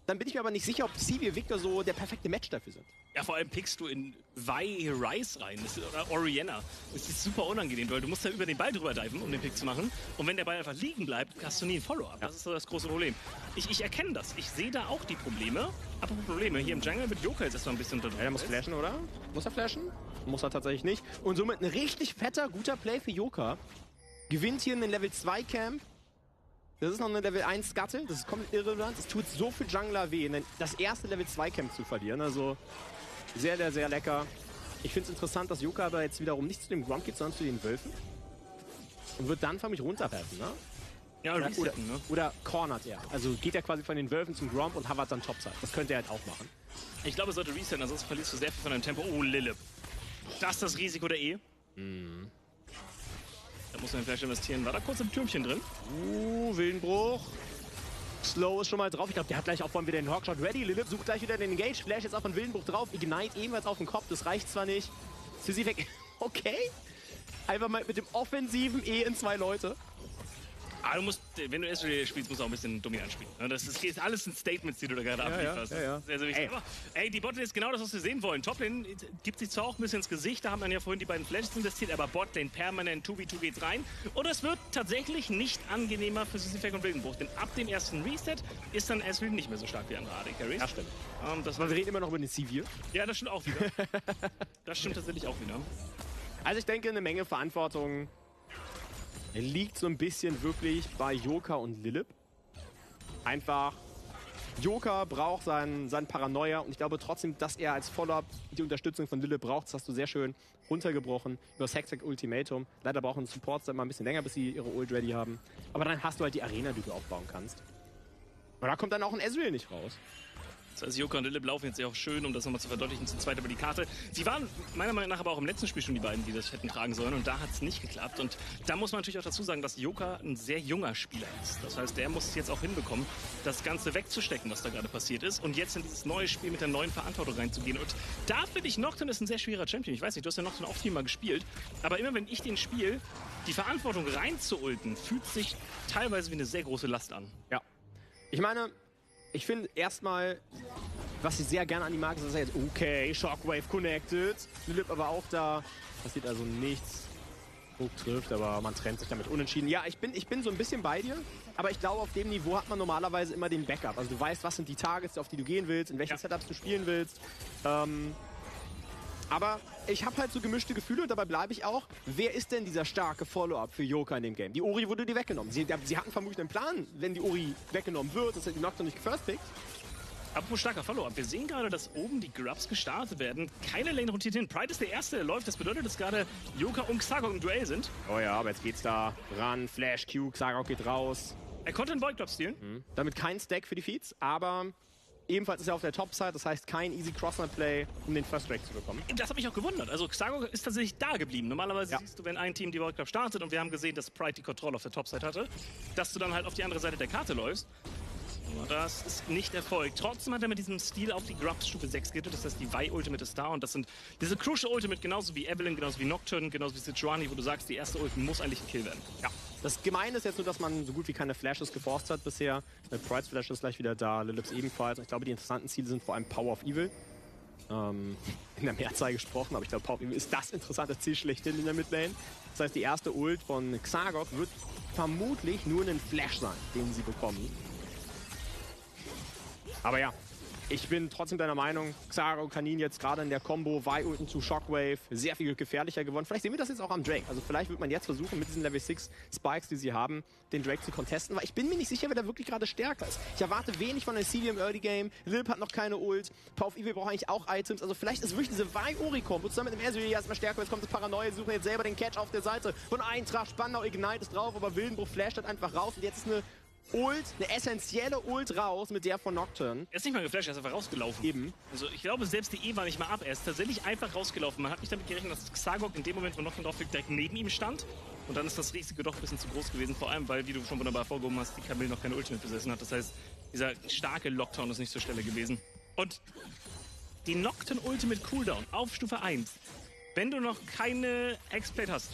Dann bin ich mir aber nicht sicher, ob Sivir und Victor so der perfekte Match dafür sind. Ja, vor allem pickst du in Vi Ryze rein, oder Orianna. Das ist super unangenehm, weil du musst da über den Ball drüber diven, um den Pick zu machen. Und wenn der Ball einfach liegen bleibt, hast du nie einen Follow-up. Das ist so das große Problem. Ich erkenne das. Ich sehe da auch die Probleme. Apropos Probleme, hier im Jungle wird Joker jetzt erstmal ein bisschen unter Druck. Ja, der muss flashen, oder? Muss er flashen? Muss er tatsächlich nicht. Und somit ein richtig fetter, guter Play für Joker. Gewinnt hier einen Level 2 Camp. Das ist noch eine Level 1 Scuttle, das ist komplett irrelevant. Es tut so viel Jungler weh, das erste Level 2 Camp zu verlieren. Also sehr, sehr, sehr lecker. Ich finde es interessant, dass Joker aber jetzt wiederum nicht zu dem Gromp geht, sondern zu den Wölfen. Und wird dann von mich runterwerfen, ne? Ja, resetten, ne? Oder cornert er. Also geht er quasi von den Wölfen zum Gromp und hovert dann Topside. Das könnte er halt auch machen. Ich glaube, er sollte resetten, ansonsten verlierst du sehr viel von deinem Tempo. Oh, Lilip. Das ist das Risiko der E. Mhm. Da muss man vielleicht investieren. War da kurz im Türmchen drin? Willenbruch. Slow ist schon mal drauf. Ich glaube, der hat gleich auch vorhin wieder den Hawkshot ready. Lilip sucht gleich wieder den Engage. Flash jetzt auch von Willenbruch drauf. Ignite ebenfalls auf den Kopf. Das reicht zwar nicht. Sissy weg. Okay. Einfach mal mit dem offensiven E in 2 Leute. Aber du musst, wenn du Ezreal spielst, musst du auch ein bisschen dominant spielen. Das ist alles ein Statements, die du da gerade ablieferst. Ja. Sehr, sehr wichtig. Ey, die Botlane ist genau das, was wir sehen wollen. Toplane gibt sich zwar auch ein bisschen ins Gesicht, da haben wir ja vorhin die beiden Flashes investiert, aber Botlane permanent 2v2 geht's rein. Und es wird tatsächlich nicht angenehmer für Sissy und Wildenbruch, denn ab dem ersten Reset ist dann Ezreal nicht mehr so stark wie andere AD-Carries. Ja, stimmt. Aber wir reden immer noch über den Sivir. Ja, das stimmt auch wieder. Das stimmt tatsächlich auch wieder. Also ich denke, eine Menge Verantwortung liegt so ein bisschen wirklich bei Joker und Lilip. Einfach, Joker braucht seinen Paranoia und ich glaube trotzdem, dass er als Follow-up die Unterstützung von Lilip braucht. Das hast du sehr schön runtergebrochen über das Hextech Ultimatum. Leider brauchen Supports dann mal ein bisschen länger, bis sie ihre Ult ready haben. Aber dann hast du halt die Arena, die du aufbauen kannst. Und da kommt dann auch ein Ezreal nicht raus. Das heißt, Joker und Lilip laufen jetzt ja auch schön, um das nochmal zu verdeutlichen, zu zweit über die Karte. Sie waren meiner Meinung nach aber auch im letzten Spiel schon die beiden, die das hätten tragen sollen. Und da hat es nicht geklappt. Und da muss man natürlich auch dazu sagen, dass Joker ein sehr junger Spieler ist. Das heißt, der muss es jetzt auch hinbekommen, das Ganze wegzustecken, was da gerade passiert ist. Und jetzt in dieses neue Spiel mit der neuen Verantwortung reinzugehen. Und da finde ich, Nocturne ist ein sehr schwerer Champion. Ich weiß nicht, du hast ja Nocturne auch viel mal gespielt. Aber immer wenn ich den spiele, die Verantwortung reinzuulten, fühlt sich teilweise wie eine sehr große Last an. Ja. Ich meine, Ich finde erstmal, was ich sehr gerne an die mag, ist, dass er jetzt, okay, Shockwave connected. Lilip aber auch da. Passiert also nichts. Hook trifft, aber man trennt sich damit unentschieden. Ja, ich bin so ein bisschen bei dir, aber ich glaube, auf dem Niveau hat man normalerweise immer den Backup. Also du weißt, was sind die Targets, auf die du gehen willst, in welchen Setups du spielen willst. Aber ich habe halt so gemischte Gefühle und dabei bleibe ich auch. Wer ist denn dieser starke Follow-up für Yoka in dem Game? Die Ori wurde dir weggenommen. Sie hatten vermutlich einen Plan, wenn die Ori weggenommen wird, dass er die Nocturne nicht gefirst-pickt. Apropos starker Follow-up. Wir sehen gerade, dass oben die Grubs gestartet werden. Keine Lane rotiert hin. Pride ist der Erste, der läuft. Das bedeutet, dass gerade Yoka und Xagok im Duell sind. Oh ja, aber jetzt geht's da ran. Flash Q, Xagok geht raus. Er konnte einen Void Grub stealen. Damit kein Stack für die Feeds, aber ebenfalls ist er auf der Top-Side. Das heißt, kein easy Cross-Play, um den First Drake zu bekommen. Das hat mich auch gewundert. Also Xagok ist tatsächlich da geblieben. Normalerweise siehst du, wenn ein Team die Void Grub startet und wir haben gesehen, dass Pride die Kontrolle auf der Top-Side hatte, dass du dann halt auf die andere Seite der Karte läufst. Das ist nicht erfolgt. Trotzdem hat er mit diesem Stil auf die Grubs Stufe 6 getötet. Das heißt, die Vi-Ultimate ist da und das sind diese Crucial Ultimate, genauso wie Evelyn, genauso wie Nocturne, genauso wie Sejuani, wo du sagst, die erste Ult muss eigentlich ein Kill werden. Ja. Das Gemeine ist jetzt nur, dass man so gut wie keine Flashes geforst hat bisher. Pride's Flash ist gleich wieder da, Lilips ebenfalls. Ich glaube, die interessanten Ziele sind vor allem Power of Evil. In der Mehrzahl gesprochen, aber ich glaube, Power of Evil ist das interessante Ziel schlechthin in der Midlane. Das heißt, die erste Ult von Xagok wird vermutlich nur ein Flash sein, den sie bekommen. Aber ja, ich bin trotzdem deiner Meinung, Xagok kann ihn jetzt gerade in der Combo Vi-Ulten zu Shockwave sehr viel gefährlicher geworden. Vielleicht sehen wir das jetzt auch am Drake. Also vielleicht wird man jetzt versuchen, mit diesen Level 6 Spikes, die sie haben, den Drake zu contesten. Weil ich bin mir nicht sicher, wer da wirklich gerade stärker ist. Ich erwarte wenig von der CV im Early Game. Lilip hat noch keine Ult. Power of Evil braucht eigentlich auch Items. Also vielleicht ist wirklich diese Vi-Ori-Combo zusammen mit dem Ersury erstmal stärker. Jetzt kommt das Paranoia, suchen jetzt selber den Catch auf der Seite. Von Eintracht, Spandau, Ignite ist drauf, aber Wildenbruch flasht halt einfach raus. Und jetzt ist eine Ult, eine essentielle Ult raus mit der von Nocturne. Er ist nicht mal geflasht, er ist einfach rausgelaufen. Eben. Also ich glaube, selbst die E war nicht mal ab. Er ist tatsächlich einfach rausgelaufen. Man hat nicht damit gerechnet, dass Xagok in dem Moment, wo Nocturne drauf liegt, direkt neben ihm stand. Und dann ist das Risiko doch ein bisschen zu groß gewesen. Vor allem, weil, wie du schon wunderbar vorgehoben hast, die Camille noch keine Ultimate besessen hat. Das heißt, dieser starke Lockdown ist nicht zur Stelle gewesen. Und die Nocturne Ultimate Cooldown auf Stufe 1, wenn du noch keine X-Plate hast,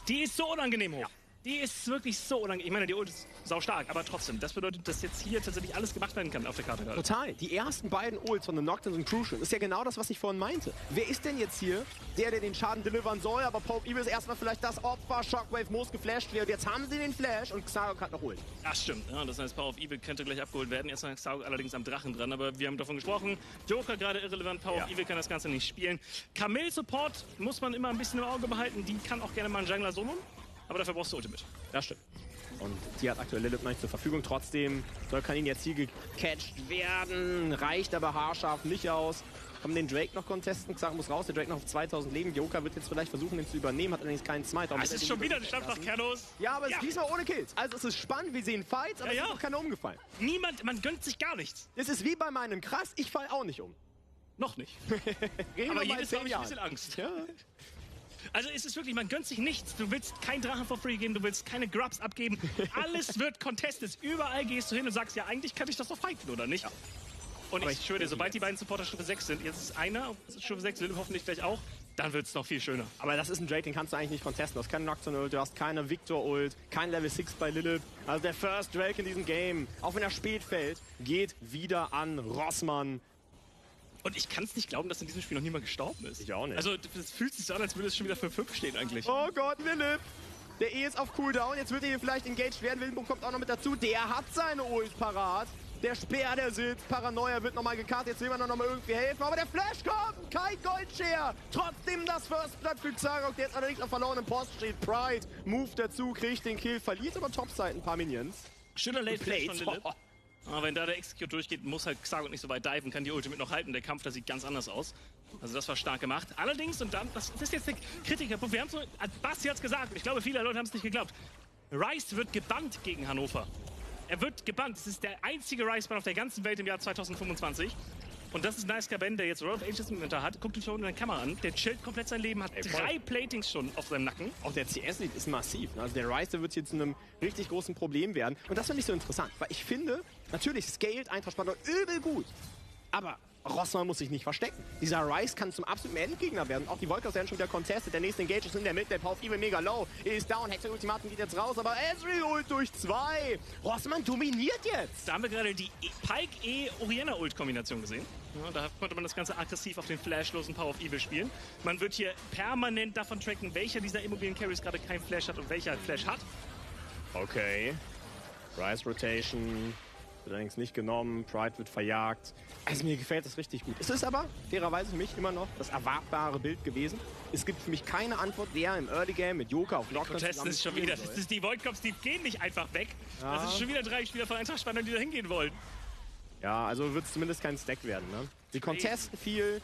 die ist so unangenehm hoch. Ja. Die ist wirklich so unangenehm. Ich meine, die Ult ist sau stark, aber trotzdem. Das bedeutet, dass jetzt hier tatsächlich alles gemacht werden kann auf der Karte gerade. Total. Die ersten beiden Ults von den Nocturne sind crucial. Das ist ja genau das, was ich vorhin meinte. Wer ist denn jetzt hier der den Schaden delivern soll? Aber Power of Evil ist erstmal vielleicht das Opfer. Shockwave muss geflasht werden. Und jetzt haben sie den Flash und Xagok hat noch Ult. Das stimmt. Ja, das heißt, Power of Evil könnte gleich abgeholt werden. Erstmal Xagok allerdings am Drachen dran. Aber wir haben davon gesprochen. Joker gerade irrelevant. Power of Evil kann das Ganze nicht spielen. Camille Support muss man immer ein bisschen im Auge behalten. Die kann auch gerne mal einen Jungler soloen. Aber dafür brauchst du Ultimate. Das stimmt. Und die hat aktuell Lilip noch nicht zur Verfügung. Trotzdem kann ihn jetzt hier gecatcht werden. Reicht aber haarscharf nicht aus. Kann man den Drake noch contesten? Xagok muss raus. Der Drake noch auf 2000 Leben. Joker wird jetzt vielleicht versuchen, den zu übernehmen. Hat allerdings keinen Smite. Es ist schon wieder ein Stampf nach Kernos. Ja, aber es ist diesmal ohne Kills. Also es ist spannend. Wir sehen Fights, aber es ist noch keiner umgefallen. Man gönnt sich gar nichts. Es ist wie bei meinem Krass. Ich fall auch nicht um. Noch nicht. Aber jedes Mal habe ich ein bisschen Angst. Ja. Also es ist wirklich, man gönnt sich nichts. Du willst keinen Drachen for free geben, du willst keine Grubs abgeben. Alles wird contested. Überall gehst du hin und sagst, ja, eigentlich kann ich das doch fighten, oder nicht? Ja. Und ich schwöre dir, sobald die beiden Supporter Stufe 6 sind, jetzt ist einer auf Stufe 6, Lilip hoffentlich gleich auch, dann wird es noch viel schöner. Aber das ist ein Drake, den kannst du eigentlich nicht contesten. Du hast keine Nocturne-Ult, du hast keine Victor-Ult, kein Level 6 bei Lilip. Also der First Drake in diesem Game, auch wenn er spät fällt, geht wieder an Rossmann. Und ich kann es nicht glauben, dass in diesem Spiel noch niemand gestorben ist. Ich auch nicht. Also es fühlt sich so an, als würde es schon wieder für 5 stehen eigentlich. Oh Gott, Lilip! Der E ist auf Cooldown, jetzt wird er hier vielleicht engaged werden. Wildenbruch kommt auch noch mit dazu. Der hat seine Ult parat. Der Speer, der sitzt. Paranoia wird nochmal gekartet. Jetzt will man noch mal irgendwie helfen. Aber der Flash kommt! Kein Goldshare! Trotzdem das First Blood für Xagok, der jetzt allerdings auf verlorenen Post steht. Pride, Move dazu, kriegt den Kill, verliert aber Topside ein paar Minions. Schöner Late Flash von Lilip. Aber wenn da der Execute durchgeht, muss halt Xagok nicht so weit diven, kann die Ultimate noch halten. Der Kampf, da sieht ganz anders aus. Also das war stark gemacht. Allerdings, und dann, das ist jetzt der Kritikerpunkt, wir haben so, Basti hat's gesagt, ich glaube, viele Leute haben es nicht geglaubt. Rice wird gebannt gegen Hannover. Er wird gebannt. Es ist der einzige Rice-Ban auf der ganzen Welt im Jahr 2025. Und das ist Nice Gaben, der jetzt Roll of Ages im Inventar hat. Guckt euch da unten in der Kamera an. Der chillt komplett sein Leben, hat 3 Platings schon auf seinem Nacken. Auch der CS-Lead ist massiv. Also der Rice, der wird jetzt zu einem richtig großen Problem werden. Und das finde ich so interessant, weil ich finde, natürlich scaled Eintracht Spandau übel gut. Aber Rossmann muss sich nicht verstecken. Dieser Rice kann zum absoluten Endgegner werden. Auch die Volkers werden schon wieder contested. Der nächste Engage ist in der Mitte. Power of Evil mega low. Ist down. Hexer Ultimatum geht jetzt raus. Aber Ezreal ult durch 2. Rossmann dominiert jetzt. Da haben wir gerade die Pike-Orienna-Ult-Kombination gesehen. Ja, da konnte man das Ganze aggressiv auf den flashlosen Power of Evil spielen. Man wird hier permanent davon tracken, welcher dieser immobilen Carries gerade kein Flash hat und welcher Flash hat. Okay. Rice Rotation. Wird allerdings nicht genommen. Pride wird verjagt. Also mir gefällt das richtig gut. Es ist aber fairerweise für mich immer noch das erwartbare Bild gewesen. Es gibt für mich keine Antwort, wer im Early Game mit Joker auf Nocturne zusammen ist schon wieder. Das ist die Void Cops, die gehen nicht einfach weg. Ja. Das ist schon wieder 3 Spieler von Eintracht Spannend, die da hingehen wollen. Ja, also wird es zumindest kein Stack werden. Ne? Sie contesten viel.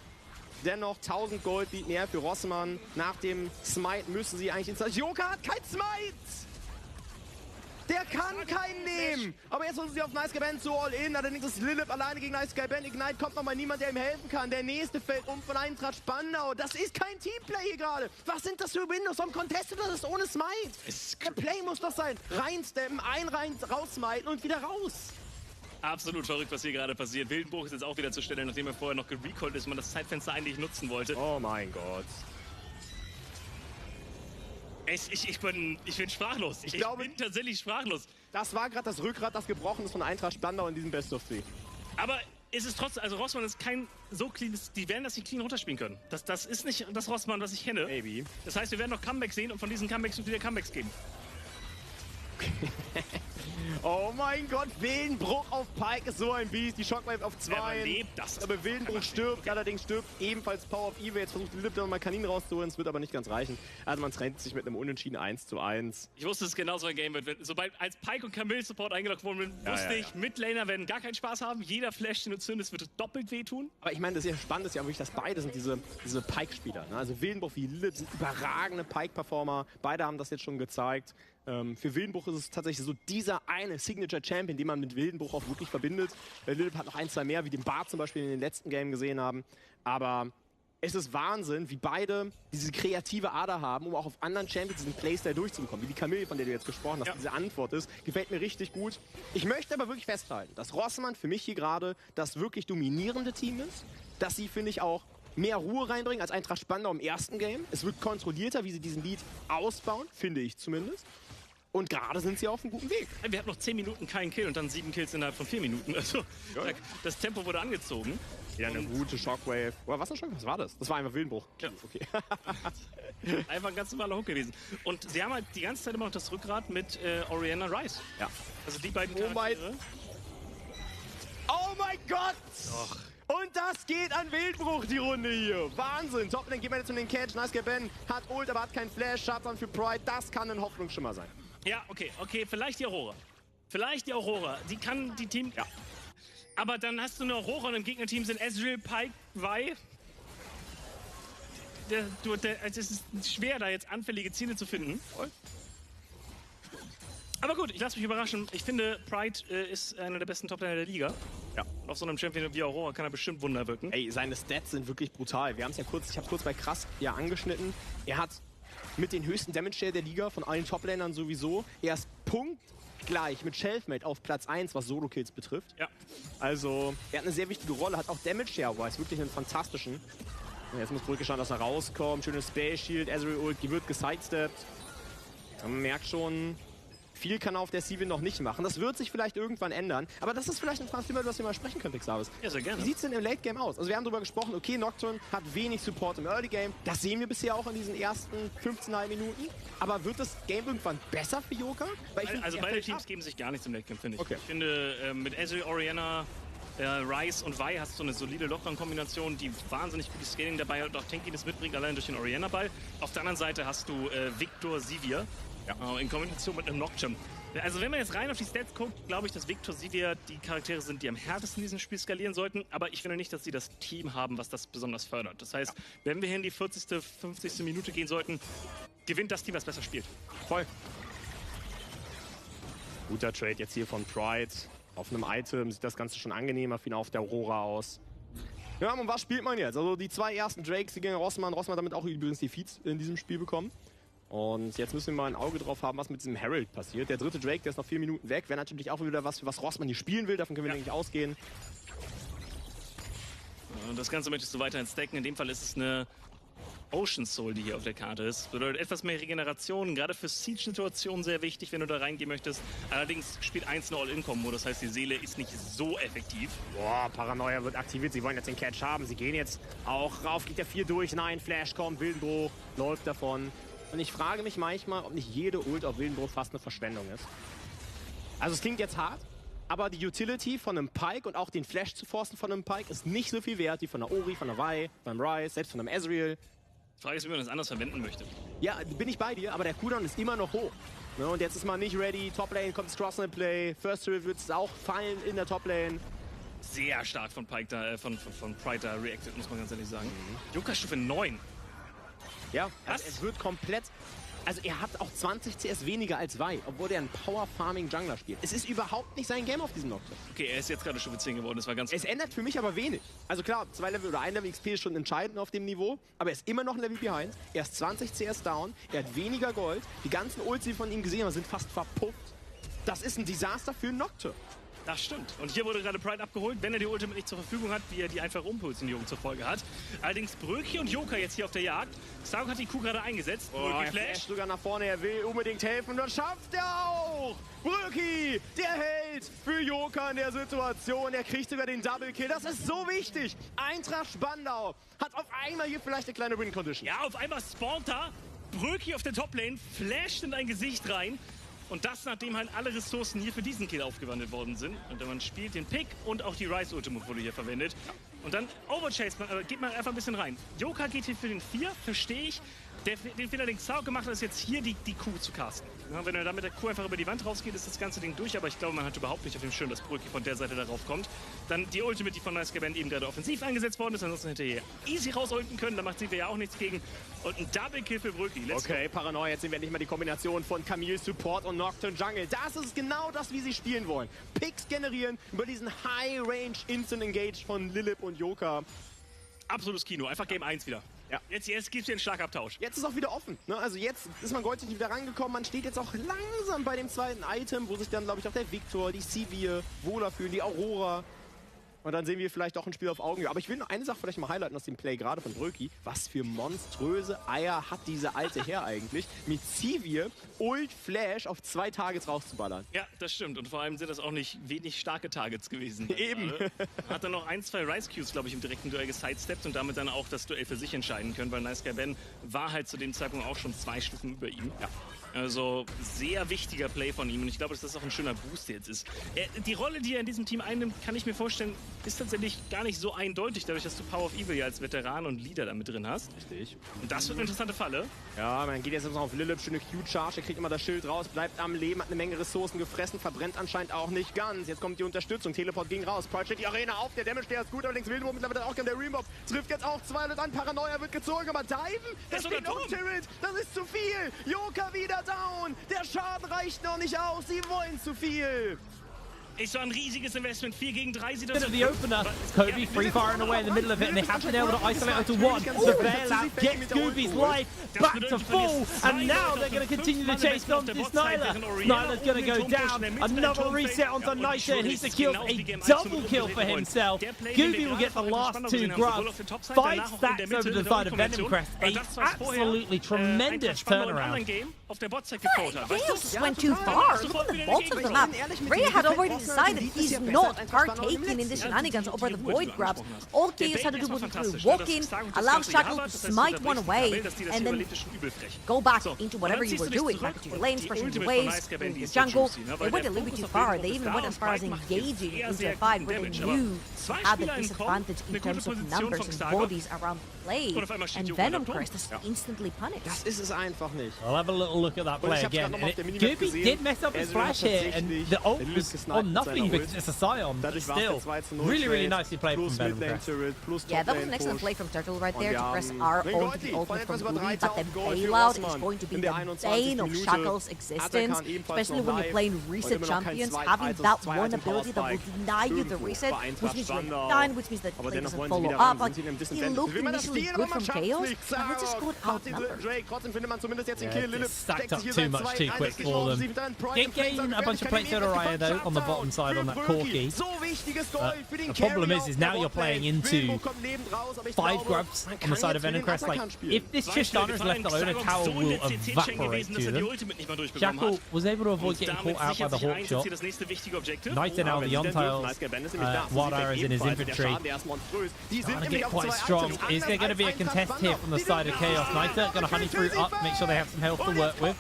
Dennoch 1000 Gold liegt mehr für Rossmann. Nach dem Smite müssen sie eigentlich ins... Joker hat kein Smite! Der kann keinen nehmen! Aber jetzt müssen sie auf Nice Guy Ben zu All-In. Allerdings ist Lilith alleine gegen Nice Guy Ben. Ignite kommt nochmal niemand, der ihm helfen kann. Der nächste fällt um von Eintracht Spandau. Das ist kein Teamplay hier gerade. Was sind das für Windows? Warum contestet das ohne Smite? Der Play muss doch sein. Reinsteppen, raussmiten und wieder raus. Absolut verrückt, was hier gerade passiert. Wildenbruch ist jetzt auch wieder zur Stelle, nachdem er vorher noch gerecallt ist, man das Zeitfenster eigentlich nutzen wollte. Oh mein Gott. Ich bin sprachlos. Ich bin tatsächlich sprachlos. Das war gerade das Rückgrat, das gebrochen ist von Eintracht Spandau in diesem Best of 3. Aber ist es trotzdem, also Rossmann ist kein so cleanes, die werden das nicht clean runterspielen können. Das ist nicht das Rossmann, was ich kenne. Maybe. Das heißt, wir werden noch Comebacks sehen und von diesen Comebacks wird wieder Comebacks geben. Oh mein Gott, Wildenbruch auf Pike ist so ein Biest. Die Shockwave auf 2. Er lebt das. Aber Wildenbruch stirbt, okay. Allerdings stirbt ebenfalls Power of Evil. Jetzt versucht Lilith nochmal Kanin rauszuholen, es wird aber nicht ganz reichen. Also man trennt sich mit einem Unentschieden 1:1. Ich wusste, dass es genauso ein Game wird. Sobald als Pike und Camille Support eingeloggt wurden, wusste ich, Midlaner werden gar keinen Spaß haben. Jeder Flash, den du zündest, wird doppelt wehtun. Aber ich meine, das ist ja spannend, ist ja wirklich, dass beide sind diese Pike-Spieler. Ne? Also Wildenbruch wie Lilith sind überragende Pike-Performer. Beide haben das jetzt schon gezeigt. Für Wildenbruch ist es tatsächlich so dieser eine Signature-Champion, den man mit Wildenbruch auch wirklich verbindet. Lilith hat noch 1, 2 mehr, wie den Bart zum Beispiel in den letzten Game gesehen haben. Aber es ist Wahnsinn, wie beide diese kreative Ader haben, um auch auf anderen Champions diesen Playstyle durchzubekommen. Wie die Camille, von der du jetzt gesprochen hast, diese Antwort ist. Gefällt mir richtig gut. Ich möchte aber wirklich festhalten, dass Rossmann für mich hier gerade das wirklich dominierende Team ist. Dass sie, finde ich, auch mehr Ruhe reinbringen als Eintracht Spandau im ersten Game. Es wird kontrollierter, wie sie diesen Lead ausbauen, finde ich zumindest. Und gerade sind sie auf einem guten Weg. Wir hatten noch 10 Minuten keinen Kill und dann 7 Kills innerhalb von 4 Minuten. Also das Tempo wurde angezogen. Ja, eine gute Shockwave. Oder was war das? Das war einfach Wildenbruch. Ja. Okay. Einfach ein ganz normaler Hook gewesen. Und sie haben halt die ganze Zeit immer noch das Rückgrat mit Orianna Rice. Ja. Also die beiden Charaktere. Oh mein Gott! Och. Und das geht an Wildenbruch, die Runde hier. Wahnsinn. Toplane geht man jetzt um den Catch. Nice Guy Ben hat Ult, aber hat keinen Flash. Shutdown für Pride. Das kann ein Hoffnungsschimmer sein. Ja, okay, vielleicht die Aurora. Die kann die Team... Ja. Aber dann hast du eine Aurora und im Gegnerteam sind Ezreal, Pike, Vi. Es ist schwer, da jetzt anfällige Ziele zu finden. Aber gut, ich lasse mich überraschen. Ich finde, Pride ist einer der besten Toplaner der Liga. Ja. Und auf so einem Champion wie Aurora kann er bestimmt Wunder wirken. Ey, seine Stats sind wirklich brutal. Wir haben es ja kurz, ich habe kurz bei Krass angeschnitten. Er hat mit den höchsten Damage-Share der Liga von allen Toplanern sowieso. Er ist punktgleich mit Shelfmate auf Platz 1, was Solo-Kills betrifft. Ja. Also, er hat eine sehr wichtige Rolle, hat auch Damage-Share-wise wirklich einen fantastischen. Und jetzt muss Brücke schauen, dass er rauskommt. Schönes Space-Shield, Ezreal Ult, die wird gesidesteppt. Man merkt schon, viel kann er auf der Civil noch nicht machen. Das wird sich vielleicht irgendwann ändern. Aber das ist vielleicht ein Transfer, über das wir mal sprechen können, Xavis. Ja, sehr gerne. Wie sieht es denn im Late Game aus? Also wir haben darüber gesprochen, okay, Nocturne hat wenig Support im Early Game. Das sehen wir bisher auch in diesen ersten 15,5 Minuten. Aber wird das Game irgendwann besser für Joker? Also beide Teams geben sich gar nichts im Late Game, finde ich. Okay. Ich finde, mit Ezreal, Orianna, Rice und Vi hast du eine solide Lockdown-Kombination, die wahnsinnig gutes Scaling dabei hat und auch Tankiness mitbringt, allein durch den Orianna-Ball. Auf der anderen Seite hast du Victor Sivir. Ja. In Kombination mit einem Nocturne. Also wenn man jetzt rein auf die Stats guckt, glaube ich, dass Victor Sivir die Charaktere sind, die am härtesten in diesem Spiel skalieren sollten. Aber ich finde nicht, dass sie das Team haben, was das besonders fördert. Das heißt, wenn wir hier in die 40., 50. Minute gehen sollten, gewinnt das Team, was besser spielt. Voll. Guter Trade jetzt hier von Pride. Auf einem Item sieht das Ganze schon angenehmer für ihn auf der Aurora aus. Ja, und was spielt man jetzt? Also die 2 ersten Drakes, die gegen Rossmann. Rossmann damit auch übrigens die Feeds in diesem Spiel bekommen. Und jetzt müssen wir mal ein Auge drauf haben, was mit diesem Herald passiert. Der dritte Drake, der ist noch 4 Minuten weg. Wäre natürlich auch wieder was, für was Rossmann hier spielen will. Davon können wir nicht ausgehen. Und das Ganze möchtest du weiterhin stacken. In dem Fall ist es eine Ocean Soul, die hier auf der Karte ist. Bedeutet etwas mehr Regeneration, gerade für Siege-Situationen sehr wichtig, wenn du da reingehen möchtest. Allerdings spielt 1 eine All-In-Kombo, das heißt, die Seele ist nicht so effektiv. Boah, Paranoia wird aktiviert, sie wollen jetzt den Catch haben. Sie gehen jetzt auch rauf, geht der 4 durch. Nein, Flash kommt, Wildenbruch läuft davon. Und ich frage mich manchmal, ob nicht jede Ult auf Wildenbruch fast eine Verschwendung ist. Also es klingt jetzt hart, aber die Utility von einem Pyke und auch den Flash zu forcen von einem Pyke ist nicht so viel wert wie von einer Ori, von einer Vi, von einem Ryze, selbst von einem Ezreal. Die Frage ist, wie man das anders verwenden möchte. Ja, bin ich bei dir, aber der Cooldown ist immer noch hoch. Ne, und jetzt ist man nicht ready. Toplane kommt das Cross-Play. First Rift wird es auch fallen in der Toplane. Sehr stark von Pyke da, von Pride da reacted, muss man ganz ehrlich sagen. Yoka Stufe 9. Ja, also es wird komplett... Also er hat auch 20 CS weniger als Vi, obwohl er einen Power-Farming-Jungler spielt. Es ist überhaupt nicht sein Game auf diesem Nocturne. Okay, er ist jetzt gerade Stufe 10 geworden, das war ganz... Es ändert für mich aber wenig. Also klar, 2 Level oder 1 Level XP ist schon entscheidend auf dem Niveau, aber er ist immer noch ein Level behind. Er ist 20 CS down, er hat weniger Gold. Die ganzen Ults, die wir von ihm gesehen haben, sind fast verpufft. Das ist ein Desaster für einen Nocturne. Das stimmt. Und hier wurde gerade Pride abgeholt, wenn er die Ultimate nicht zur Verfügung hat, wie er die einfache Umpositionierung zur Folge hat. Allerdings Bröki und Yoka jetzt hier auf der Jagd. Stark hat die Kuh gerade eingesetzt. Bröki flasht sogar nach vorne, er will unbedingt helfen und das schafft er auch! Bröki, der Held für Yoka in der Situation. Er kriegt sogar den Double Kill. Das ist so wichtig. Eintracht Spandau hat auf einmal hier vielleicht eine kleine Win-Condition. Ja, auf einmal spawnt da Bröki auf der Toplane, flasht in dein Gesicht rein. Und das, nachdem halt alle Ressourcen hier für diesen Kill aufgewandelt worden sind. Und man spielt den Pick und auch die Ryze Ultimate wurde hier verwendet. Und dann overchase man, geht man einfach ein bisschen rein. Yoka geht hier für den 4, verstehe ich. Den Fehler, den Xao gemacht hat, ist jetzt hier die Q zu casten. Ja, wenn er da mit der Q einfach über die Wand rausgeht, ist das ganze Ding durch. Aber ich glaube, man hat überhaupt nicht auf dem Schirm, dass Brücke von der Seite darauf kommt. Dann die Ultimate, die von NiceGaben eben gerade offensiv eingesetzt worden ist. Ansonsten hätte er hier easy rausulten können. Da macht sie ja auch nichts gegen. Und ein Double Kill für Brücke. Okay, Paranoia, jetzt sehen wir nicht mal die Kombination von Camille Support und Nocturne Jungle. Das ist genau das, wie sie spielen wollen. Picks generieren über diesen High-Range Instant Engage von Lilip und Yoka. Absolutes Kino, einfach Game 1 wieder. Ja. Jetzt gibt es den Schlagabtausch. Jetzt ist auch wieder offen. Ne? Also jetzt ist man goldig wieder rangekommen. Man steht jetzt auch langsam bei dem zweiten Item, wo sich dann, glaube ich, auch der Victor, die Sivir wohler fühlen, die Aurora. Und dann sehen wir vielleicht auch ein Spiel auf Augenhöhe. Aber ich will noch eine Sache vielleicht mal highlighten aus dem Play, gerade von Bröki. Was für monströse Eier hat diese alte Herr eigentlich, mit Sivir Ult Flash auf 2 Targets rauszuballern. Ja, das stimmt. Und vor allem sind das auch nicht wenig starke Targets gewesen. Eben. Hat dann noch 1, 2 Ryze Qs, glaube ich, im direkten Duell gesidesteppt und damit dann auch das Duell für sich entscheiden können, weil NiceGaben war halt zu dem Zeitpunkt auch schon 2 Stufen über ihm. Ja. Also sehr wichtiger Play von ihm und ich glaube, dass das auch ein schöner Boost jetzt ist. Die Rolle, die er in diesem Team einnimmt, kann ich mir vorstellen, ist tatsächlich gar nicht so eindeutig, dadurch, dass du Power of Evil ja als Veteran und Leader da mit drin hast. Richtig. Und das wird eine interessante Falle. Ja, man geht jetzt noch auf Lilip, schöne Q-Charge, er kriegt immer das Schild raus, bleibt am Leben, hat eine Menge Ressourcen gefressen, verbrennt anscheinend auch nicht ganz. Jetzt kommt die Unterstützung, Teleport ging raus, Pride steht die Arena auf, der Damage, der ist gut, allerdings Wildenbruch mittlerweile auch der Remob, trifft jetzt auch 2 und an, Paranoia wird gezogen, aber diven, das steht noch ein Turret, das ist zu viel, Yoka wieder down, der Schaden reicht noch nicht aus, sie wollen zu viel. Ist so ein riesiges Investment, 4 gegen 3 sieht das Bit of the opener, Kobe free firing away in the middle of it, and they have been able to isolate it to one. The bailout gets Scooby's life back to full, and now they're going to continue to chase on this Nyla. Nyla's going to go down, another reset onto Nyla, and he secures a double kill for himself. Scooby will get the last 2 grubs, 5 stacks over the side of Venom Crest, a absolutely tremendous turnaround. This went too far. Look at the bottom of the map. Rhea had already decided he's not partaking in the shenanigans over the void grabs. All Chaos had to do was to walk in, allow Shackle to smite one away, and then go back into whatever you were doing, back into your lanes, pushing your waves, in your jungle. They went a little bit too far. They even went as far as engaging into a fight where they knew they had the disadvantage in terms of numbers and bodies around the play, and Venom Crest is instantly punished. Das ist es einfach nicht. I'll have a little look at that play again. Scooby did mess up his flash here, and the ult was on nothing because it's a Scion, but still, really nicely played from Venom Crest. Yeah, that was an excellent play from Turtle right there to press R onto the ultimate from Scooby, but the bailout is going to be the bane of Shackle's existence, especially when you're playing reset champions. Having that one ability that will deny you the reset, which means you're done, which means that play doesn't follow up. Like, he looked initially good from Chaos, and he just got outnumbered. Yeah, stacked up too much too quick for them. Did gain a bunch of plates out of Raya though on the bottom bottom side on that Corki. The problem is now you're playing into 5 grubs on the side of Venomcrest. Like, if this Tristana is left alone, a tower will evaporate to them. Jackal was able to avoid getting caught out by the Hawk shot. Knight now the on-tiles, Wild Arrows in his inventory. Trying to get quite strong. Is there going to be a contest here from the side of Chaos? Knight going to honey through up, make sure they have some health to work with.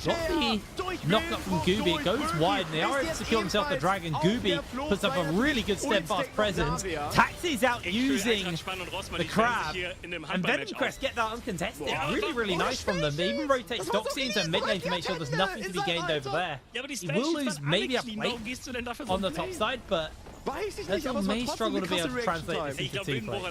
Got the knock-up from Gooby. It goes wide, and they are able to secure themselves the dragon. Gooby puts up a really good steadfast presence. Taxi's out using the crab, and Venomcrest get that uncontested. Really, really nice from them. They even rotate Doxy into mid lane to make sure there's nothing to be gained over there. He will lose maybe a plate on the top side, but Ezreal may struggle to be able to translate this into 2 plays.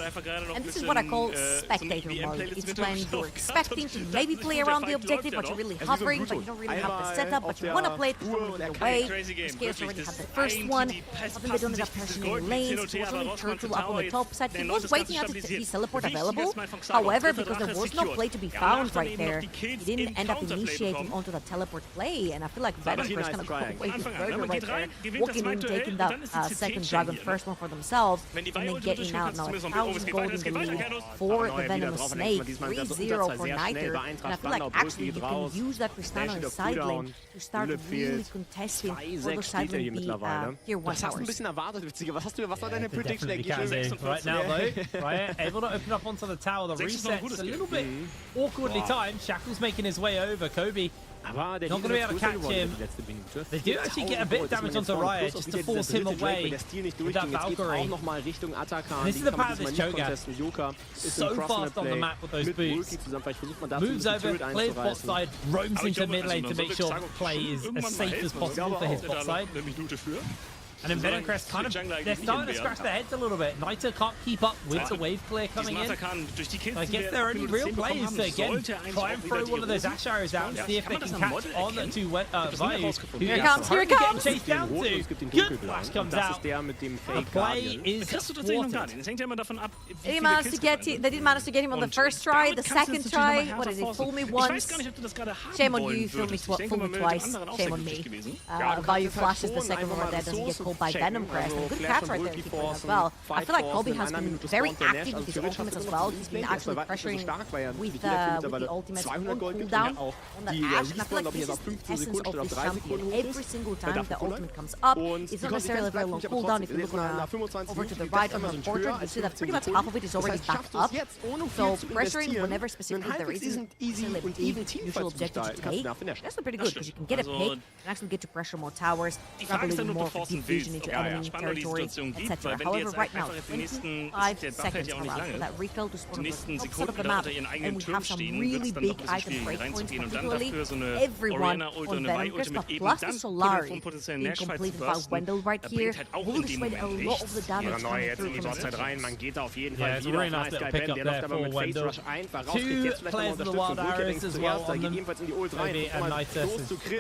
And this is what I call spectator mode. It's when you're expecting to maybe play around the objective, but you're really hovering, but you don't really have the setup, but you want to play it from your way. Skares already had the first one, but then they don't end up pressing any lanes. It was only Turtle up on the top side. He was waiting until his teleport available. However, because there was no play to be found right there, he didn't end up initiating onto the teleport play, and I feel like Venomcrest kind of got away with murder right there, walking in, taking that second dragon first one for themselves, and then getting out now 1,000 gold in the lead for the Venomous Snake, 3-0 for Niter, and I feel like actually you can use that Tristana on the side lane to start really contesting for the side lane the tier 1 towers. Right now though, right, able to open up onto the tower, the reset's a little bit awkwardly timed. Shackle's making his way over, Kobe not going to be able to catch him. They do actually get a bit of damage onto Riot just to force him away with that Valkyrie. And this is the power of this Cho'Gath. So fast on the map with those boots. Moves over, clears bot side, roams into mid lane to make sure play is as safe as possible for his bot side. And then Venomcrest kind of, they're starting to scratch their heads a little bit. Niter can't keep up with the wave clear coming in. I guess there are only real players to, again, try and throw one of those Ash Arrows out and see if they can catch on to Vayu. Here it comes, here it comes! Getting chased down to. Good flash comes out. The play is thwarted. They didn't manage to get him on the first try, the second try. What did he fool me once? Shame on you, fool me twice. Shame on me. Vayu flashes the second one right there, doesn't get called by Venomcrest. And good catch right there as well. I feel like Kobe has been very active with his ultimates as well. He's been actually pressuring with the ultimates on cooldown on that Ashe. And I feel like this is the essence of this champion. Every single time the ultimate comes up, it's not necessarily a very long cooldown. If you look over to the right on the portrait, you see that pretty much half of it is already backed up. So pressuring whenever specifically there isn't a big usual objective to take, that's pretty good because you can get a pick and actually get to pressure more towers, grab a little more division into enemy territory, etc. However, right now, 25 seconds around for that refill to spawn on the top side of the map, and we have some really big item breakpoints, particularly everyone on Venomcrest, but plus the Solari being completed by Wendell right here, will dissuade a lot of the damage coming through from his team. Yeah, it's a really nice little pick up there for Wendell. 2 players of the Wild Arrows as well on them. Kobe and Niter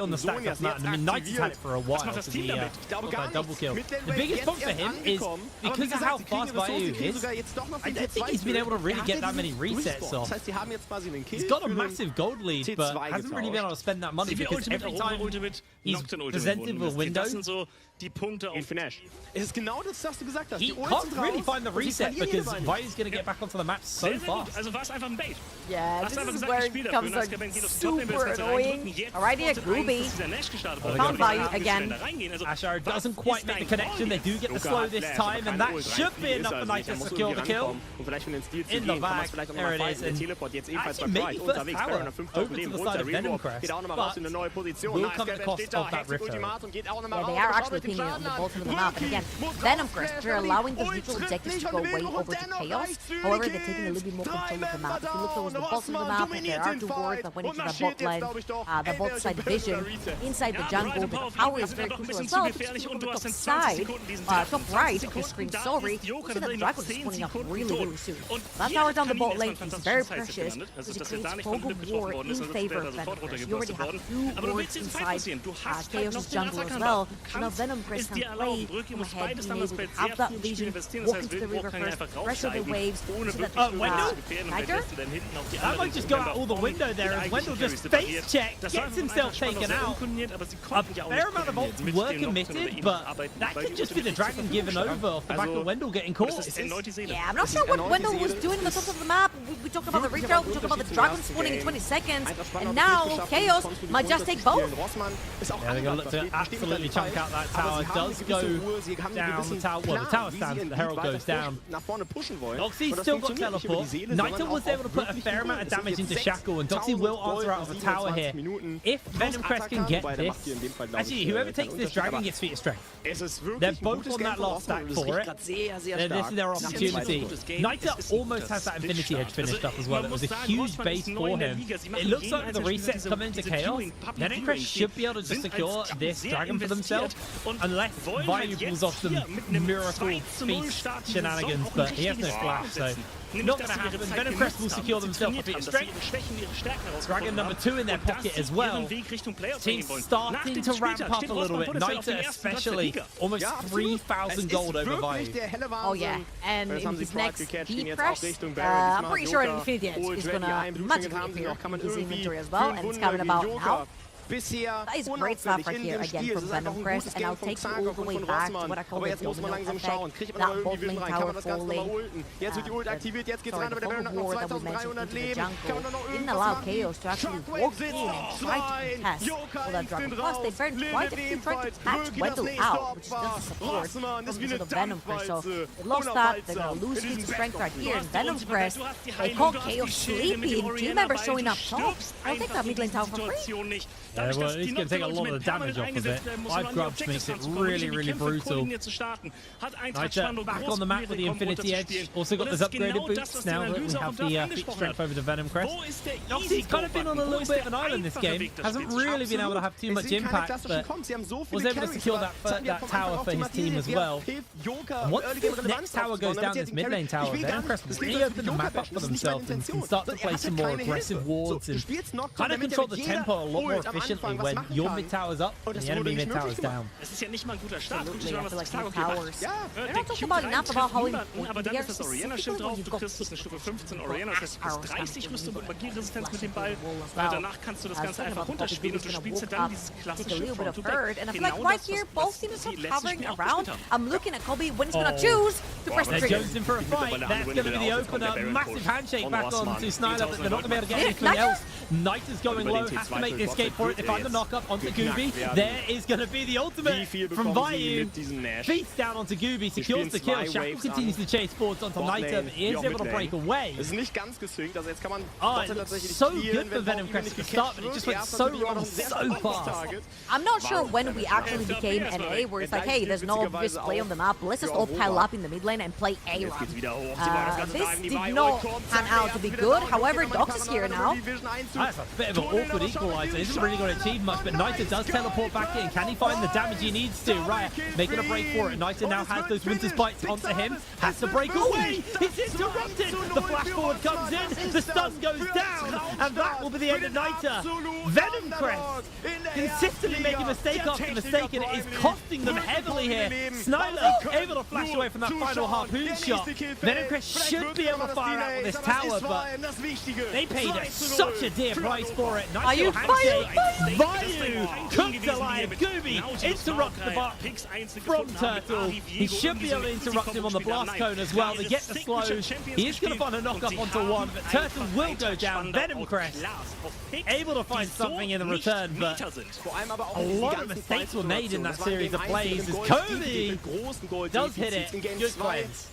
on the stack up that. I mean, Niter's had it for a while, so he got that double kill. The biggest point for him is because of how fast Vayu is, I don't think he's been able to really get that many resets off. He's got a massive gold lead, but hasn't really been able to spend that money because every time he's presented with a window, he can't really find the reset because Vayu's going to get back onto the map so fast. Yeah, this is where it becomes like super annoying. Alright here, Gooby. Found Vayu again. Ash Arrow doesn't quite make the connection. They do get the slow this time, and that should be enough for Niter to secure the kill. In the back, there it is. And actually, maybe first tower over to the side of Venomcrest, but will come at the cost of that Rift Herald. Yeah, they are actually pinging on the bottom of the map. And again, Venomcrest, they're allowing those neutral objectives to go way over to Chaos. However, they're taking a little bit more control of the map. If you look towards the bottom of the map, there are 2 wards that went into the bot lane, the bot side vision inside the jungle. The power is very crucial as well. But if you look at the top side, top right of your screen, sorry, you see that Dragon is spawning up really soon. That tower down the bot lane is very precious, because it creates fog of war in favor of Venom Crest. You already have 2 wards inside Chaos's jungle as well, so now Venom Crest can play from ahead, being able to have that vision, walk into the river first, pressure the waves, so that Wendell? Tiger? That might just go out all the window there as Wendell just face check, gets himself taken out. A fair amount of ults were committed, but that could just be the Dragon given over off the back of Wendell getting caught. Yeah, I'm not sure what Wendell was doing on the top of the map. We talked about the retro, we talked about the Dragon spawning in 20 seconds, and now Chaos might just take both. Yeah, they're going to look to absolutely chunk out that tower. It does go down the tower. Well, the tower stands, the Herald goes down. Doxy's still got teleport. Naito was able to put a fair amount of damage into Shackle, and Doxy will answer out of the tower here. If Venom Crest can get this, actually, whoever takes this Dragon gets Feet of Strength. They're both on that last stack for it. This is their opportunity. Naito almost has that Infinity Edge finished up as well. It was a huge base for him. It looks like the resets come into Chaos. Venom Crest should be able to just secure this Dragon for themselves, unless Vayu pulls off some miracle feast shenanigans, but he has no flash, so not going to happen. Venom Crest will secure themselves a Feet of Strength. Dragon number 2 in their pocket as well. Team's starting to ramp up a little bit. Naito especially, almost 3,000 gold over Vayu. Oh yeah, and in his next B-press, I'm pretty sure an Infinity Edge is going to magically appear in his inventory as well, and it's coming about now. That is great stuff right here again from Venom Crest, and I'll take you all the way back to what I call the domino effect, that bot lane tower falling, the fog of war that we mentioned into the jungle didn't allow Chaos to actually walk in and try to contest for that Dragon. Plus, they burned quite a few trying to catch Wendell out, which is just a support from the Venom Crest, so they lost that, they're going to lose Feats of Strength right here, and Venom Crest, they call Chaos sleepy, and team members showing up top. I'll take that mid lane tower for free. Yeah, well, he's going to take a lot of the damage off of it. 5 grubs makes it really brutal. Naito back on the map with the Infinity Edge. Also got those upgraded boots now that we have the Feat Strength over to Venom Crest. Noxie's kind of been on a little bit of an island this game. Hasn't really been able to have too much impact, but was able to secure that tower for his team as well. And once this next tower goes down, this mid lane tower, Venom Crest will really open the map up for themselves and can start to play some more aggressive wards and kind of control the tempo a lot more efficiently when your mid tower's up and the enemy mid tower's down. Absolutely, I feel like mid towers. We're not talking about enough about how important they are specifically when you've got Stufe 15 Oriana ist 30 Rüstung und Magieresistenz mit dem Ball. Danach kannst du das Ganze einfach runterspielen und du spielst ja dann dieses klassische Third, and I feel like right here, both teams are hovering around. I'm looking at Kobe when he's gonna choose to press the trigger. Jones in for a fight. That's going to be the opener. Massive handshake back on to Snyder, but they're not going to be able to get anything else. Knight is going low, has to make the escape for it. They find the knock-up onto Gooby. There is going to be the ultimate from Vayu. Beats down onto Gooby, secures the kill. Shackle continues to chase forwards onto Naito, but he is able to break away. Oh, it looks so good for Venom Crest to start, but it just went so wrong so fast. I'm not sure when we actually became NA, where it's like, hey, there's no obvious play on the map, let's just all pile up in the mid lane and play A run. This did not pan out to be good, however, Dox is here now. That's a bit of an awkward equalizer. Isn't really going to achieve much, but Naito does teleport back in. Can he find the damage he needs to? Right, making a break for it. Naito now has those Winter Spikes onto him. Has to break away. It's interrupted. The flash forward comes in. The stun goes down. And that will be the end of Naito. Venom Crest consistently making mistake after mistake, and it is costing them heavily here. Snyder able to flash away from that final harpoon shot. Venom Crest should be able to fire out with this tower, but they paid such a dear price for it. Nice handshake. Vayu cooked alive. Gooby interrupts the buck from Turtle. He should be able to interrupt him on the blast cone as well. They get the slows. He is going to find a knock up onto one, but Turtle will go down. Venom Crest able to find something in the return, but a lot of mistakes were made in that series of plays as Kobe does hit it. Good plays.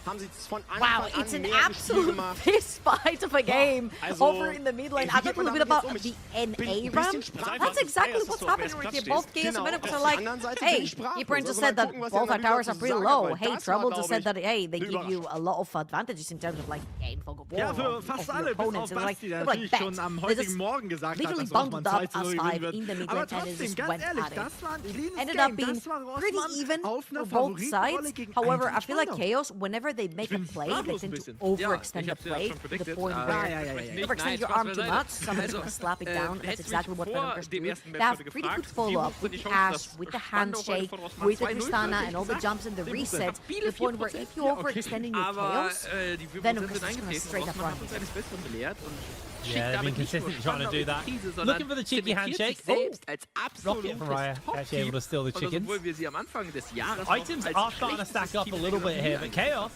Wow, it's an absolute piss fight of a game over in the mid lane. I got a little bit about the NA ramp? That's exactly what's happening right here. Both Chaos and Venom are like, hey, Prince just said that both our towers are pretty low. Hey, Trouble just said that, hey, they give you a lot of advantages in terms of like gain focus Ja, für fast alle, bis auf Basti, der natürlich schon am heutigen Morgen gesagt hat, dass man 2-0 gewinnen will. Aber trotzdem, ganz ehrlich, das war ein cleanes ended up Game. being Das war pretty Rossmann even auf einer for both sides. Favoritenrolle gegen However, I einen feel like Spieler. Chaos, whenever they make a play, they tend to overextend the play to the point where you overextend your arm too much, somebody's going to slap it down. That's exactly what Venomcrest do. They have pretty good follow-up with the Ash, with the handshake, with the Tristana, and all the jumps and the resets, to the point where if you're overextending your Chaos, Venomcrest is going to straight up run you. Yeah, they've been consistently trying to do that. Looking for the cheeky handshake. Oh, rocket from Raya. Actually able to steal the chickens. Items are starting to stack up a little bit here, but Chaos,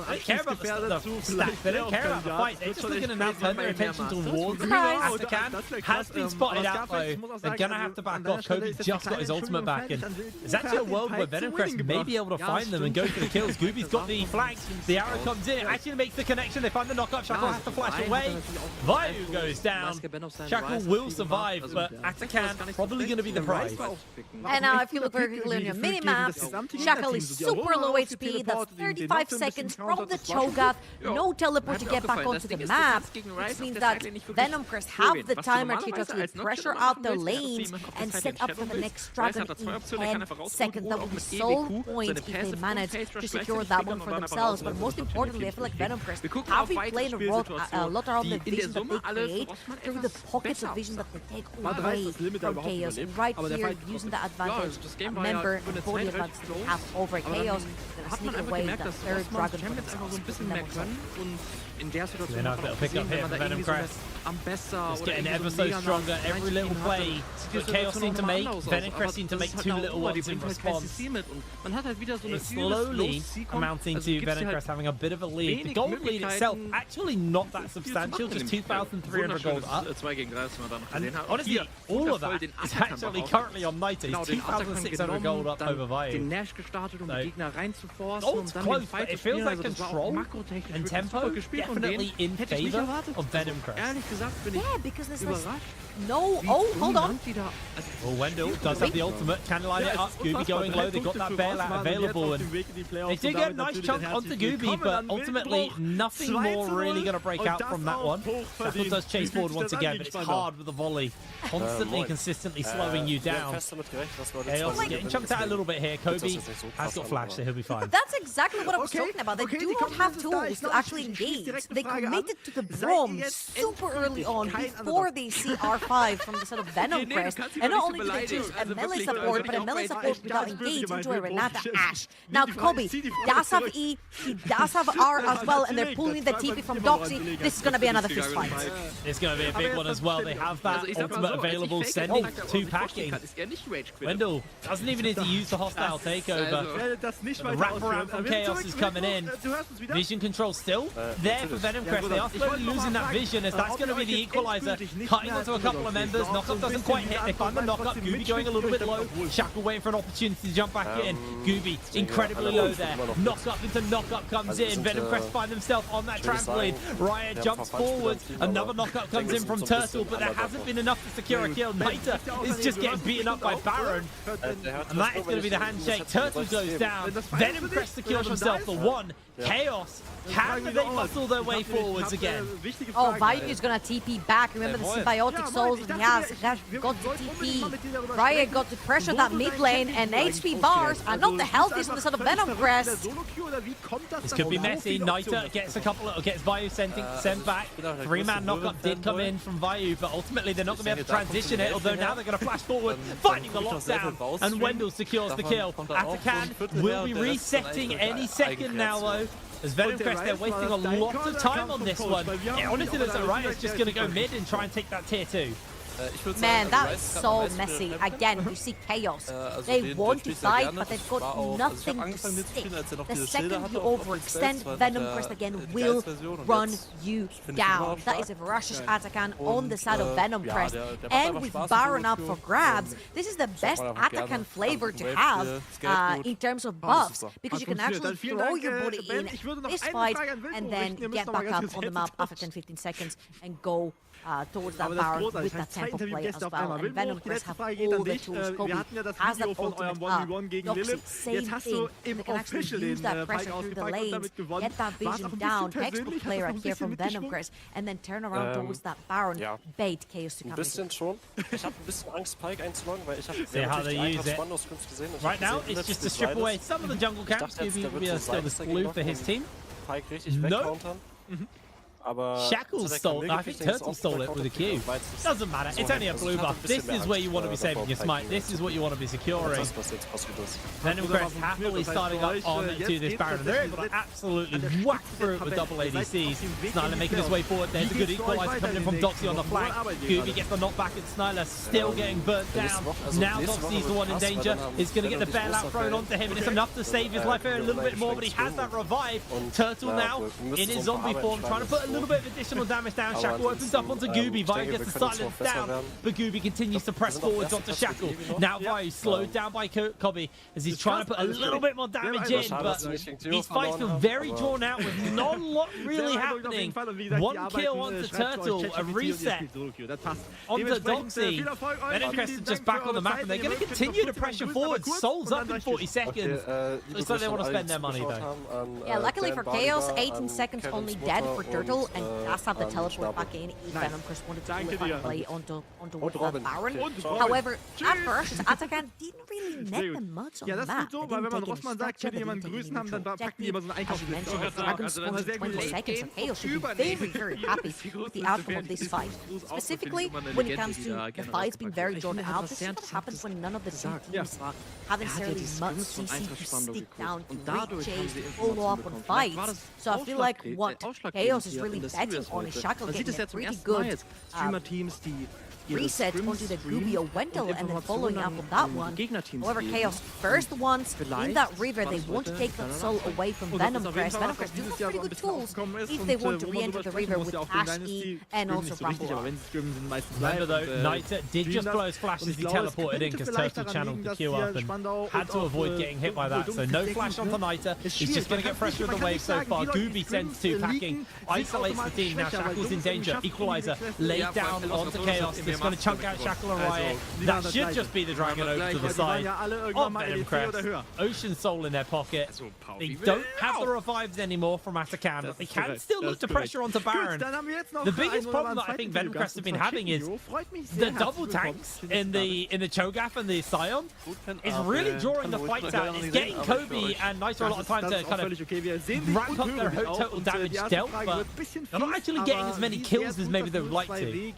they care about the stack. They don't care about the fight. They're just looking to now turn their attention towards Atakan. Has been spotted out though. They're going to have to back off. Kobe just got his ultimate back, and there's actually a world where Venomcrest may be able to find them and go for the kills. Gooby's got the flank. The arrow comes in. It actually makes the connection. They find the knockup. Shackle has to flash away. Vayu goes down. Shackle will survive, but Atakan probably going to be the prize. And now, if you look very quickly on your mini-maps, Shackle is super low HP. That's 35 seconds from the Cho'Gath. No teleport to get back onto the map, which means that Venomcrest have the timer to actually pressure out their lanes and set up for the next dragon in 10 seconds. That would be so point if they manage to secure that one for themselves. But most importantly, I feel like Venomcrest have been playing a lot around the vision that they create through the pockets of vision that they take away from Chaos. And right here, using the advantage, remember the body advantage they have over Chaos, they're going to sneak away that third dragon for themselves. They're not going to pick up here for Venomcrest. It's getting ever so stronger. Every little play that Chaos seem to make, Venomcrest seem to make two little ones in response. It's slowly amounting to Venomcrest having a bit of a lead. The gold lead itself actually not that substantial, just 2,300 gold up. And honestly, all of that is actually currently on Nighty. 2,600 gold up over Vayu. Gold's close, but it feels like control and tempo definitely in favor of Venomcrest. Yeah, because there's this... No, oh, hold on. Well, Wendell does have the ultimate, can line it up. Gooby going low, they got that bailout available, and they did get a nice chunk onto Gooby, but ultimately nothing more really going to break out from that one. Shackle does chase forward once again, but it's hard with the volley, constantly, consistently slowing you down. Chaos getting chunked out a little bit here. Kobe has got flash, so he'll be fine. That's exactly what I was talking about. They do not have tools to actually engage. They committed to the Brom super early on before they see R5 from the sort of Venomcrest. And not only do they choose a melee support, but a melee support without engage into a Renata Ashe. Now Kobe does have E, he does have R as well, and they're pulling the TP from Doxy. This is going to be another fist fight. It's going to be a big one as well. They have that ultimate available, sending two packing. Wendell doesn't even need to use the hostile takeover. The wraparound from Chaos is coming in. Vision control still there for Venomcrest. They are slowly losing that vision, as that's going to be the equalizer. Cutting onto a couple of members. Knockup doesn't quite hit. They find the knockup. Gooby going a little bit low. Shackle waiting for an opportunity to jump back in. Gooby incredibly low there. Knockup into knockup comes in. Venomcrest find themselves on that trampoline. Riot jumps forward. Another knockup comes in from Turtle, but there hasn't been enough to secure a kill. Nita is just getting beaten up by Baron. And that is going to be the handshake. Turtle goes down. Venomcrest secures himself for one. Chaos. Can they muscle their way forwards again? Oh, Vayu is gonna TP back. Remember the symbiotic souls that he has. Got the TP. Riot got to pressure that mid lane, and HP bars are not the healthiest on the side of Venomcrest. This could be messy. Nita gets gets Vayu sent back. 3-man knockup did come in from Vayu, but ultimately they're not going to be able to transition it, although now they're going to flash forward, finding the lockdown, and Wendell secures the kill. Atakan will be resetting any second now, though. As Venomcrest, they're wasting a lot of time on this one. It honestly looks like Riot's just going to go mid and try and take that tier 2. Man, that is so messy. Again, you see Chaos. They want to fight, but they've got nothing to stick. The second you overextend, Venomcrest again will run you down. That is a ferocious Atakan on the side of Venomcrest. And with Baron up for grabs, this is the best Atakan flavor to have in terms of buffs, because you can actually throw your body in this fight and then get back up on the map after 10-15 seconds and go towards that Baron with that tempo play as well. And Venomcrest have all the tools. Kobe has that ultimate Doxy, same thing. They can actually use that pressure through the lanes, get that vision down, textbook play right here from Venomcrest, and then turn around towards that Baron, bait Chaos to come in. See how they use it. Right now, it's just to strip away some of the jungle camps. Scooby still the blue for his team. No. Shackles stole it. I think Turtle stole it with a Q. Doesn't matter. It's only a blue buff. This is where you want to be saving your smite. This is what you want to be securing. Venomcrest happily starting up onto this Baron. They're able to absolutely whack through it with double ADCs. Snyler making his way forward. There's a good equalizer coming in from Doxy on the flank. Gooby gets the knockback and Snyler still getting burnt down. Now Doxy's the one in danger. He's going to get the bailout thrown onto him, and it's enough to save his life here a little bit more, but he has that revive. Turtle now in his zombie form, trying to put a little bit of additional damage down. Shackle opens up onto Gooby. Vayu gets the silence down, but Gooby continues to press forwards onto Shackle. Now Vayu slowed down by Kobe as he's trying to put a little bit more damage in, but these fights feel very drawn out with not a lot really happening. One kill onto Turtle, a reset onto Doxy. Venomcrest is just back on the map, and they're going to continue to pressure forward. Souls up in 40 seconds. Looks like they want to spend their money though. Yeah, luckily for Chaos, 18 seconds only dead for Turtle, and does have the teleport back in if Venomcrest wanted to do a fun play onto Baron. However, at first, Atakan didn't really net them much on the map. Weil wenn man Rossmann sagt, ich will jemanden grüßen haben, dann packen die immer so einen Einkaufsliste. Dragon's spawned in 20 seconds, so Chaos should be very, very happy with the outcome of this fight. Specifically, when it comes to the fights being very drawn out, this is what happens when none of the two teams have necessarily much CC to stick down, to re-chase, to follow up on fights. So I feel like what Chaos is really betting on is Shackle getting a pretty good reset onto the Gooby or Wendell and then following up on that one. However, Chaos first ones in that river, they want to take that soul away from Venomcrest. Venomcrest do have pretty good tools if they want to re-enter the river with Ash E and also Rumble. Remember though, Niter did just blow his flash as he teleported in because Turtle channeled the Q up and had to avoid getting hit by that. So no flash onto Niter. He's just going to get pressure with the wave so far. Gooby sends two packing, isolates the team. Now Shackle's in danger. Equalizer laid down onto Chaos. It's going to chunk out Shackle and Riot. That should just be the Dragon over to the side of Venomcrest. Ocean Soul in their pocket. They don't have the revives anymore from Atakan, but they can still look to pressure onto Baron. The biggest problem that I think Venomcrest have been having is the double tanks in the Cho'Gath and the Scion is really drawing the fights out. It's getting Kobe and Niter a lot of time to kind of ramp up their total damage dealt, but they're not actually getting as many kills as maybe they would like to.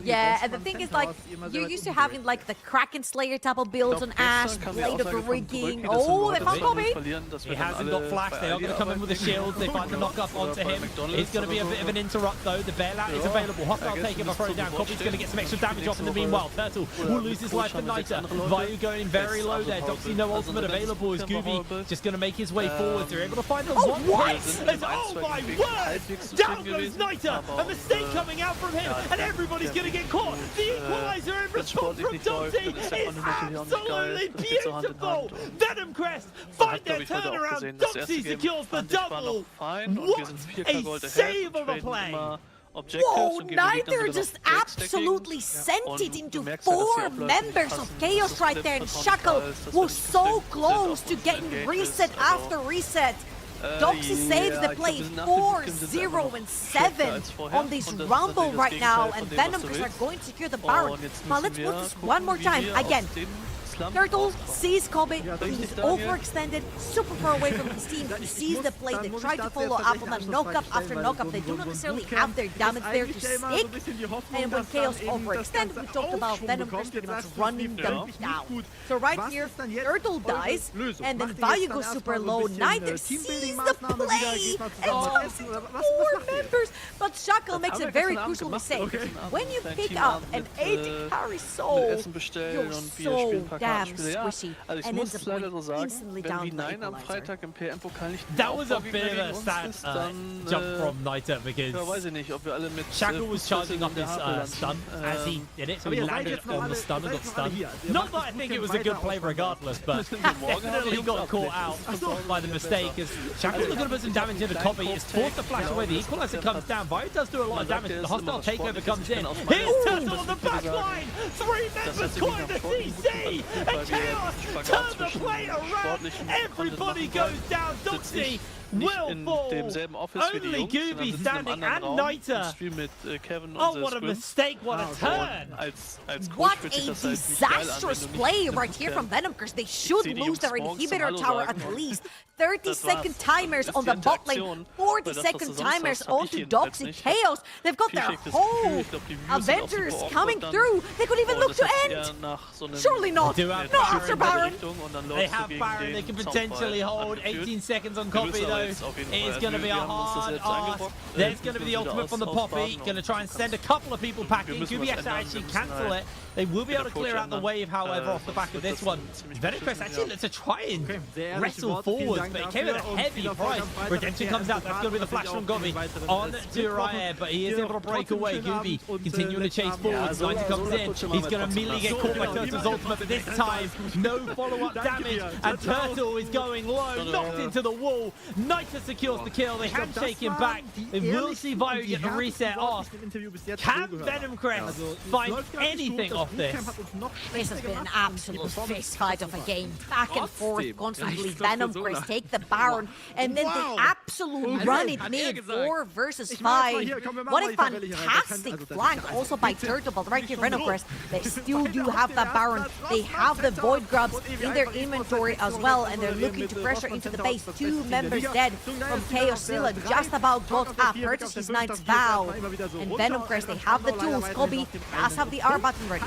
Yeah, and the thing is, like, you're used to having like the Kraken Slayer type of builds on Ash, Blade of the Rigging. Oh, they found Kobe! He hasn't got flash. They are going to come in with a shield. They find the knock up onto him. It's going to be a bit of an interrupt though. The bailout is available. Hostile taking a throw down. Kobe's going to get some extra damage off in the meanwhile. Turtle will lose his life for Niter. Vayu going very low there. Doxy no ultimate available as Gooby just going to make his way forward. They're able to find the one hit. Oh my word! Down goes Niter. A mistake coming out from him, and everybody's going to get caught. The equalizer in response from Doxy is absolutely beautiful. Venomcrest find their turnaround. Doxy secures the double. What a save of a play. Whoa, Niter just absolutely sent it into 4 members of Chaos right there, and Shackle was so close to getting reset after reset. Doxy saves the play 4-0 and 7 on this Rumble right now, and Venomcrest are going to secure the Baron. Now let's put this one more time. Again, Turtle sees Kobe, he's overextended, super far away from his team, he sees the play, they try to follow up on that knock-up after knock-up, they do not necessarily have their damage there to stick, and when Chaos overextend, we talked about Venomcrest pretty much running them down. So right here, Turtle dies, and then Vayu goes super low, Niter sees the play, and takes 4 members, but Shackle makes a very crucial mistake. When you pick up an 8 carry soul, you're so damn Kartenspiele, ja. squishy. Also ich And muss ends es up leider so sagen, instantly wenn down wie to the Nein am equalizer. Freitag im PM-Pokal nicht That was a Vorgegner bit of a gegen uns sad ist, dann jump from Niter because ja, weiß ich nicht, ob wir alle mit Shaka was charging up his landen. stun as he did it, so he Aber ihr seid landed jetzt noch on the alle- stun and seid got noch alle stunned. hier. Ihr Not macht that I das think ein it was a bisschen good weiter play ausbauen. regardless, but definitely got caught out by the mistake as Shaka's going to put some damage into Kobe. It's forced to flash away. The equalizer comes down. Vayu does do a lot of damage, but the hostile takeover comes in. Here's Turtle on the back line. 3 members calling the CC. And Chaos turn the play around. Everybody goes down. Doxy will fall. Only Gooby standing and Niter. Oh, what a mistake. What a turn. What a disastrous play right here from Venomcurse. They should lose their inhibitor tower at least. 30-second timers on the bot lane, 40-second timers onto Doxy Chaos. They've got their whole Avengers coming through. They could even look to end. Surely not. Not after Baron. They have Baron. They can potentially hold 18 seconds on Copy though. It is going to be a hard ask. There's going to be the ultimate from the Poppy. Going to try and send a couple of people packing. Gooby has to actually cancel it. They will be able to clear out the wave, however, off the back of this one. Venomcrest actually looks to try and wrestle forwards, but it came at a heavy price. Redemption comes out. That's going to be the flash from Gooby on to Raya, but he is able to break away. Gooby continuing to chase forwards. 90 comes in. He's going to immediately get caught by Turtle's ultimate, but this time, no follow-up damage, and Turtle is going low, knocked into the wall. Niter secures the kill. They handshake him back. They will see Vayu get the reset off. Can Venomcrest find anything off this? This has been an absolute fist fight of a game. Back and forth constantly. Venomcrest take the Baron and then they absolute run it mid. 4 versus 5. What a fantastic flank also by Turtle, but right here Venomcrest, they still do have that Baron. They have the Void Grubs in their inventory as well, and they're looking to pressure into the base. 2 members dead from Chaos. Scylla just about got up. Purchase his Knight's Vow. And Venomcrest, they have the tools. Kobe does have the R button ready.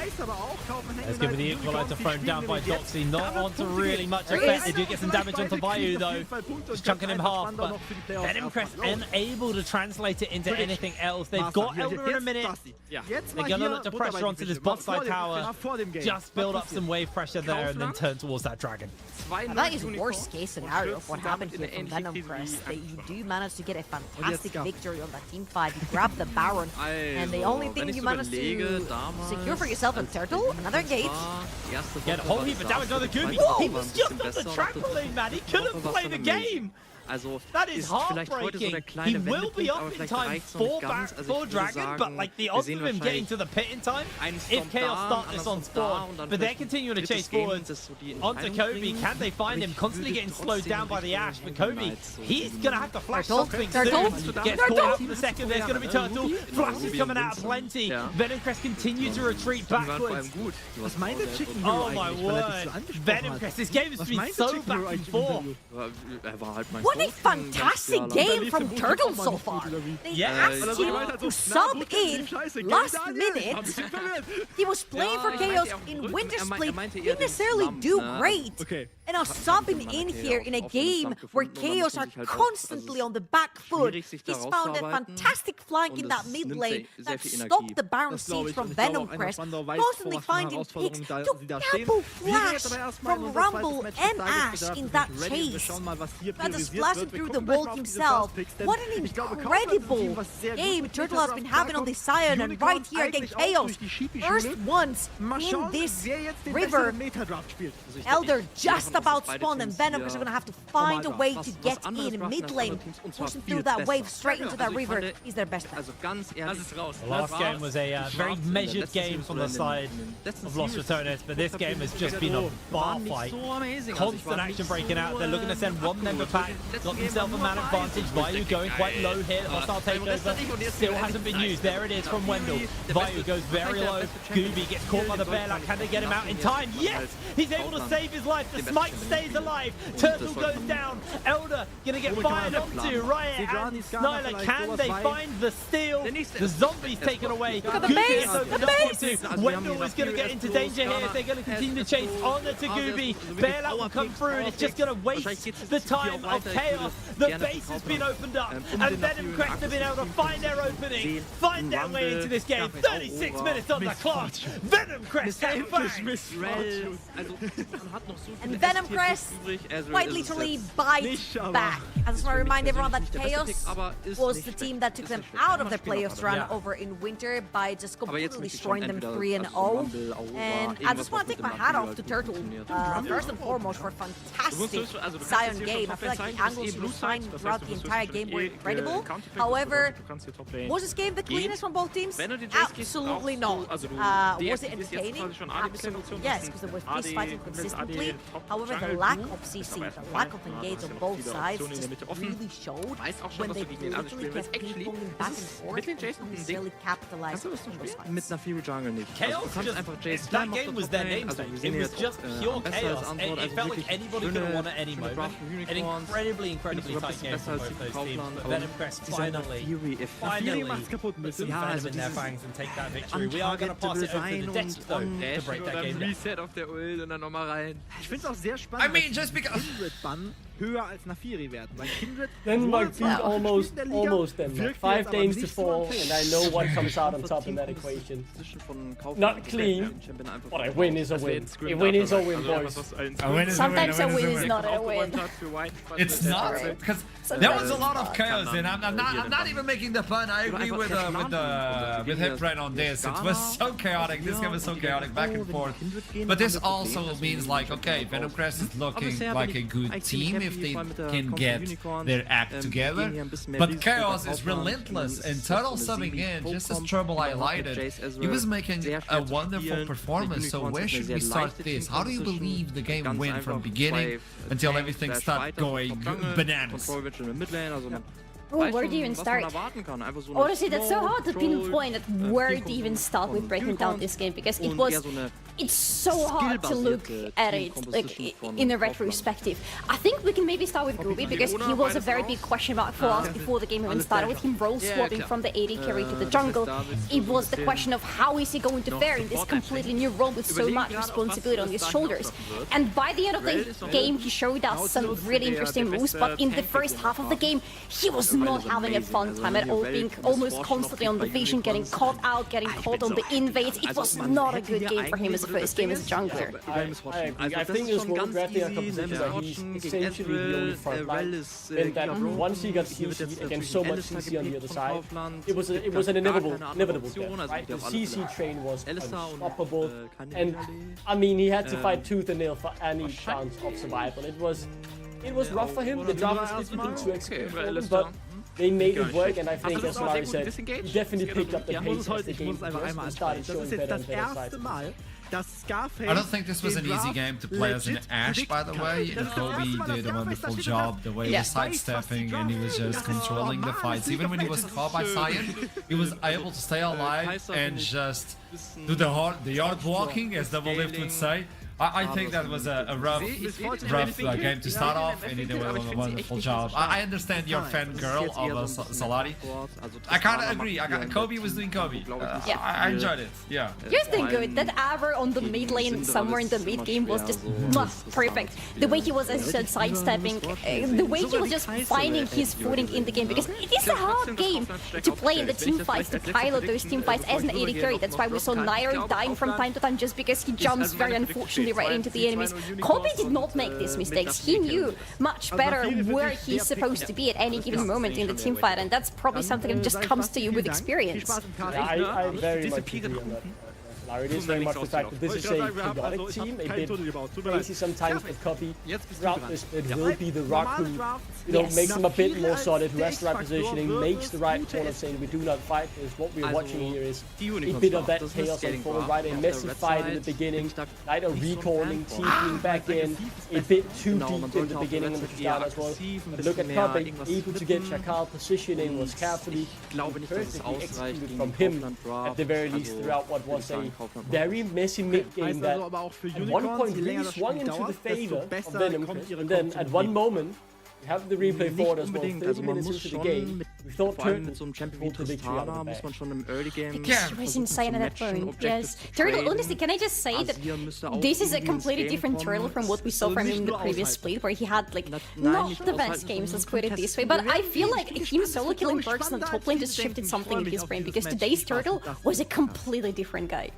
Let's give it the equalizer thrown down by Doxy. Not onto really much effect. They do get some damage onto Vayu though. Just chunking him half, but Venomcrest unable to translate it into anything else. They've got Elder in a minute. They're going to look to pressure onto this bot side tower. Just build up some wave pressure there and then turn towards that dragon. And that is worst case scenario of what happened here from Venomcrest. You do manage to get a fantastic victory on that team fight. You grab the Baron, and the only thing you managed to secure for yourself a Turtle, another gate. Get a whole heap of damage on the Gooby. He was just on the trampoline, man. He couldn't play the game. That is heartbreaking. He will be up in time for Dragon, but like the odds of him getting to the pit in time, if Chaos start this on spawn, but they're continuing to chase forwards onto Kobe. Can they find him? Constantly getting slowed down by the Ash, but Kobe, he's going to have to flash something soon. Gets caught out for the second, there's going to be Turtle. Flash is coming out plenty. Venomcrest continue to retreat backwards. Oh my word. Venomcrest, this game has been so back and forth. What a fantastic game from Turtle so far. They asked him to sub in last minute. He was playing for Chaos in Winter Split. Didn't necessarily do great. And now subbing in here in a game where Chaos are constantly on the back foot. He's found a fantastic flank in that mid lane that stopped the Baron siege from Venomcrest. Constantly finding picks to double flash from Rumble and Ash in that chase. That is flashing through the wall himself. What an incredible game Turtle has been having on the Sion, and right here again Chaos. First ones in this river. Elder just about spawned, and Venomcrest are going to have to find a way to get in mid lane. Pushing through that wave straight into that river is their best bet. The last game was a very measured game from the side of Lost Returners, but this game has just been a bar fight. Constant action breaking out. They're looking to send one member pack. Got themselves a man advantage. Vayu going quite low here. Hostile takeover still hasn't been used. There it is from Wendell. Vayu goes very low. Gooby gets caught by the bearlack. Can they get him out in time? Yes! He's able to save his life. The smite stays alive. Turtle goes down. Elder gonna get fired onto. Riot and Snyla. Can they find the steal? The zombie's taken away. Look at the base! The base! Wendell is gonna get into danger here if they're gonna continue to chase on to Gooby. Bearlack will come through and it's just gonna waste the time of Chaos. The base has been opened up, and Venom Crest have been able to find their opening, find their way into this game. 36 minutes on the clock. Venom Crest have And Venom Crest quite literally bites back. I just want to remind everyone that Chaos was the team that took them out of their playoffs run over in winter by just completely destroying them 3-0. And I just want to take my hat off to Turtle, first and foremost, for a fantastic Zion game. I feel like the angles he was fine throughout the entire game were incredible. However, was this game the cleanest from both teams? Absolutely not. Was it entertaining? Absolutely yes, because there was fist fighting consistently. However, the lack of CC, the lack of engage on both sides just really showed when they literally kept ping-ponging back and forth and couldn't necessarily capitalize on those fights. Chaos just, that game was their namesake. It was just pure chaos. It felt like anybody could have won at any moment. An incredibly tight game for both those teams. But Venom Crest finally put some venom in their fangs and take that victory. We are going to pass it over to the desk though to break that game down. Reset auf der Ult und dann nochmal rein. Ich finde es auch sehr spannend. I mean, just because höher als Nafiri werden, weil Kindred Denmark beat almost Denmark. 5 games to 4, and I know what comes out on top in that equation. Not clean, but a win is a win. A win is a win, boys. Sometimes a win is not a win. It's not, because there was a lot of chaos, and I'm not even making the fun. I agree with Hipred on this. It was so chaotic. This game was so chaotic, back and forth. But this also means like, okay, Venom Crest is looking like a good team if they can get their act together. But Chaos is relentless, and Turtle subbing in, just as Trouble highlighted, he was making a wonderful performance. So where should we start this? How do you believe the game went from beginning until everything started going bananas? Oh, where do you even start? Honestly, that's so hard to pinpoint at where to even start with breaking down this game, because it's so hard to look at it like in a retrospective. I think we can maybe start with Gooby, because he was a very big question mark for us before the game even started, with him role swapping from the AD carry to the jungle. It was the question of how is he going to fare in this completely new role with so much responsibility on his shoulders. And by the end of the game, he showed us some really interesting moves, but in the first half of the game, he was not having a fun time at all, being almost constantly on the vision, getting caught out, getting caught on the invades. It was not a good game for him as a first game as a jungler. I think this will drafting a composition where he's essentially the only front line. And that once he got CC against so much CC on the other side, it was an inevitable death, right? The CC train was unstoppable, and I mean he had to fight tooth and nail for any chance of survival. It was rough for him. The draft was difficult to execute for him, but they made it work, and I think, as Larry said, he definitely picked up the pace as the game progressed and started showing better and better sides. I don't think this was an easy game to play as an Ashe, by the way. Kobe did a wonderful job, the way he was sidestepping and he was just controlling the fights. Even when he was caught by Sion, he was able to stay alive and just do the yard walking, as Double Lift would say. I think that was a rough game to start off, and he did a wonderful job. I understand you're a fangirl of Salari. I kind of agree. Kobe was doing Kobe. I enjoyed it. Yeah. He was doing good. That Aver on the mid lane, somewhere in the mid game, was just perfect. The way he was, as you said, sidestepping, the way he was just finding his footing in the game, because it is a hard game to play in the team fights, to pilot those team fights as an AD carry. That's why we saw Nairo dying from time to time, just because he jumps very unfortunately right into the enemies. Kobe did not make these mistakes. He knew much better where he's supposed to be at any given moment in the team fight, and that's probably something that just comes to you with experience. I very much agree on that. It is very much the fact that this is a chaotic team, a bit crazy sometimes, but Kobe throughout this it will be the rock who makes them a bit more solid, who has the right positioning, makes the right tone of saying we do not fight, because what we're watching here is a bit of that chaos unfold, right? A messy fight in the beginning, right? A recalling, TPing back in, a bit too deep in the beginning and the start as well. But look at Kobe, able to get Shakal positioning, was carefully, perfectly executed from him, at the very least, throughout what was a very messy mid-game that at one point really swung into the favor of Venom, and then at one moment We have the replay forward as well. 30 minutes into the game. We thought Turtle so einem Champion pulled the victory out of the muss man schon im Early Game. It was insane at that point. Yes. Turtle, honestly, can I just say that this is a completely different Turtle from what we saw from him in the previous split, where he had like not the best games, let's put it this way. But I feel like him solo killing Bergs on the top lane just shifted something in his brain, because today's Turtle was a completely different guy.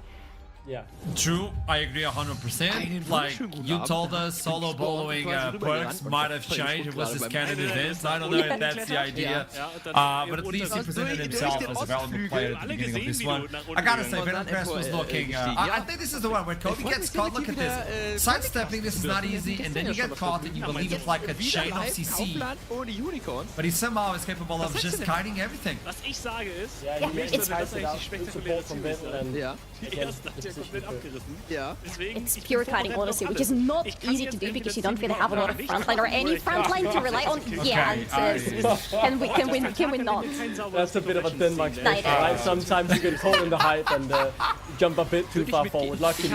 Yeah. True, I agree 100%. Like, you told us solo boloing perks might have changed. It was this kind of event. I don't know if that's the idea. But at least he presented himself as a relevant player at the beginning of this one. I gotta say, Venom Crest was looking... I think this is the one where Kobe gets caught. Look at this. Sidestepping this is not easy, and then you get caught and you believe it's like a chain of CC. But he somehow is capable of just kiting everything. Was ich sage ist, it's support from Vettel and It's pure kiting, honestly, which is not easy to do because you don't really have a lot of frontline or any frontline to rely on. Yeah, and can we not? That's a bit of a Denmark thing, right? Sometimes you get caught in the hype and jump a bit too far forward. Luckily,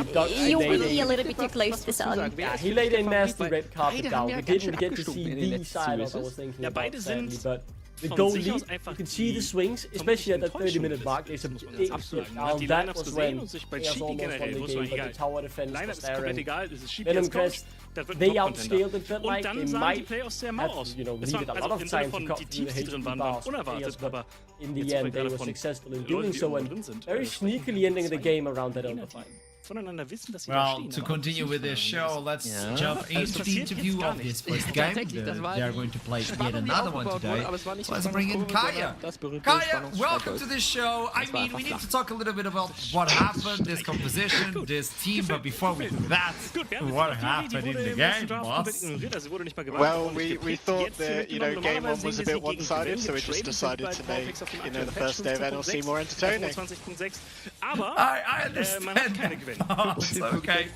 you really a little bit too close to the sun. Yeah, he laid a nasty red carpet down. We didn't get to see the silos I was thinking about, sadly, but the goal lead, you can see the swings, especially at that 30-minute mark. There's a big split down. That was when Chaos almost won the game, but the tower defense was there, and Venom Crest, they outscaled it, felt like they might have, needed a lot of time to cut through the HP bars, but in the end they were successful in doing so, and very sneakily ending the game around that overtime. Well, to continue with this show, let's jump into the interview of this first game. They are going to play yet another one today. So let's bring in Kaya. Kaya, welcome to this show. I mean, we need to talk a little bit about what happened, this composition, this team, but before we do that, what happened in the game, boss? Well, we thought that, game one was a bit one-sided, so we just decided to make, the first day of NLC more entertaining. I understand. Okay.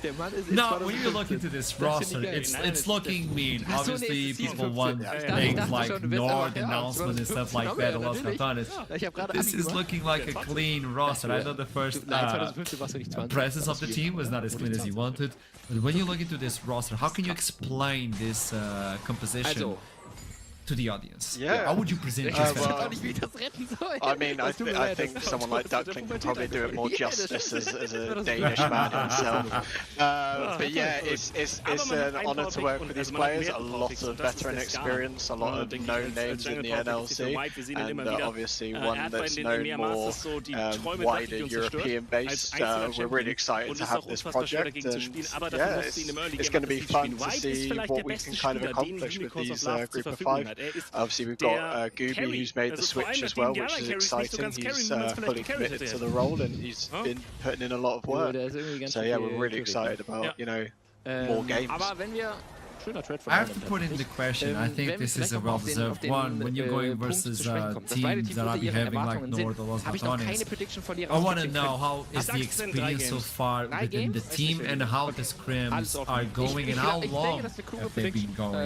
No, when you look into this roster, it's looking mean. Obviously, people want things like Nord announcement and stuff like that. A lot of Katanas. This is looking like a clean roster. I know the first presence of the team was not as clean as you wanted, but when you look into this roster, how can you explain this composition to the audience? Yeah. How would you present this? I mean, I think someone like Duckling can probably do it more justice as a Danish man himself. But yeah, it's an honour to work with these players. A lot of veteran experience, a lot of known names in the NLC, and obviously one that's known more wider European based. We're really excited to have this project, and yeah, it's going to be fun to see what we can kind of accomplish with these group of 5. Obviously, we've got Gooby, who's made the switch as well, which is exciting. He's fully committed to the role, and he's been putting in a lot of work. So yeah, we're really excited about, more games. I have to put in the question. I think this is a well-deserved one. When you're going versus teams that I'll be having like Nord or Los Matones, I want to know how is the experience so far within the team, and how the scrims are going, and how long have they been going.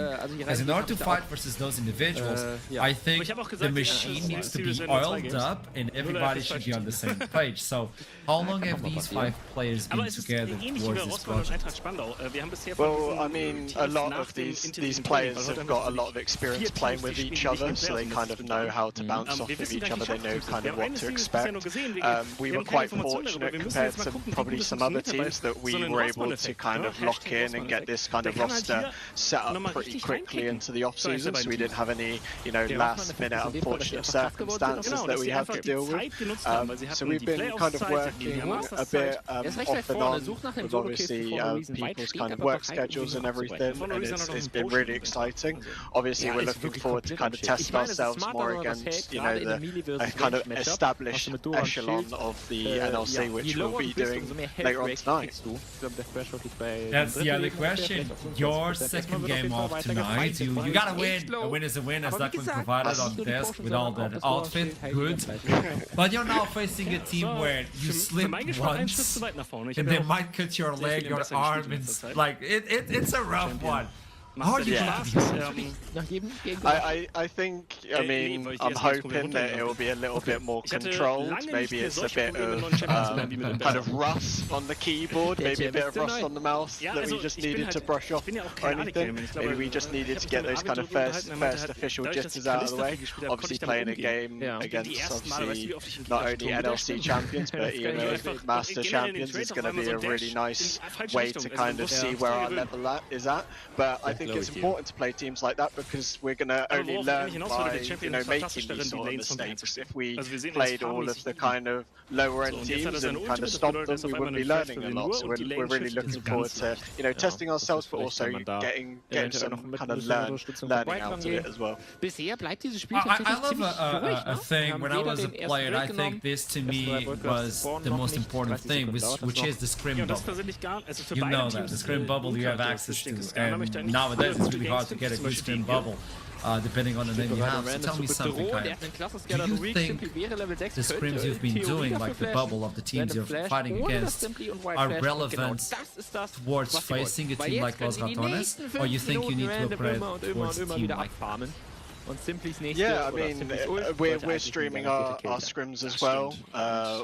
As in order to fight versus those individuals, I think the machine needs to be oiled up and everybody should be on the same page. So how long have these 5 players been together towards this project? Well, I mean, a lot of these players have got a lot of experience playing with each other, so they kind of know how to bounce off of each other, they know kind of what to expect. We were quite fortunate compared to probably some other teams that we were able to kind of lock in and get this kind of roster set up pretty quickly into the off-season, so we didn't have any, last-minute unfortunate circumstances that we had to deal with. So we've been kind of working a bit off and on with obviously people's kind of work schedules and everything, and it's been really exciting. Obviously, we're looking forward to kind of test ourselves more against, the kind of established echelon of the NLC, which we'll be doing later on tonight. That's the other question. Your second game of tonight, you gotta win. A win is a win, as Duckling provided on the desk with all that outfit. Good. But you're now facing a team where you slip once, and they might cut your leg, your arm, and like it's a rough one. Macht dir Spaß? I think, I mean, I'm hoping that it will be a little bit more controlled. Maybe it's a bit of kind of rust on the keyboard, maybe a bit of rust on the mouse that we just needed to brush off or anything. Maybe we just needed to get those kind of first official jitters out of the way. Obviously playing a game against obviously not only NLC champions but even Master champions is going to be a really nice way to kind of see where our level is at. But I think it's important to play teams like that because we're going to only learn by, you know, making these sort of mistakes. If we played all of the kind of lower end teams and kind of stopped them, we wouldn't be learning a lot. So we're really looking forward to, you know, testing ourselves but also getting some kind of learning out of it as well. I love a thing. When I was a player, I think this to me was the most important thing, which is the scrim bubble. You know that, the scrim bubble you have access to, and nowadays it's really hard to get a good scrim bubble. Depending on the name you have. So tell me something, Kyle. Do you think the scrims you've been doing, like the bubble of the teams you're fighting against, are relevant towards facing a team like Los Ratones, or you think you need to upgrade towards a team like Yeah, I mean, we're streaming our scrims as well.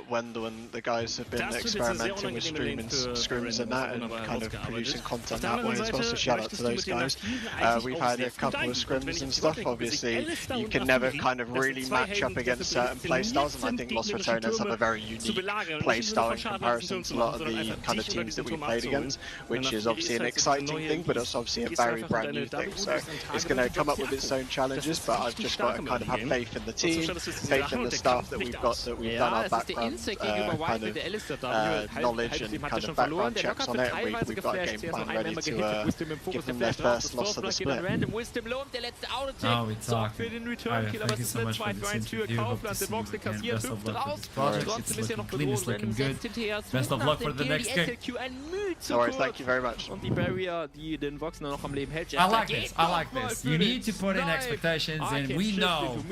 Wendell and the guys have been experimenting with streaming scrims and that, and kind of producing content that way as well, so shout out to those guys. We've had a couple of scrims and stuff. Obviously, you can never kind of really match up against certain playstyles, and I think Los Ratones have a very unique playstyle in comparison to a lot of the kind of teams that we played against, which is obviously an exciting thing, but it's obviously a very brand new thing, so it's going to come up with its own challenges. But I've just got to kind of have faith in the team, faith in the staff that we've got, that we've done our background kind of knowledge and kind of background checks on it, and we've got a game plan ready to give them their first loss of the split. Now we talk. Thank you so much for this interview. Hope to see you again. Best of luck with this project. It's looking clean, it's looking good. Best of luck for the next game. No worries, thank you very much. I like this, I like this. You need to put in expectations, and we know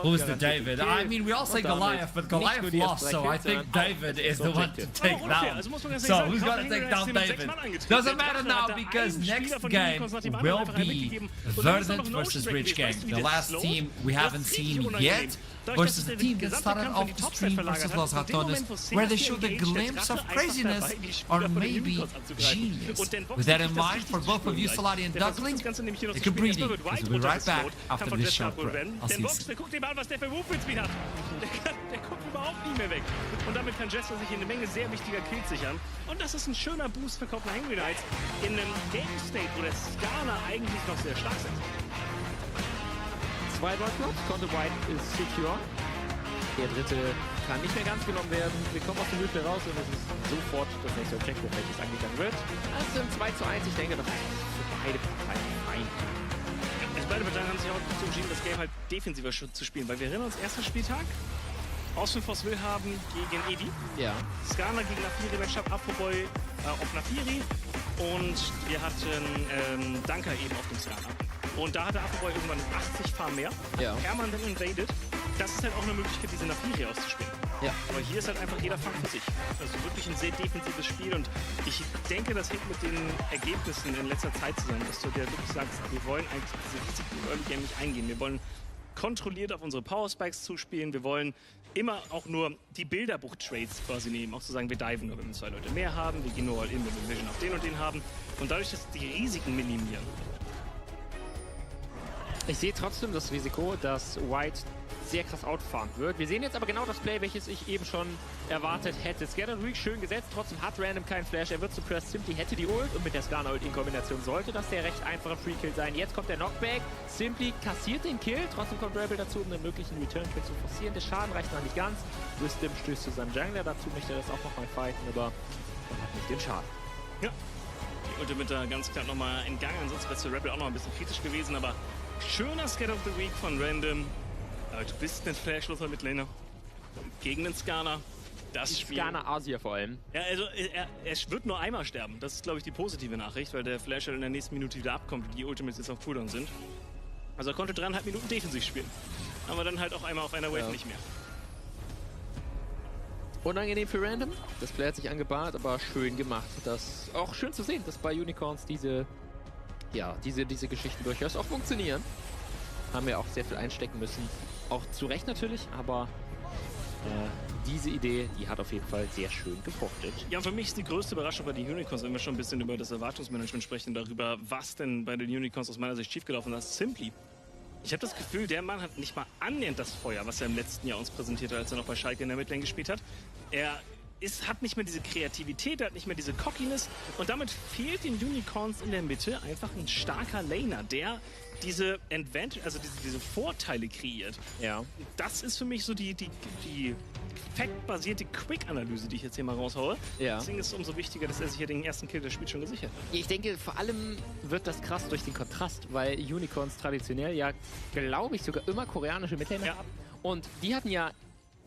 who's the David. I mean, we all say Goliath, but Goliath lost, so I think David is the one to take down. So who's gonna take down David? Doesn't matter now, because next game will be Verdant versus Rich Gang. The last team we haven't seen yet, versus the team that started off the stream versus Los Ratones, where they showed a glimpse of craziness or maybe genius. With that in mind, for both of you, Solari and Duckling, take a breathing, because we'll be right back after this short break. I'll see you soon. Guck dir mal an, was der für Movement-Speed hat. Der guckt überhaupt nicht mehr weg. Und damit kann Jester sich eine Menge sehr wichtiger Kills sichern. Und das ist ein schöner Boost für Copenhagen United in einem Game-State, wo der Skala eigentlich noch sehr stark ist. Zwei Blocklots, konnte White ist secure. Der dritte kann nicht mehr ganz genommen werden. Wir kommen aus dem Replay raus und es ist sofort das nächste Objective, welches angegangen wird. Es sind 2:1, ich denke, das ist für beide Parteien fein. Also beide Parteien haben sich auch dazu entschieden, das Game halt defensiver zu spielen, weil wir erinnern uns, erster Spieltag, Austin Voss Willhaben gegen Edi. Ja. Skana gegen Nafiri, Matchup Afroboy auf Nafiri und wir hatten Danker eben auf dem Skana. Und da hatte Afroboy irgendwann 80 Farm mehr, hat Hermann dann invaded. Das ist halt auch eine Möglichkeit, diese Nafiri auszuspielen. Ja. Aber hier ist halt einfach jeder Fang für sich. Also wirklich ein sehr defensives Spiel und ich denke, das hängt mit den Ergebnissen in letzter Zeit zusammen, dass du dir wirklich sagst, wir wollen eigentlich diese Risiken im Early Game nicht eingehen. Wir wollen kontrolliert auf unsere Power Spikes zuspielen. Wir wollen immer auch nur die Bilderbuch-Trades quasi nehmen. Auch zu sagen, wir diven nur, wenn wir 2 Leute mehr haben. Wir gehen nur all in, wenn wir Vision auf den und den haben. Und dadurch, dass die Risiken minimieren. Ich sehe trotzdem das Risiko, dass White sehr krass outfahren wird. Wir sehen jetzt aber genau das Play, welches ich eben schon erwartet hätte. Scatter ruhig schön gesetzt, trotzdem hat Random keinen Flash. Er wird suppressed, Simply hätte die Ult und mit der Skana-Ult in Kombination sollte das der recht einfache Free-Kill sein. Jetzt kommt der Knockback, Simply kassiert den Kill, trotzdem kommt Rebel dazu, um einen möglichen Return-Kill zu forcieren. Der Schaden reicht noch nicht ganz. Wisdom stößt zu seinem Jungler dazu, möchte das auch nochmal fighten, aber er hat nicht den Schaden. Ja, die Ult mit da ganz klar nochmal entgangen, ansonsten wäre es für Rebel auch noch ein bisschen kritisch gewesen, aber schöner Scatter of the Week von Random. Du bist ein Flash-Luther mit Laner gegen den Skana. Das Spiel. Skana Asia vor allem. Ja, also er wird nur einmal sterben. Das ist, glaube ich, die positive Nachricht, weil der Flash in der nächsten Minute wieder abkommt und die Ultimates jetzt auf Cooldown sind. Also er konnte 3,5 Minuten defensiv spielen. Aber dann halt auch einmal auf einer Wave nicht mehr. Unangenehm für Random. Das Play hat sich angebahnt, aber schön gemacht. Das auch schön zu sehen, dass bei Unicorns diese ja, diese Geschichten durchaus auch funktionieren. Haben wir auch sehr viel einstecken müssen. Auch zu Recht natürlich, aber diese Idee, die hat auf jeden Fall sehr schön gefruchtet. Ja, für mich ist die größte Überraschung bei den Unicorns, wenn wir schon ein bisschen über das Erwartungsmanagement sprechen, darüber, was denn bei den Unicorns aus meiner Sicht schiefgelaufen ist, Simply. Ich habe das Gefühl, der Mann hat nicht mal annähernd das Feuer, was er im letzten Jahr uns präsentiert hat, als er noch bei Schalke in der Midlane gespielt hat. Er hat nicht mehr diese Kreativität, er hat nicht mehr diese Cockiness und damit fehlt den Unicorns in der Mitte einfach ein starker Laner, der diese Advantage, also diese Vorteile kreiert. Ja. Das ist für mich so die fact-basierte Quick-Analyse, die ich jetzt hier mal raushaue. Ja. Deswegen ist es umso wichtiger, dass er sich hier den ersten Kill des Spiels schon gesichert hat. Ich denke, vor allem wird das krass durch den Kontrast, weil Unicorns traditionell ja, glaube ich, sogar immer koreanische Midlaner haben. Und die hatten ja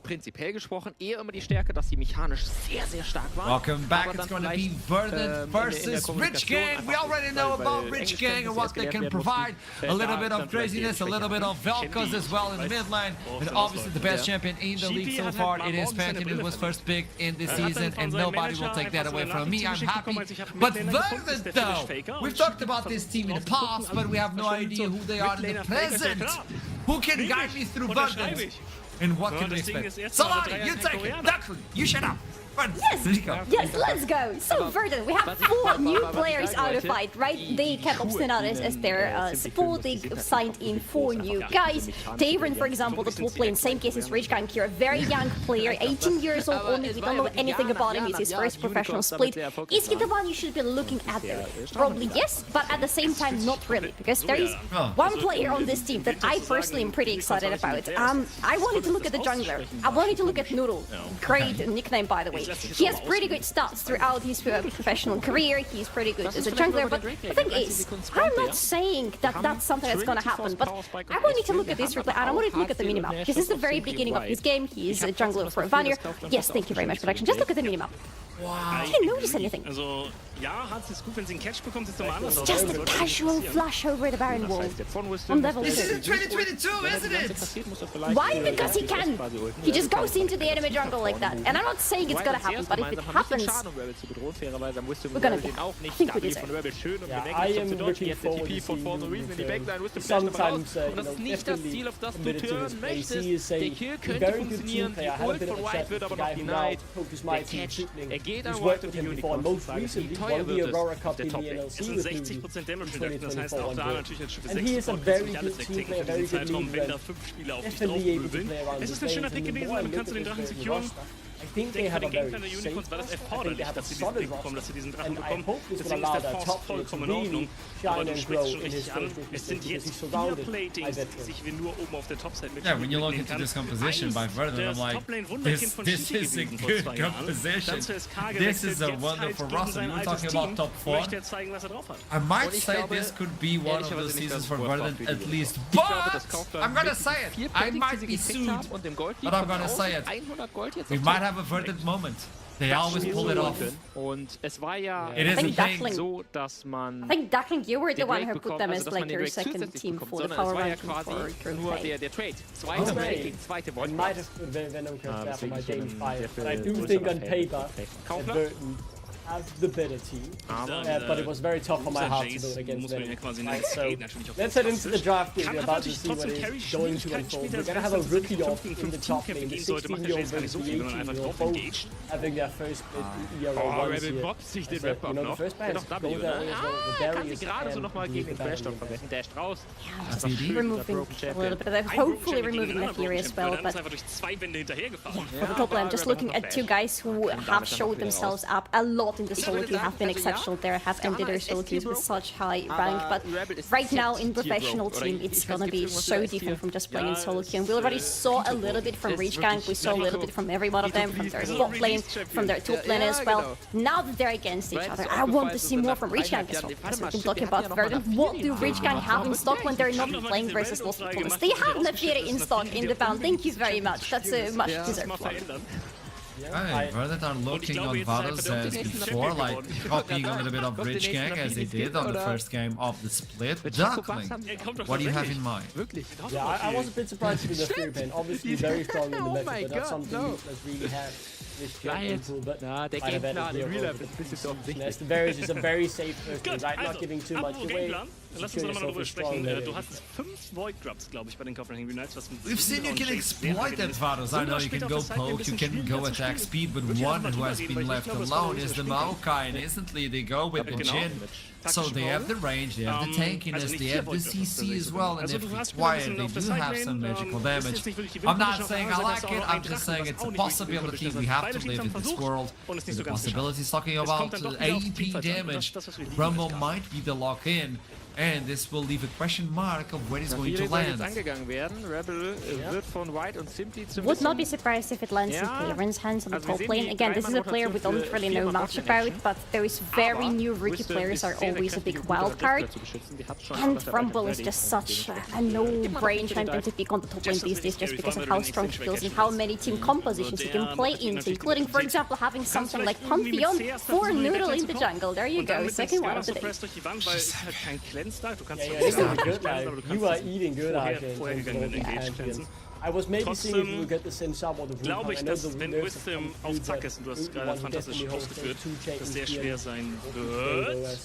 prinzipiell gesprochen eher immer die Stärke, dass sie mechanisch sehr, sehr stark waren. Welcome back. It's going to be Verdant versus Rich Gang. We already know about Rich Gang and what they can provide. A little bit of craziness, a little bit of Velcos as well in the mid lane. But obviously the best champion in the league so far. It is Pantheon. It was first picked in this season and nobody will take that away from me. I'm happy. But Verdant though, we've talked about this team in the past, but we have no idea who they are in the present. Who can guide me through Verdant? And what can we expect? Solari, you take it! Duckling, you shut up! Yes, let's go. So Verdant, we have 4 new players out of fight, right? They kept Obstinatus as their support. They signed in 4 new guys. Taven, for example, the top lane, same case as Rich Gang here, a very young player, 18 years old only. We don't know anything about him. It's his first professional split. Is he the one you should be looking at there? Probably yes, but at the same time, not really, because there is one player on this team that I personally am pretty excited about. I wanted to look at the jungler. I wanted to look at Noodle. Great nickname, by the way. He has pretty good stats throughout his professional career. He's pretty good as a jungler, but the thing is, I'm not saying that that's something that's going to happen, but I wanted to look at this replay and I wanted to look at the minimap, because this is the very beginning of his game. He is a jungler for Vanir. Yes, thank you very much, production. Just look at the minimap. Wow. I didn't notice anything. Also, ja, hat es gut, wenn sie einen Catch bekommt, ist normal. It's just a casual flash over the Baron wall on level 2. This is in 2022, isn't it? Why? Because he can. He just goes into the enemy jungle like that. And I'm not saying it's gonna happen, but if it happens, we're gonna be happy. I think we deserve it. Yeah, I am looking forward to seeing sometimes, definitely committed to his place. He is a very good team player. I had a bit of a chat with the guy who now coaches my team, Shooting. Who's worked with him before, and most recently won the Aurora Cup in the NLC with him in 2024. And he is a very good team player, very good league player. Definitely able to play around the stage. And the more I look at this roster, I think they have a very safe roster. I think they have a solid roster. And I hope this will allow their top player to really shine and grow in his first rookie season, because he's surrounded by veterans. Yeah, when you look into this composition by Verdant, I'm like, this is a good composition. This is a wonderful roster. We were talking about top 4. I might say this could be one of those seasons for Verdant at least, but I'm gonna say it. I might be sued, but I'm gonna say it. We might have a Verdant moment. They always pull it off. Und es war ja so, dass man... I think Duckling, you were the one who put them as like your second team for the power ranking for nur der Trade. Zweite I might have Venom curse after my game 5, but I do think on paper Verdant has the better team, but it was very tough on my heart to vote against them. Right, so let's head into the draft game. We're about to see what is going to unfold. We're going to have a rookie off in the top lane, the 16-year-old versus the 18-year-old, both having their first ERO ones here. The first player is go there as well, the Darius and removing a little bit of that, hopefully removing the Fury as well, but for the top lane, I'm just looking at 2 guys who have showed themselves up a lot in the solo queue, have been exceptional there, have ended their solo queues with such high rank, but right now in professional team it's gonna be so different from just playing in solo queue. And we already saw a little bit from Rich Gang, we saw a little bit from every one of them, from their bot lane, from their top lane as well. Now that they're against each other, I want to see more from Rich Gang as well, because we've been talking about Verdant. What do Rich Gang have in stock when they're not playing versus Lost opponents? They have Nefiri in stock in the bound, thank you very much, that's a much deserved one. Hey, Verdant are looking on Vados as before, like copying a little bit of Rich Gang as they did on the first game of the split. Duckling, what do you have in mind? Yeah, I was a bit surprised with the Fury Pain. Obviously very strong in the meta, but that's something that's really had Na, der Gameplan im Real Life ist ein bisschen offensichtlich. Varus is a very safe person, right? Not giving too much away. Lass uns nochmal darüber sprechen. Du hast 5 Void Grubs, glaube ich, bei den Copenhagen Unites. We've seen you can exploit that, Varus. I know you can go poke, you can go attack speed, but one who has been left alone is the Maokai, and instantly they go with the Jhin. So they have the range, they have the tankiness, they have the CC as well, and if required, they do have some magical damage. I'm not saying I like it, I'm just saying it's a possibility. We have to live in this world. The possibilities talking about AEP damage. Rumble might be the lock-in. And this will leave a question mark of where it's going to land. Would not be surprised if it lands in Clearan's hands on the top lane. Again, this is a player we don't really know much about, but those very new rookie players are always a big wild card. And Rumble is just such a no-brain champion to pick on the top lane these days just because of how strong she feels and how many team compositions you can play into, including, for example, having something like Pantheon for Noodle in the jungle. There you go, second one of the day. You are eating good, Arjen. I was maybe seeing if we would get the Sin Sub or the Root. Glaube ich, dass wenn Wisdom auf Zack ist, und du hast gerade fantastisch ausgeführt, das sehr schwer sein wird.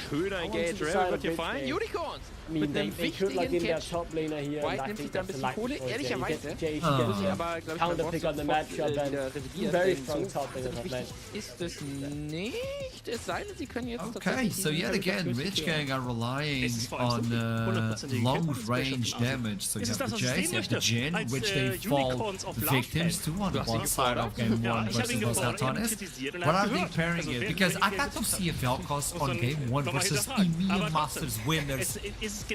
Schöner Engage, Rebel wird hier fallen. Unicorns! Mit einem wichtigen Catch. White nimmt sich da ein bisschen Kohle, ehrlicherweise. Muss ich aber, glaube ich, ist es nicht, es sei denn, sie können jetzt Okay, so yet again, Rich Gang are relying on long-range damage. So you have the Jace, you have the Jhin, which they fall victims to on the one side of game 1 versus Los Ratones. What are they pairing it? Because I got to see a Vel'Koz on game 1 versus EMEA Masters winners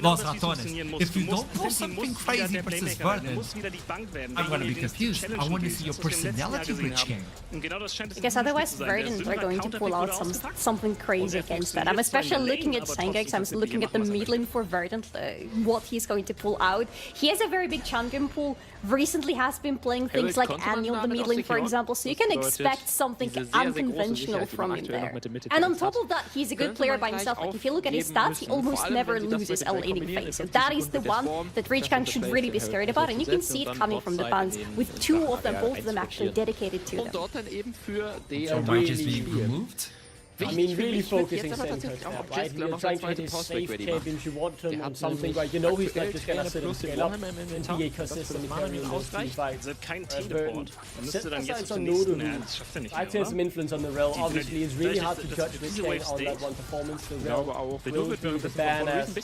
Los Ratones. If you don't pull something crazy versus Verdant, I'm gonna be confused. I want to see your personality, Rich Gang. Because otherwise Verdant are going to pull out something crazy against that. I'm especially looking at Sangex, I'm looking at the mid lane for Verdant, what he's going to pull out. He has a very big champion pool, recently has been playing things like Annie on the mid lane, for example, so you can expect something unconventional from him there. And on top of that, he's a good player by himself. Like, if you look at his stats, he almost never loses a laning phase. So that is the one that Rich Gang should really be scared about, and you can see it coming from the bans, with two of them, both of them actually dedicated to them. So might just be removed? I mean, really focusing center, right? You're trying to hit his safe champions, you want him on something, right? You know he's not just gonna sit and scale up and be a consistent carry in those team fights. Aside on Noodle, I'd say some influence on the Rel. Obviously, it's really hard to judge Rich Gang on that one performance. The Rel will be the badass.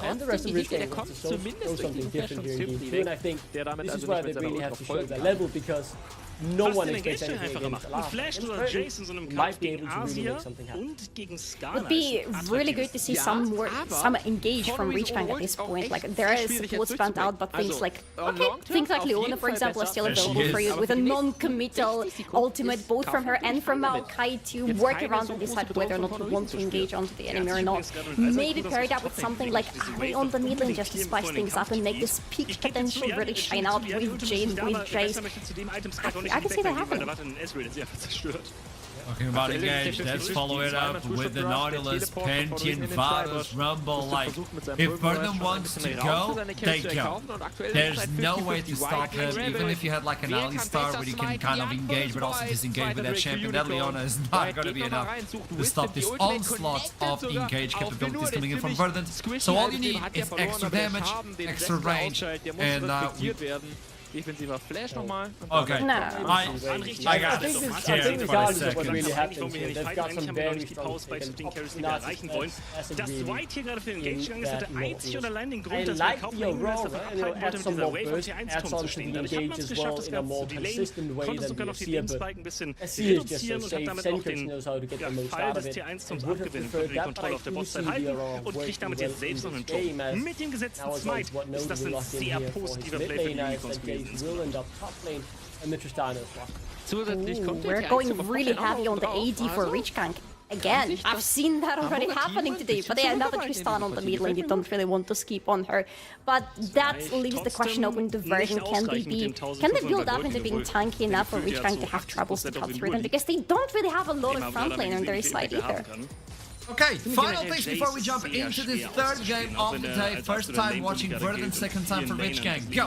And the rest of Rich Gang wants to show something different here in Game 2, and I think this is where they really have to show their level, because no one expects anything against Alaf. Might be able to really make something happen. Would be really good to see some engage from Rich Gang at this point. Like, there is support spanned out, but things like Leona, for example, are still available for you with a non-committal ultimate, both from her and from Maokai, to work around and decide whether or not you want to engage onto the enemy or not. Maybe pair it up with something like Ari on the mid lane just to spice things up and make this peak potential really shine out with Jhin, with Jace. I can see that happening. Talking about engage, let's follow it up with the Nautilus, Pantheon, Varus, Rumble. Like, if Verdant wants to go, they go. There's no way to stop him, even if you had like an Alistar where you can kind of engage but also disengage with that champion. That Leona is not going to be enough to stop this onslaught of engage capabilities coming in from Verdant. So all you need is extra damage, extra range, and defensiver Flash nochmal. Okay. No. I got it. I think regardless of what really happens here, they've got some very strong erreichen wollen. Dass White hier gerade für den Engage gegangen ist, hatte einzig und allein den Grund, dass er Kaufmann wollte mit dieser Wave auf die 1-Top zu stehen. Dadurch hat man es geschafft, das Ganze zu delayen, konnte sogar noch die Lane-Spike ein bisschen reduzieren und hat damit auch den Fall des T1-Toms abgewinnen, konnte die Kontrolle auf der Botside halten und kriegt damit jetzt selbst noch einen Top. Mit dem gesetzten Smite ist das ein sehr positiver Play für die Unicorns gewesen. We're going really heavy on the AD for Rich Gang. Again, I've seen that already happening today, but they have another Tristan on the mid lane. You don't really want to skip on her. But that leaves the question open to Verdant. Can they build up into being tanky enough for Rich Gang to have troubles to cut through them? Because they don't really have a lot of front lane on their side either. Okay, final picks before we jump into this third game of the day. First time watching Verdant, second time for Rich Gang. Go!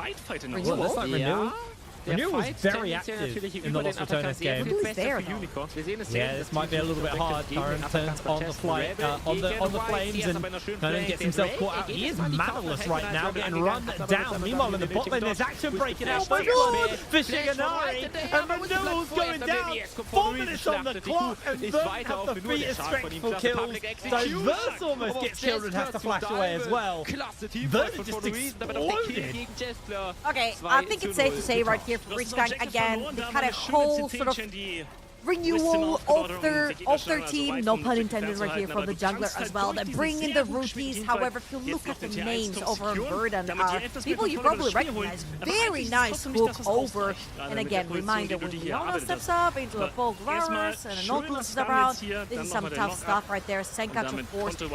Wide Fight hinaus. Well, looks like Renewal. Renewal was very active in the Lost Returners game. Yeah, this might be a little bit hard. Current turns on the flight, on the flames, and Conan gets himself caught out. He is mannerless right now, getting run down. Meanwhile, in the bot lane, there's action breaking out for Shiganari, and Renewal's going down. 4 minutes on the clock, and Vern have the fewest strengthful kills. Diverse almost gets killed and has to flash away as well. Vern just exploded. Okay, I think it's safe to say right here for Rich Gang again, they had a whole sort of renewal of their team, no pun intended right here from the jungler as well. They bring in the rookies. However, if you look at the names over on Burden, people you probably recognize. Very nice hook over. And again, reminder, when Leona steps up into a full Varus and a Nautilus is around, this is some tough stuff right there. Senkach, of course, a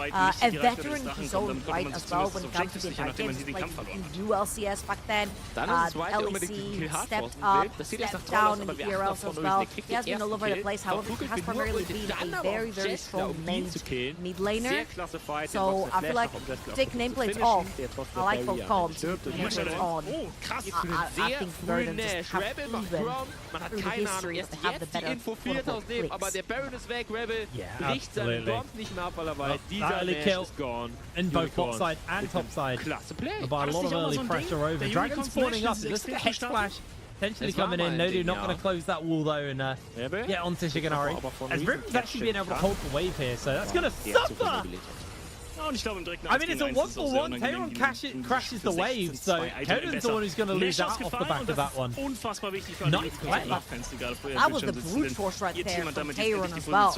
veteran in his own right as well when it comes to the high games. He played in ULCS back then. LEC stepped up, stepped down in the ERLs as well. He has been a over the place. However, he has primarily been a very, very strong mid laner. So I feel like take nameplates off. I like both comms. Nameplates on. I think Burden just have proven through the history that they have the better clicks. Yeah, absolutely. Early kill in both bot side and top side. By a lot of early pressure over. Dragon spawning up. Let's get Hex Flash. Potentially coming in. Nodu not going to close that wall though and get onto Shiganari. As Riven's actually being able to hold the wave here, so that's going to suffer! I mean, it's a 1-for-1. Tayron crashes the wave, so Conan's the one who's going to lose out off the back of that one. Nice play. That was the brute force right there from Tayron as well.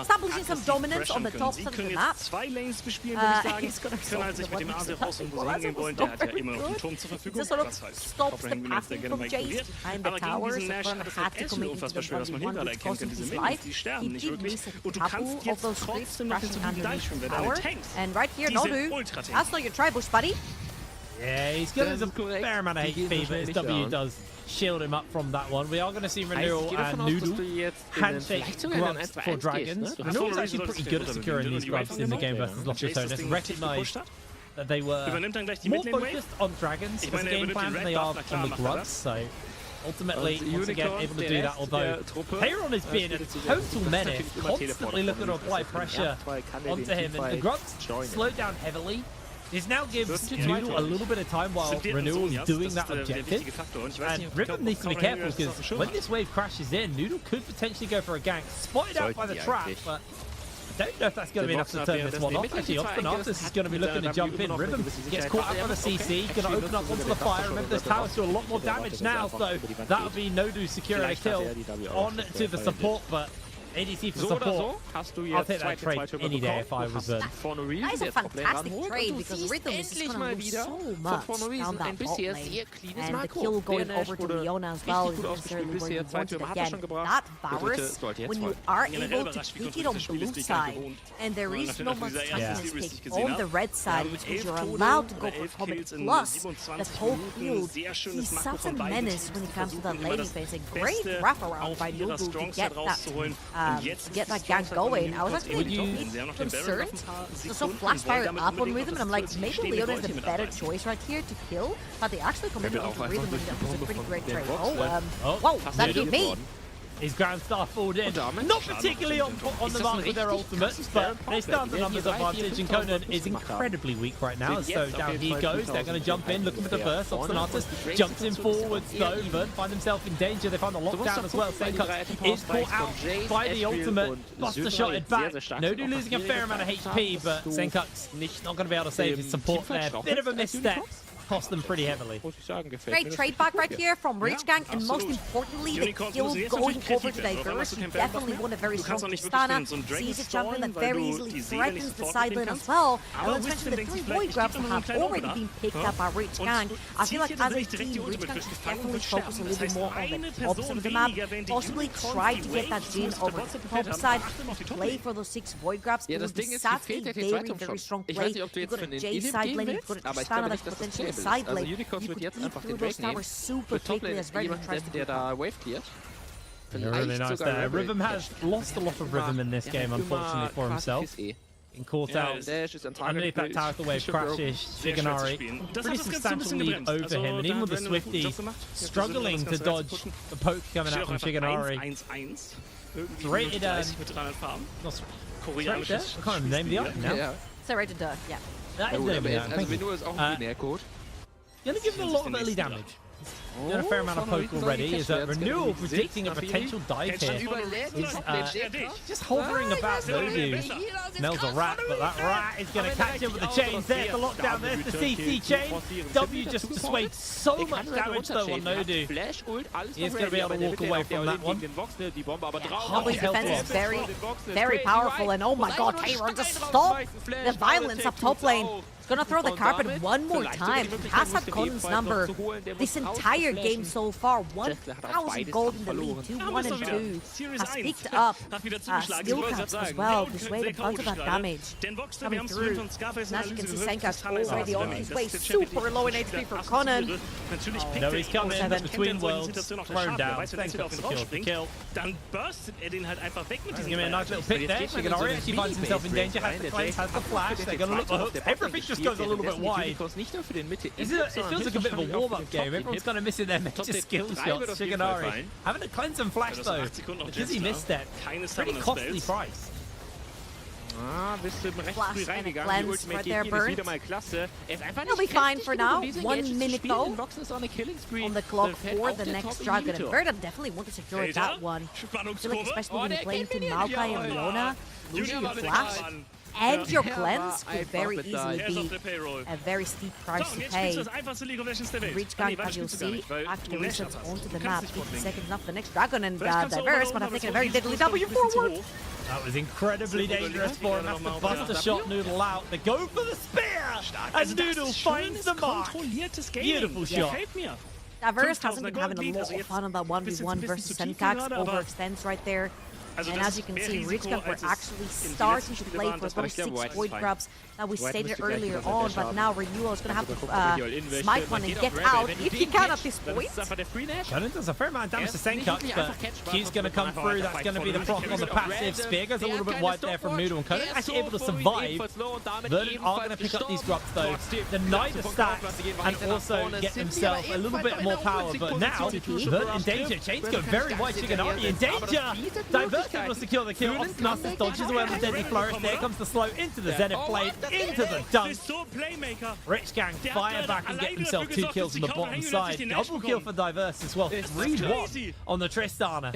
Establishing some dominance on the top side of the map. He's going to solve the one. This sort of stops the passing from Jace behind the towers. Burn had to commit into the 1v1, which cost him his life. He did miss a couple of those creeps crashing underneath the tower. And right here, Nodu, that's not your tribush, buddy. Yeah, he's got a fair amount of HP, but his W does shield him up from that one. We are going to see Renewal and Noodle handshake grubs for Dragons. Renewal's actually pretty good at securing these grubs in the game versus Lost Returners. Recognized that they were more focused on Dragons as a game plan than they are on the grubs, so ultimately, once again, able to do that, although Tayron is being a total menace, constantly looking to apply pressure onto him, and the grubs slowed down heavily. This now gives Noodle a little bit of time while Renewal is doing that objective, and Riven needs to be careful because when this wave crashes in, Noodle could potentially go for a gank, spotted out by the trap, but I don't know if that's going to be enough to turn this one off. Actually, Obstinatus is going to be looking to jump in. Riven gets caught out by the CC, going to open up onto the fire. Remember, this tower's doing a lot more damage now, so that'll be Nodu securing a kill on to the support, but ADC for support. I'll take that trade any day if I was Vern. That is a fantastic trade because Rhythm is just going to lose so much down that bot lane. And the kill going over to Leona as well isn't necessarily where you want it again. That Varus, when you are able to pick it on blue side, and there is no much tankiness pick on the red side, which means you're allowed to go for Comet Plus, that whole field, he's such a menace when it comes to that lady phase. A great wraparound by Noodle to get that gank going. I was actually concerned. So flash fired up on Rhythm, and I'm like, maybe Leona is the better choice right here to kill, but they actually committed onto Rhythm, and that was a pretty great trade. Whoa, that hit me. His Grand Star falled in. Not particularly on the mark with their ultimates, but they start the numbers advantage, and Conan is incredibly weak right now, so down he goes. They're going to jump in, looking for the burst. Obstinatus jumps in forwards, though. Vern find himself in danger. They find the lockdown as well. Senkach is caught out by the ultimate. Buster shot it back. Nodu losing a fair amount of HP, but Senkach's not going to be able to save his support there. Bit of a misstep. Cost them pretty heavily. Great trade back right here from Rich Gang, and most importantly, the kill going over to Diverse. He definitely won a very strong Tristana. Sees a champion that very easily threatens the side lane as well. And let's mention the 3 void grabs that have already been picked up by Rich Gang. I feel like as a team, Rich Gang should definitely focus a little bit more on the top side of the map. Possibly try to get that Jhin over to the top side, play for those 6 void grabs. It would be such a very, very strong play. You got a J side lane, you got a Tristana that's potentially side lane. You could eat through those towers super quickly as Rhythm tries to do that. Really nice there. Rhythm has lost a lot of rhythm in this game, unfortunately for himself. in caught out underneath that tower, the wave crashes. Shiganari pretty substantial lead over him, and even with the Swifty struggling to dodge the poke coming out from Shiganari. It's rated I can't remember the name of the item now. So rated Duck, yeah. That is the name of the item. Gonna give him a lot of early damage. Done a fair amount of poke already. Is Renewal predicting a potential dive here? Is just hovering about Nodu. Smells a rat, but that rat is going to catch him with the chains. There's the lockdown. There's the CC chain. W just swayed so much damage though on Nodu. He's going to be able to walk away from that one. W's defense is very, very powerful, and oh my god, K-Ron, just stop the violence up top lane. Gonna throw the carpet one more time. Has had Conan's number this entire game so far. 1,000 gold in the lead, 2-1 and 2. Has picked up skill caps as well. This way, a bunch of that damage coming through. And as you can see, Senka's already on his way. Super low in HP for Conan. No, he's coming between worlds. Thrown down. Senka secures the kill. He's giving me a nice little pick there. Shiganari actually finds himself in danger. Has the cleanse, has the flash. They're gonna look for hooks. Everything just goes a little bit wide. It feels like a bit of a warm-up game. Everyone's kind of missing their major skill shots. Shiganari having a cleanse and flash though, because he missed that. Pretty costly price. Flash and a cleanse right there, Burnt. He'll be fine for now. 1 minute though on the clock for the next Dragon. And Verda definitely want to secure that one. I feel like especially when you're playing Team Maokai and Leona, losing your flash and your cleanse could very easily be a very steep price to pay. Reach gang, as you'll see, after the resets onto the map. 50 seconds enough for the next Dragon, and Diverse, but I've taken a very deadly W forward. That was incredibly dangerous for him after bust a shot Noodle out. They go for the spear, and Noodle finds the mark. Beautiful shot. Diverse hasn't been having a lot of fun on that 1v1 versus Senkax. Overextends right there. And as you can see, Richgang were actually starting to play for those 6 void grabs that we stated earlier on, but now Renewal is going to have to smite one and get out if he can at this point. Conan does a fair amount of damage to Senkax, but Q's going to come through. That's going to be the proc on the passive. Spear goes a little bit wide there from Noodle, and Conan actually able to survive. Verdant are going to pick up these grubs though, deny the stacks, and also get themselves a little bit more power. But now, Verdant in danger. Chains go very wide. Shiganari in danger. Diverse able to secure the kill. Nasus dodges away with the deadly flourish. There comes the slow into the Zenith Blade, into the dunk. Richgang fire back and get himself 2 kills on the bottom side. Double kill for Diverse as well. 3-1 on the Tristana.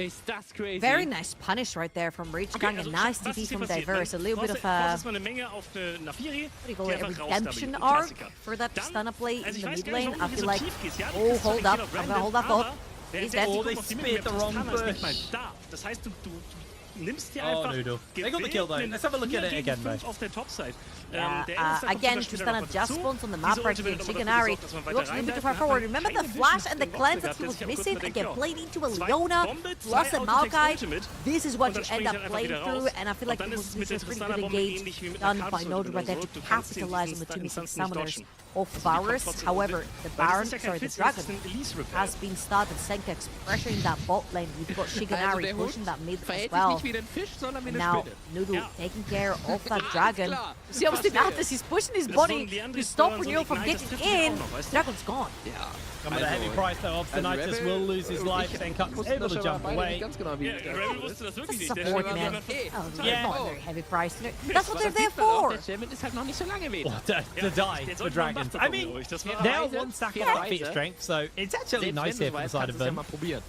Very nice punish right there from Richgang. A nice TP from Diverse. A little bit of a, what do you call it, a redemption arc for that Tristana play in the mid lane. I feel like, oh, hold up. I'm gonna hold that thought. He's dead. Oh, they speared the wrong bush. Oh, Noodle. They got the kill though. Let's have a look at it again, though. Again, Tristana just spawns on the map right here. Shiganari looks a little bit too far forward. Remember the flash and the cleanse that he was missing? Again, played into a Leona plus a Maokai. This is what you end up playing through, and I feel like this is a pretty good engage done by Nodu right there to capitalize on the 2 missing summoners of Varus. However, the Dragon has been started. Senkax pressuring that bot lane. We've got Shiganari pushing that mid as well. Now, Noodle taking care of that Dragon. See, obviously, Natus, he's pushing his body to stop Renewal from getting in. Dragon's gone. Come with a heavy price though. Obstinitis will lose his life. Senkax able to jump away. Support, man. Oh, yeah. Not a very heavy price. That's what they're there for. To die for dragons. I mean, they're 1 stack of feet strength, so it's actually nice here for the side of them.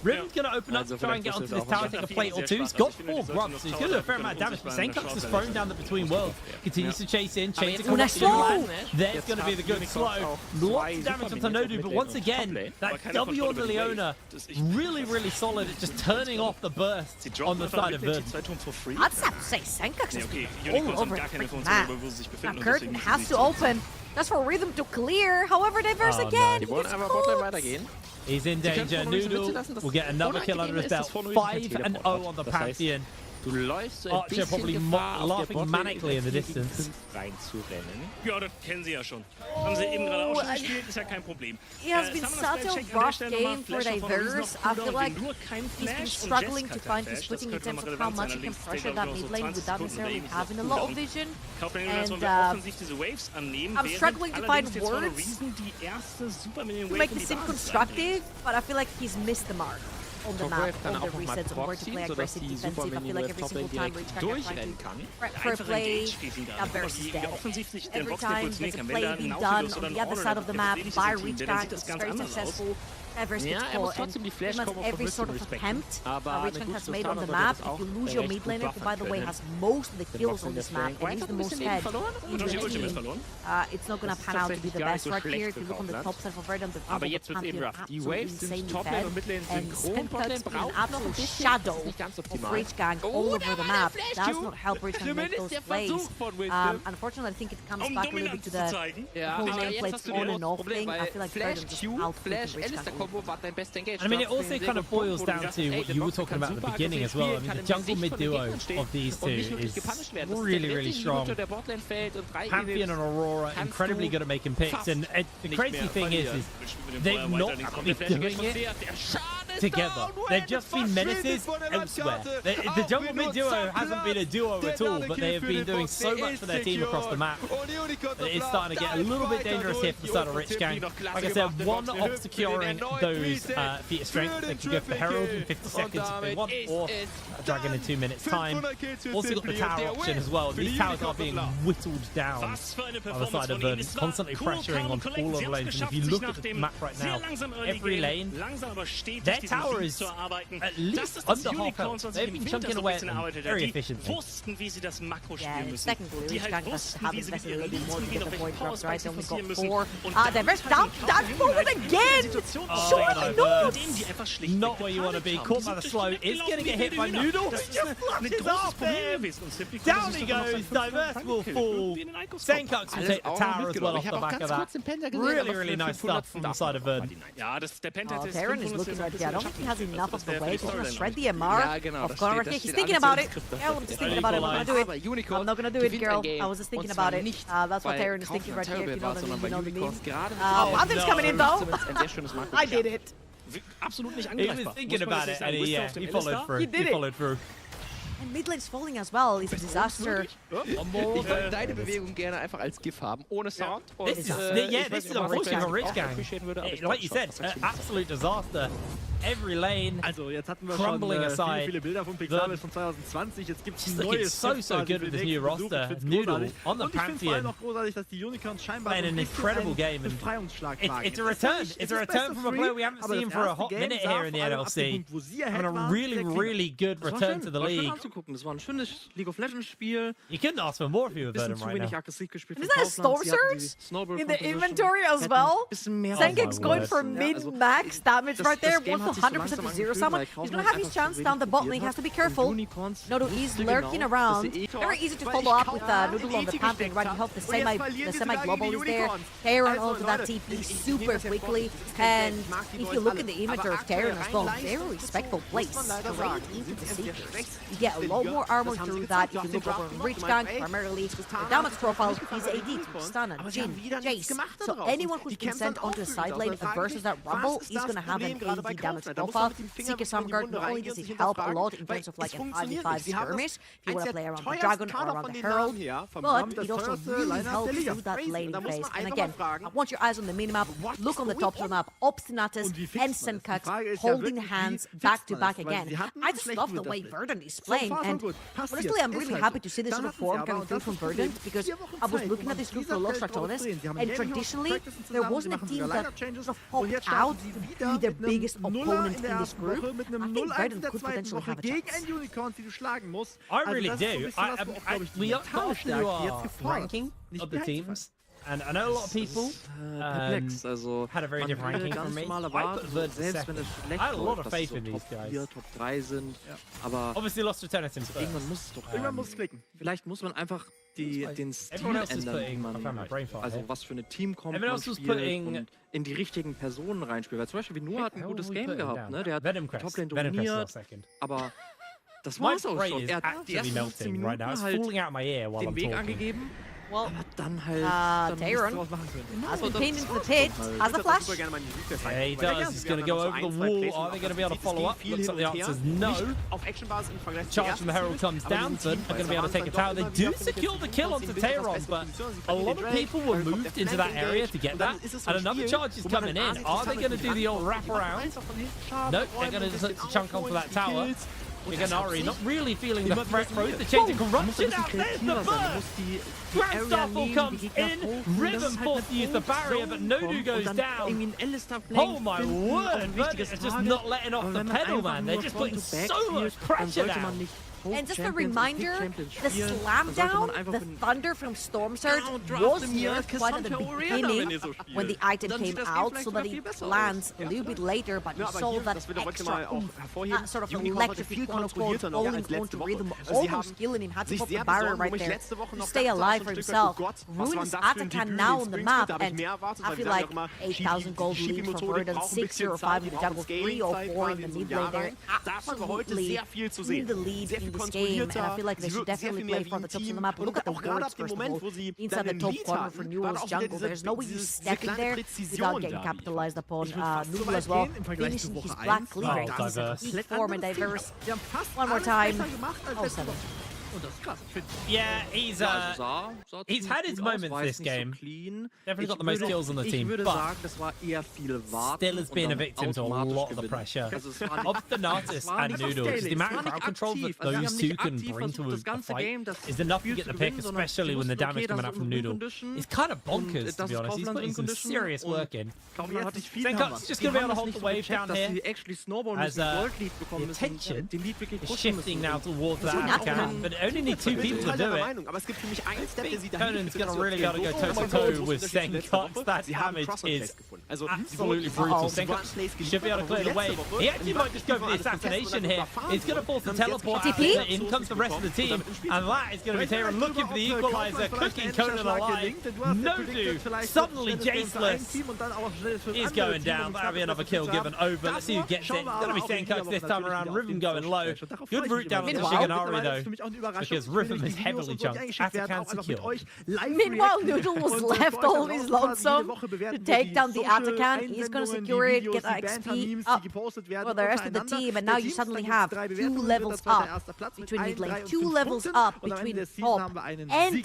Riven's going to open up to try and get onto this tower, take a plate or 2. He's got 4 grubs, so he's going to do a fair amount of damage, but Senkax is thrown down the between worlds. Continues to chase in, chains are coming slow. There's going to be the good slow. Lots of damage onto Nodu, but once again, that W on the Leona, really, really solid at just turning off the burst on the side of Verdant. I'd have to say Senkax is all over the freaking map. That curtain has to open. That's for Rhythm to clear. However, Diverse again. He's in danger. Noodle will get another kill under his belt. 5-0 on the Pantheon. Du läufst so Archer probably laughing manically in the distance. Reinzurennen. Ja, das kennen sie ja schon. Haben sie eben gerade auch schon gespielt, ist ja kein Problem. It has been such a rough game for Diverse. I feel like he's been struggling to find his footing in terms of how much he can pressure that mid lane without necessarily having a lot of vision. And I'm struggling to find words to make this seem constructive, but I feel like he's missed the mark on the map, on the resets, on where to play aggressive defensive. I feel like every single time Rich Gang for a play, Diverse is dead. Every time there's a play being done on the other side of the map by Rich Gang, it's very successful. Diverse gets caught, and pretty much every sort of attempt Rich Gang has made on the map, if you lose your mid laner, who by the way has most of the kills on this map, and he's the most head in the team, it's not gonna pan out to be the best right here. If you look on the top side of Verdun, the champion absolutely insanely fed, and Spencuts being an absolute shadow of Rich Gang all over the map does not help Rich Gang make those plays. Unfortunately, I think it comes back a little bit to the whole nameplates on and off thing. I feel like Verdun just outplayed Rich Gang. I mean, it also kind of boils down to what you were talking about at the beginning as well. I mean, the jungle mid duo of these two is really, really strong. Pantheon and Aurora, incredibly good at making picks. And the crazy thing is they've not been doing it together. They've just been menaces elsewhere. The jungle mid duo hasn't been a duo at all, but they have been doing so much for their team across the map. It's starting to get a little bit dangerous here for the side of Rich Gang. Like I said, one off securing those feat of strength. They can go for the Herald in 50 seconds if they want, or a Dragon in 2 minutes time. Also got the tower option as well. These towers are being whittled down on the side of Verdun, constantly pressuring on all of the lanes. And if you look at the map right now, every lane, their tower is at least under half health. They've been chunking away at them very efficiently. Yeah, and secondly, Rich Gang has to have invested a little bit more to get the void drops, right? They only got 4. Diverse down forward again! Surely Not where you want to be. Caught by the slow. Is going to get hit by Noodle. Just flushes off him. Down he goes. Diverse will fall. Senkux will take the tower as well off the back of that. Really, really nice stuff from the side of Verdun. Terran is looking right there. I don't think he has enough of the wave. He's going to shred the MR of Conor. He's thinking about it. Yeah, I'm just thinking about it. I'm not going to do it. I'm not going to do it, girl. I was just thinking about it. That's what Terran is thinking right here. If you know what I mean, you know what I mean. Pantheon's coming in though. I did it. He was thinking about it, and he followed through. He followed through. And mid lane's falling as well. It's a disaster. Ich wollte deine Bewegung gerne einfach als GIF haben, ohne Sound. This is unfortunate for Rich Gang. Like you said, absolute disaster. Every lane also jetzt hatten wir crumbling schon aside. viele Bilder von Pixabel von 2020. Jetzt gibt es ein neues so good with this new roster. Noodle on the Pantheon. Großartig, dass die Unicorns scheinbar playing an incredible game. It's a return. It's a return from a player we haven't seen for a hot minute here in the NLC. And a really, really good return to the league. Das war ein schönes League of Legends Spiel. You couldn't ask for more if you were Verdun right now. Is that a Storm Surge in the inventory as well? Senkux going for min-max damage right there. 100% to zero someone. He's going to have his chance down the bot lane. He has to be careful. Noodle is lurking around. Very easy to follow up with Noodle on the Pantheon, right? You hope the semi-global is there. Terran onto that TP super quickly. And if you look at the inventory of Terran as well, very respectful place. Straight into the Seekers. You get a lot more armor through that. If you look over on Rich Gang, primarily the damage profile is AD to stun and Jin, Jace. So anyone who's been sent onto the side lane versus that Rumble is going to have an AD damage profile. Seeker Summerguard, not only does it help a lot in terms of like a 5v5 skirmish, if you want to play around the Dragon or around the Herald, but it also really helps through that laning phase. And again, I want your eyes on the minimap, look on the top of the map, Obstinatus and Senkux holding hands back to back again. I just love the way Verdun is playing, and honestly, I'm really happy to see this sort of form coming through from Verdun, because I was looking at this group for a lot of Stratonis, and traditionally, there wasn't a team that sort of popped out to be their biggest opponent in this group. I think Verdun could potentially have a chance. I really do. We got a few ranking of the teams. And I know a lot of people had a very different ranking from me. I put Verdun second. I had a lot of faith in these guys. Top 3 sind, aber obviously lost to Tennis first. Irgendwann muss es klicken. Vielleicht muss man einfach den Stil ändern, also was für eine Team-Comp man spielt und in die richtigen Personen reinspielt. Weil zum Beispiel Noah hat ein gutes Game gehabt, ne? Der hat Toplane dominiert, aber das My war's auch brain schon. is Er hat die actually ersten 15 melting right now. It's Minuten falling out my ear while den I'm Weg talking. angegeben. Well, aber dann halt Tyron draus machen können. has been pinned into the pit. Has the flash? Yeah, he does. He's going to go over the wall. Are they going to be able to follow up? Looks like the answer is no. Charge from the Herald comes down. They're going to be able to take a tower. They do secure the kill onto Tyron, but a lot of people were moved into that area to get that. And another charge is coming in. Are they going to do the old wraparound? Nope, they're going to just chunk onto that tower. Shiganari not really feeling the threat throws the change of corruption out. There's the burst! Grand Starfall comes in. Rhythm forced to use the barrier, but Nodu goes down. Oh my word! Verdict is just not letting off the pedal, man. They're just putting so much pressure down. And just a reminder, the slam down, the thunder from Storm Surge was nerfed quite at the beginning when the item came out, so that it lands a little bit later, but you saw that extra that sort of electric, quote-unquote, falling onto Rhythm, almost killing him, had to pop the barrier right there to stay alive for himself. Ruins Atakan now on the map, and I feel like 8,000 gold lead from Verdant, 605 in the jungle, 304 in the mid lane there, absolutely in the lead in this game, and I feel like they should definitely play for the tops of the map. Look at the wards, first of all. Inside the top corner for Newell's jungle, there's no way you step in there without getting capitalized upon. Newell as well, finishing his black cleaver. He's a peak form and diverse. One more time. Oh, 7. Yeah, he's had his moments this game. Definitely got the most kills on the team, but still has been a victim to a lot of the pressure. Obstinatus and Noodles, the amount of crowd control that those two can bring to a fight is enough to get the pick, especially when the damage coming out from Noodle. It's kind of bonkers, to be honest. He's putting some serious work in. Zenkuk's just going to be able to hold the wave down here, as the attention is shifting now towards that account, but only need 2 people to do it. Conan's going to really got to go toe-to-toe with Zenkuk. That damage is absolutely brutal. Zenkuk should be able to clear the wave. He actually might just go for the assassination here. It's going to force the teleport out. In comes the rest of the team, and that is going to be Tyron looking for the equalizer, cooking Conan alive. Nodu, suddenly Jaceless, is going down. That'll be another kill given over. Let's see who gets it. It's going to be Zenkuk this time around. Riven going low. Good route down onto Shiganari though, because Rhythm is heavily junked. Atakan secured. Meanwhile, Noodle was left all of his lonesome to take down the Atakan. He's going to secure it, get that XP up for the rest of the team, and now you suddenly have 2 levels up between mid lane, 2 levels up between top and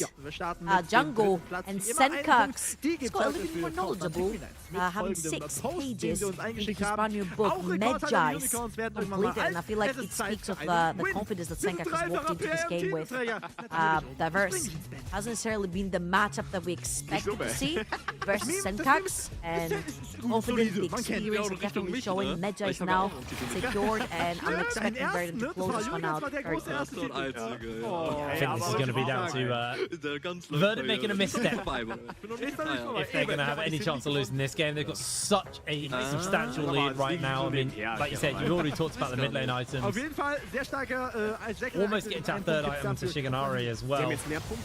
jungle, and Zenkuk's got a little bit more knowledgeable, having 6 pages in his brand new book, Medjai's completed, and I feel like it speaks of the confidence that Zenkuk has walked into this game with. Diverse hasn't necessarily been the matchup that we expected to see versus Zenkuk's, and confidence, the experience are definitely showing. Medjai is now secured, and I'm expecting Verdant to close this one out. I think this is going to be down to Verdant making a misstep. If they're going to have any chance of losing this game, they've got such a substantial lead right now. I mean, like you said, you've already talked about the mid lane items. Almost getting to that third item to Shiganari as well.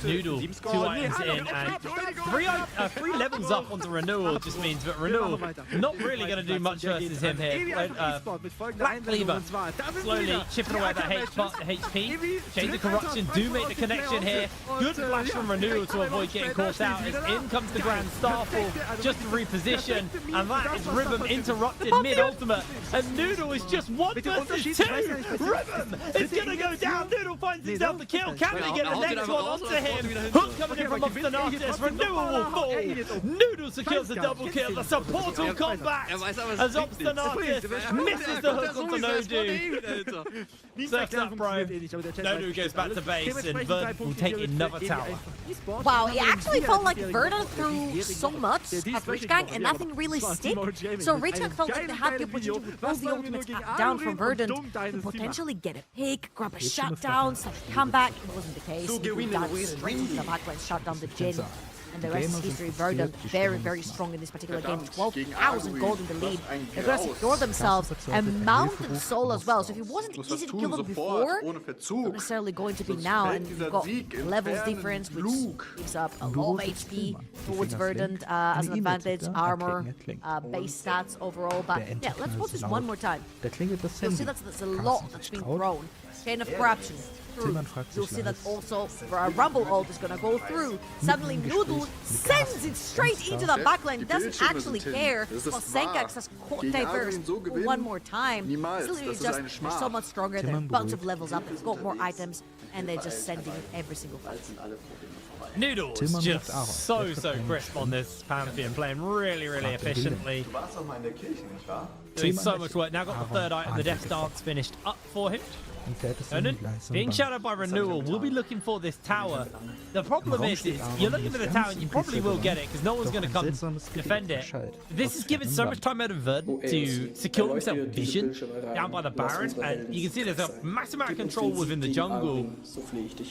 Noodle, 2 items in, and 3 levels up onto Renewal just means that Renewal not really going to do much versus him here. Black Cleaver slowly chipping away that HP. Chains of Corruption do make the connection here. Good flash from Renewal to avoid getting caught out. As in comes the Grand Starfall just to reposition, and that is Rhythm interrupted mid-ultimate. And Noodle is just 1 versus 2. Rhythm is going to go down. Noodle finds himself the kill. Can they get the next one onto him? Hook coming in from Obstinatus. Renewal will fall. Noodle secures the double kill. The support will come back as Obstinatus misses the hook onto Nodu. Circles up pro. Nodu goes back to base, and Verdant will take another tower. Wow, it actually felt like Verdant threw so much at Rich Gang and nothing really stick. So Rich Gang felt like they had the opportunity to pull the ultimate down from Verdant to potentially get a pick, grab a shutdown, come back. It wasn't the case. That straight to the backline shut down the Jin. And the rest is history. Verdant very, very strong in this particular game. 12,000 gold in the lead. They're going to secure themselves a mountain soul as well. So if it wasn't easy to kill them before, it's not necessarily going to be now. And you've got levels difference, which gives up a lot of HP towards Verdant as an advantage. Armor, base stats overall. But yeah, let's watch this one more time. You'll see that's a lot that's been thrown. Chain of corruption. You'll see that also Rumble ult is gonna go through. Suddenly Noodle sends it straight into the backline, doesn't actually care. While Senkax has caught diverse one more time. Still, just they're so much stronger, they're a bunch of levels up, they've got more items, and they're just sending every single fight. Noodles just so crisp on this Pantheon, playing really efficiently. Doing so much work. Now got the third item, the Death Dance finished up for him. And then, being shadowed by Renewal, we'll be looking for this tower. The problem is you're looking for the tower and you probably will get it because no one's going to come defend it. This is giving so much time out of Verdant to secure himself vision down by the Baron, and you can see there's a massive amount of control within the jungle.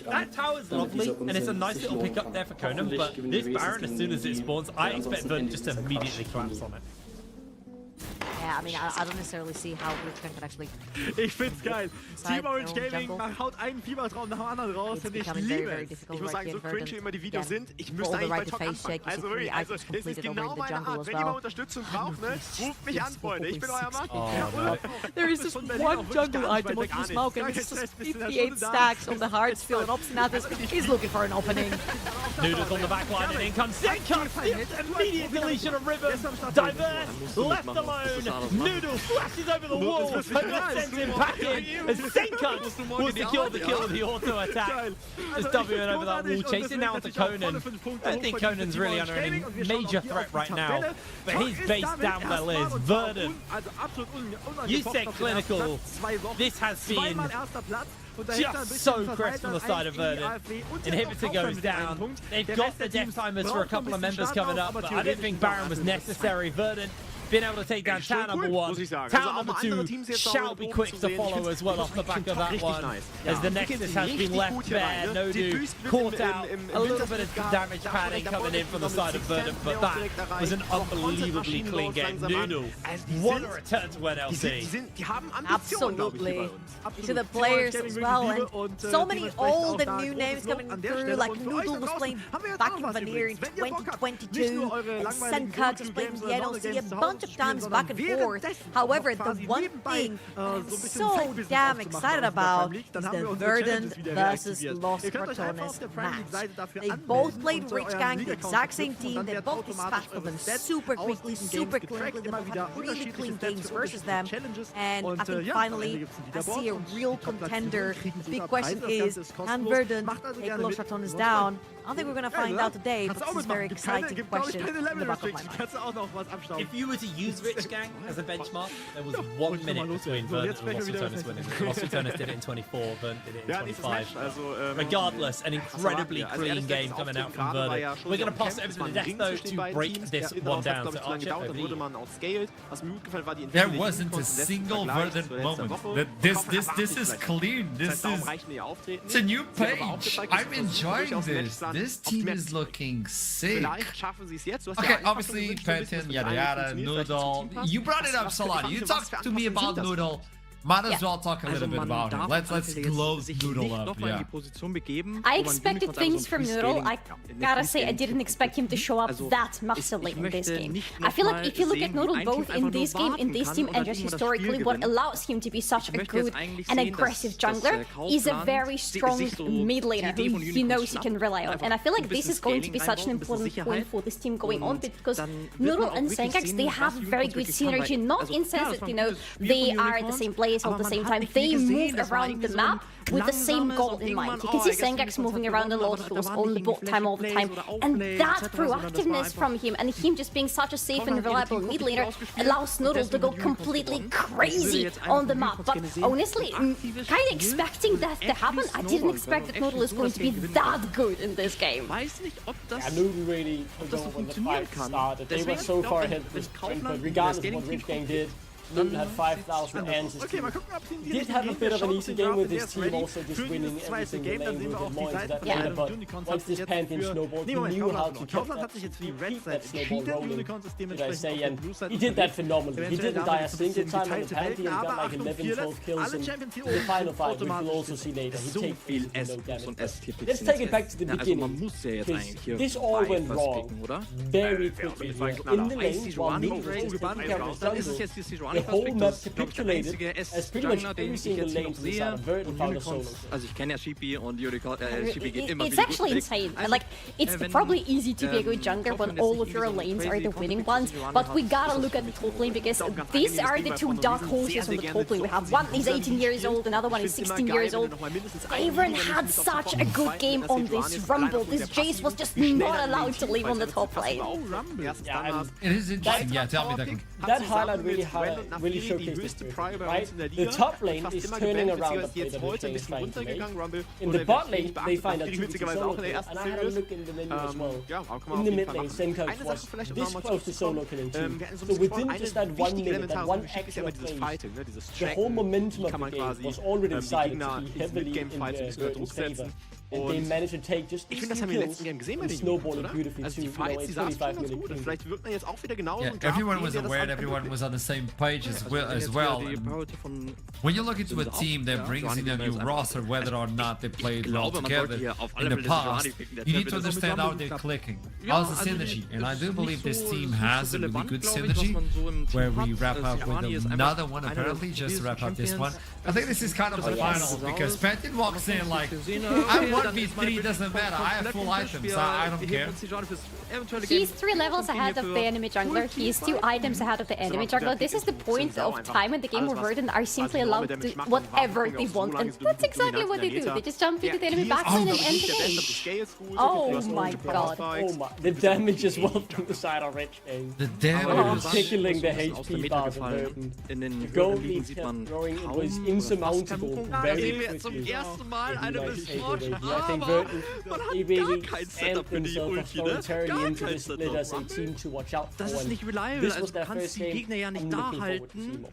That tower's lovely and it's a nice little pick up there for Conan, but this Baron, as soon as it spawns, I expect Verdant just to immediately collapse on it. Yeah, I mean, I don't necessarily see how Blitzcrank can actually... Ich find's geil. Team Orange Gaming haut einen Fiebertraum nach dem anderen raus und ich liebe es. Ich muss sagen, so cringe immer die Videos sind, ich müsste eigentlich bei Talk anfangen. Also wirklich, es ist genau meine Art. Wenn jemand Unterstützung braucht, ne, ruft mich an, Freunde. Ich bin euer Mann. There is just one jungle item on this Smoke and it's just 58 stacks on the hard skill and Obstinatus is looking for an opening. Noodles on the back line and in comes Zenka. Immediate deletion of River. Diverse, left alone. Noodle flashes over the wall and that sends him packing as Senka will secure the kill of the auto attack. Just Wing over that wall, chasing now onto Conan. I don't think Conan's really under any major threat right now, but his base down well is Verdant. You said clinical. This has been just so crisp from the side of Verdant. Inhibitor goes down. They've got the death timers for a couple of members coming up, but I don't think Baron was necessary. Verdant been able to take down tower number 1. Tower number 2 shall be quick to follow as well off the back of that one. As the Nexus has been left bare. Nodu caught out. A little bit of damage padding coming in from the side of Verdant, but that was an unbelievably clean game. Noodle, what a return to NLC. Absolutely. To the players as well, and so many old and new names coming through, like Noodle was playing back in Vanir in 2022, and Senka was playing the NLC a bunch of times back and forth. However, the one thing I'm so damn excited about is the Verdant versus Los Cartones match. They both played Rich Gang, the exact same team. They both dispatched for them super quickly, super cleanly. They both had really clean games versus them. And I think finally I see a real contender. The big question is, can Verdant take Los Cartones down? I don't think we're going to find out today, but this is a very exciting question in the back of my mind. If you were to use Rich Gang as a benchmark, there was 1 minute between Verdant and Los Cartones winning. Los Cartones did it in 24, Verdant did it in 25. Regardless, an incredibly clean game coming out from Verdant. We're going to pass it over to the Death though to break this one down. So Archer, there wasn't a single Verdant moment. This is clean. This is it's a new page. I'm enjoying this. This team is looking sick. Okay, obviously, Pantheon, yada yada, Noodle. You brought it up, Solari. You talked to me about Noodle. Might as well talk a little bit about him. Let's close Noodle up. Yeah. I expected things from Noodle. I gotta say, I didn't expect him to show up that massively in this game. I feel like if you look at Noodle both in this game, in this team, and just historically, what allows him to be such a good and aggressive jungler is a very strong mid laner who he knows he can rely on. And I feel like this is going to be such an important point for this team going on, because Noodle and Senkax, they have very good synergy, not in sense that, you know, they are at the same place all at the same time. They move around the map with the same goal in mind. You can see Senkax moving around a lot, he was on the bot time all the time, and that proactiveness from him and him just being such a safe and reliable mid laner allows Noodle to go completely crazy on the map. But honestly, kind of expecting that to happen, I didn't expect that Noodle is going to be that good in this game. Yeah, Noodle really controlled when the fight started. They were so far ahead at this point, but regardless of what Rich Gang did, Noodle had 5,000 answers. Okay, mal gucken, ob he did have a bit of an easy game with his team, also just winning every single lane. We'll get more into that later, but once this Pantheon snowballed, he knew how to keep that snowball rolling, should I say, and he did that phenomenally. He didn't die a single time on the Pantheon, got like 11, 12 kills in the final fight, which we'll also see later. He takes no damage. Let's take it back to the beginning, because this all went wrong very quickly here. In the lane, while Noodle was just taking care of his jungle, the whole map capitulated as pretty much every single lane to the side of Vert and found a solo. Also ich kenne ja Sheepy und Sheepy geht immer It's actually insane. And like, it's probably easy to be a good jungler when all of your lanes are the winning ones, but we gotta look at the top lane because these are the two dark horses on the top lane. We have one is 18 years old, another one is 16 years old. Ivern had such a good game on this Rumble. This Jace was just not allowed to leave on the top lane. Yeah, it is interesting. Yeah, tell me that. That highlight really showcased this spirit, right? The top lane is turning around the play that Jace is trying to make. In the bot lane, they find a 2v2 solo kill, and I had a look in the menu as well. In the mid lane, Senkox was this close to solo killing too. So within just that 1 minute, that one extra phase, the whole momentum of the game was already decided to be heavily in Verton's favor. And they managed to take just these kills and snowball it beautifully too. Everyone was aware, everyone was on the same page as well. When you look into a team that brings in a new roster, whether or not they played well together in the past, you need to understand how they're clicking. How's the synergy? And I do believe this team has a really good synergy, where we wrap up with another one, apparently, just to wrap up this one. I think this is kind of the final, because Pantheon walks in like, I'm 1v3, doesn't matter, I have full items, I don't care. He's 3 levels ahead of the enemy jungler, he's 2 items ahead of the enemy jungler. This is the point of time in the game where Verdant are simply allowed to do whatever they want, and that's exactly what they do. They just jump into the enemy backline and end the game. Oh my god. Oh my, the damage as well from the side of Rich King. The damage is tickling the HP bars of Verdant. The gold lead kept growing, it was insurmountable very quickly. I think Verdant, he really amped himself voluntarily into this split as a team to watch out for. This was their first game. I'm looking forward to see more.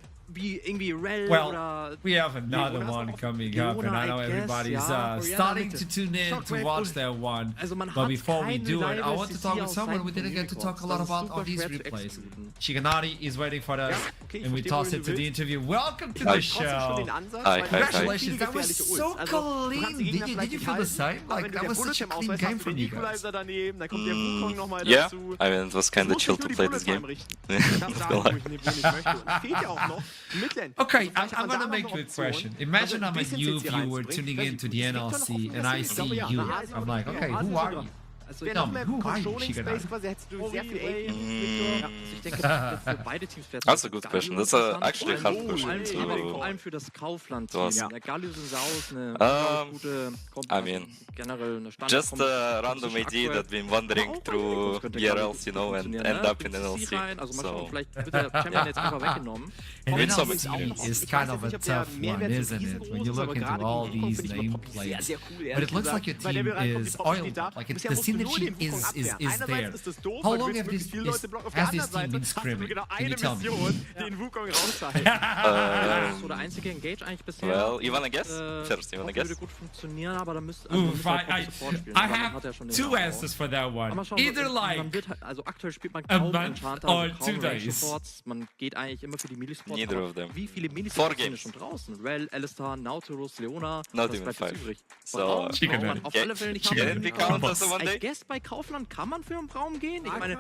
Well, we have another one coming up, and I know everybody's starting to tune in to watch that one. But before we do it, I want to talk with someone we didn't get to talk a lot about on these replays. Shiganari is waiting for us, and we toss it to the interview. Welcome to the show. Congratulations, that was so clean. Did you feel the same? Like, that was such a clean game from you guys. Yeah, I mean, it was kind of chill to play this game. Okay, I'm gonna make you a question. Imagine I'm a new viewer tuning into the NLC and I see you. I'm like, okay, who are you? Tell me, who are you, Shiganari? That's a good question. That's actually a hard question to I mean, just a random idea that been wandering through BRLs, you know, and end up in NLC. So, and NLC is kind of a tough one, isn't it? When you look into all these nameplates. But it looks like your team is oiled. Like, the synergy is there. How long has this team been scrimming? Can you tell me? Well, you wanna guess? First, you wanna guess? Oof, I have 2 answers for that one. Either like a month or 2 days. Neither of them. 4 games. Not even 5. So, can it count as a 1 day? I guess bei Kaufland kann man für einen Raum gehen. Ich meine,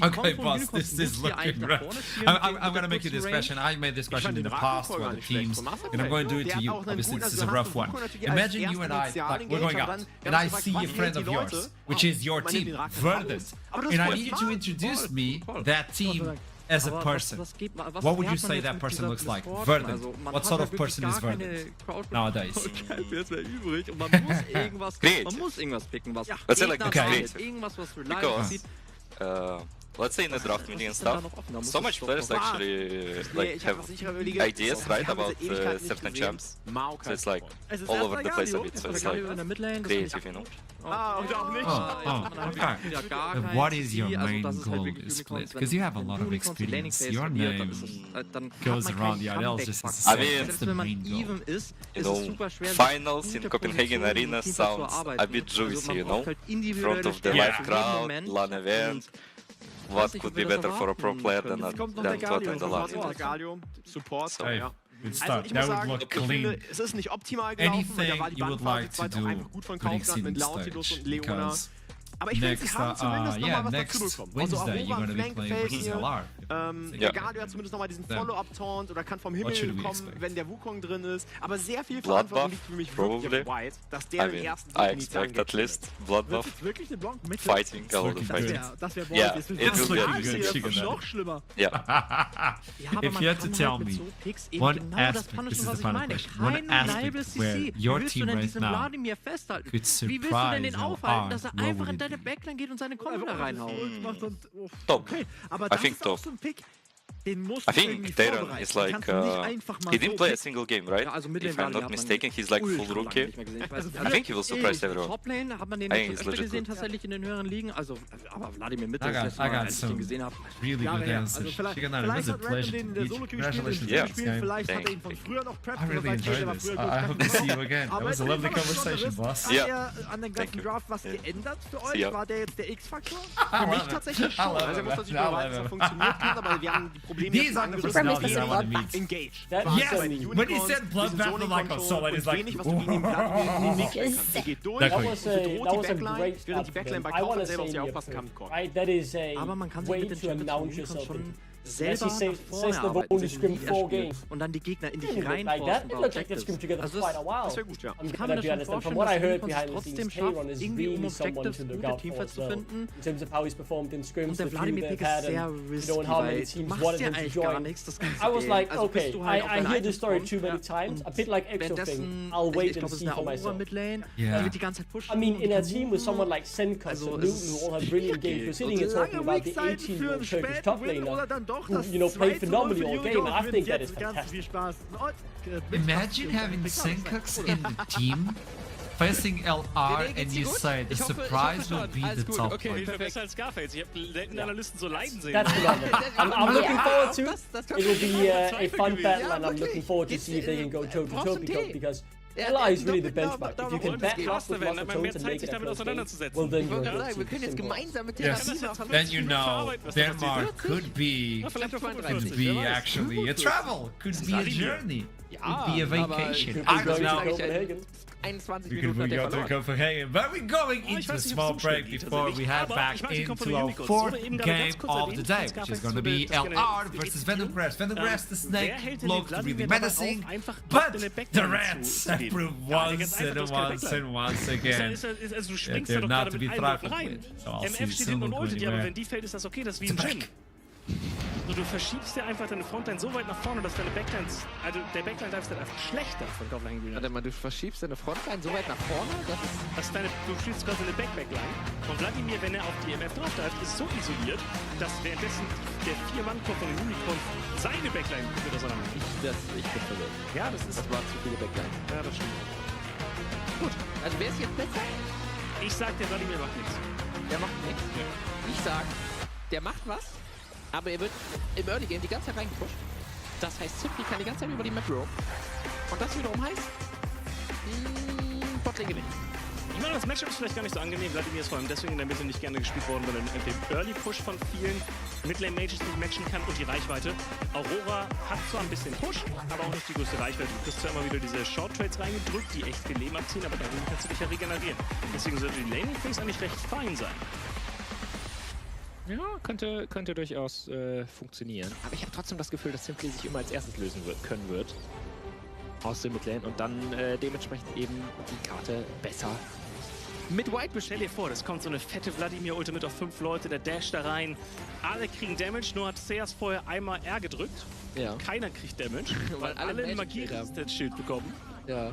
okay, boss, this is looking rough. I'm gonna make you this question. I made this question in the past for the teams, and I'm going to do it to you. Obviously, this is a rough one. Imagine you and I, like, we're going out, and I see a friend of yours, which is your team, Verdant, and I need you to introduce me, that team, as a person. What would you say that person looks like? Verdant. What sort of person is Verdant nowadays? Great. Let's say like okay. Because let's say in the draft meeting and stuff, so much players actually like have ideas, right, about certain champs. So it's like all over the place a bit. So it's like creative, you know. Okay. What is your main goal in split? Because you have a lot of experience. Your name goes around the ILs just as the same. That's the main goal. You know, finals in Copenhagen Arena sounds a bit juicy, you know? In front of the live crowd, LAN event. What could be better for a pro player than to attend the LAN event? Support, so, ja. Good start. That would look clean. Es ist nicht optimal gelaufen, Anything you would like to do for Exceeding Stage, because next Wednesday you're going to be playing versus LR. Galio hat zumindest nochmal diesen Follow-up-Taunt oder kann vom Himmel kommen, wenn der Wukong drin ist. Aber sehr viel Verantwortung liegt für mich wirklich auf White, dass der den ersten I expect at least Bloodbuff fighting, all the fighting. Yeah, it will be good. Noch schlimmer. Yeah. If you had to tell me one aspect, this is the final question, one aspect where your team right now could surprise LR, what would it be? Deine Backline geht und seine Combo da reinhaut. Top. I think top. I think Darren is like, he didn't play a single game, right? If I'm not mistaken, he's like full rookie. I think he will surprise everyone. Toplane hat man den öfter gesehen, tatsächlich in den höheren Ligen. Also, aber Vladimir Mitte, I got some really good answers. Shiganari, it was a pleasure to meet you. Congratulations on this game. I really enjoyed this. I hope to see you again. That was a lovely conversation, boss. Yeah. An den ganzen Draft was geändert für See ya. euch? War der jetzt der X-Faktor? Für mich tatsächlich schon. Also er muss natürlich beweisen, dass er funktioniert hat, aber wir haben die Probleme These are the personalities I want to meet. engaged. Yes! When he said Bloodbath, I'm like, oh, Solid is like, That was a great start for them. I want to say right? That is a way to announce yourself. Selber says they've only scrimmed 4 games. Und dann die Gegner in dich Like that, it looks like they've scrimmed together for quite a while. I'm gonna be honest, and from what I heard behind the scenes, K-Ron is really someone to look out for as well. In terms of how he's performed in scrims, the few they've had, and you know, and how many teams wanted him to join. I was like, okay, I hear this story too many times, a bit like Exo thing, I'll wait and see for myself. Yeah. I mean, in a team with someone like Senkus and Newton, who all have brilliant games, we're sitting here talking about the 18-year-old Turkish top laner, who, you know, played phenomenally all game, and I think that is fantastic. Imagine having Senkux in the team, facing LR, and you say the surprise will be the top one. Besser als Scarface. Ich habe selten Analysten so leiden sehen. That's phenomenal. I'm looking forward to it. It will be a fun battle, and I'm looking forward to see if they can go toe-to-toe, because LR is really the benchmark. If you can back up with lots of tones and make it a close game, well then you're Then you know Denmark could be actually a travel, could be a journey, could be a vacation. I don't know. We could go to Copenhagen, but we're going into a small break before we head back into our 4th game of the day, which is going to be LR versus Venomcrest. Venomcrest, the snake, looked really menacing, but the Reds have proved once again that they're not to be trifled with. So I'll see you soon. Aber wenn die fällt, ist das okay, das ist wie ein Gym. Du verschiebst dir einfach deine Frontline so weit nach vorne, dass deine Backlines, also der Backline-Lifestyle einfach schlechter von Copenhagen Green. Warte mal, du verschiebst deine Frontline so weit nach vorne? Du spielst quasi eine Backline. Und Vladimir, wenn er auf die MF draufgreift, ist so isoliert, dass währenddessen der 4-Mann-Korb von den Unicorn seine Backline gut auseinander. Ich bin verwirrt. Ja, das waren zu viele Backlines. Ja, das stimmt. Gut, also wer ist jetzt besser? Ich sag, der Vladimir macht nichts. Der macht nichts? Ich sag, der macht was. Aber er wird im Early Game die ganze Zeit reingepusht. Das heißt, Simply kann die ganze Zeit über die Map roam. Und das wiederum heißt, Botlane gewinnt. Ich meine, das Matchup ist vielleicht gar nicht so angenehm. Vladimir ist vor allem deswegen in der Mitte nicht gerne gespielt worden, weil er den Early Push von vielen Midlane-Mages nicht matchen kann und die Reichweite. Aurora hat zwar ein bisschen Push, aber auch nicht die größte Reichweite. Du kriegst zwar immer wieder diese Short-Trades reingedrückt, die echt viel Leben abziehen, aber darin kannst du dich ja regenerieren. Deswegen sollte die Laning-Phase eigentlich recht fein sein. Ja, könnte durchaus funktionieren. Aber ich habe trotzdem das Gefühl, dass Simply sich immer als erstes lösen können wird. Aus dem Midlane und dann dementsprechend eben die Karte besser. Mit White, bestell dir vor, das kommt so eine fette Vladimir-Ultimate auf 5 Leute, der Dash da rein. Alle kriegen Damage, nur hat Seas vorher einmal R gedrückt. Ja. Keiner kriegt Damage, weil alle ein Magie-Resistance-Schild bekommen. Ja.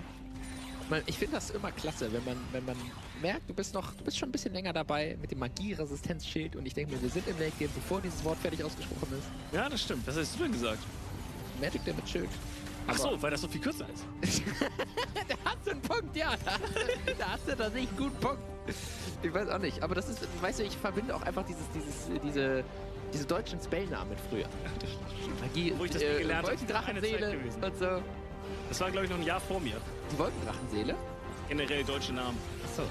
Ich finde das immer klasse, wenn man merkt, du bist schon ein bisschen länger dabei mit dem Magie-Resistenzschild und ich denke mir, wir sind im Late-Game, bevor dieses Wort fertig ausgesprochen ist. Ja, das stimmt. Was hast du denn gesagt? Magic Damage Schild. Ach so, weil das so viel kürzer ist. Da hast du einen Punkt, ja. Da hast du tatsächlich einen guten Punkt. Ich weiß auch nicht, aber das ist, weißt du, ich verbinde auch einfach diese deutschen Spellnamen mit früher. Magie, wo ich das nie gelernt habe, Wolkendrachenseele und so. Das war, glaube ich, noch ein Jahr vor mir. Die Wolkendrachenseele? Generell deutsche Namen. Achso.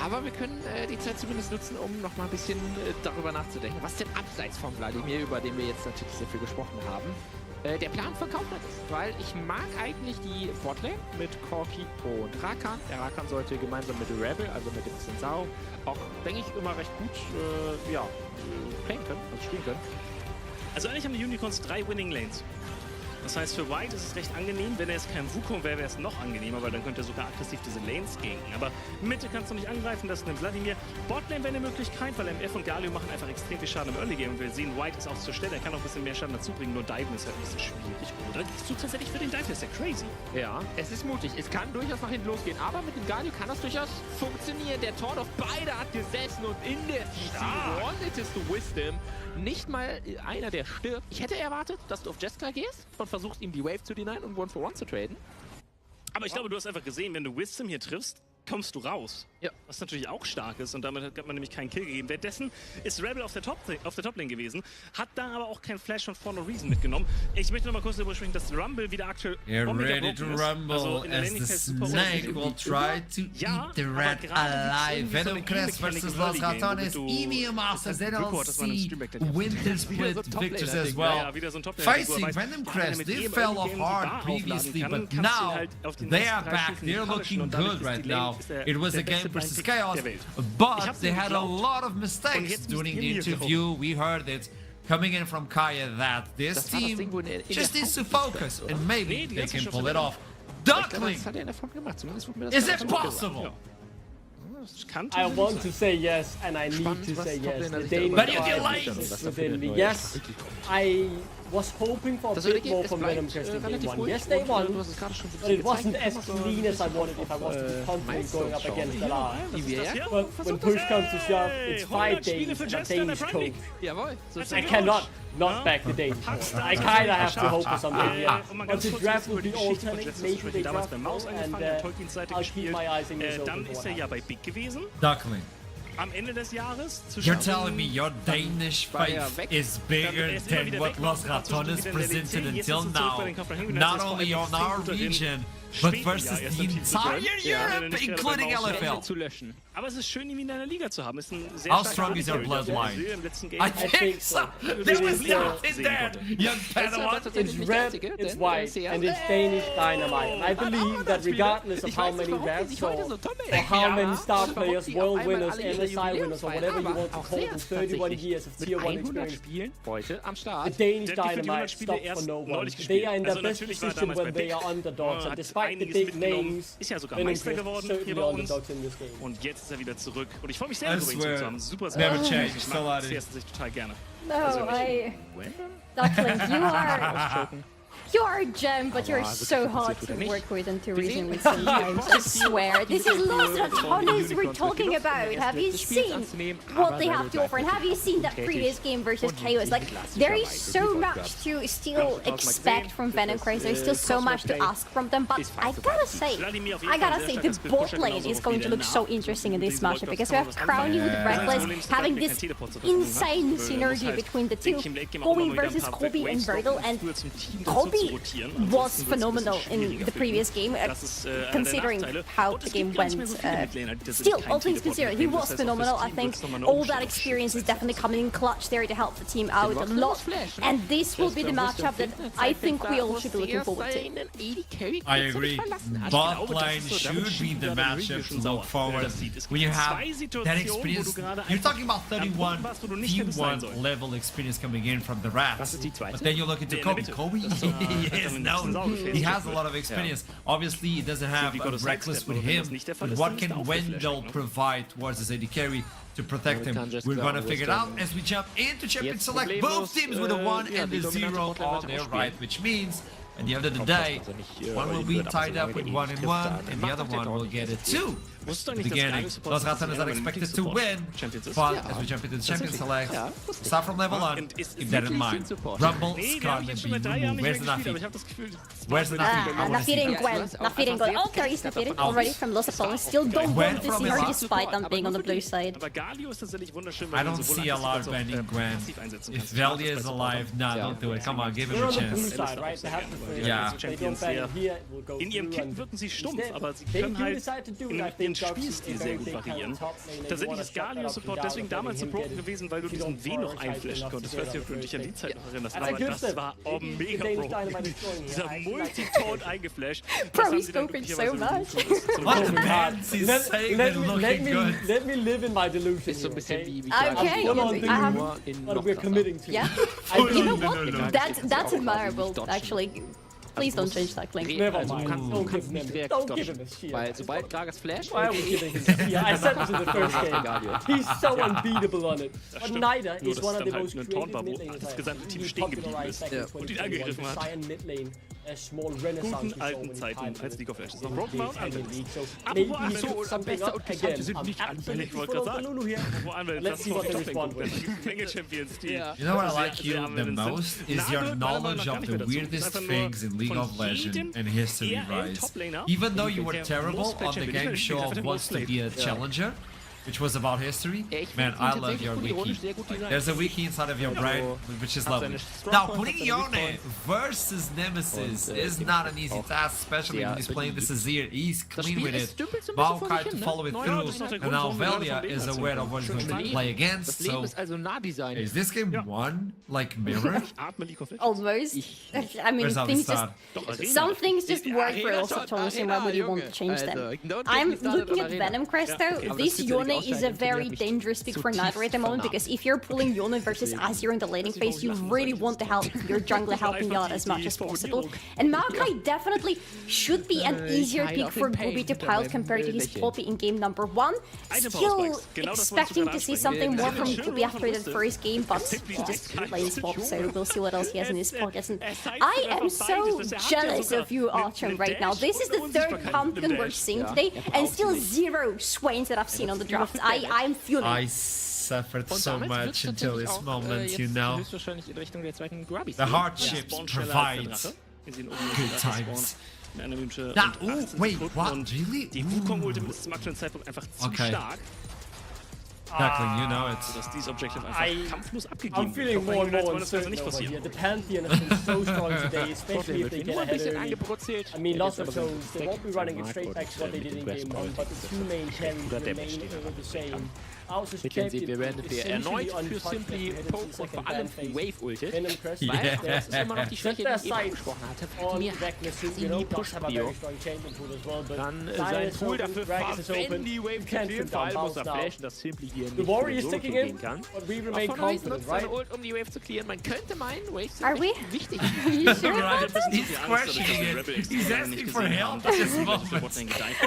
Aber wir können die Zeit zumindest nutzen, um noch mal ein bisschen darüber nachzudenken, was denn abseits von Wladimir, über den wir jetzt natürlich sehr viel gesprochen haben, der Plan von Kaufland ist. Weil ich mag eigentlich die Botlane mit Corki und Rakan. Der Rakan sollte gemeinsam mit dem Rebel, also mit dem Sensao, auch, denke ich, immer recht gut playen können, also spielen können. Also eigentlich haben die Unicorns 3 Winning Lanes. Das heißt, für White ist es recht angenehm. Wenn er jetzt kein Wukong wäre, wäre es noch angenehmer, weil dann könnte er sogar aggressiv diese Lanes ganken. Aber Mitte kannst du nicht angreifen, das ist ein Vladimir. Botlane wäre eine Möglichkeit, weil MF und Galio machen einfach extrem viel Schaden im Early Game. Und wir sehen, White ist auch zur Stelle, er kann auch ein bisschen mehr Schaden dazu bringen, nur Diven ist halt ein bisschen schwierig. Oder gehst du tatsächlich für den Dive? Das ist ja crazy. Ja, es ist mutig. Es kann durchaus nach hinten losgehen, aber mit dem Galio kann das durchaus funktionieren. Der Taunt auf beide hat gesessen und in der CC One-It-Ist Wisdom. Nicht mal einer, der stirbt. Ich hätte erwartet, dass du auf Jessica gehst und versuchst, ihm die Wave zu denyen und 1-for-1 zu traden. Aber ich glaube, du hast einfach gesehen, wenn du Wisdom hier triffst, kommst du raus. Ja. Was natürlich auch stark ist und damit hat man nämlich keinen Kill gegeben. Währenddessen ist Rebel auf der Top-Lane gewesen, hat da aber auch keinen Flash von For No Reason mitgenommen. Ich möchte noch mal kurz darüber sprechen, dass Rumble wieder aktuell ready to rumble also as the snake will try to eat the rat alive. Venom Crest versus Los Ratones, EMEA Masters, NLC, Winter Split victors as well. Facing Venom Crest, they fell off hard previously, but now they are back. They're looking good right now. It was a game versus Chaos, but they had a lot of mistakes during the interview. We heard it coming in from Kaya that this team just needs to focus and maybe they can pull it off. Duckling! Is it possible? I want to say yes, and I need to say yes. The Danish but you get late! Within me. Yes, I was hoping for a bit more from Venom Crest in game 1. Yes, they won, but it wasn't as clean as I wanted if I was to be confident going up against Galar. But when push comes to shove, it's 5 Danes and a Danish coach. I cannot not back the Danish coach. I kinda have to hope for something here. But the draft will be alternate, maybe they draft more, and I'll keep my eyes and ears open for what Duckling. Am Ende des Jahres You're telling me your Danish faith is bigger than what Los Ratones presented until now, not only on our region, but versus the entire Europe, including LFL. Aber es ist schön, ihn in einer Liga zu haben. Ist ein sehr How strong is your bloodline? I think so. There was not in there, young Padawan. It's red, it's white, and it's Danish dynamite. And I believe that regardless of how many revs or how many star players, world winners, MSI winners, or whatever you want to call them, 31 years of tier 1 experience, the Danish dynamite stops for no one. They are in the best position when they are underdogs, and despite the big names, Venom Crest certainly underdogs in this game. Und jetzt ist er wieder zurück. Und ich freue mich sehr, ihn zu haben. Super, sehr never changed. Ich mag CS total gerne. No, Duckling, you are a gem, but you're so hard to work with and to reason with sometimes. I swear. This is Los Ratones we're talking about. Have you seen what they have to offer? And have you seen that previous game versus Chaos? Like, there is so much to still expect from Venom Crest. There's still so much to ask from them. But I gotta say, the bot lane is going to look so interesting in this matchup because we have Crowny with Reckless having this insane synergy between the two. Going versus Kobe and Virgil, and Kobe was phenomenal in the previous game, considering how the game went. Still, all things considered, he was phenomenal. I think all that experience is definitely coming in clutch there to help the team out a lot. And this will be the matchup that I think we all should be looking forward to. I agree. Bot lane should be the matchup to look forward. When you have that experience, you're talking about 31 T1 level experience coming in from the Rats. But then you look into Kobe. Kobe is known. He has a lot of experience. Obviously, he doesn't have a Reckless with him. But what can Wendell provide towards his AD carry to protect him? We're gonna figure it out as we jump into Champion Select. Both teams with a 1 and a 0 on their right, which means At the end of the day, one will be tied up with 1-1, and the other one will get a 2. At the beginning, Los Ratanes are expected to win, but as we jump into the Champion Select, start from level 1, keep that in mind. Rumble, Scarlet, Bee, where's the Nafi? Where's the Nafi? Nafi and Gwen. Nafi and Gwen. Oh, there is Nafi already from Los Ratanes. Still don't want to see her despite them being on the blue side. I don't see a lot of banning Gwen. If Velia is alive, nah, don't do it. Come on, give him a chance. Yeah. In ihrem Kit wirken sie stumpf, aber sie können halt ihren Spielstil sehr gut variieren. Tatsächlich ist Galio-Support deswegen damals so broken gewesen, weil du diesen W noch einflashen konntest. Ich weiß nicht, ob du dich an die Zeit noch erinnerst, aber das war mega broken. Dieser Multitone eingeflasht. Bro, he's scoping so much. What man? He's saying they're looking good. Let me live in my delusion. Okay, what we're committing to. Yeah. You know what? That's admirable, actually. Please don't change that, Clink. Never mind. Don't give him a shield. Weil sobald Gragas Flash... Why are we giving him a shield? I said this in the first game. He's so unbeatable on it. But Nida is one of the most creative mid laners das gesamte Team stehen geblieben ist und ihn angegriffen hat. Guten alten Zeiten als League of Legends. Noch Broken Mount anwendet. Apropos Anwendet, am besten Ulti-Champions sind nicht anfällig, ich wollte gerade sagen. Apropos Anwendet, das ist doch Menge-Champions, die... You know what I like you the most? Is your knowledge of the weirdest things in League of Legends and history rise. Even though you were terrible on the game show of Wants to be a Challenger, which was about history, man, I love your wiki. There's a wiki inside of your brain, which is lovely. Now, putting Yone versus Nemesis is not an easy task, especially when he's playing this Azir. He's clean with it. Maokai to follow it through, and now Velia is aware of what he's going to play against, so... Is this game one, like, mirror? Almost. I mean, some things just work for Los Ratanes, and why would you want to change them? I'm looking at Venom Crest, though. This Yone is a very dangerous pick for Nitro at the moment, because if you're pulling Yone versus Azir in the laning phase, you really want to help your jungler helping out as much as possible. And Maokai definitely should be an easier pick for Gubi to pilot compared to his Poppy in game number 1. Still expecting to see something more from Gubi after the first game, but he just lanes Pop, so we'll see what else he has in his pockets. And I am so jealous of you, Archon, right now. This is the third Pumpkin we're seeing today, and still 0 Swains that I've seen on the draft. I'm feeling I suffered so much until this moment, you know. The hardships provide good times. Wait, what? Really? Die Wukong-Ulti ist zum aktuellen Zeitpunkt einfach zu stark. Duckling, you know it. Dass dieses Objective einfach kampflos abgegeben I'm feeling more and more uncertain over here. The Pantheon has been so strong today, especially if they get ahead early. I mean, lots of shows, they won't be running it straight back to what they did in game 1, but the two main carries remain over the same. Wir werden erneut für Simply Poke und vor allem Wave-Ulted, weil das ist immer noch die Schwäche, die ich eben angesprochen hatte. Mir sie nie Push-Bio. Dann sein Tool dafür wenn die Wave killt, vor allem muss er flashen, dass Simply hier nicht so gehen kann. Auch von nutzt seine Ult, um die Wave zu clearen. Man könnte meinen, Wave zu clearen ist wichtig. He's questioning it. He's asking for help at this moment.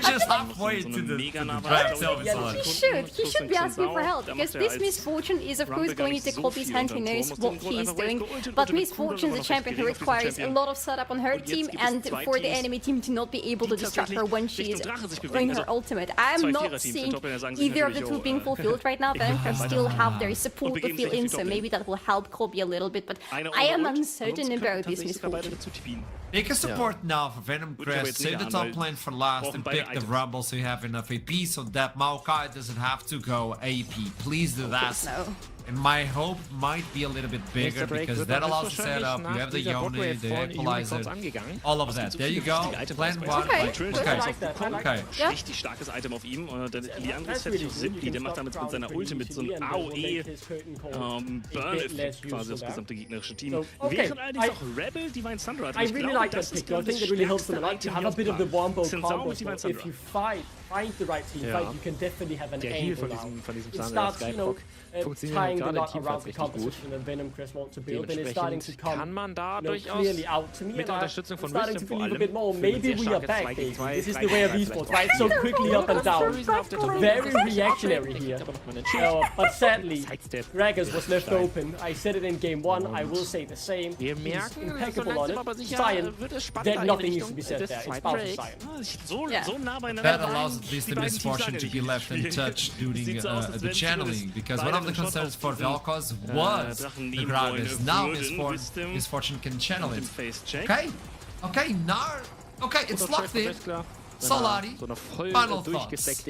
Just halfway to the draft. He should be asking for help, because this Misfortune is of course going into Colby's hand. He knows what he's doing, but Misfortune is a champion who requires a lot of setup on her team, and for the enemy team to not be able to distract her when she is doing her ultimate. I'm not seeing either of the two being fulfilled right now. Venom Crest still have their support to fill in, so maybe that will help Colby a little bit, but I am uncertain about this Misfortune. Make a support now for Venom Crest, save the top lane for last, and pick the Rumble so you have enough AP so that Maokai doesn't have to go AP. Please do that. And my hope might be a little bit bigger, because that allows the setup, you have the Yone, the Equalizer, all of that. There you go, plan 1. Okay. Richtig starkes Item auf ihm. Leandro ist fertig auf Simply, der macht damit mit seiner Ulti mit so einem AOE Burn-Effekt quasi das gesamte gegnerische Team. Während allerdings auch Rebel Divine Thunder hat. I really like that pick. I think it really helps them a lot to have a bit of the wombo combo. If you fight find the right team fight, you can definitely have an angle now. It starts, you know, funktionieren tying the gerade knot im around Teamfight the richtig gut. competition that Venom Crest wants to build, and it's starting to come, kann man da you know, durchaus clearly out to me. mit der Unterstützung von starting Wisdom to vor believe a allem bit more. für Maybe eine we sehr are starke back, 2 gegen baby. 2, This is the way of esports, right? So quickly up and down. Very reactionary here. But sadly, Gragas was left open. I said it in game 1, I will say the same. Wir He's merken, so impeccable on langsam aber it. sicher Cyan, wird es spannender then in nothing needs to Richtung be said des there. It's zweiten bound for Breaks. Cyan. So nah beieinander That waren allows at least the misfortune to be left untouched during the channeling, because one of the concerns for Vel'Koz was the Gragas. Now misfortune can channel it. Okay, now, okay, it's locked in. Solari, final thoughts.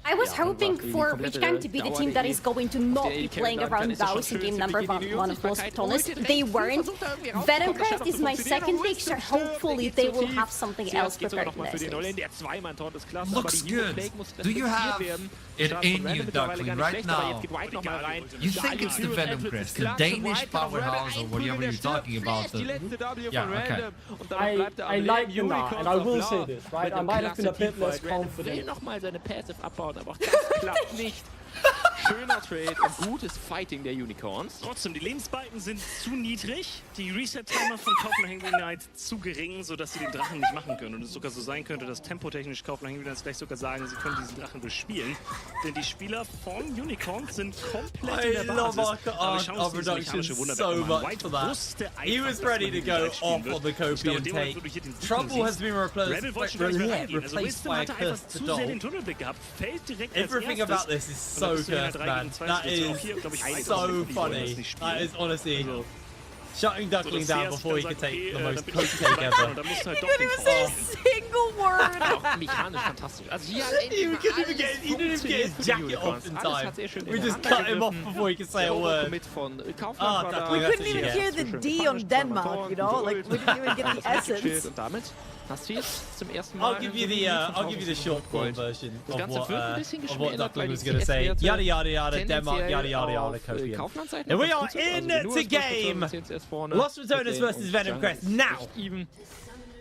I was hoping for Witchgang to be the team that is going to not be playing around Baus in game number 1, of course, to be honest. They weren't. Venom Crest is my second pick, so hopefully they will have something else prepared in their stakes. Looks good. Do you have it in you, Duckling, right now? You think it's the Venom Crest, the Danish powerhouse, or whatever you're talking about? Yeah, okay. I like the Nah, and I will say this, right? I might have been a bit less confident. Will noch mal seine Passive abbauen, aber auch das klappt nicht. Schöner Trade und gutes Fighting der Unicorns. Trotzdem, die Lebensbalken sind zu niedrig, die Reset-Timer von Copenhagen United zu gering, sodass sie den Drachen nicht machen können. Und es sogar so sein könnte, dass tempotechnisch Copenhagen United vielleicht sogar sagen, sie können diesen Drachen bespielen. Denn die Spieler von Unicorns sind komplett in der Basis. Aber schauen uns dieses mechanische Wunderwerk an. White wusste einfach, he was ready to go off on the Copian take. Trouble has been replaced by a curse to doll. Everything about this is so cursed, man. That is so funny. That is honestly shutting Duckling down before he could take the most coach take ever. He couldn't even say a single word. Mechanisch fantastisch. Also hier he didn't even get his jacket off in time. We just cut him off before he could say a word. We couldn't even hear the D on Denmark, you know? Like, we didn't even get the essence. I'll give you the short form version of what Duckling was going to say. Yada yada yada, Denmark, yada yada yada, Copian. And we are into game. Lost Retonus versus Venom Crest. Now,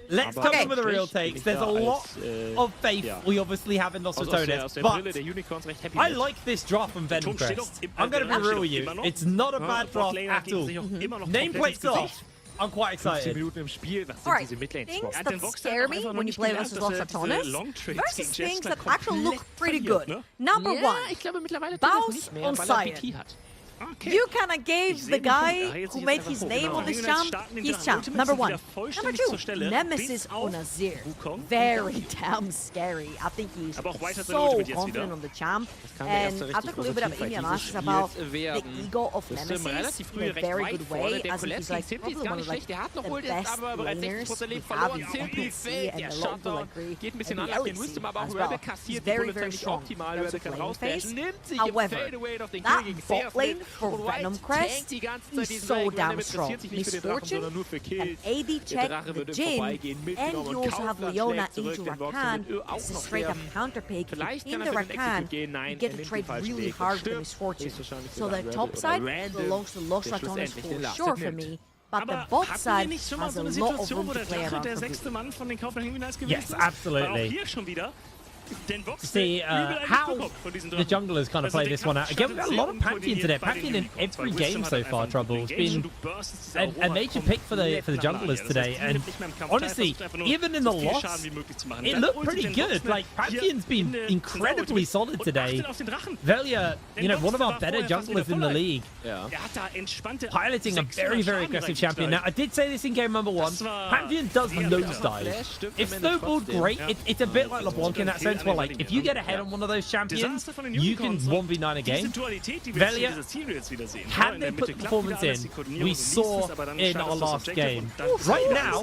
let's come in with the real takes. There's a lot of faith we obviously have in Lost Retonus, but I like this draft from Venom Crest. I'm going to be real with you. It's not a bad draft at all. Nameplate's off. I'm quite excited. Alright, things that scare me when you play versus Lost Retonus versus things that actually look pretty good. Number 1, Baus on Cyan. You kind of gave the guy who made his name on this champ his champ. Number 1. Number 2, Nemesis on Azir. Very damn scary. I think he's so confident on the champ. And I took a little bit of analysis about the ego of Nemesis in a very good way, as he's like probably one of like the best laners we have in NLC, and a lot of people agree. And the LEC as well. He's very, very strong in terms of lane phase. However, that bot lane for Venom Crest is so damn strong. Misfortune, an AD check, the Jhin, and you also have Leona into Rakan. It's a straight up counter pick. In the Rakan, you get to trade really hard with the Misfortune. So the top side belongs to Lost Retonus for sure for me. But the bot side has a lot of room to play around. Yes, absolutely. See how the junglers kind of play this one out. Again, we've got a lot of Pantheon today. Pantheon in every game so far, Trouble. It's been a major pick for the junglers today. And honestly, even in the loss, it looked pretty good. Like, Pantheon's been incredibly solid today. Velia, you know, one of our better junglers in the league. Piloting a very, very aggressive champion. Now, I did say this in game number 1. Pantheon does nosedive. If snowballed, great. It's a bit like LeBlanc in that sense. Well, like, if you get ahead on one of those champions, you can 1v9 a game. Velia, had they put the performance in, we saw in our last game. Right now,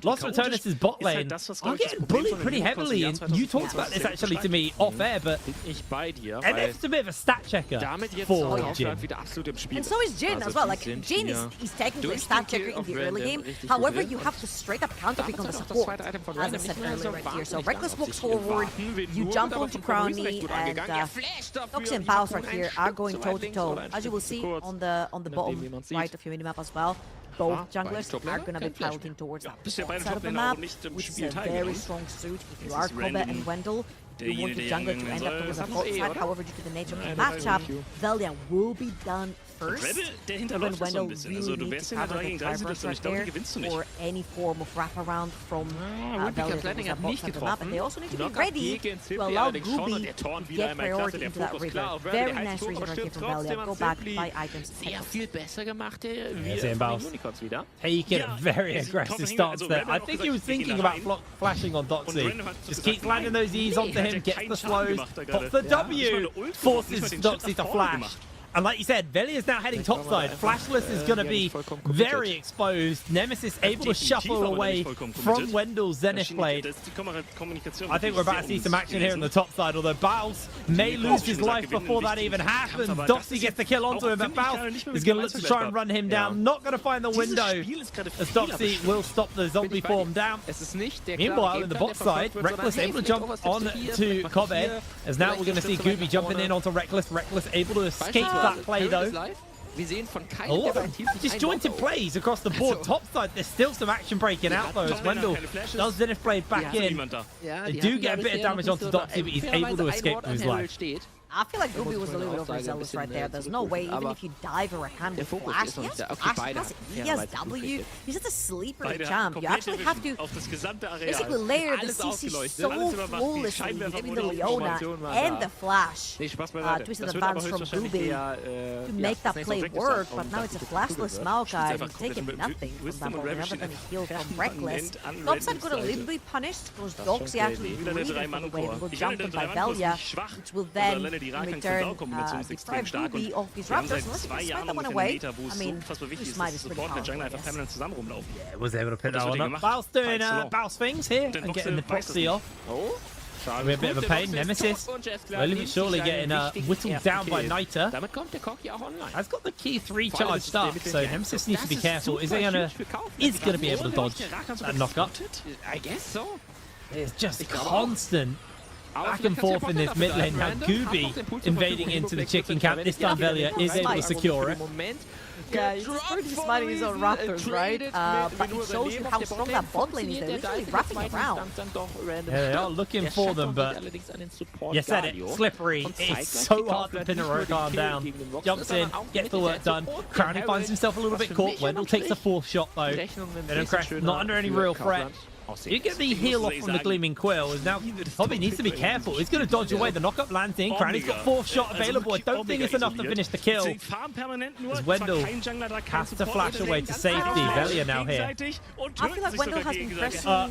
Lost Retonus' bot lane are getting bullied pretty heavily, and you talked about this actually to me off air, but NF's a bit of a stat checker for Jhin. And so is Jhin as well. Like, Jhin is technically a stat checker in the early game. However, you have to straight up counter pick on the support, as I said earlier right here. So Reckless walks forward, you jump onto Crowny, and Doxy and Baus right here are going toe-to-toe. As you will see on the bottom right of your minimap as well, both junglers are going to be piloting towards that side of the map, which is a very strong suit if you are Kobe and Wendell. You want your jungler to end up towards the bot side. However, due to the nature of the matchup, Velia will be done first. Then Wendell really needs to cover the drivers right there for any form of wraparound from Velia towards the bot side of the map. And they also need to be ready to allow Gooby to get priority into that river. Very nice reason right here from Velia. Go back, buy items. Taking a very aggressive stance there. I think he was thinking about flashing on Doxy. Just keeps landing those E's onto him, gets the slows, pops the W, forces Doxy to flash. And like you said, Velia is now heading topside. Flashless is going to be very exposed. Nemesis able to shuffle away from Wendell's Zenith Blade. I think we're about to see some action here on the top side, although Baus may lose his life before that even happens. Doxy gets the kill onto him, but Baus is going to look to try and run him down. Not going to find the window, as Doxy will stop the zombie form down. Meanwhile, in the bot side, Reckless able to jump on to Kobe, as now we're going to see Gooby jumping in onto Reckless. Reckless able to escape that play though. A lot of disjointed plays across the board. Top side, there's still some action breaking out though, as Wendell does Zenith Blade back in. They do get a bit of damage onto Doxy, but he's able to escape with his life. I feel like Gooby was a little bit overzealous right there. There's no way, even if you dive or hand with flash, he has flash, he has W. He's just a sleeper champ. You actually have to basically layer the CC so flawlessly, giving the Leona and the flash. Twisted advance from Gooby to make that play work, but now it's a flashless Maokai and he's taking nothing from that ball. Never gonna heal from Reckless. Topside got a little bit punished because Doxy actually breathing for the wave, will jump in by Velia, which will then in return, deprive Gooby of his Raptors. Unless you can smite that one away, I mean, smite is pretty powerful, Yeah, was able to pick that one up. Baus doing Baus things here and getting the proxy off. A bit of a pain. Nemesis slowly but surely getting whittled down by Niter. Has got the key 3 charged up, so Nemesis needs to be careful. Is gonna be able to dodge that knockup? I guess so. It's just constant back and forth in this mid lane. Now Gooby invading into the chicken camp. This time Velia is able to secure it. Yeah, he's pretty smiting his own Raptors, right? But it shows you how strong that bot lane is. They're literally wrapping around. Yeah, they are looking for them, but you said it, slippery. It's so hard to pin a Rogan down. Jumps in, gets the work done. Crowny finds himself a little bit caught. Wendell takes the 4th shot though. Venom Crash not under any real threat. You get the heal off from the Gleaming Quill, and now Hobby needs to be careful. He's going to dodge away. The knockup lands in. Crowny's got 4th shot available. I don't think it's enough to finish the kill, as Wendell has to flash away to safety. Velia now here. I feel like Wendell has been pressing. Oh,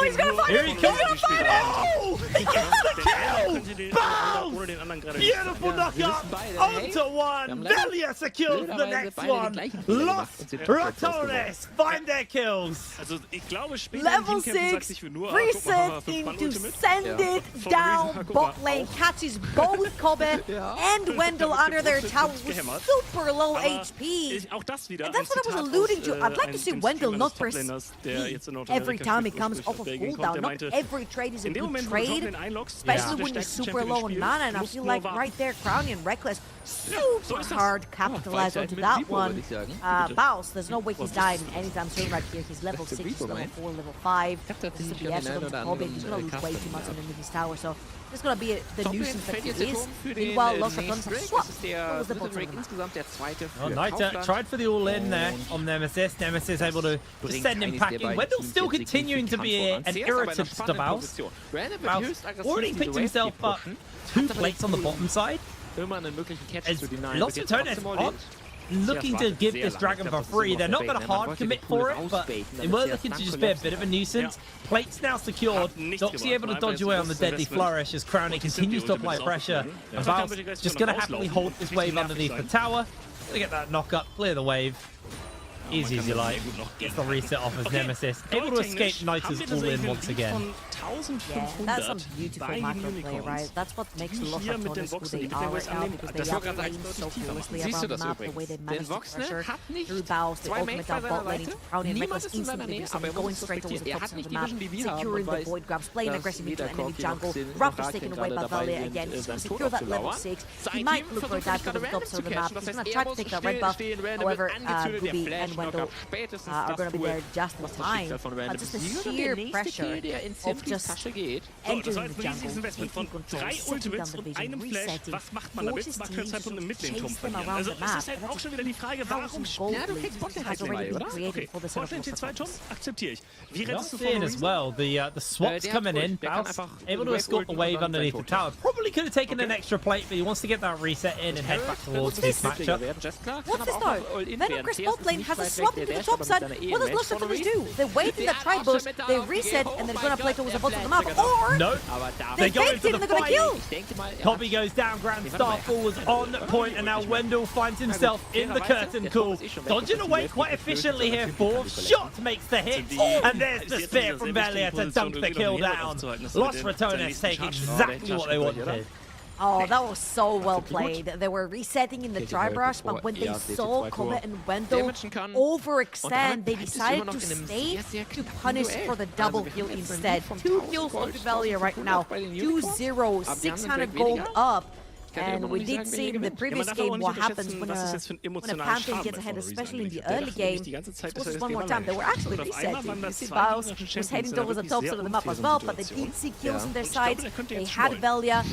he's going to find Here it! he He's comes! going to find Oh! He gets the kill! Boom! Beautiful knockup! Onto one! Velia secures the next one! Lost Ratones find their kill! Level 6, reset into send it down bot lane, catches both Kobe and Wendell under their tower with super low HP. And that's what I was alluding to. I'd like to see Wendell not press E every time he comes off of cooldown. Not every trade is a good trade, especially when you're super low on mana. And I feel like right there, Crowny and Reckless super hard capitalize onto that one. Baus, there's no way he's dying anytime soon right here. He's level 6, he's level 4, level 5. This is the BF, so he's going to lose way too much underneath his tower. So there's going to be the nuisance that he is. Meanwhile, Lost Ratones have swapped. Oh, Niter tried for the all-in there on Nemesis. Nemesis able to send him packing. Wendell still continuing to be an irritant to Baus. Baus already picked himself up 2 plates on the bottom side. Lost Ratones aren't looking to give this dragon for free. They're not going to hard commit for it, but they were looking to just be a bit of a nuisance. Plates now secured. Doxy able to dodge away on the deadly flourish as Crowny continues to apply pressure. And Baus just going to happily hold this wave underneath the tower. Going to get that knock up, clear the wave. Easy as you like. Gets the reset off as Nemesis. Able to escape Niter's all in once again. 1500 that's some beautiful bei den macro play, Unicorns. right? That's what makes Die Los hier mit den Ratones who Voxen they die are Midlane right now, annehmen, because das they wird are gerade playing so tiefer machen. flawlessly Siehst du around the das map, the way übrigens? they Den manage the Voxen pressure hat nicht through Baus, the zwei ultimate Mates down bei bot seiner lane into Seite. Crowd and Niemand Reckless ist in seiner instantly Nähe, do aber something, er muss going es straight towards the respektieren. Er top hat side of nicht the die map, Vision, die wir haben securing und the weiß, void grabs, playing dass aggressively into weder enemy Corki noch jungle. Sin noch Raptor's Rakin taken away gerade by dabei Valia sind, again. He's seinen going to Tod secure that level aufzulauern. 6. He Sein might Team look for a versucht dive nämlich towards the top side of gerade the random map. zu He's catchen. going Das to heißt, try er to muss take that still red buff. stehen. Random However, wird angezündet. Der Ruby Flash and Wendell knockt spätestens are das going to be Duel. there just in Was das time. Schicksal von Random Just the besiegt. Und sheer der nächste pressure Kill, der in of Simplys just Tasche geht. So, das entering war the ein riesiges jungle, Investment von taking control, 3 setting down Ultimates the und vision, einem Flash. resetting, Was macht man damit? forces Man könnte teams halt von einem to Midlane-Turm chase them verlieren. around Also the es map. ist halt And auch schon wieder die Frage, warum Gold ja, du kriegst Botlane has halt already frei, been oder? created Okay, for the side of Botlane Los T2 Turm Ratones. akzeptiere ich. Wie We're rettest du seeing von as well the swaps coming in. Baus able to escort the wave underneath the tower. Probably could have taken an extra plate, but he wants to get that reset in and head back towards his matchup. What's this though? Venom Crest bot lane has a swap into the top side. What does Los Ratones do? They wait in the tribe bush, they reset, and they're gonna play towards the bottom of the map. Or no, they go faked into it the and they're gonna kill. Cobby goes down, Grand Star forwards on point, and now Wendell finds himself in the curtain call. Dodging away quite efficiently here. Fourth shot makes the hit, and there's the spear from Velia to dunk the kill down. Los Ratones take exactly what they wanted. Oh, that was so well played. They were resetting in the tribe rush, but when they saw Comet and Wendell overextend, they decided to stay to punish for the double kill instead. 2 kills on Valia right now. 2-0, 600 gold up. And we did see in the previous game what happens when a Pantheon gets ahead, especially in the early game. Just one more time, they were actually resetting. You see Baus was heading towards the top side of the map as well, but they did see kills on their sides. They had Velia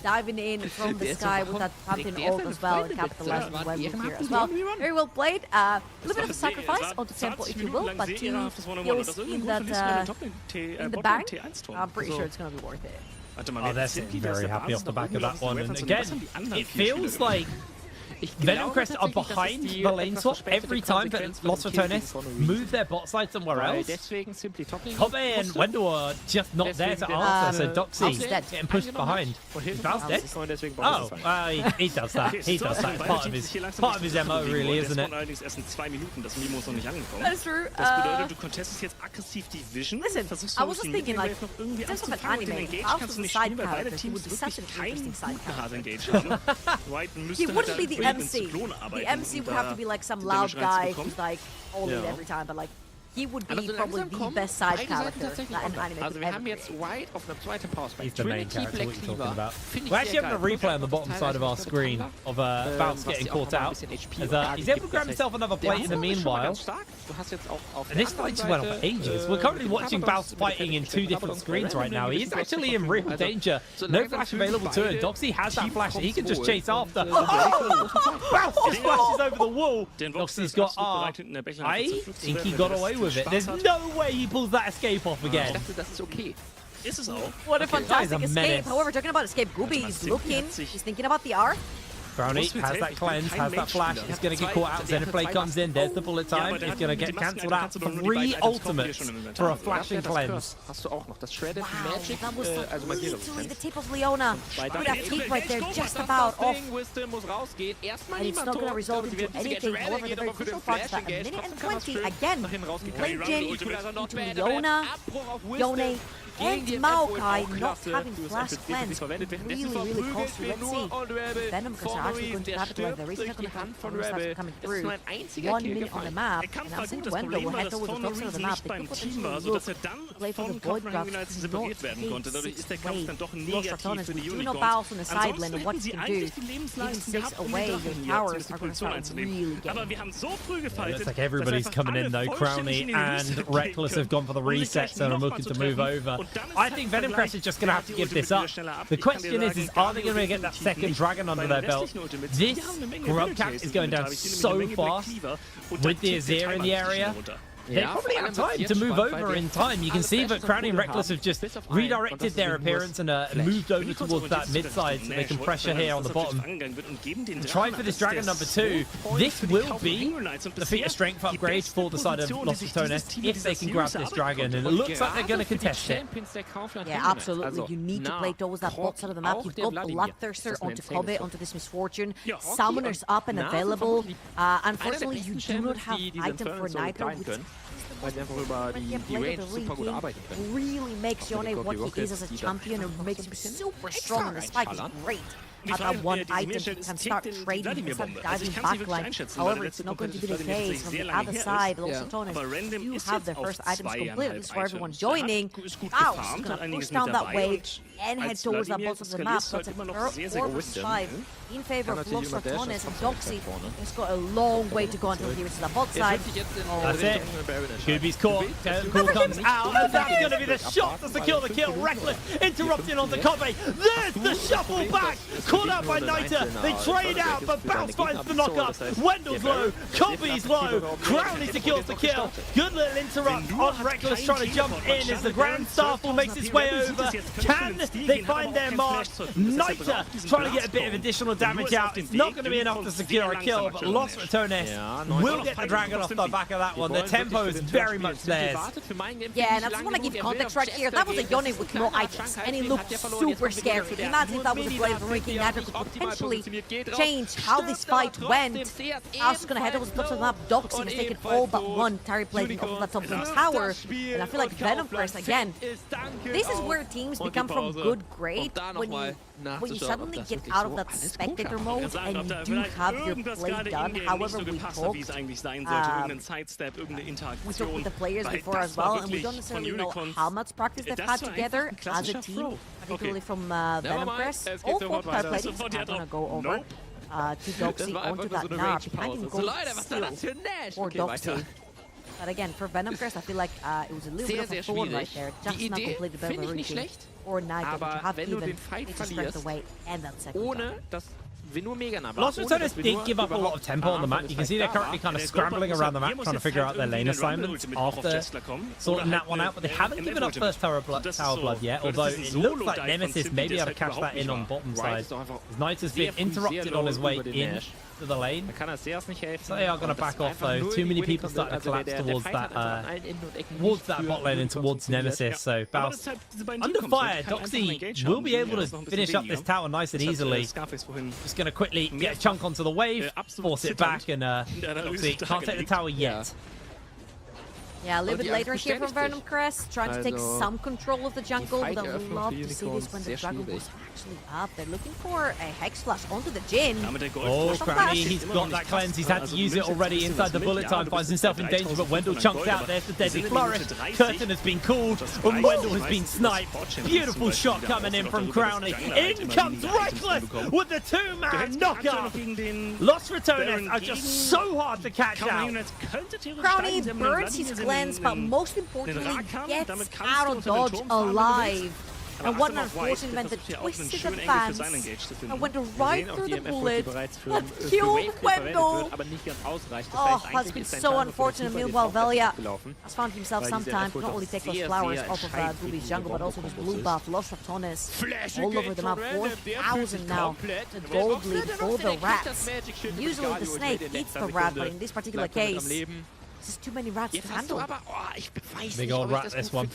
diving in from the sky with that Pantheon ult as well, and capitalizing the Wendell here as well. Very well played. A little bit of a sacrifice on the tempo, if you will, but 2 kills in the bank. I'm pretty sure it's going to be worth it. Oh, they're sitting very happy off the back of that one. And again, it feels like Venom Crest are behind the lane swap every time that Los Ratones move their bot side somewhere else. Kobe and Wendell are just not there to answer, so Doxy getting pushed behind. Is Baus dead? Oh, he does that. He does that. It's part of his MO, really, isn't it? That is true. Listen, I was just thinking, like, in terms of an anime, Baus was a side character. He would be such an interesting side character. He wouldn't be the MC. The MC would have to be like some loud guy who's like all in every time, but like he would be probably the best side character that an anime could ever create. He's the main character, what you're talking about. We're actually having a replay on the bottom side of our screen of Baus getting caught out. As, he's able to grab himself another plate in the meanwhile. And this fight just went on for ages. We're currently watching Baus fighting in 2 different screens right now. He's actually in real danger. No flash available to him. Doxy has that flash that he can just chase after. Baus just flashes over the wall. Doxy's got I think he got away with it. There's no way he pulls that escape off again. What a fantastic escape. However, talking about escape, Gubi is looking, he's thinking about the R. Brownie has that cleanse, has that flash, he's going to get caught out, Xenoplay comes in, there's the bullet time, he's going to get cancelled out. 3 ultimates for a flashing cleanse. Wow, that was literally the tip of Leona. With that tip right there, just about off. And it's not going to result into anything. However, the very crucial part is that a minute and 20, again, played Jin into Leona, Yone, and Maokai not having flash cleanse. Really, really costly. Let's see. Venom Crest are actually going to capitalize. The reason they're going to coming through. 1 minute on the map. And I'm seeing Wendell will head towards the top side of the map. They could potentially look to play for the void grab to not take 6 away. Los Ratones, with Juno Baus on the side lane, and what you can do, giving 6 away, your towers are going to start really getting. Looks like everybody's coming in though. Crowny and Reckless have gone for the resets and are looking to move over. I think Venom Crest is just going to have to give this up. The question is are they going to get that second dragon under their belt? This grub cap is going down so fast with the Azir in the area. They probably have time to move over in time. You can see that Crowny and Reckless have just redirected their appearance and moved over towards that mid side so they can pressure here on the bottom. Try for this dragon number 2. This will be the feat of strength upgrade for the side of Los Ratones if they can grab this dragon, and it looks like they're going to contest it. Yeah, absolutely. You need to play towards that bot side of the map. You've got Bloodthirster onto Kobe, onto this Misfortune. Summoners up and available. Unfortunately, you do not have item for Nitro, which is weil sie einfach über die Range super gut arbeiten können. Really makes Yone what he is as a champion and makes him super strong in the spike is great. At that one item, you can start trading, you can start diving backline. However, it's not going to be the case from the other side. Los Ratones, you have their first items completed for everyone joining. Faust is going to push down that wave and head towards that bottom of the map. So it's a 4 versus 5 in favor of Los Ratones, and Doxy has got a long way to go until he reaches the bot side. That's it. Scooby's caught. Call comes out, and that's going to be the shot to secure the kill. Reckless interrupting onto Kobe. There's the shuffle back. Caught out by Niter. They trade out, but Bounce finds the knock-up. Wendell's low. Kobe's low. Crowley secures the kill. Good little interrupt on Reckless trying to jump in as the Grand Starfall makes its way over. Can they find their mark? Niter trying to get a bit of additional damage out. It's not going to be enough to secure a kill, but Los Ratones will get the dragon off the back of that one. The tempo is very much theirs. Yeah, and I just want to give context right here. That was a Yone with no items, and he looked super scary. Imagine if that was a play for Ricky Niter could potentially change how this fight went. I was going to head over the top of the map. Doxy has taken all but one Terry plating off of that top lane tower. And I feel like Venom Crest, again, this is where teams become from good great when you suddenly get out of that spectator mode and you do have your play done. However, we talked with the players before as well, and we don't necessarily know how much practice they've had together as a team, particularly from Venom Crest. All 4 Terry platings are going to go over to Doxy onto that Gnar behind him gold steal for Doxy. But again, for Venom Crest, I feel like it was a little bit of a thorn right there. Just not completed by Verity or Niter to have even major strength away and that second down. Los Ratones did give up a lot of tempo on the map. You can see they're currently kind of scrambling around the map, trying to figure out their lane assignments after sorting that one out, but they haven't given up first Tower Blood yet, although it looks like Nemesis may be able to catch that in on bottom side. Niter's been interrupted on his way in to the lane. So they are going to back off though. Too many people starting to collapse towards that bot lane and towards Nemesis. So Faust under fire. Doxy will be able to finish up this tower nice and easily. Just going to quickly get a chunk onto the wave, force it back, and Doxy can't take the tower yet. Yeah, a little bit later here from Venom Crest, trying to take some control of the jungle, but I would love to see this when the dragon was actually up. They're looking for a Hex Flash onto the Jhin. Oh, Crowley, he's got that cleanse. He's had to use it already inside the bullet time. Finds himself in danger, but Wendell chunked out. There's the deadly flourish. Curtain has been called, and Wendell has been sniped. Beautiful shot coming in from Crowley. In comes Reckless with the 2-man knockup. Los Ratones are just so hard to catch out. Crowley burns his cleanse, but most importantly, gets out of dodge alive. And what an unfortunate event, the twisted advance and went right through the bullet and killed Wendell. Oh, that's been so unfortunate. Meanwhile, Velia has found himself sometimes not only take those flowers off of Ruby's jungle, but also this blue buff. Los Ratones all over the map, 4,000 now. The gold lead for the rats. Usually the snake eats the rat, but in this particular case, there's too many rats to handle. Big old rat, this one.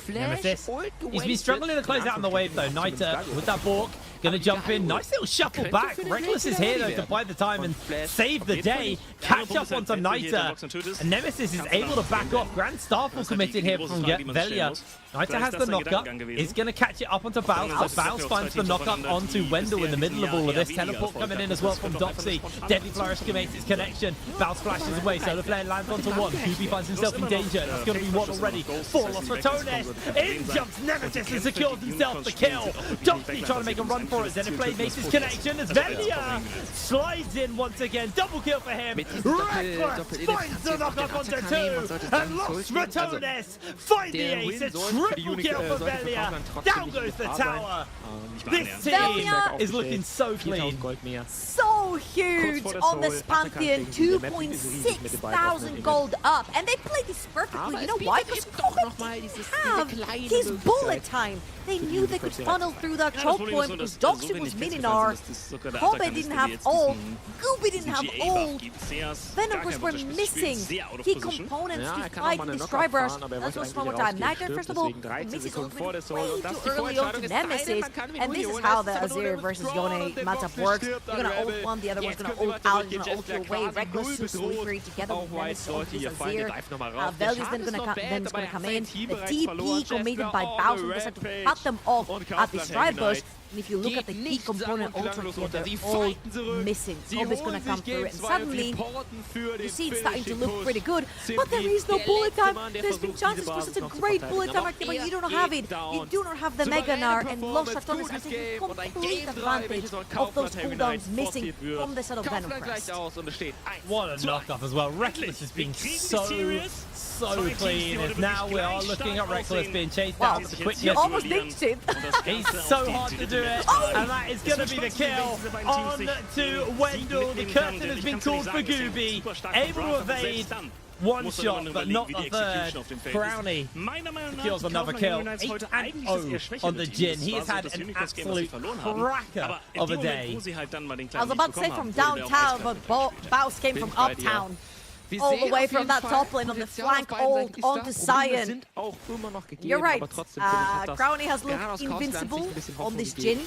Nemesis. He's been struggling to close out on the wave, though. Niter with that Bork, gonna jump in. Nice little shuffle back. Reckless is here, though, to buy the time and save the day. Catch up onto Niter. And Nemesis is able to back off. Grand Starfall committed here from Velia. Niter has the knockup. Is going to catch it up onto Bounce, but Bounce finds the knockup onto Wendell in the middle of all of this. Teleport coming in as well from Doxy. Deadly Flourish makes its connection. Bounce flashes away. Solar Flare lands onto one. Kubi finds himself in danger. It's going to be one already for Los Ratones. In jumps Nemesis and secures himself the kill. Doxy trying to make a run for it. Zenithblade makes his connection as Velia slides in once again. Double kill for him. Reckless finds the knockup onto 2. And Los Ratones find the ace. It's triple kill for Velia. Down goes the tower. This team is looking so clean. So huge on this Pantheon. 2.6 thousand gold up. And they played this perfectly. You know why? Because Kobe didn't have his bullet time. They knew they could funnel through that choke point because Doxy was mid-inar. Kobe didn't have ult. Gooby didn't have ult. Venomers were missing key components to fight this Tribrush. Let's go one more time. Niter, first of all, misses ultimate way too early on to Nemesis. And this is how the Azir versus Yone matchup works. You're going to ult one down, the other one's gonna ult out, he's gonna ult your way. Reckless to Slippery together with Menace on this Azir. Veli's then gonna come in. The TP committed by Bowser decided to cut them off at the Stride Bush. And if you look at the key component ultra here, they're all missing. Kobe is gonna come through it, and suddenly you see it's starting to look pretty good, but there is no bullet time. There's been chances for such a great bullet time right there, but you don't have it. You do not have the Mega Gnar, and Los Ratones are taking complete advantage of those cooldowns missing from the set of Venom Crest. What a knock-off as well. Reckless has been so clean. As now we are looking at Reckless being chased out with the quickness. You almost ditched it. He's so hard to do it, and that is going to be the kill. On to Wendell. The curtain has been called for Gooby. Able to evade one shot, but not the third. Brownie kills another kill. 8-0 on the Jin. He has had an absolute cracker of a day. I was about to say from downtown, but Baus came from uptown. All the way from that top lane on the flank ult onto Sion. You're right. Crowny has looked invincible on this Jin.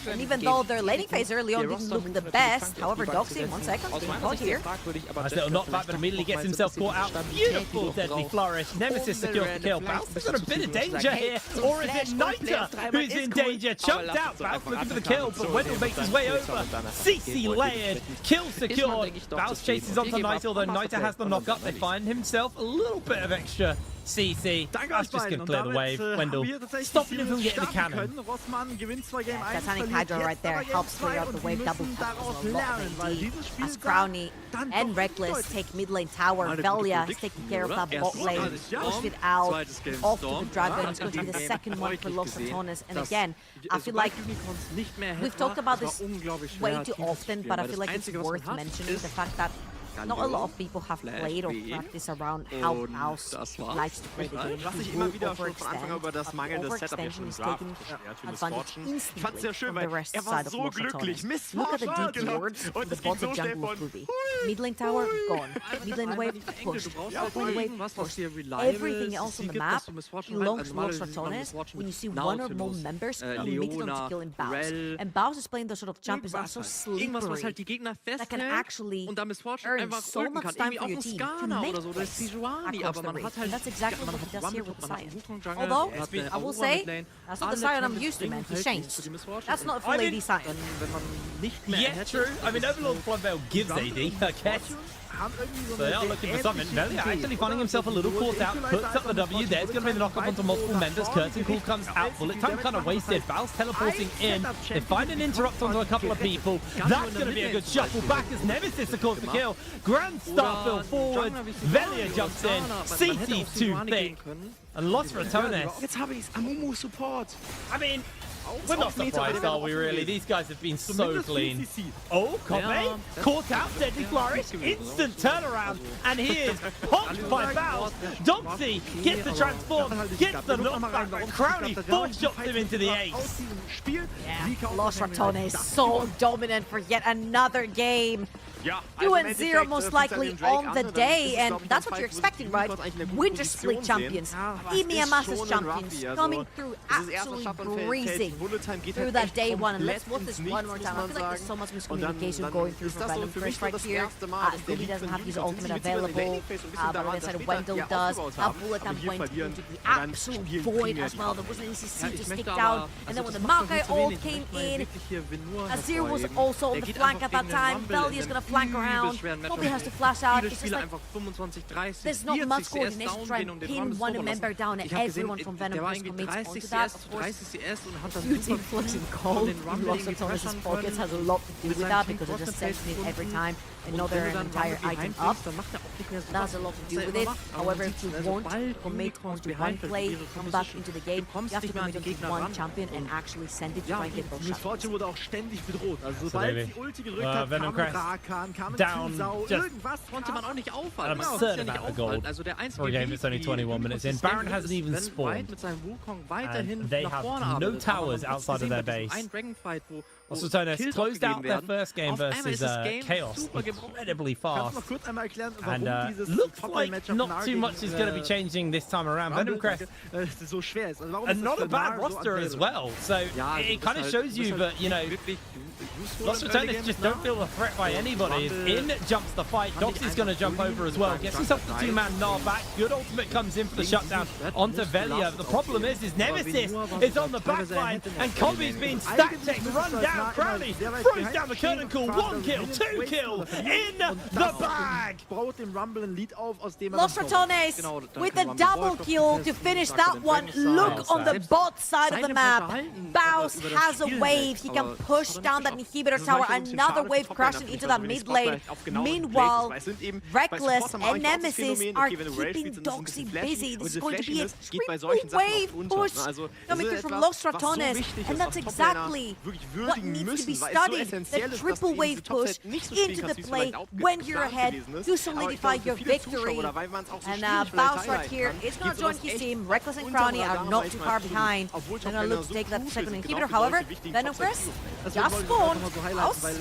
And even though their laning phase early on didn't look the best, however, Doxy, 1 second, caught here. Nice little knockback, but immediately gets himself caught out. Beautiful deadly flourish. Nemesis secures the kill. Baus has got a bit of danger here. Or is it Nita who's in danger? Chunked out. Baus looking for the kill, but Wendell makes his way over. CC layered. Kill secured. Baus chases onto Nita, although Nita has the knock up. They find himself a little bit of extra CC. That's just going to clear the wave. Wendell stopping him from getting the cannon. Titanic Hydra right there helps clear out the wave. Double tap as as Crowny and Reckless take mid lane tower. Velia is taking care of that bot lane. Pushed it out. Off to the Dragon. It's going to be the second one for Los Ratones. And again, I feel like we've talked about this way too often, but I feel like it's worth mentioning the fact that not a lot of people have played or practiced around how Baus likes to play the game. He will overextend, but the overextension is taken advantage instantly from the rest side of Los Ratones. Look at the deep wards in the bottom jungle of Ruby. Mid lane tower, gone. Mid lane wave, pushed. Top lane wave, pushed. Everything else on the map belongs to Los Ratones. When you see one or more members committed on to killing Baus. And Baus is playing those sort of champions that are so slippery that can actually earn so much time for your team to make plays across the ring. And that's exactly what he does here with Sion. Although, I will say, that's not the Sion I'm used to, man. He changed. That's not full AD Sion. Yeah, true. I mean, Overlord Floodveil gives AD, I guess. So they are looking for something. Velia actually finding himself a little caught out, puts up the W. There's going to be the knock up onto multiple members. Curtain Call comes out. Bullet time kind of wasted. Baus teleporting in. They find an interrupt onto a couple of people. That's going to be a good shuffle back as Nemesis scores the kill. Grand Starfield forward. Velia jumps in. CC's too thick. And Los Ratones. Jetzt habe ich's. Amumu Support. I mean, we're not surprised, are we really? These guys have been so clean. Oh, Kobe caught out, deadly flourish, instant turnaround, and he is popped by Baus. Doxy gets the transform, gets the knockback, Crowny four-shots him into the ace. Yeah, Los Ratones so dominant for yet another game. 2-0 most likely on the day, and that's what you're expecting, right? Winter Split champions, EMEA Masters champions, coming through absolutely breezing through that day one. And let's watch this one more time. I feel like there's so much miscommunication going through for Venom First right here. He doesn't have his ultimate available, but on the side of Wendell does. That bullet time went into the absolute void as well. There wasn't any CC to stick down. And then when the Maokai ult came in, Azir was also on the flank at that time. Velia is going to flank around. Kobe has to flash out. It's just like there's not much coordination to try and pin one member down, and everyone from Venom First commits onto that. Of course, huge influx in gold in Los Ratones' pockets has a lot to do with that, because they're just sending it every time another entire item up. That has a lot to do with it. However, if you won't commit onto one play, come back into the game, you have to commit onto one champion and actually send it to try and get those shots. wurde auch ständig bedroht. Also sobald die Ulti gerückt hat, Venom Crest down just konnte man auch nicht aufhalten. an absurd amount of gold for a game that's only 21 minutes in. Baron hasn't even spawned, and they have no towers outside of their base. Los Ratones closed out their first game versus Chaos incredibly fast, and looks like not too much is going to be changing this time around. Venom Crest, and not a bad roster as well, so it kind of shows you that, you know, Lost Returnists just don't feel a threat by anybody. In jumps the fight. Doxy's going to jump over as well. Gets himself the two-man Gnar back. Good ultimate comes in for the shutdown onto Velia. The problem is Nemesis is on the back line, and Kobe's being stack checked, run down. Crowley throws down the curtain call. 1 kill, 2 kill in the bag. Lost Returnists with a double kill to finish that one. Look on the bot side of the map. Baus has a wave. He can push down that inhibitor tower. Another wave crashing into that mid lane. Meanwhile, Reckless and Nemesis are keeping Doxy busy. This is going to be a triple wave push coming through from Lost Returnists, and that's exactly what needs to be studied. The triple wave push into the play when you're ahead to solidify your victory. And Baus right here is going to join his team. Reckless and Crowny are not too far behind. They're going to look to take that second inhibitor. However, Venom Crest just spawned. Baus.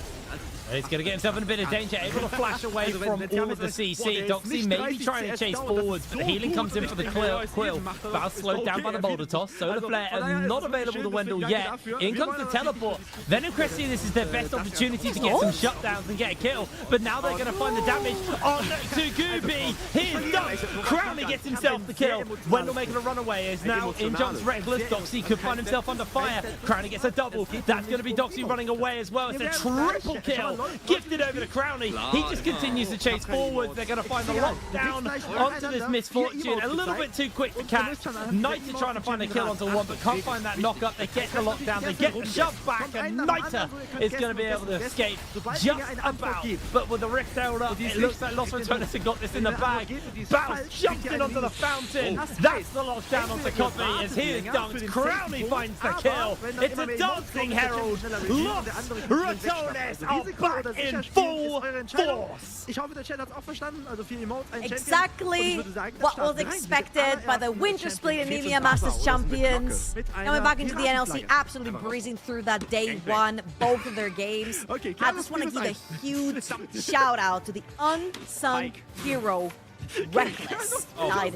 He's going to get himself in a bit of danger, able to flash away from all of the CC. Doxy maybe trying to chase forwards, but the healing comes in for the Quill. Baus slowed down by the boulder toss. Solar Flare not available to Wendell yet. In comes the teleport. Venom Crest see this is their best opportunity to get some shutdowns and get a kill, but now they're going to find the damage on to Gooby. Here's Dux. Crowley gets himself the kill. Wendell making a runaway is now in jumps Reckless. Doxy could find himself under fire. Crowley gets a double. That's going to be Doxy running away as well. It's a triple kill. Gifted over to Crowny. He just continues to chase forwards. They're going to find the lockdown onto this Misfortune. A little bit too quick to catch. Niter trying to find a kill onto one, but can't find that knock up. They get the lockdown. They get the shove back, and Niter is going to be able to escape just about. But with the rift held up, it looks like Lost Returnists have got this in the bag. Baus jumps in onto the fountain. That's the lockdown onto Copy as he is dunked. Crowny finds the kill. It's a dancing herald. Lost Returnists are back in full force. Exactly what was expected by the Winter Split and Elia Masters champions. Coming back into the NLC, absolutely breezing through that day one, both of their games. I just want to give a huge shout out to the unsung hero, Reckless. Died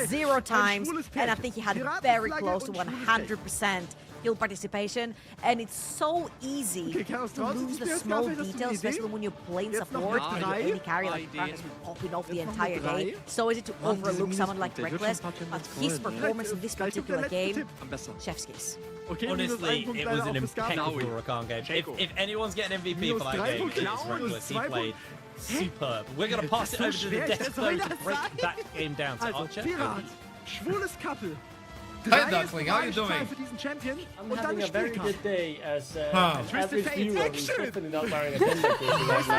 0 times, and I think he had very close to 100% kill participation, and it's so easy to lose the small details, especially when you're playing support and your early carry like Frank has been popping off the entire game. So easy to overlook someone like Reckless, but his performance in this particular game, chef's kiss. Honestly, it was an impeccable Rakan game. If anyone's getting MVP for that game, it's Reckless. He played superb. We're going to pass it over to the desk though to break that game down to Archer. Hey Duckling, how are you doing? I'm having a very good day as an average viewer who's definitely not wearing a Denmark jersey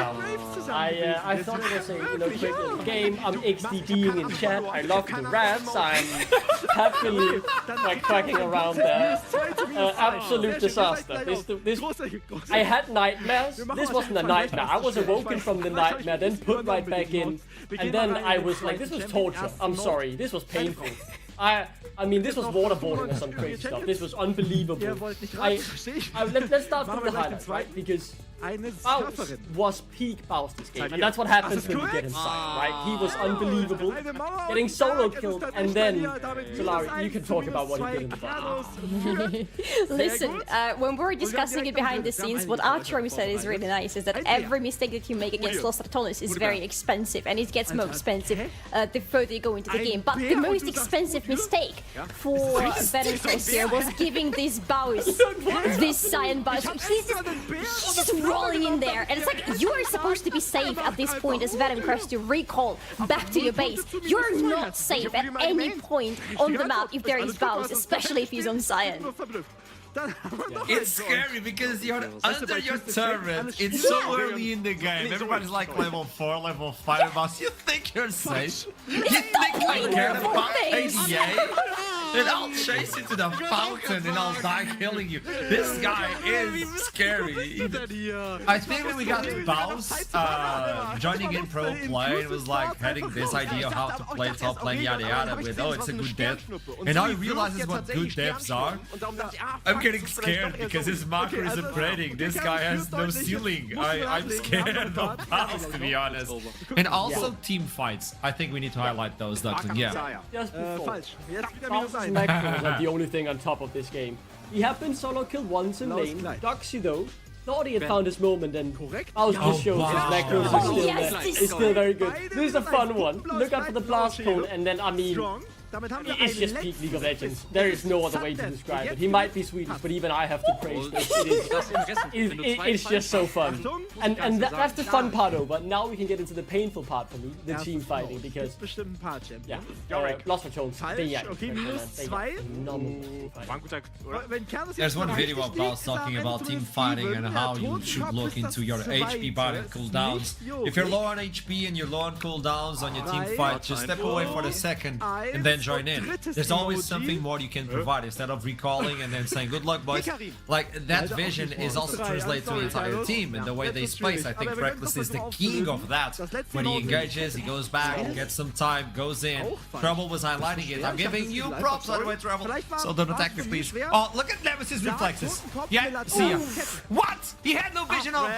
right now. I thought it was a great little game. I'm XDDing in chat. I love the rats. I'm happily cracking around there. Absolute disaster. I had nightmares. This wasn't a nightmare. I was awoken from the nightmare, then put right back in, and then I was like, this was torture. I'm sorry. This was painful. I mean, this was waterboarding or some crazy stuff. This was unbelievable. Let's start from the highlights, right? Because Baus was peak Baus this game, and that's what happens when you get inside, right? He was unbelievable, getting solo killed, and then, Solari, you can talk about what he did in the back. Listen, when we were discussing it behind the scenes, what Archer said is really nice, is that every mistake that you make against Lost Returnists is very expensive, and it gets more expensive the further you go into the game. But the most expensive mistake for Venom Crest here was giving this Baus, this Cyan Baus. He's just rolling in there, and it's like, you are supposed to be safe at this point as Venom Crest to recall back to your base. You're not safe at any point on the map if there is Baus, especially if he's on Cyan. It's scary because you're under your turret. It's so early in the game. Everybody's like level 4, level 5 boss. You think you're safe? You think I care about ADA? And I'll chase you to the fountain and I'll die killing you. This guy is scary. I think when we got Baus joining in pro play, it was like having this idea of how to play top lane, yada yada, with it's a good death. And now he realizes what good deaths are. I'm getting scared because his marker is upgrading. This guy has no ceiling. I'm scared of Baus, to be honest. And also team fights. I think we need to highlight those, Duckling. Yeah. Just before. Macro was like the only thing on top of this game. He had been solo killed once in lane. Doxy though, thought he had found his moment, and Baus just shows his macros is still very good. This is a fun one. Look out for the blast cone, and then, I mean, it's just peak League of Legends. There is no other way to describe it. He might be Swedish, but even I have to praise this. It's just so fun. And that's the fun part though, but now we can get into the painful part for me, the team fighting, because yeah, Lost for Jones, There's one video of Baus talking about team fighting and how you should look into your HP bar and cooldowns. If you're low on HP and you're low on cooldowns on your team fight, just step away for a second and then join in. There's always something more you can provide instead of recalling and then saying good luck boys. Like that vision is also translated to the entire team and the way they space. I think Reckless is the king of that. When he engages, he goes back, gets some time, goes in. Trouble was highlighting it. I'm giving you props by the way, Trouble. So don't attack me please. Oh, look at Nemesis reflexes. Yeah, see ya. What? He had no vision on.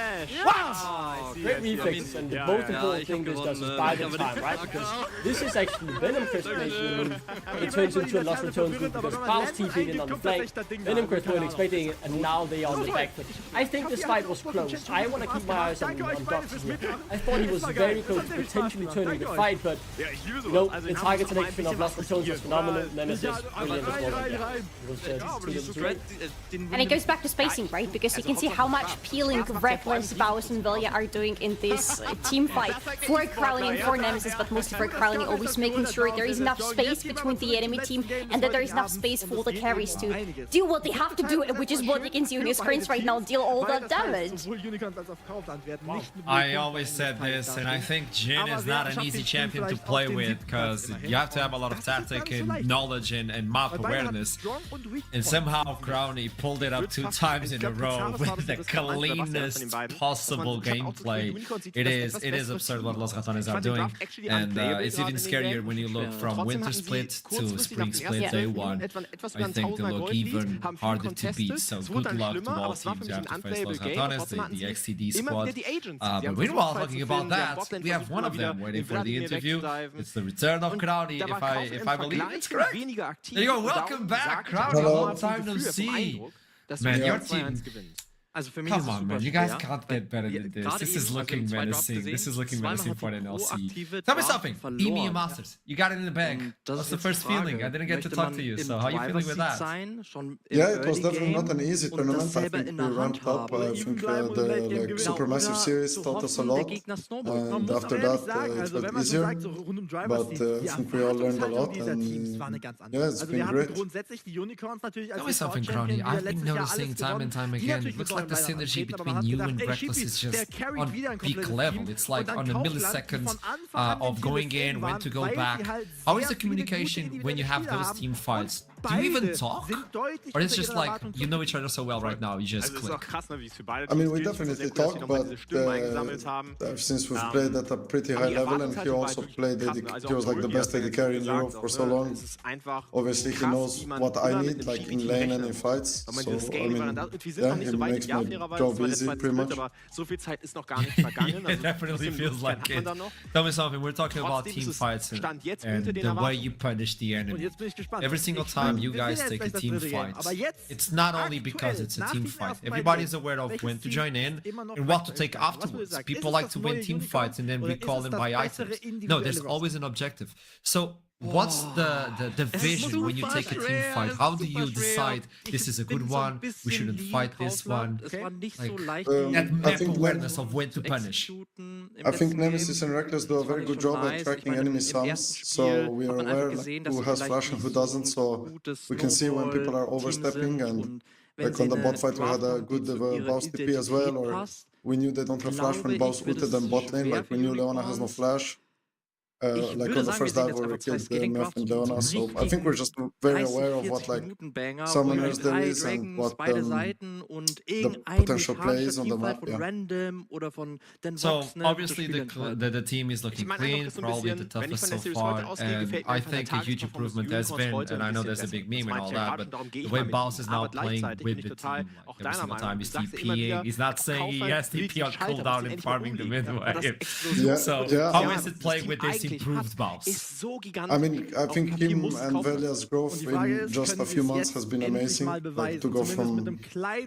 What? Great reflexes, and the most important thing this does is buy them time, right? Because this is actually Venom Crystallization. It turns into a Lost Return group because Baus TP'd in on the flank, Venom Crest weren't expecting it, and now they are on the back foot. I think this fight was close. I want to keep my eyes on Dox here. I thought he was very close to potentially turning the fight, but you know, the target selection of Lost Returns was phenomenal. Nemesis, brilliant as well. And it goes back to spacing, right? Because you can see how much peeling Reckless, Baus, and Vilja are doing in this team fight for Krowling and for Nemesis, but mostly for Krowling, always making sure there is enough space between the enemy team and that there is enough space for the carries to do what they have to do, which is what you can see on your screens right now, deal all that damage. I always said this, and I think Jhin is not an easy champion to play with because you have to have a lot of tactic and knowledge and map awareness. And somehow Crowley pulled it up 2 times in a row with the cleanest possible gameplay. It is absurd what Los Ratones are doing, and it's even scarier when you look from Winter Split to Spring Split Day 1. I think they look even harder to beat, so good luck to all teams you have to face Los Ratones, the XTD squad. But meanwhile, talking about that, we have one of them waiting for the interview. It's the return of Crowley, if I believe it's correct. There you go, welcome back, Crowley, long time no see. Man, your team... Come on, man, you guys can't get better than this. This is looking menacing. This is looking menacing for an NLC. Tell me something. EMEA Masters, you got it in the bag. What's the first feeling? I didn't get to talk to you, so how are you feeling with that? Yeah, it was definitely not an easy tournament. I think we ramped up. I think the Supermassive series taught us a lot. And after that, it got easier. But I think we all learned a lot. And yeah, it's been great. Tell me something, Crowley. I've been noticing time and time again. It looks like the synergy between you and Reckless is just on peak level. It's like on a millisecond of going in, when to go back. How is the communication when you have those team fights? Do you even talk? Or it's just like, you know each other so well right now, you just click? I mean, we definitely talk, but since we've played at a pretty high level, and he also played, he was like the best AD carry in Europe for so long. Obviously, he knows what I need, like in lane and in fights. So, I mean, yeah, he makes my job easy, pretty much. It definitely feels like it. Tell me something, we're talking about team fights and the way you punish the enemy. Every single time you guys take a team fight, it's not only because it's a team fight. Everybody's aware of when to join in and what to take afterwards. People like to win team fights and then recall them by items. No, there's always an objective. So what's the vision when you take a team fight? How do you decide this is a good one, we shouldn't fight this one? Like, that map awareness of when to punish. I think Nemesis and Reckless do a very good job at tracking enemy sums, so we are aware who has flash and who doesn't, so we can see when people are overstepping, and like on the bot fight we had a good Baus TP as well, or we knew they don't have flash when Baus ulted them bot lane, like we knew Leona has no flash. Like on the first dive where we killed Mef and Leona, so I think we're just very aware of what like summoners there is and what the potential plays on the map. Yeah. So obviously the team is looking clean, probably the toughest so far, and I think a huge improvement has been, and I know there's a big meme and all that, but the way Baus is now playing with the team, like every single time he's TPing, he's not saying he has TP on cooldown and farming the mid wave. So how is it playing with this team improved Bobs. ist so gigantisch. I mean, I think him and Velia's growth in just a few months has been amazing. Like to go from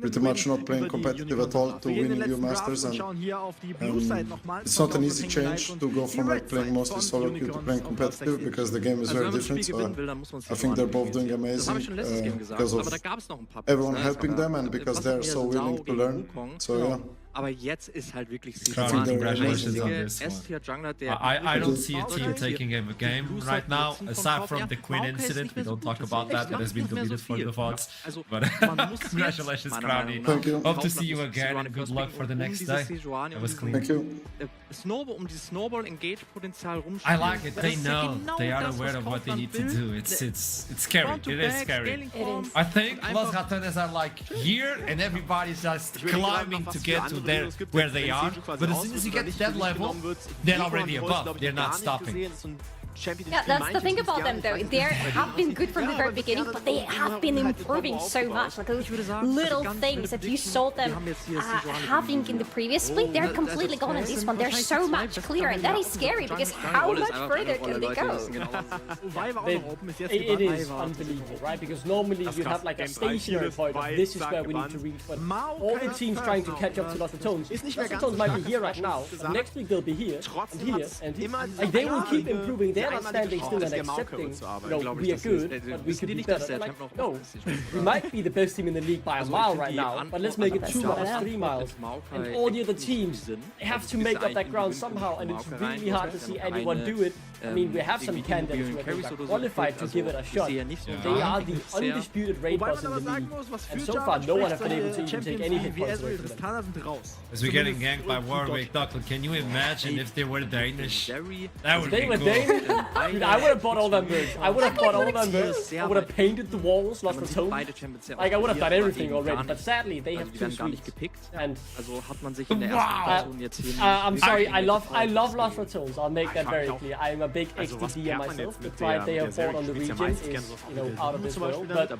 pretty much not playing competitive at all to winning EU Masters, and it's not an easy change to go from like playing mostly solo queue to playing competitive because the game is very different. So I think they're both doing amazing because of everyone helping them and because they're so willing to learn. So yeah. Aber jetzt ist halt wirklich Congratulations on this one. I don't see a team taking a game right now, aside from the Queen incident. We don't talk about that. That has been deleted for the VODs. But congratulations, Crowny. Thank you. Hope to see you again and good luck for the next day. It was clean. Thank you. Dieses Snowball-Engage-Potenzial rumspielen. I like it. They know. They are aware of what they need to do. It's scary. It is scary. I think Los Ratones are like here and everybody's just climbing to get to where they are, but as soon as you get to that level, they're already above. They're not stopping. Yeah, that's the thing about them though. They have been good from the very beginning, but they have been improving so much. Like those little things that you saw them having in the previous split, they're completely gone in this one. They're so much clearer, and that is scary because how much further can they go? It is unbelievable, right? Because normally you have like a stationary point of this is where we need to reach, but all the teams trying to catch up to Los Ratones. Los Ratones might be here right now, but next week they'll be here, and here, and here. Like, they will keep improving. They're not standing still and accepting, you know, we are good, but we could be better. Like, no, we might be the best team in the league by a mile right now, but let's make it 2 miles, 3 miles. And all the other teams have to make up that ground somehow, and it's really hard to see anyone do it. I mean, we have some candidates who are qualified to give it a shot. They are the undisputed raid boss in the league, and so far no one has been able to even take any hit points away from them. As we're getting ganked by Warwick, Duckle, can you imagine if they were Danish? That would be cool. Dude, I would have bought all them birds. I would have bought all them birds. I would have painted the walls, Lost Ratones. Like, I would have done everything already, but sadly they have 2 sweets. And wow. I'm sorry, I love Lost Ratones. I'll make that very clear. I'm a big XDD myself. The pride they have bought on the region is, you know, out of this world. But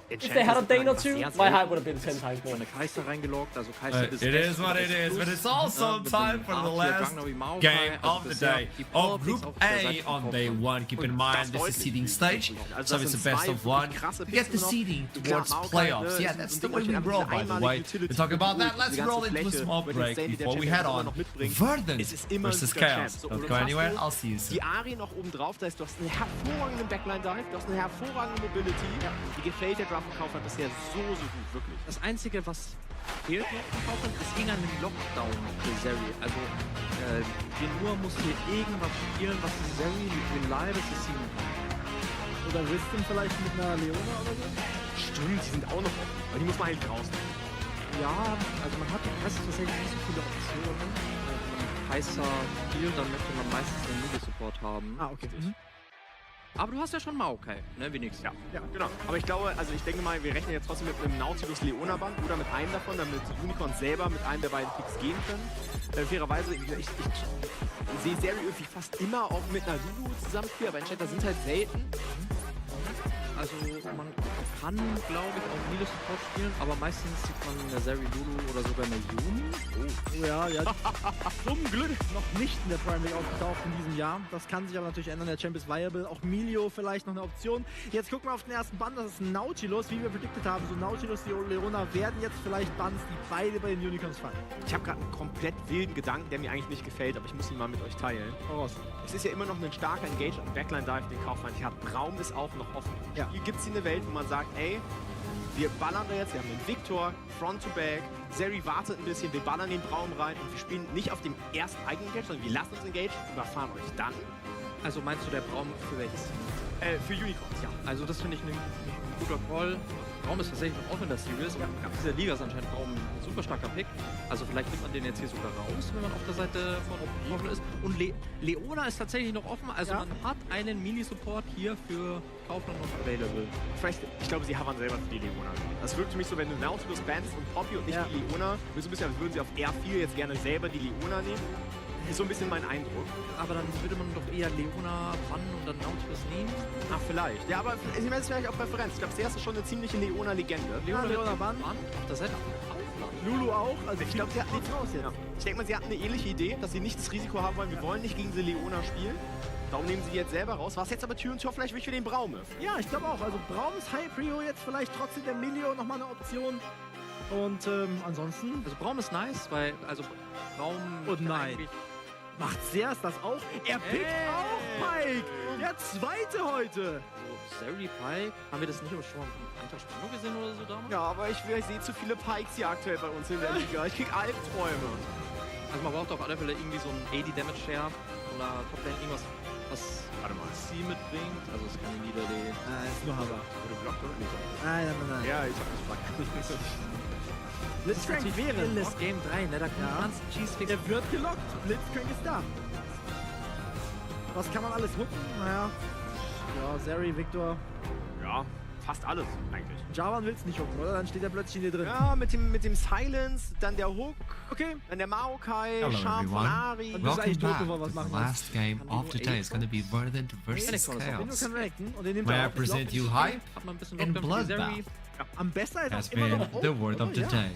if they had a Dane or 2, my hype would have been 10 times more. It is what it is, but it's also time for the last game of the day of Group A on day 1. Keep in mind this is seeding stage, so it's a best of 1 to get the seeding towards playoffs. Yeah, that's the way we roll, by the way. We talk about that. Let's roll into a small break before we head on. Verdant versus Chaos. Don't go anywhere. I'll see you soon. Die Ari noch oben drauf, das heißt, du hast einen hervorragenden Backline-Dive, du hast eine hervorragende Mobility. Die gefällt der Draft und Kaufland bisher so gut, wirklich. Das Einzige, was fehlt noch im Kaufland, ist ging an den Lockdown für Zeri. Also, Genua muss hier irgendwas spielen, was Zeri reliable besiegen kann. Oder Wisdom vielleicht mit einer Leona oder so? Stimmt, die sind auch noch offen, aber die muss man halt raus. Ja, also man hat tatsächlich nicht so viele Optionen. Heißer Spiel, dann möchte man meistens den Media-Support haben. Ah, okay. Aber du hast ja schon Maokai, ne, wenigstens. Ja, genau. Aber ich glaube, also ich denke mal, wir rechnen jetzt trotzdem mit einem Nautilus-Leona-Band oder mit einem davon, damit Unicorns selber mit einem der beiden Picks gehen können. Fairerweise, ich sehe Zeri irgendwie fast immer auch mit einer Lulu zusammenspielen, aber Enchanter sind halt selten. Also man kann, glaube ich, auch Melee Support spielen, aber meistens sieht man eine Zeri Lulu oder sogar eine Yumi. Oh ja, zum Glück noch nicht in der Prime League aufgetaucht in diesem Jahr. Das kann sich aber natürlich ändern. Der Champ ist viable. Auch Milio vielleicht noch eine Option. Jetzt gucken wir auf den ersten Band. Das ist Nautilus, wie wir prediktet haben. So Nautilus, die Leona werden jetzt vielleicht Bands, die beide bei den Unicorns fallen. Ich habe gerade einen komplett wilden Gedanken, der mir eigentlich nicht gefällt, aber ich muss ihn mal mit euch teilen. Es ist ja immer noch ein starker Engage und Backline-Dive, den Kaufmann. Ja, Braum ist auch noch offen. Ja. Hier gibt es eine Welt, wo man sagt, ey, wir ballern da jetzt, wir haben den Victor, Front to Back, Zeri wartet ein bisschen, wir ballern den Braum rein und wir spielen nicht auf dem ersten eigenen Engage, sondern wir lassen uns Engage, überfahren euch dann. Also meinst du der Braum für welches? Für Unicorns, ja. Also das finde ich ein guter Call. Braum ist tatsächlich noch offen in der Series. Ja. Dieser Liga ist anscheinend Braum ein super starker Pick. Also vielleicht nimmt man den jetzt hier sogar raus, wenn man auf der Seite von offen ist. Und Leona ist tatsächlich noch offen. Also man hat einen Mini-Support hier für Kaufland noch available. Vielleicht, ich glaube, sie haben selber für die Leona. Das wirkt für mich so, wenn du Nautilus bannst und Poppy und nicht die Leona, so ein bisschen, als würden sie auf R4 jetzt gerne selber die Leona nehmen. Ist so ein bisschen mein Eindruck. Aber dann würde man doch eher Leona bannen und dann Nautilus nehmen. Ach, vielleicht. Ja, aber ich meine, das ist vielleicht auch Präferenz. Ich glaube, das ist schon eine ziemliche Leona-Legende. Leona bannen. Auf der Seite. Lulu auch. Also ich glaube, sie hatten nichts raus jetzt. Ja. Ich denke mal, sie hatten eine ähnliche Idee, dass sie nicht das Risiko haben wollen, wir wollen nicht gegen diese Leona spielen. Darum nehmen sie jetzt selber raus. Was jetzt aber Tür und Tor vielleicht für den Braum öffnen. Ja, ich glaube auch. Also Braum ist High Prio jetzt vielleicht trotzdem der Milio nochmal eine Option. Und ansonsten... Also Braum ist nice, weil... Also Braum... Und nein. Macht Sears das auch? Er pickt auch Pike! Der zweite heute! Zeri, Pike, haben wir das nicht schon einen Tag Spannung gesehen oder so damals? Ja, aber ich sehe zu viele Pikes hier aktuell bei uns in der Liga. Ich krieg Albträume. Also man braucht auf alle Fälle irgendwie so ein AD Damage Share oder Toplane irgendwas, was C mitbringt. Also es kann wieder die... ist nur Hammer. Wurde blockt oder nicht? Nein. Ja, ich hab das blockt. Blitzcrank wäre das Game 3, ne? Da kommt ganz Cheesefix. Der wird gelockt. Blitzcrank ist da. Was kann man alles hucken? Naja. Ja, Zeri, Victor. Ja, fast alles eigentlich. Javan will es nicht hucken, oder? Dann steht er plötzlich in dir drin. Ja, mit dem Silence, dann der Hook. Okay. Dann der Maokai, Charm von Ari. Welcome back to the last game of the day. It's going to be Verdant versus Chaos, where I present you Hype and Bloodbath. Am besten has been the word of the day.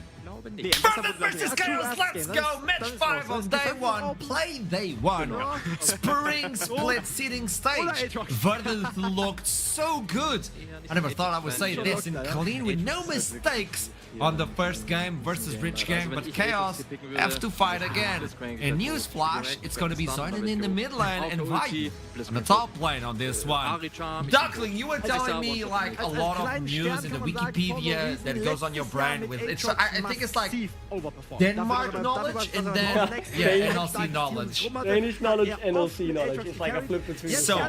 Nee, Verdant versus Chaos, let's go! Match 5 of day 1, play day 1. Spring split seating stage. Verdant looked so good. I never thought I would say this and clean with no mistakes on the first game versus Rich Gang, but Chaos have to fight again. In Newsflash, it's going to be Zonin in the mid lane and Vibe on the top lane on this one. Duckling, you were telling me like a lot of news in the Wikipedia that goes on your brain with it's. I think it's like Denmark knowledge and then NLC knowledge. Danish knowledge, NLC knowledge. It's like a flip between. So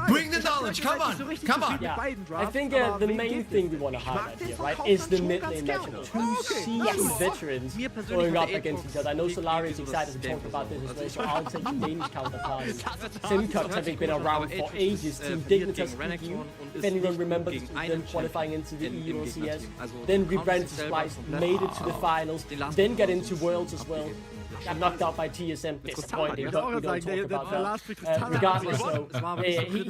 bring the knowledge. Come on, come on. Yeah, I think the main thing we want to highlight here, right, is the mid lane matchup. Two seasoned veterans going up against each other. I know Solari is excited to talk about this as well, so I'll take the Danish counterparts. Simcuts having been around for ages. Team Dignitas EU, if anyone remembers them qualifying into the EU LCS. Then rebranded to Splice, made it to the finals, then got into Worlds as well. Got knocked out by TSM, disappointing, we don't talk about that. Regardless though,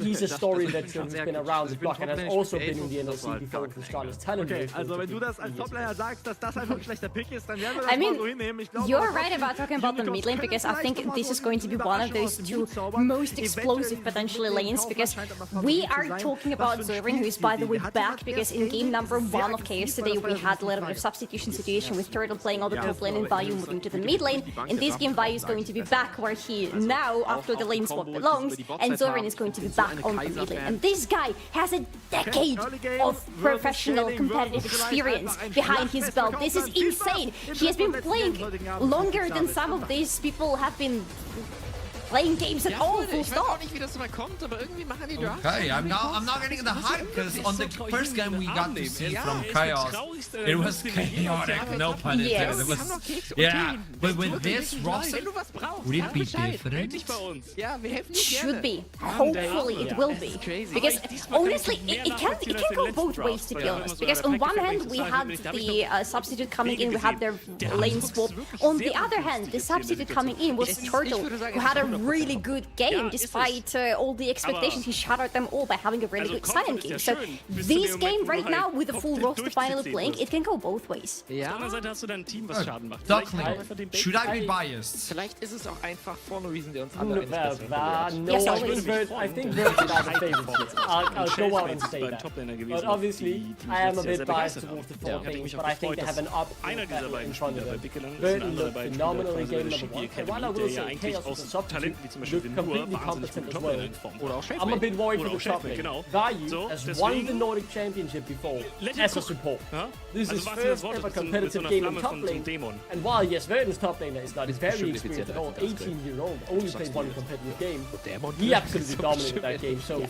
he's a story veteran who's been around the block and has also been in the NLC before from Scarlet's talent. Okay, also wenn du das als Toplaner sagst, dass das einfach ein schlechter Pick ist, dann werden wir I das mean, mal so hinnehmen. Ich glaube, you're right about talking about the mid lane because I think this is going to be one of those two most explosive potentially lanes because we are talking about Zervin, who is by the way back because in game number 1 of Chaos today we had a little bit of substitution situation with Turtle playing all the top lane and Vayu moving to the mid lane. In this game, Vayu is going to be back where he now, after the lane swap, belongs, and Zorin is going to be back on the mid lane. And this guy has a decade of professional competitive experience behind his belt. This is insane. He has been playing longer than some of these people have been playing games at all, full stop. Okay, I'm not getting the hype because on the first game we got to see from Chaos, it was chaotic, no pun intended. It was, yeah, but with this roster, would it be different? Should be. Hopefully it will be. Because honestly, it can go both ways to be honest. Because on one hand we had the substitute coming in, we had their lane swap. On the other hand, the substitute coming in was Turtle, who had a really good game despite all the expectations. He shattered them all by having a really good silent game. So this game right now with the full roster finally playing, it can go both ways. Duckling, should I be biased? No, I think Vert are the favorites. I'll go out and say that. But obviously, I am a bit biased towards the 4 games, but I think they have an up in front of them. Vert looked phenomenal in game number 1. And while I will say Chaos was a substitute, looked completely competent as well. I'm a bit worried for the top lane. Vayu has won the Nordic Championship before as a support. This is his first ever competitive game in top lane. And while yes, Verden's top laner is not very experienced at all, 18-year-old, only played 1 competitive game, he absolutely dominated that game. So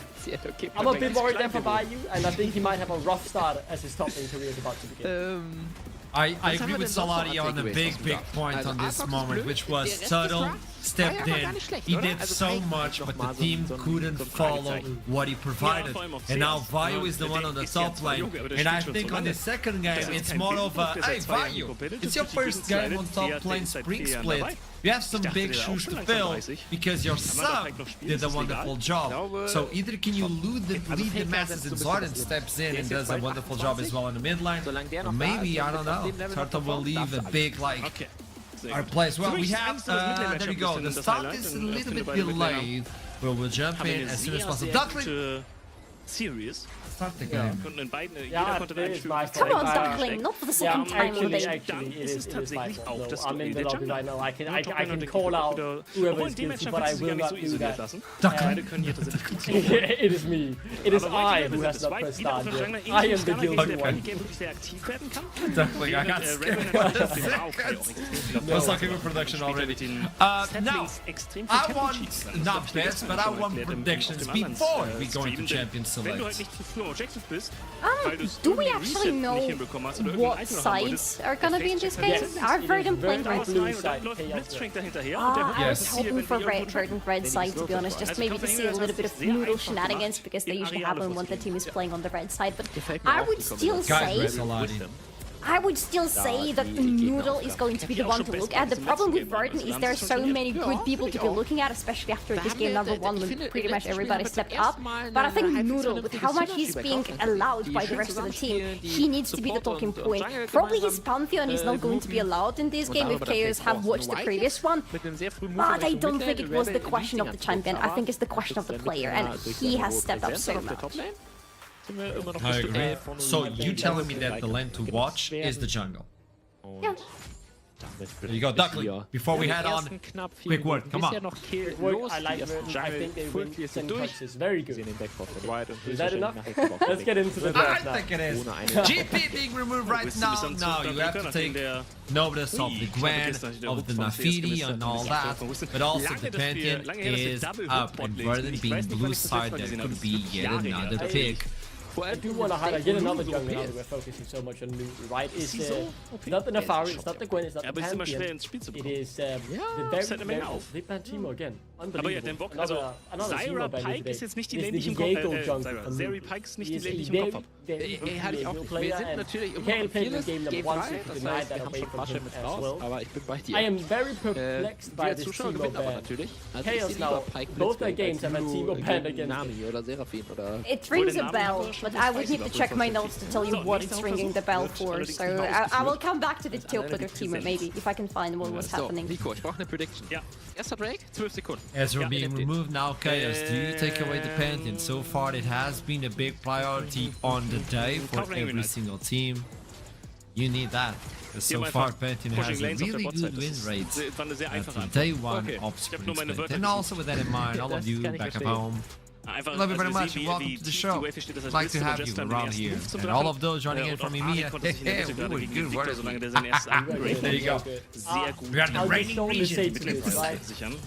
I'm a bit worried there for Vayu, and I think he might have a rough start as his top lane career is about to begin. I agree with Solari on a big point on this moment, which was Turtle stepped in. He did so much, but the team couldn't follow what he provided. And now Vayu is the one on the top lane. And I think on the second game, it's more of a, hey Vayu, it's your first game on top lane Spring Split. You have some big shoes to fill because your sub did a wonderful job. So either can you lead the masses and Zorin steps in and does a wonderful job as well in the mid lane, or maybe, I don't know, Turtle will leave a big like our place. Well, we have, there we go, the start is a little bit delayed. We'll jump in as soon as possible. Duckling! Series. Start the game. Come on, Duckling, not for the second time today. Actually, it is my fault. No, I'm in the lobby right now. I can call out whoever is guilty, but I will not do that. It is me. It is I who has not pressed start yet. I am the guilty one. Duckling, I got scared. That's like a production already. Now, I want not best, but I want predictions before we go into Champions Select. Do we actually know what sides are gonna be in this game? Are Verdant playing red? I was hoping for Verdant red side, to be honest, just maybe to see a little bit of Noodle shenanigans, because they usually happen when the team is playing on the red side, but I would still say that Noodle is going to be the one to look at. The problem with Verdant is there are so many good people to be looking at, especially after this game number 1 when pretty much everybody stepped up. But I think Noodle, with how much he's being allowed by the rest of the team, he needs to be the talking point. Probably his Pantheon is not going to be allowed in this game if KOs have watched the previous one. But I don't think it was the question of the champion. I think it's the question of the player, and he has stepped up so much. I agree. So you telling me that the lane to watch is the jungle? Yeah. There you go, Duckling. Before we head on, quick word, come on. I like Verdant. I think they win. Senkox is very good. Is that enough? Let's get into the draft now. I think it is. GP being removed right now. No, you have to take notice of the Gwen, of the Nafiri and all that. But also the Pantheon is up, and Verdant being blue side, that could be yet another pick. I do want to highlight yet another jungle now that we're focusing so much on Noodle, right? It's not the Nafari, it's not the Gwen, it's not the Pantheon. It is the very they banned Timo again. Unbelievable. Another Zero ban today. It's the Diego jungle from Noodle. He is a very good player, and KL played in game number 1, so you can deny that away from him as well. I am very perplexed by this Timo ban. Chaos now, both their games have had Timo banned against them. It rings a bell, but I would need to check my notes to tell you what it's ringing the bell for, so I will come back to the Tailplicker teamer maybe, if I can find what was happening. Nico, ich brauche eine Prediction. Ja. Erster Drake, 12 Sekunden. As we're being removed now, Chaos, do you take away the Pantheon? So far it has been a big priority on the day for every single team. You need that. Because so far Pantheon has a really good win rate at day 1 of Spring Split. And also with that in mind, all of you back at home, love you very much and welcome to the show. I'd like to have you around here. And all of those joining in from EMEA, we were good work. There you go. We got the reigning region.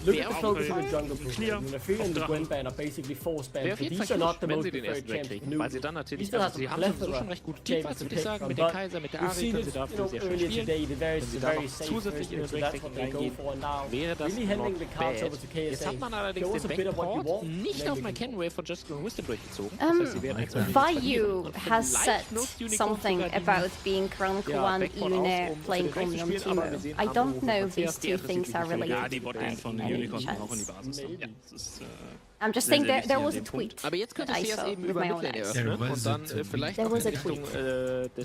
Look at the focus of the jungle pool. Nafiri and the Gwen ban are basically forced bans. These are not the most preferred champions. He still has a plethora of champions to pick from, but we've seen it earlier today, the very safe version, so that's what they go for now. Really handing the cards over to KSA. Show us a bit of what you want. Vayu has said something about being Crown Kuan Ine playing Omnium Timo. I don't know if these two things are related by any chance. I'm just saying there was a tweet that I saw with my own eyes. There was a tweet.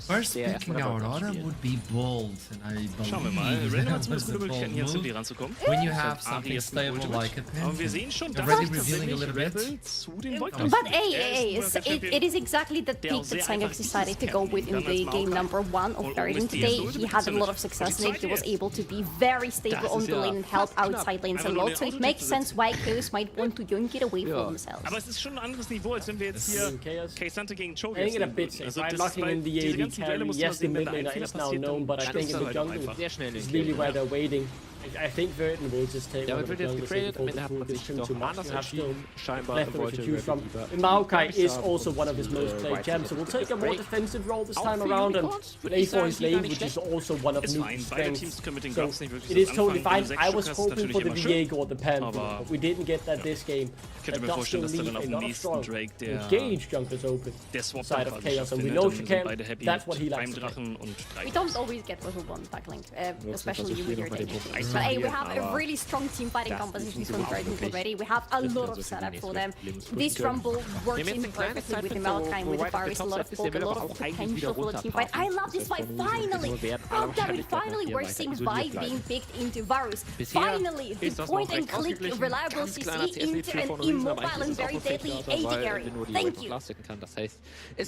First picking Aurora would be bold, and I believe that was a bold move. When you have something stable like a Pantheon, already revealing a little bit. But it is exactly the pick that Sengox decided to go with in the game number 1 of Verdant today. He had a lot of success in it. He was able to be very stable on the lane and help outside lanes a lot. So it makes sense why Chaos might want to yoink it away from themselves. Aber es ist schon ein anderes Niveau, als wenn wir jetzt hier K-Sante gegen Chogi sehen. I think it a bit safe. I'm locking in the AD carry. Yes, the mid laner is now known, but I think in the jungle is really where they're waiting. I think Verdant will just take one of the jungles and pull the pool this too much. You have still plethora to choose from. Maokai is also one of his most played champs, so we'll take a more defensive role this time around and play for his lane, which is also one of Nuke's strengths. So it is totally fine. I was hoping for the Viego or the Pantheon, but we didn't get that this game. That does still leave a lot of strong engaged junglers open side of Chaos, and we know she can. That's what he likes to do. We don't always get what we want, Duckling, especially with your Danish. But hey, we have a really strong team fighting compositions from Verdansk already. We have a lot of setup for them. This Rumble works in perfectly with the Malachi and with the Varus. A lot of poke, a lot of potential for the team fight. I love this fight. Finally! Oh damn it, finally we're seeing Vi being picked into Varus. Finally, the point and click reliable CC into an immobile and very deadly AD carry. Thank you.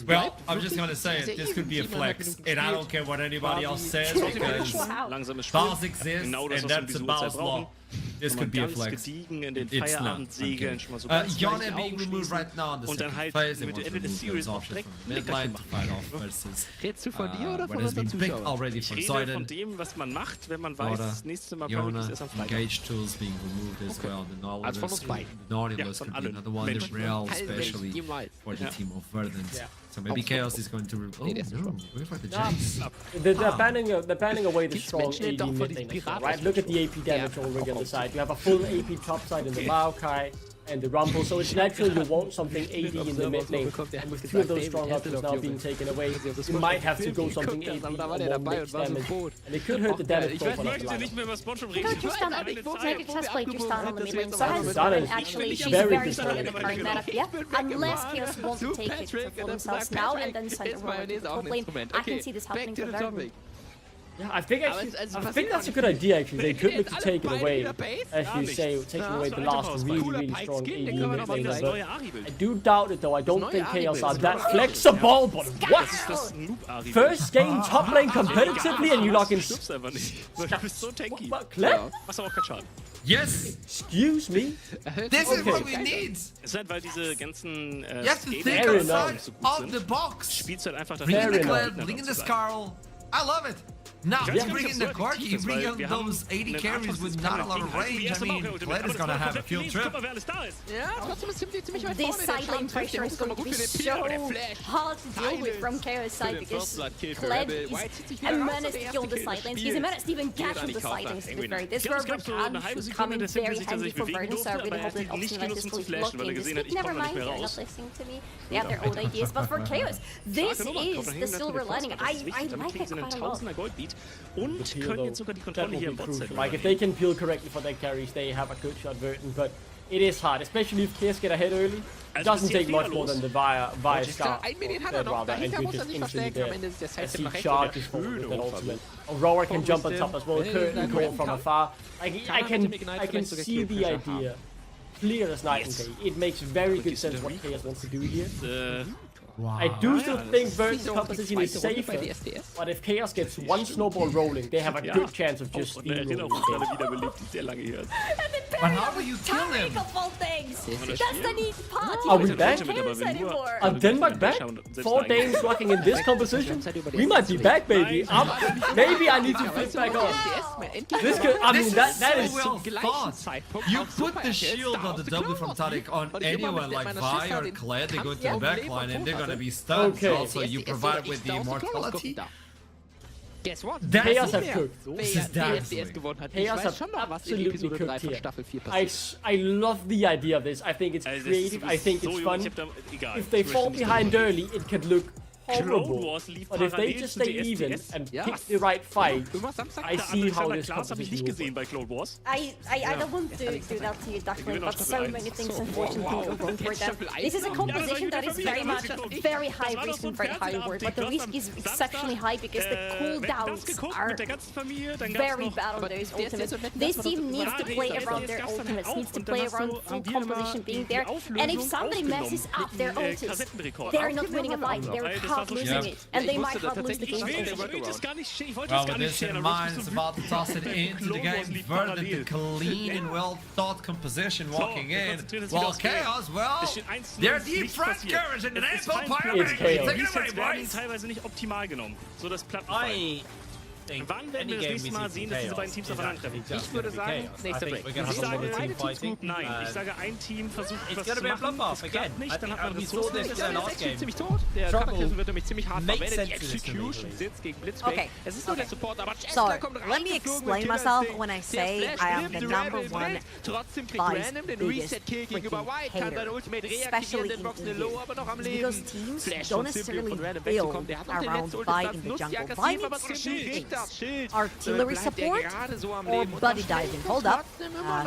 Well, I'm just gonna say it, this could be a flex, and I don't care what anybody else says, because Bars exist, and that's a Bars law. This could be a flex. It's not. Yone being removed right now on the second phase, and wants to remove his option from midline to fight off versus what has been picked already from Zoiden. Yone, engage tools being removed as well. The Nautilus could be another one, the Real, especially for the team of Verdansk. So maybe Chaos is going to... Oh no, where are the Jays? They're banning away the strong AD mid lane, right? Look at the AP damage already on the side. You have a full AP top side in the Maokai and the Rumble, so it's natural you want something AD in the mid lane. And with two of those strong options now being taken away, you might have to go something AD or more mix damage. And it could hurt the damage profile of the lineup. You know, Tristan, I think Magic has played Tristan on the mid lane, so has Zoiden actually. She's very strong in the current meta. Yeah, unless Chaos want to take it for themselves now and then send everyone to the top lane, I can see this happening to Verdansk. Yeah, I think that's a good idea actually. They could look to take it away, as you say, taking away the last really strong AD mid laner. But I do doubt it though. I don't think Chaos are that flexible. But what? First game top lane competitively and you lock in. What? Kleb? Yes! Excuse me? This is what we need! Es ist halt, weil diese ganzen you have to think outside of the box! Spielst halt einfach bring in the Kleb, bring in the Scarl. I love it! Now, you bring in the Corki, you bring in those 80 carries with not a lot of range. I mean, Kled is gonna have a field trip. This side lane pressure is going to be so hard to deal with from Chaos side because Kled is a menace to kill the side lanes. He's a menace to even catch on the side lanes, to be fair. This is where Rakan should come in very handy for Verdansk, so I really hope that Optimus is locked in this week. Never mind, they're not listening to me. They have their own ideas, but for Chaos, this is the silver lining. I like it quite a lot. Und können jetzt sogar die Kontrolle hier im Bot. Like if they can peel correctly for their carries, they have a good shot Verdansk, but it is hard, especially if Chaos get ahead early. It doesn't take much more than the Via Scar rather, and you just instantly there as he charges forward with that ultimate. Aurora can jump on top as well, curtain call from afar. I can see the idea clear as night and day. It makes very good sense what Chaos wants to do here. Wow. I do still think Verdansk's composition is safer, but if Chaos gets one snowball rolling, they have a good chance of just steamrolling. But how will you kill him? That's the neat part. Are we back? Are Denmark back? 4 Danes rocking in this composition? We might be back, baby. Maybe I need to flip back on. This could, I mean, that is well thought. You put the shield on the W from Taric on anyone like Vi or Kled, they go to the backline and they're gonna be stunned. Okay. Also, you provide with the immortality. Guess what? Chaos have cooked. This is dazzling. Chaos have absolutely cooked here. I love the idea of this. I think it's creative. I think it's fun. If they fall behind early, it could look horrible. But if they just stay even and pick the right fight, I see how this composition will work. I don't want to do that to you, Duckling, but so many things unfortunately go wrong for them. This is a composition that is very much very high risk and very high reward, but the risk is exceptionally high because the cooldowns are very bad on those ultimates. This team needs to play around their ultimates, needs to play around full composition being there, and if somebody messes up their ultimates, they're not winning a fight, they're losing it, and they might not lose the game. Well, with this in mind, it's about to toss it into the game. Verdansk, the clean and well-thought composition walking in. While Chaos, well, they're deep front courage and an asshole pyramid. Take it away, boys. Teilweise nicht optimal genommen, so das Plattenfall. Wann werden wir das nächste Mal sehen, dass diese beiden Teams aufeinandertreffen? Ich würde sagen, nächster Break. Ich sage, nein. Ich sage, ein Team versucht was zu machen. Das klappt nicht, dann hat man Ressourcen. Das ist ziemlich tot. Der Kampf wird nämlich ziemlich hart verwendet. Die Execution sitzt gegen Blitzbreak. Okay. Es ist nur der Support, aber So, let me explain myself when I say I am the number one Vi's biggest freaking hater, especially in EU. Because teams don't necessarily build around Vi in the jungle. Vi needs to do things. artillery support or buddy diving? Hold up.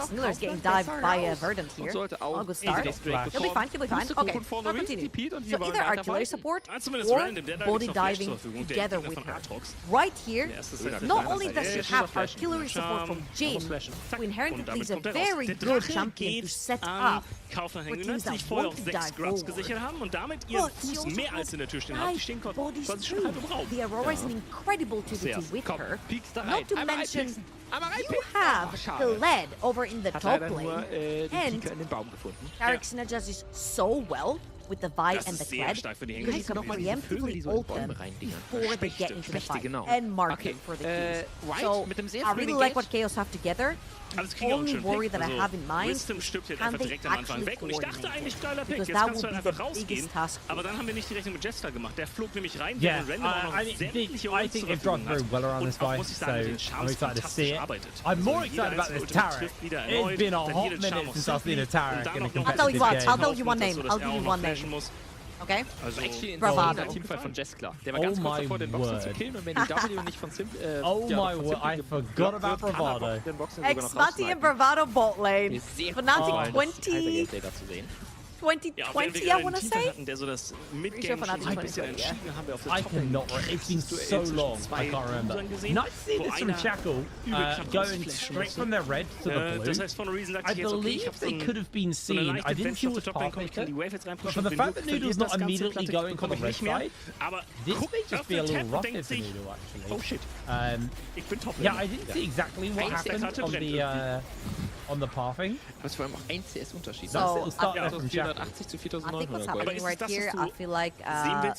Sniller is getting dived by Verdant here. Oh, good start. He'll be fine, he'll be fine. Okay, I'll continue. So either artillery support or body diving together with her. Right here, not only does she have artillery support from Jin, who inherently is a very good champion to set up for teams that want to dive forward. But she also has 5 bodies too. The Aurora is an incredible 2v2 with her. Not to mention, you have the lead over in the top lane, and Tarik synergizes this so well with the Vi and the Kled, because you can preemptively ult them before they get into the fight, and mark them for the kills. So, I really like what Chaos have together. The only worry that I have in mind is, can they actually coordinate? Because that will be the biggest task. Yeah, I think they've drawn through well around this fight, so I'm excited to see it. I'm more excited about this Tarik. It's been a hot minute since I've seen a Tarik in a competitive game. I'll tell you what, I'll tell you one name. I'll give you one name. Okay? Bravado. Oh my word. Oh my word, I forgot about Bravado. Xmati and Bravado bot lane. Fnatic 2020, I want to say? I cannot. It's been so long, I can't remember. Nice to see this from Shackle going straight from their red to the blue. I believe they could have been seen. I didn't see what was Pathmaker, but for the fact that Noodle's not immediately going for the red side, this may just be a little rough here for Noodle, actually. Oh shit. Yeah, I didn't see exactly what happened on the pathing. Was vor allem auch 1 CS-Unterschied. So, I think what's happening right here, I feel like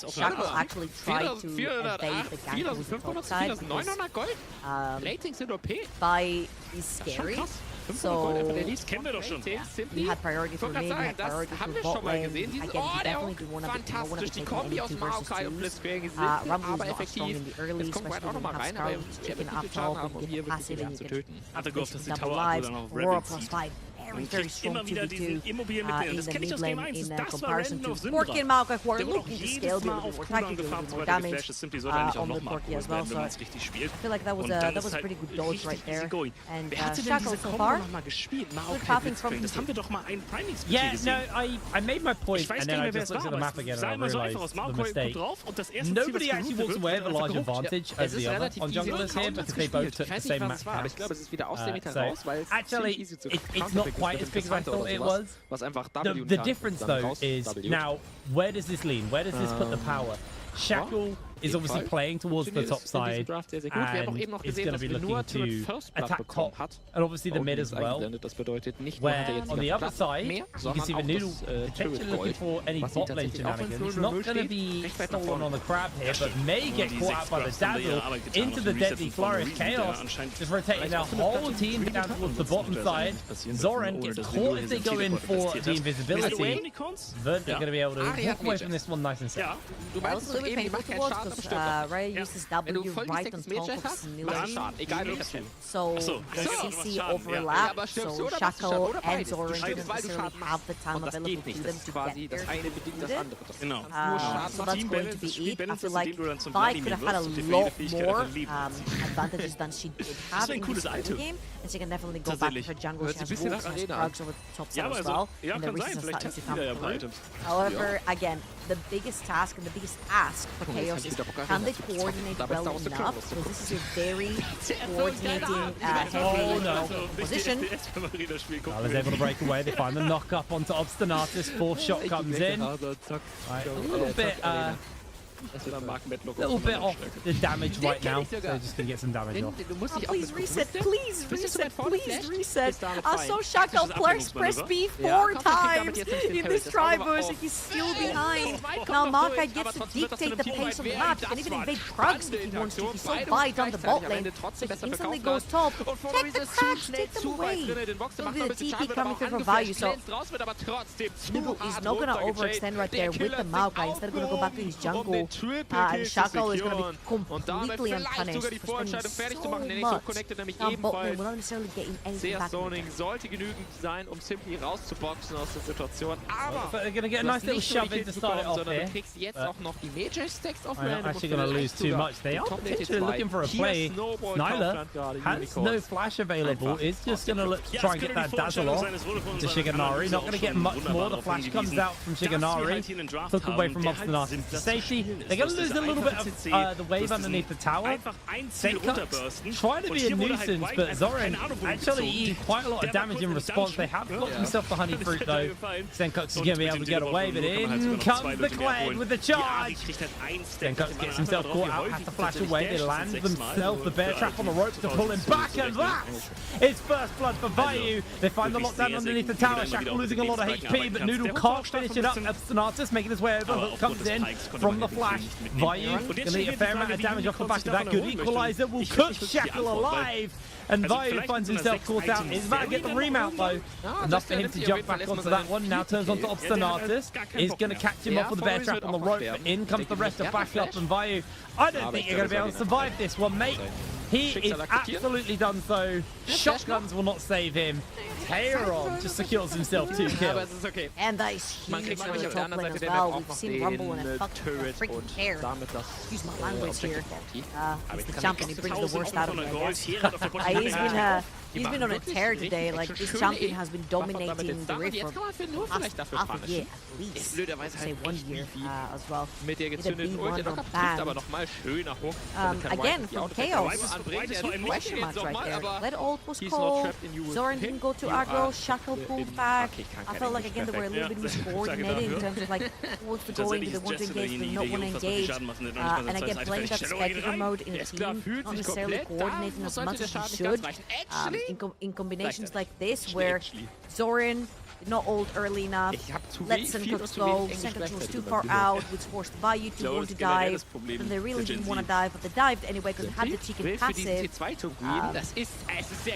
Shackle actually tried to evade the gank with the top side because Vi is scary. So, we had priority for mid, we had priority for bot lane. Again, he definitely do want to be taking any 2 versus 2s. Rumble is not strong in the early, especially when you have Scarlet chicken up top, and you get the passive and you can basically double lives. Aurora plus 5. Very strong 2v2 in the mid lane in comparison to Corki and Maokai, who are looking to scale, do a little more attacking, do a little more damage on the Corki as well. So I feel like that was a pretty good dodge right there. And Shackle so far, good pathing from him. Yeah, no, I made my point and then I just looked at the map again and I realised the mistake. Nobody actually walks away with a large advantage over the other on junglers here because they both took the same map count. So actually, it's not quite as big as I thought it was. The difference though is now, where does this lean? Where does this put the power? Shackle is obviously playing towards the top side and is going to be looking to attack top and obviously the mid as well. Where on the other side, you can see the Noodle potentially looking for any bot lane shenanigans. He's not going to be stolen on the crab here, but may get caught out by the Dazzle into the deadly flourish. Chaos just rotating their whole team down towards the bottom side. Zoran gets caught if they go in for the invisibility. But they're going to be able to walk away from this one nice and safe. Raya uses W right on top of Sniller. So the CC overlap, so Shackle and Zoran didn't necessarily have the time available to them to get there. So that's going to be it. I feel like Vi could have had a lot more advantages than she did have in this early game, and she can definitely go back to her jungle. She has Wolves and Sprugs over the top side as well, and the reasons are starting to come through. However, again, the biggest task and the biggest ask for Chaos is, can they coordinate well enough? Because this is a very coordinating heavy position. Well, is able to break away. They find the knock up onto Obstinatus. 4th shot comes in. Right, a little bit off the damage right now, so just gonna get some damage off. Please reset, please reset, please reset. I saw Shackle press B 4 times in this tri-bush and he's still behind. Now Maokai gets to dictate the pace of the map. He can even invade Krugs if he wants to. He's so wide down the bot lane, so he instantly goes top. Take the cracks, take them away. There'll be the TP coming through for value, so Noodle is not gonna overextend right there with the Maokai. Instead of gonna go back to his jungle and Shackle is going to be completely unpunished for spending so much on bot lane without necessarily getting anything back. Zoning sollte genügend sein, Simply rauszuboxen aus der Situation. Aber they're going to get a nice little shove in to start it off here. Du kriegst jetzt auch noch die Major Stacks auf They're not actually going to lose too much. They are potentially looking for a play. Nyla has no flash available. Is just going to try and get that dazzle off to Shiganari. Not going to get much more. The flash comes out from Shiganari. Took away from Obstinatus to safety. They're going to lose a little bit of the wave underneath the tower. Senkuks trying to be a nuisance, but Zoran actually eating quite a lot of damage in response. They have got themselves the honey fruit though. Senkuks is going to be able to get away, but in comes the Kled with the charge. Senkuks gets himself caught out, has to flash away. They land themselves the bear trap on the ropes to pull him back, and that's his first blood for Vayu. They find the lockdown underneath the tower. Shackle losing a lot of HP, but Noodle can't finish it up. Obstinatus making his way over. Hook comes in from the flash. Vayu going to eat a fair amount of damage off the back of that. Good equalizer will cook Shackle alive. And Vayu finds himself caught out. He's about to get the remount though. Enough for him to jump back onto that one. Now turns onto Obstinatus. He's going to catch him off with the bear trap on the rope. But in comes the rest of backup and Vayu. I don't think you're going to be able to survive this one, mate. He is absolutely done so. Shotguns will not save him. Taeron just secures himself 2 kills. And that is huge for the top lane as well. We've seen Rumble in a freaking tear. Excuse my language here. He's the champion, he brings the worst out of me, I guess. He's been on a tear today. Like, this champion has been dominating the Rift for half a year at least. I'd say 1 year as well. Mit der gezündeten Ult, der trifft aber nochmal schöner Hook. Again, from Chaos. Question marks right there. Led ult was cold. Zoran didn't go to aggro. Shackle pulled back. I felt like, again, they were a little bit miscoordinated in terms of, like, who wants to go in, do they want to engage, do they not want to engage. And again, playing that spectator mode in a team, not necessarily coordinating as much as you should. In combinations like this, where Zoran did not ult early enough, let Senkuks go, Senkuks was too far out, which forced Vayu to want to dive, and they really didn't want to dive, but they dived anyway because they had the chicken passive. It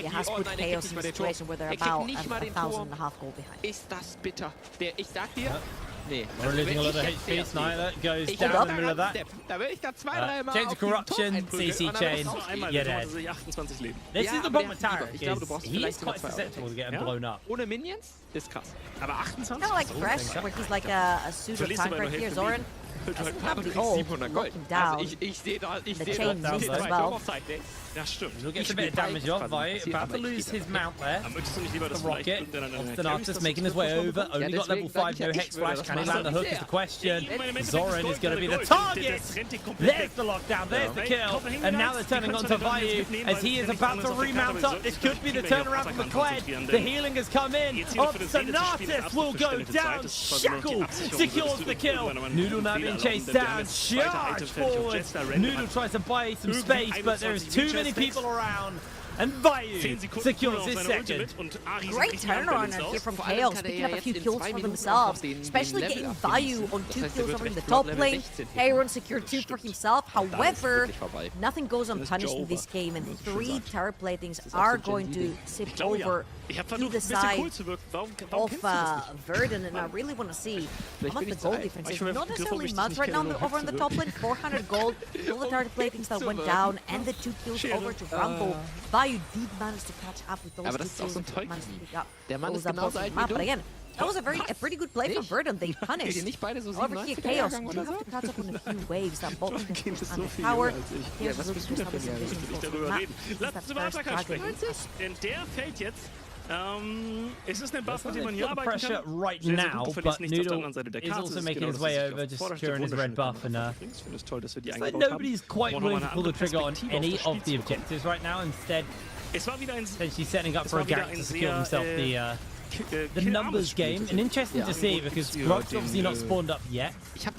has put Chaos in a situation where they're about 1,500 gold behind. Ist das bitter. Ich sag dir, nee. We're losing a lot of HP. Snyder goes down in the middle of that. Chains of Corruption, CC chain, you're dead. This is the problem with Tarek, he's quite susceptible to getting blown up. Ohne Minions ist krass. Aber 28? Kind of like Fresh, where he's like a pseudo tank right here. Zoran doesn't have the ult, looking down. The chain missed as well. Ja, stimmt. He'll get a bit of damage off, Vayu. About to lose his mount there. The rocket. Obstinatus making his way over. Only got level 5, no Hex Flash. Can he land the hook is the question. Zoran is going to be the target. There's the lockdown. There's the kill. And now they're turning onto Vayu as he is about to remount up. This could be the turnaround for the Kled. The healing has come in. Obstinatus will go down. Shackle secures the kill. Noodle now being chased down. Charge forward. Noodle tries to buy some space, but there is too many people around. And Vayu secures his second. Great turnaround here from Chaos, picking up a few kills for themselves, especially getting Vayu on 2 kills over in the top lane. Taeron secured 2 for himself. However, nothing goes unpunished in this game, and 3 tower platings are going to sip over to the side of Verdun, and I really want to see how much the gold difference is. Not necessarily much right now over on the top lane, 400 gold, all the tower platings that went down, and the 2 kills over to Rumble. Vayu did manage to catch up with those 2 kills and managed to pick up those map. But again, that was a pretty good play from Verdun. They punished. However, here Chaos do have to catch up on a few waves. That bottom is on the tower. Chaos is looking to establish a vision for the map. That's first target. Denn der fällt jetzt. Es ist ein Buff, mit dem man hier arbeiten pressure kann. right now, but Noodle is also making his way over, just securing his red buff, and it's like nobody's quite willing to pull the trigger on any of the objectives right now. Instead, essentially setting up for a gank to secure himself the numbers game, and interesting to see because Grog's obviously not spawned up yet,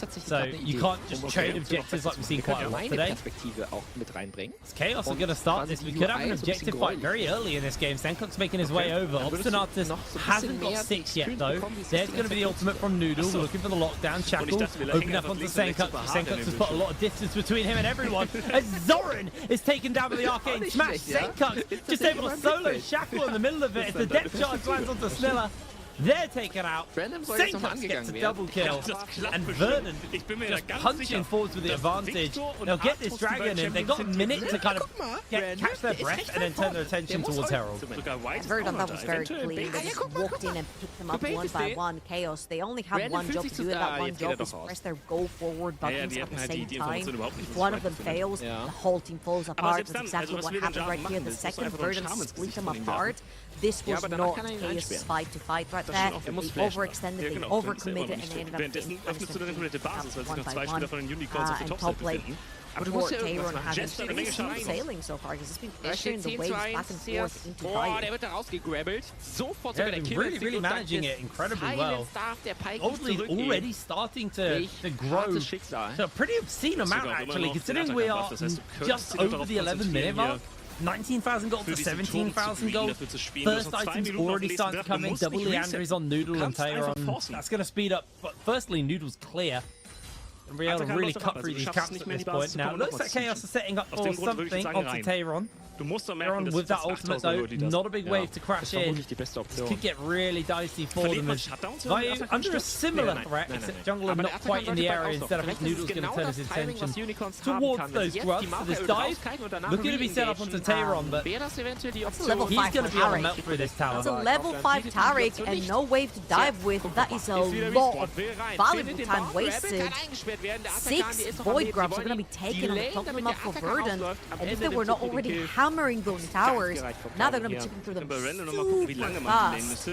so you can't just trade objectives like we've seen quite a lot today. Chaos are going to start this. We could have an objective fight very early in this game. Senkuk's making his way over. Obstinatus hasn't got 6 yet though. There's going to be the ultimate from Noodle, looking for the lockdown. Shackle opening up onto Senkuk. Senkuk has put a lot of distance between him and everyone as Zoran is taken down by the arcane smash. Senkuk just able to solo Shackle in the middle of it as the depth charge lands onto Snilla. They're taken out. Senkuts gets a double kill. And Vernon just punching forwards with the advantage. They'll get this dragon in. They've got a minute to kind of catch their breath and then turn their attention towards Herald. Verdun, that was very clean. They just walked in and picked them up one by one. Chaos. They only have one job to do, and that one job is press their go forward buttons at the same time. If one of them fails, the whole team falls apart. That's exactly what happened right here. The second Verdun split them apart. This was not Chaos' fight to fight right there. They overextended, they overcommitted, and they ended up getting one by one. And top lane, Port Tayron has been pretty smooth sailing so far, because it's been pressuring the waves back and forth into fight. They've been really managing it incredibly well. Oldly already starting to grow to a pretty obscene amount, actually, considering we are just over the 11-minute mark. 19,000 gold to 17,000 gold. First items already starting to come in. Double Leandries on Noodle and Tayron. That's going to speed up. But firstly, Noodle's clear. And we're able to really cut through these traps at this point. Now, it looks like Chaos is setting up for something onto Tayron. Tayron with that ultimate, though, not a big wave to crash in. This could get really dicey for them. As Vayu under a similar threat, except Jungler not quite in the area. Instead, I think Noodle's going to turn his attention towards those grubs. So this dive looking to be set up onto Tayron, but That's a level 5 he's going to be able to melt Taric. through this tower. That's a level 5 Taric and no wave to dive with. That is a lot of valuable time wasted. 6 Void Grubs are going to be taken and pluck them up for Verdun. And if they were not already hammering those towers, now they're going to be chipping through them super fast.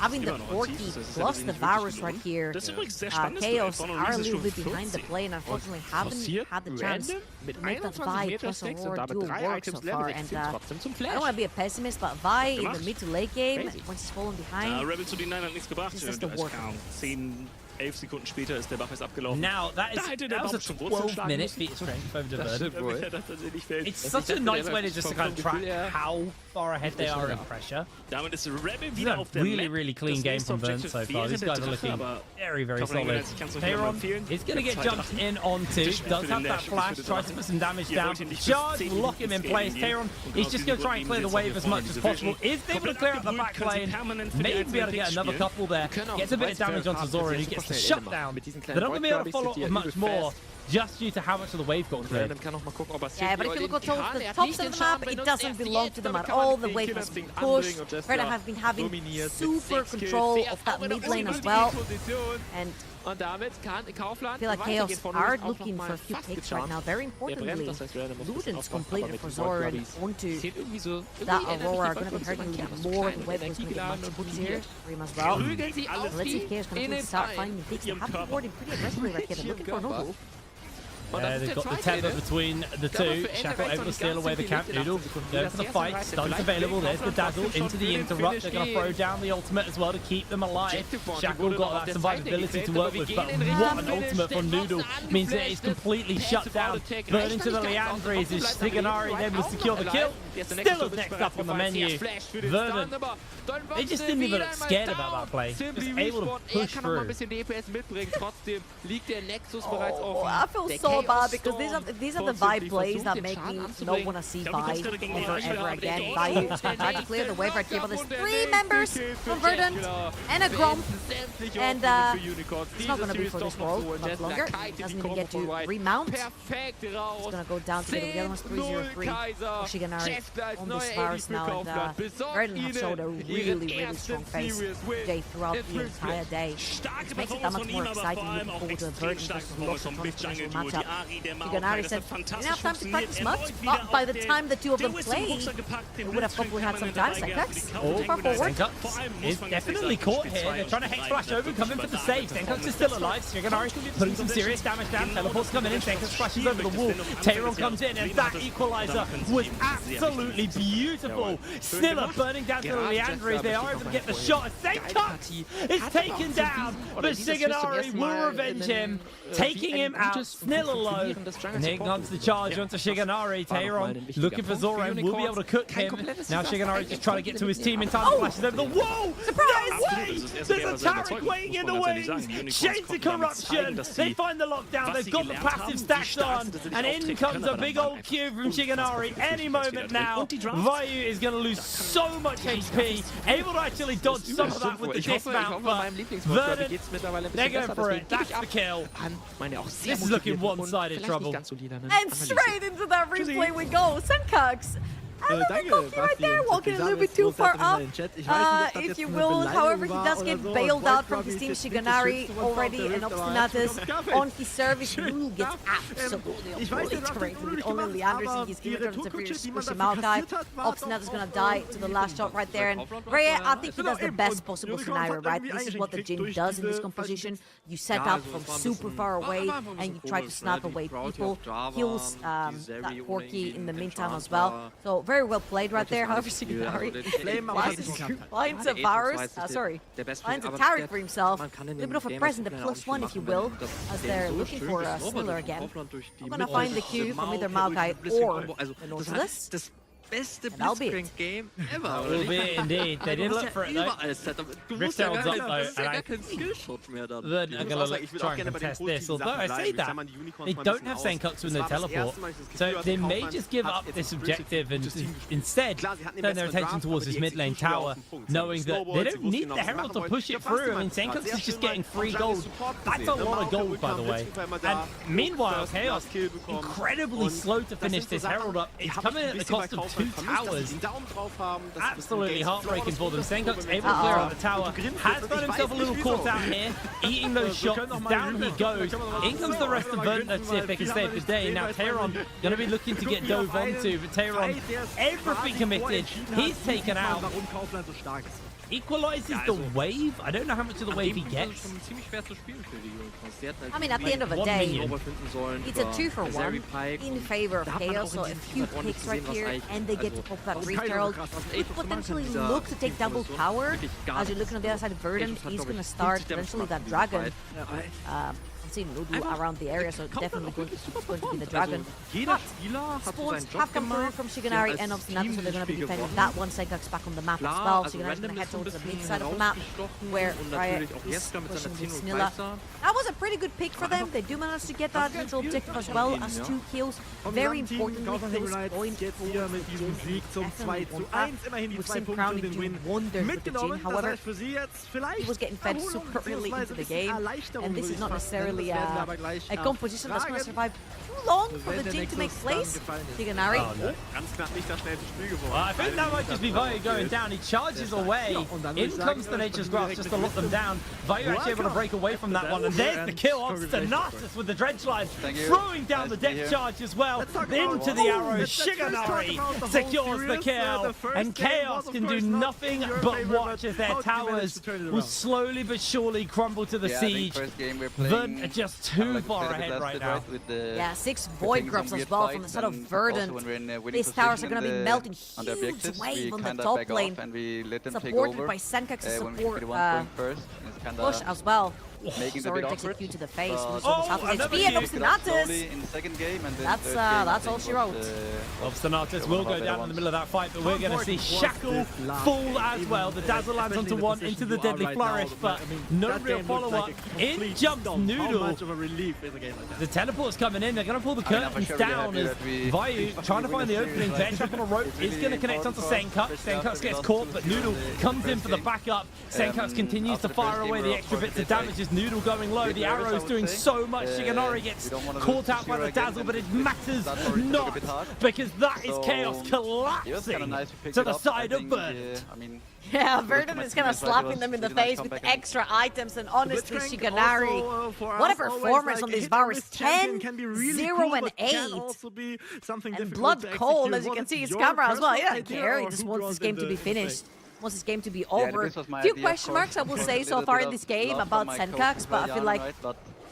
Having the Porky plus the Varus right here, Chaos are a little bit behind the play and unfortunately haven't had the chance to make that Vi plus Aurora dual work so far. And I don't want to be a pessimist, but Vi in the mid to late game, once he's fallen behind, this is the work. 11 Sekunden später ist der Buff abgelaufen. Now, that was a 12-minute feat of strength over the Verdun. It's such a nice way to just kind of track how far ahead they are in pressure. This is a really clean game from Verdun so far. These guys are looking very solid. Tayron is going to get jumped in onto. Does have that flash, tries to put some damage down. Charge will lock him in place. Tayron is just going to try and clear the wave as much as possible. Is able to clear out the back lane. Maybe be able to get another couple there. Gets a bit of damage onto Zora, who gets the shutdown. They're not going to be able to follow up much more, just due to how much of the wave got cleared. Yeah, but if you look at the tops of the map, it doesn't belong to them at all. The wave has been pushed. Verdun have been having super control of that mid lane as well. And I feel like Chaos are looking for a few takes right now. Very importantly, Luden's completed for Zora and onto that Aurora are going to be hurting a little bit more. The wave is going to get much easier for him as well. Let's see if Chaos can start finding the picks. They have been boarding pretty aggressively right here. They're looking for Noodle. Yeah, they've got the tether between the two. Shackle able to steal away the camp. Noodle going for the fight. Stuns available. There's the dazzle into the interrupt. They're going to throw down the ultimate as well to keep them alive. Shackle got that survivability to work with, but what an ultimate from Noodle means that it's completely shut down. Burning to the Leandries is Siganari then will secure the kill. Still up next up on the menu. Verdun, they just didn't even look scared about that play. Just able to push through. I feel so bad because these are the Vi plays that make me not want to see Vi ever again. Vi tried to clear the wave right here, but there's 3 members from Verdun and a Gromp, and it's not going to be for this world much longer. Doesn't even get to remount. It's going to go down to the other one's 303. Shiganari on this virus now, and Verdun have showed a really strong face throughout the entire day. Which makes it that much more exciting looking forward to a Verdun versus Lost controversial matchup. Shiganari said, didn't have time to practice much, but by the time the two of them played, they would have probably had some time. Senkuts, far forward. Senkuts is definitely caught here. They're trying to hex flash over, coming for the save. Senkuts is still alive. Shiganari putting some serious damage down. Teleports coming in. Senkuts flashes over the wall. Tayron comes in, and that equalizer was absolutely beautiful. Sniller burning down to the Leandries. They are able to get the shot. Senkuts is taken down, but Shiganari will revenge him, taking him out. Sniller little low. And here comes the charge onto Shiganari. Tayron looking for Zoran, will be able to cook him. Now Shiganari just trying to get to his team in time. Flashes over the wall. Surprise! There's a Taric waiting in the wings. Shades of corruption. They find the lockdown. They've got the passive stacks on. And in comes a big old Q from Shiganari. Any moment now, Vayu is going to lose so much HP. Able to actually dodge some of that with the dismount, but Verdant, they're going for it. That's the kill. This is looking one-sided trouble. And straight into that replay we go. Senkax. A little bit cocky right there, walking a little bit too far up, if you will. However, he does get bailed out from his team. Shiganari already and Obstinatus on his service. Noodle gets absolutely obliterated with only Leanders. He's given it to Squishy Maokai. Obstinatus gonna die to the last shot right there. And Rhea, I think he does the best possible scenario, right? This is what the Jin does in this composition. You set up from super far away and you try to snipe away people. Kills that Corki in the meantime as well. So very well played right there. However, Shiganari finds a virus. Finds a Taric for himself. A little bit of a present, a +1 if you will, as they're looking for a Spiller again. I'm gonna find the Q from either Maokai or the Nautilus. Beste Blitzcrank game ever. Will be indeed. They did look for it though. Rift Herald's up though, and I'm gonna try and contest this. Although I say that, they don't have Senkatsu in their teleport, so they may just give up this objective and instead turn their attention towards this mid lane tower, knowing that they don't need the Herald to push it through. I mean, Senkatsu is just getting free gold. That's a lot of gold, by the way. And meanwhile, Chaos incredibly slow to finish this Herald up. It's coming at the cost of 2 towers. Absolutely heartbreaking for them. Senkat's able to clear out the tower. Has got himself a little caught out here. Eating those shots. Down he goes. In comes the rest of Verdant. Let's see if they can save the day. Now Tayron going to be looking to get dove onto. But Tayron, everything committed. He's taken out. Equalizes the wave. I don't know how much of the wave he gets. I mean, at the end of the day, it's a 2-for-1 in favor of Chaos. So a few picks right here, and they get to pop that Rift Herald. Could potentially look to take double power. As you're looking on the other side of Verdant, he's going to start potentially that dragon. See Nudu around the area, so definitely going to be the dragon. But spawns have come through from Shiganari and Obstinatus, so they're going to be defending that one. Senkax back on the map as well. Shiganari's going to head towards the mid side of the map, where Raya is pushing with Snilla. That was a pretty good pick for them. They do manage to get that neutral objective as well as 2 kills. Very importantly, kills going forward. We've seen Crown do wonders with the Jin. However, he was getting fed super early into the game, and this is not necessarily a composition that's going to survive too long for the Jin to make plays. Shiganari. Well, I think that might just be Vayu going down. He charges away. In comes the Nature's Grasp just to lock them down. Vayu actually able to break away from that one. And there's the kill. Obstinatus with the dredge line. Throwing down the depth charge as well. Into the arrows. Shiganari secures the kill. And Chaos can do nothing but watch as their towers will slowly but surely crumble to the siege. Verdant are just too far ahead right now. Yeah, 6 Void Grubs as well from the side of Verdant. These towers are going to be melting. Huge wave on the top lane. Supported by Senkax's support push as well. Sorry, takes a Q to the face. HP and Obstinatus. That's all she wrote. Obstinatus will go down in the middle of that fight, but we're going to see Shackle fall as well. The Dazzle lands onto one into the Deadly Flourish, but no real follow-up. In jumps Noodle. The teleport's coming in. They're going to pull the curtains down as Vayu trying to find the opening. Venge up on a rope is going to connect onto Senkax. Senkax gets caught, but Noodle comes in for the backup. Senkax continues to fire away the extra bits of damage. Noodle going low, the arrow's doing so much. Shiganari gets caught out by the Dazzle, but it matters not, because that is Chaos collapsing to the side of Verdant. Yeah, Verdant is kind of slapping them in the face with extra items, and honestly, Shiganari, what a performance on this Virus. 10, 0, and 8. And Blood Cold, as you can see his camera as well. He doesn't care, he just wants this game to be finished. Wants this game to be over. Few question marks I will say so far in this game about Senkax, but I feel like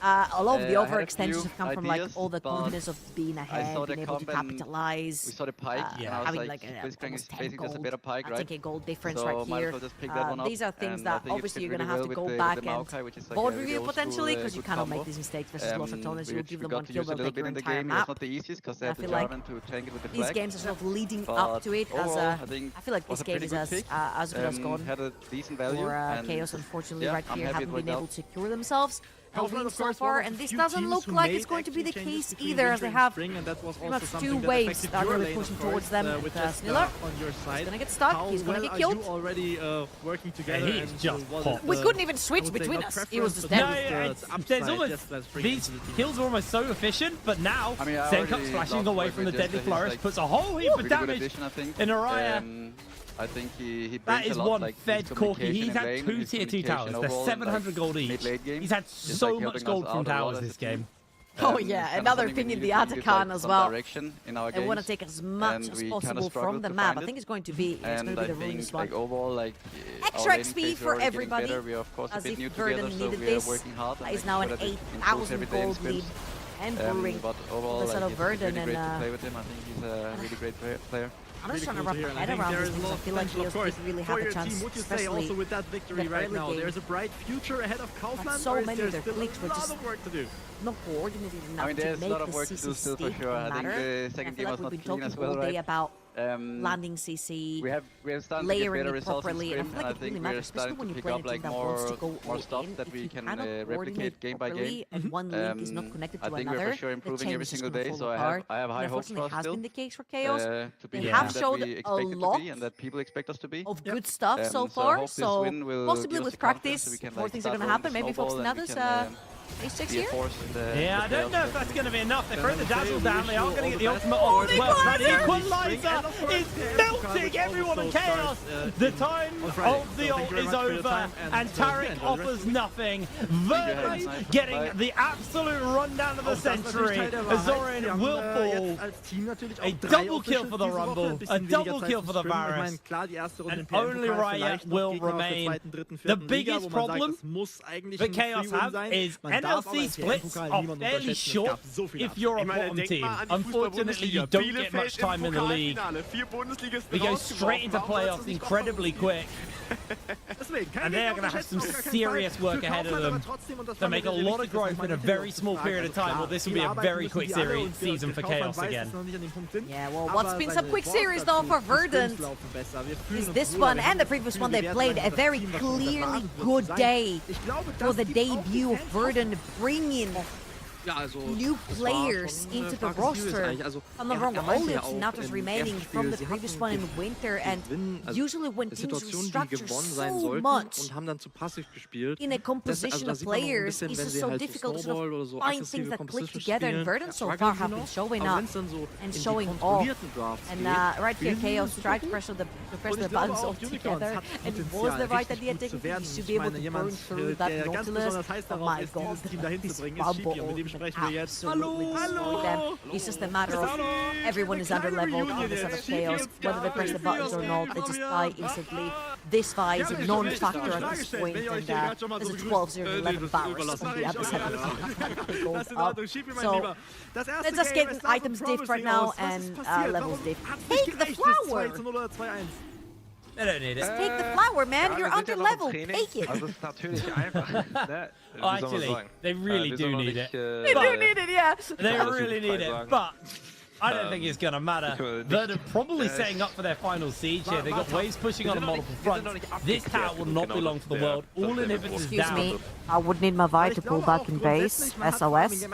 A lot of the overextensions have come from like all the confidence of being ahead, being able to capitalize. We saw the pike, and I was having like almost 10 basically just a gold. better pike, That's right? like a gold difference so right here. These are things that obviously you're going to have to go back and board review potentially, because you cannot make these mistakes versus Los Atones. You'll give them one kill, they'll take your entire map. I feel like these games are sort of leading up to it, as I feel like this game is as good as gone for Chaos. Unfortunately, right here, haven't been able to secure themselves so far, and this doesn't look like it's going to be the case either, as they have pretty much two waves that are really pushing towards them. Sniller is gonna get stuck, he's gonna get killed. And he's just popped. We couldn't even switch between us, he was just dead. There's almost, these kills are almost so efficient, but now Senkup's flashing away from the Deadly Flourish, puts a whole heap of damage in Araya. I think he that is one fed Corki. He's had two tier 2 towers. They're 700 gold each. He's had so much gold from towers this game. Oh yeah, another thing in the Atakan as well. They want to take as much as possible from the map. I think it's going to be the ruinous one. Extra XP for everybody, as if Verdun needed this. That is now an 8,000 gold lead. And brewing the sort of Verdun, and I think he's a really great player. I'm just trying to wrap my head around this because I feel like Chaos didn't really have a chance, especially also with that victory right now. There's a bright future ahead of Kaufland. So many of their clicks were just not coordinated enough to make the CC stick matter. I feel like we've been talking all day about landing CC, layering it properly, and I feel like it really matters, especially when you play a team that wants to go all in. If you cannot coordinate properly and one link is not connected to another, the chain is just going to fall apart. Unfortunately, it has been the case for Chaos. They have showed a lot of good stuff so far, so possibly with practice, more things are going to happen. Maybe Fox and others ace checks here? Yeah, I don't know if that's going to be enough. They throw the dazzle down. They are going to get the ultimate off as well. That equalizer is melting everyone in Chaos. The time of the ult is over, and Tarek offers nothing. Verdun getting the absolute rundown of the century. Azorin will fall. A double kill for the Rumble, a double kill for the Varus, and only Riot will remain. The biggest problem that Chaos have is NLC splits are fairly short if you're a bottom team. Unfortunately, you don't get much time in the league. We go straight into playoffs incredibly quick. And they're going to have some serious work ahead of them to make a lot of growth in a very small period of time. Well, this will be a very quick season for Chaos again. Yeah, well, what's been some quick series though for Verdun is this one and the previous one they played. A very clearly good day for the debut of Verdun, bringing new players into the roster. I'm not wrong, only Natos remaining from the previous one in winter, and usually when teams restructure so much in a composition of players, it's just so difficult to sort of find things that click together, and Verdun so far have been showing up and showing off. And right here, Chaos tried to press the buttons all together, and it was the right idea. Technically, you should be able to burn through that Nautilus. Oh my god, this bubble. Absolutely destroy them. It's just a matter of everyone is under leveled on the side of Chaos. Whether they press the buttons or not, they just die instantly. This fight is a non-factor at this point, and there's a 12-0-11 Varus on the other side of the goes up. So let's just get items diff right now and levels diff. Take the flower! They don't need it. Just take the flower, man. You're under level. Take it. Oh, actually, they really do need it. They do need it, yeah. They really need it, but I don't think it's going to matter. Verdun probably setting up for their final siege here. They've got waves pushing on multiple fronts. This tower will not belong to the world. All inhibitors down. Excuse me, I would need my Vi to pull back in base. SOS.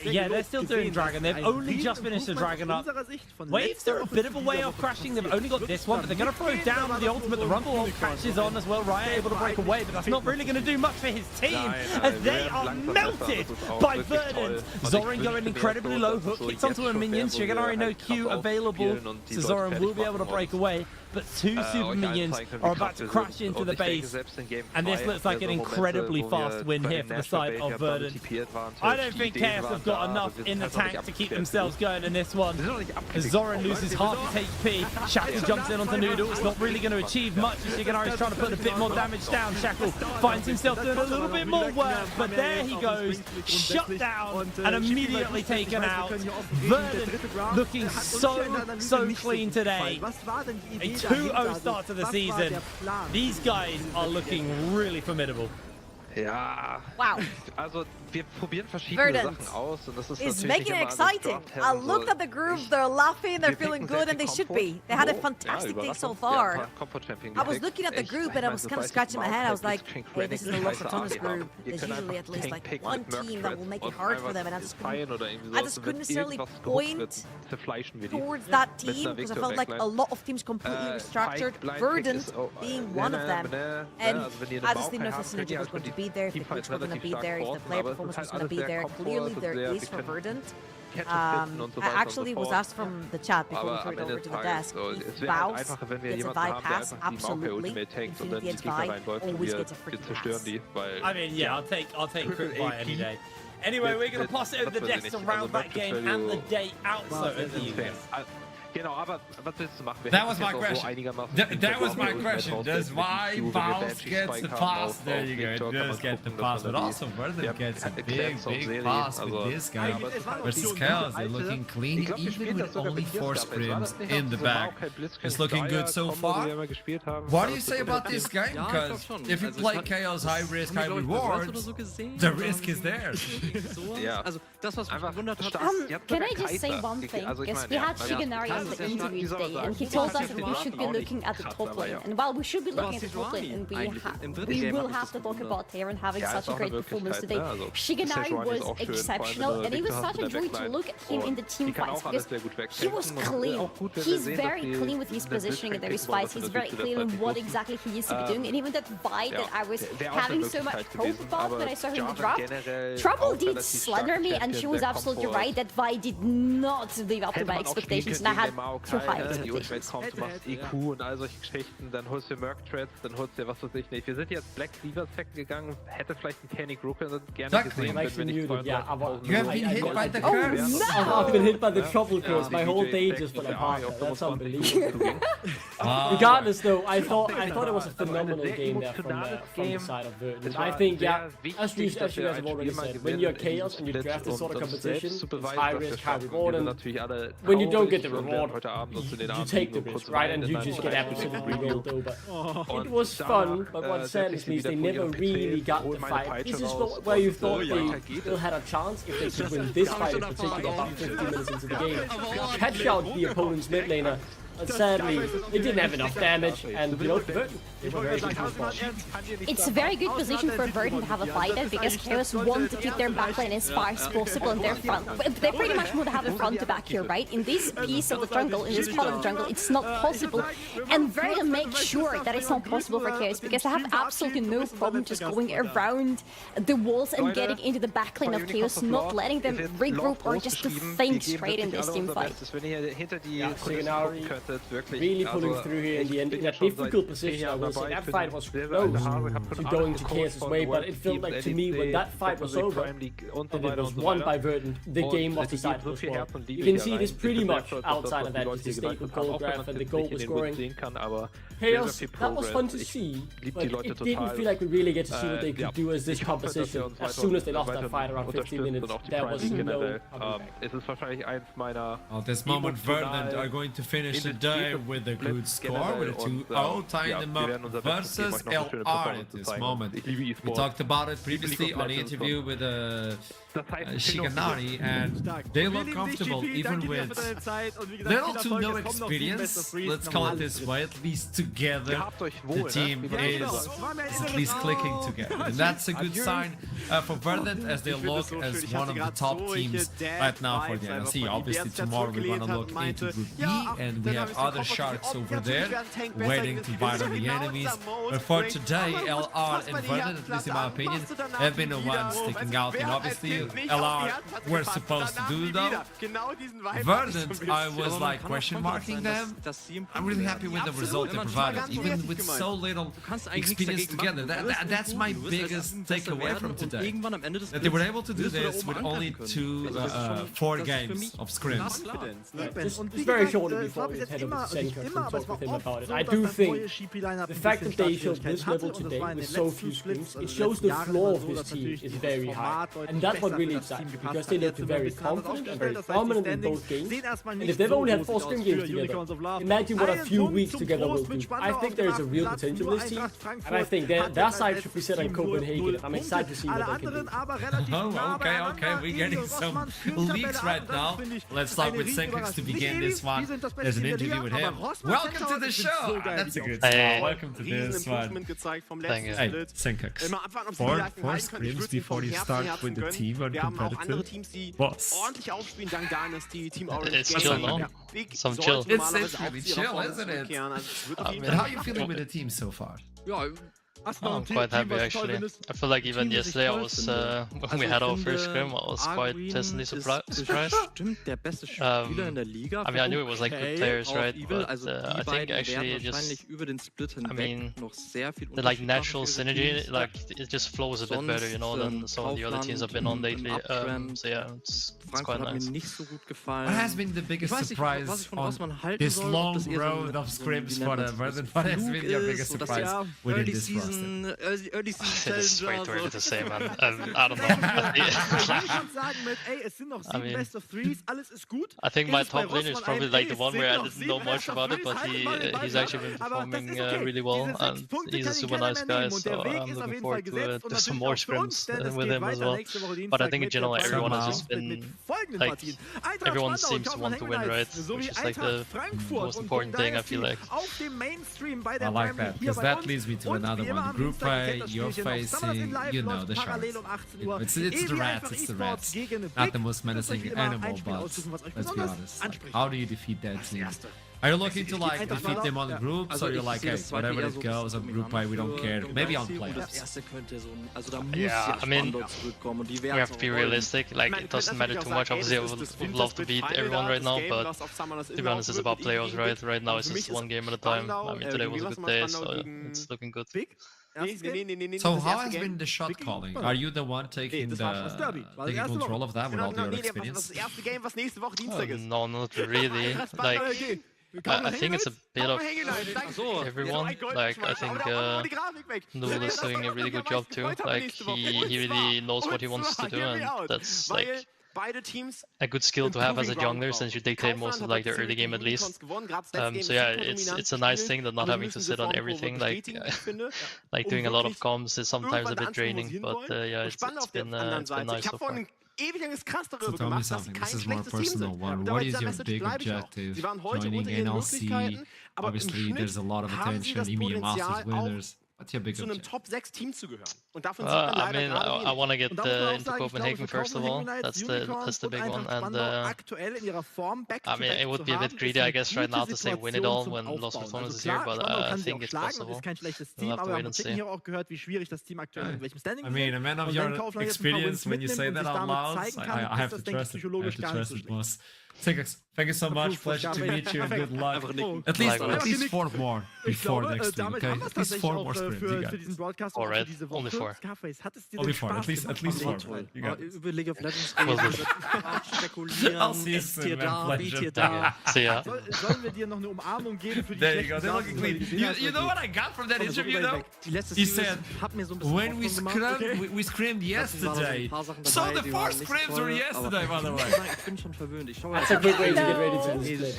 Yeah, they're still doing Dragon. They've only just finished the Dragon up. Waves are a bit of a way off crashing. They've only got this one, but they're going to throw down the ultimate. The Rumble ult catches on as well. Riot able to break away, but that's not really going to do much for his team, as they are melted by Verdun. Zorin going incredibly low. Hook hits onto a minion. Shigenari no Q available, so Zoran will be able to break away. But two super minions are about to crash into the base, and this looks like an incredibly fast win here for the side of Verdant. I don't think Chaos have got enough in the tank to keep themselves going in this one. As Zoran loses half his HP, Shackle jumps in onto Noodle. It's not really going to achieve much as Shigenari is trying to put a bit more damage down. Shackle finds himself doing a little bit more work, but there he goes, shut down and immediately taken out. Verdant looking so clean today. A 2-0 start to the season. These guys are looking really formidable. Ja. Wow. Also wir probieren verschiedene Verdant Sachen aus und das ist is natürlich making nicht it immer exciting. alles I looked at the group, they're laughing, they're feeling good, and they should be. They had a Oh, fantastic ja, day so Überraschung. far. Ja, ein paar Compo-Champion I was gepickt. looking at the Echt, group and I was kind of weiß scratching my head. I was like, Blitzcrank hey, this is the Rennig, Los scheiße Ratones AD group. haben. Ihr There's könnt usually einfach at least like Tank one picken mit team that will Merc make it Threads hard und for them, and I einfach just feiern oder irgendwie I sowas. just Und couldn't wenn necessarily irgendwas gehuckt wird, point zerfleischen wir die. towards that Mit team einer because I Victor felt like a Backline. lot of teams completely restructured. Blind Verdant Pick ist, being one of them. And also wenn ihr I eine just didn't know if the Bauchei habt, synergy könnt ihr was halt going to schon be there, if the Teamfights pitch was going to relativ be stark there, if the forcen, player aber es ist performance was halt going to alles be sehr there. komfort Clearly und there sehr, is wir for können Verdant. Catches finden und so I weiter und actually so was fort. asked from the chat before we Aber threw am it Ende over des to the Tages, desk. so, If es wäre halt Baus einfacher, wenn wir gets a jemanden haben, der bypass, einfach die Maul per absolutely. Ultimate tankt und dann Infinity die gets Gegner by, reinläuft und always wir gets a free zerstören die, weil... I mean, yeah, I'll take Crit Fight any day. Anyway, we're going to pass it over the desk to round that game and the day out. So, over to you guys. Genau, aber was willst du machen? Wir That was hätten my jetzt auch so question. einigermaßen That was my Ultimate question. rausgehen Does mit why Q, wenn wir Baus Banshee gets Spike the haben pass? auf There you Victor, go. kann Does man get the gucken, pass, dass man but die- also Verdant gets a Eclairs auf big Serie, pass also- with this guy Ja, aber es war versus Option Chaos. für They're Alte. looking clean, Ich glaub, wir even spielen with das sogar only mit 4 Blitzcrank. War das sprims nicht in auch the diese back. Maokai Blitzcrank It's looking good so Dreier-Kombo, die far. wir immer gespielt haben? What War do you das say so about gut? this game? Ja, ich Because glaub schon. if you Also play ich fand- Chaos high risk, haben high wir, glaub ich, bei Worlds reward, oder so gesehen. the risk is there. Ja. Also das, was mich gewundert hat, Can I just say one thing? Because we had Shigenari on the interview today, and he told us that we should be looking at the top lane. And while we should be looking at the top lane, and we will have to talk about Taron having such a great performance today. Shigenari was exceptional, and it was such a joy to look at him in the team fights because he was clean. He's very clean with his positioning in those fights. He's very clear on what exactly he used to be doing, and even that fight that I was having so much hope about when I saw him in the draft. Trouble did slender me, and she was absolutely right. That fight did not live up to my expectations, and I had too high Die Ultimate expectations. kommt, du machst EQ und all solche Geschichten, dann holst du Merc Threads, dann holst du was weiß ich nicht. Wir sind jetzt Black Cleaver Second gegangen, hätte vielleicht ein Kenny Brooker gerne Exactly. gesehen, wenn wir nicht 32.000 You have been hit by the Oh, curse. no! I've been hit by the trouble curse my whole day just for like half. That's unbelievable. Regardless, though, I thought it was a phenomenal game there from the side of Verdant. I think, yeah, as you guys have already said, when you're Chaos and you draft this sort of competition, it's high risk, high reward, and when you don't get the reward, you take the risk, right? And you just get absolutely rolled over. It was fun, but what sadness means they never really got the fight. This is where you thought they still had a chance if they could win this fight in particular about 15 minutes into the game. Catch out the opponent's mid laner. But sadly, they didn't have enough damage, and you know, Verdant, they were very good to respond. It's a very good position for Verdant to have a fight in because Chaos want to keep their backline as far as possible in their front. They pretty much want to have a front to back here, right? In this piece of the jungle, in this part of the jungle, it's not possible. And Verdant makes sure that it's not possible for Chaos because they have absolutely no problem just going around the walls and getting into the backline of Chaos, not letting them regroup or just to think straight in this team fight. Really pulling through here in the end. In a difficult position, I will say. That fight was close to going to Chaos' way, but it felt like to me when that fight was over and it was won by Verdant, the game was decided as well. You can see this pretty much outside of that, just the staple choreograph and the goal was scoring. Chaos, that was fun to see, but it didn't feel like we really get to see what they could do as this composition. As soon as they lost that fight around 15 minutes, there was no At this moment, Verdant are going to finish the day with a good score, with a 2-0, tying them up versus LR at this moment. We talked about it previously on the interview with Shigenari, and they look comfortable even with little to no experience, let's call it this way, at least together the team is at least clicking together, and that's a good sign for Verdant as they look as one of the top teams right now for the NLC. Obviously tomorrow we're gonna look into Group B, and we have have other sharks over there waiting to bite on the enemies. But for today, LR and Verdant, at least in my opinion, have been the ones sticking out. And obviously, LR were supposed to do though. Verdant, I was like question marking them. I'm really happy with the result they provided, even with so little experience together. That's my biggest takeaway from today. That they were able to do this with only 4 games of scrims. Just very shortly before we head over to Senkers and talk with him about it. I do think the fact that they showed this level today with so few scrims, it shows the floor of this team is very high. And that's what really excites me, because they looked very confident and very dominant in both games. And if they've only had 4 scrim games together, imagine what a few weeks together will do. I think there is a real potential in this team, and I think their side should be set on Copenhagen, and I'm excited to see what they can do. Oh, okay, we're getting some leaks right now. Let's start with Senkers to begin this one. There's an interview with him. Welcome to the show! That's a good start. Welcome to this one. Thank you. Hey, Senkers. 4 scrims before you start with the team on competitive? Boss. It's chill, no? Some chill. It's really chill, isn't it? And how are you feeling with the team so far? I'm quite happy actually. I feel like even yesterday I was, when we had our first scrim, I was quite pleasantly surprised. I mean, I knew it was like good players, right? But I think actually it just, I mean, the like natural synergy, like it just flows a bit better, you know, than some of the other teams I've been on lately. So yeah, it's quite nice. What has been the biggest surprise on this long road of scrims for the Verdant? What has been your biggest surprise within this roster? Early season it's way too early to say, man. I don't know. I mean, I think my top laner is probably like the one where I didn't know much about it, but he's actually been performing really well, and he's a super nice guy, so I'm looking forward to some more scrims with him as well. But I think in general everyone has just been, like, everyone seems to want to win, right? Which is like the most important thing, I feel like. I like that, because that leads me to another one. Group play, you're facing, you know, the sharks. It's the rats, not the most menacing animal, but let's be honest, like, how do you defeat that team? Are you looking to like defeat them on groups, or you're like, hey, whatever it goes on group play, we don't care, maybe on playoffs? Yeah, I mean, we have to be realistic, like, it doesn't matter too much. Obviously I would love to beat everyone right now, but to be honest, it's about playoffs, right? Right now it's just 1 game at a time. I mean, today was a good day, so it's looking good. So how has been the shot calling? Are you the one taking control of that with all your experience? No, not really. Like, I think it's a bit of everyone. Like, I think Noodle is doing a really good job too. Like, he really knows what he wants to do, and that's like a good skill to have as a jungler, since you dictate most of like the early game at least. So yeah, it's a nice thing that not having to sit on everything. Like like doing a lot of comms is sometimes a bit draining, but yeah, it's been nice so far. So tell me something, this is more personal one. What is your big objective joining NLC? Obviously there's a lot of attention, EMEA Masters winners. What's your big objective? I mean, I want to get into Copenhagen first of all. That's the big one. And I mean, it would be a bit greedy, I guess, right now to say win it all when Lost Performance is here, but I think it's possible. We'll have to wait and see. I mean, a man of your experience, when you say that out loud, I have to trust it. I have to trust it, boss. Thank you so much. Pleasure to meet you and good luck. At least 4 more before next week, okay? At least 4 more scrims, you guys. Alright, only 4. Only 4, at least 4. You got it. I'll see you soon, man. Pleasure. See ya. There you go, they're looking clean. You know what I got from that interview though? He said, when we scrimmed yesterday. So the 4 scrims were yesterday, by the way. That's a good way to get ready to split.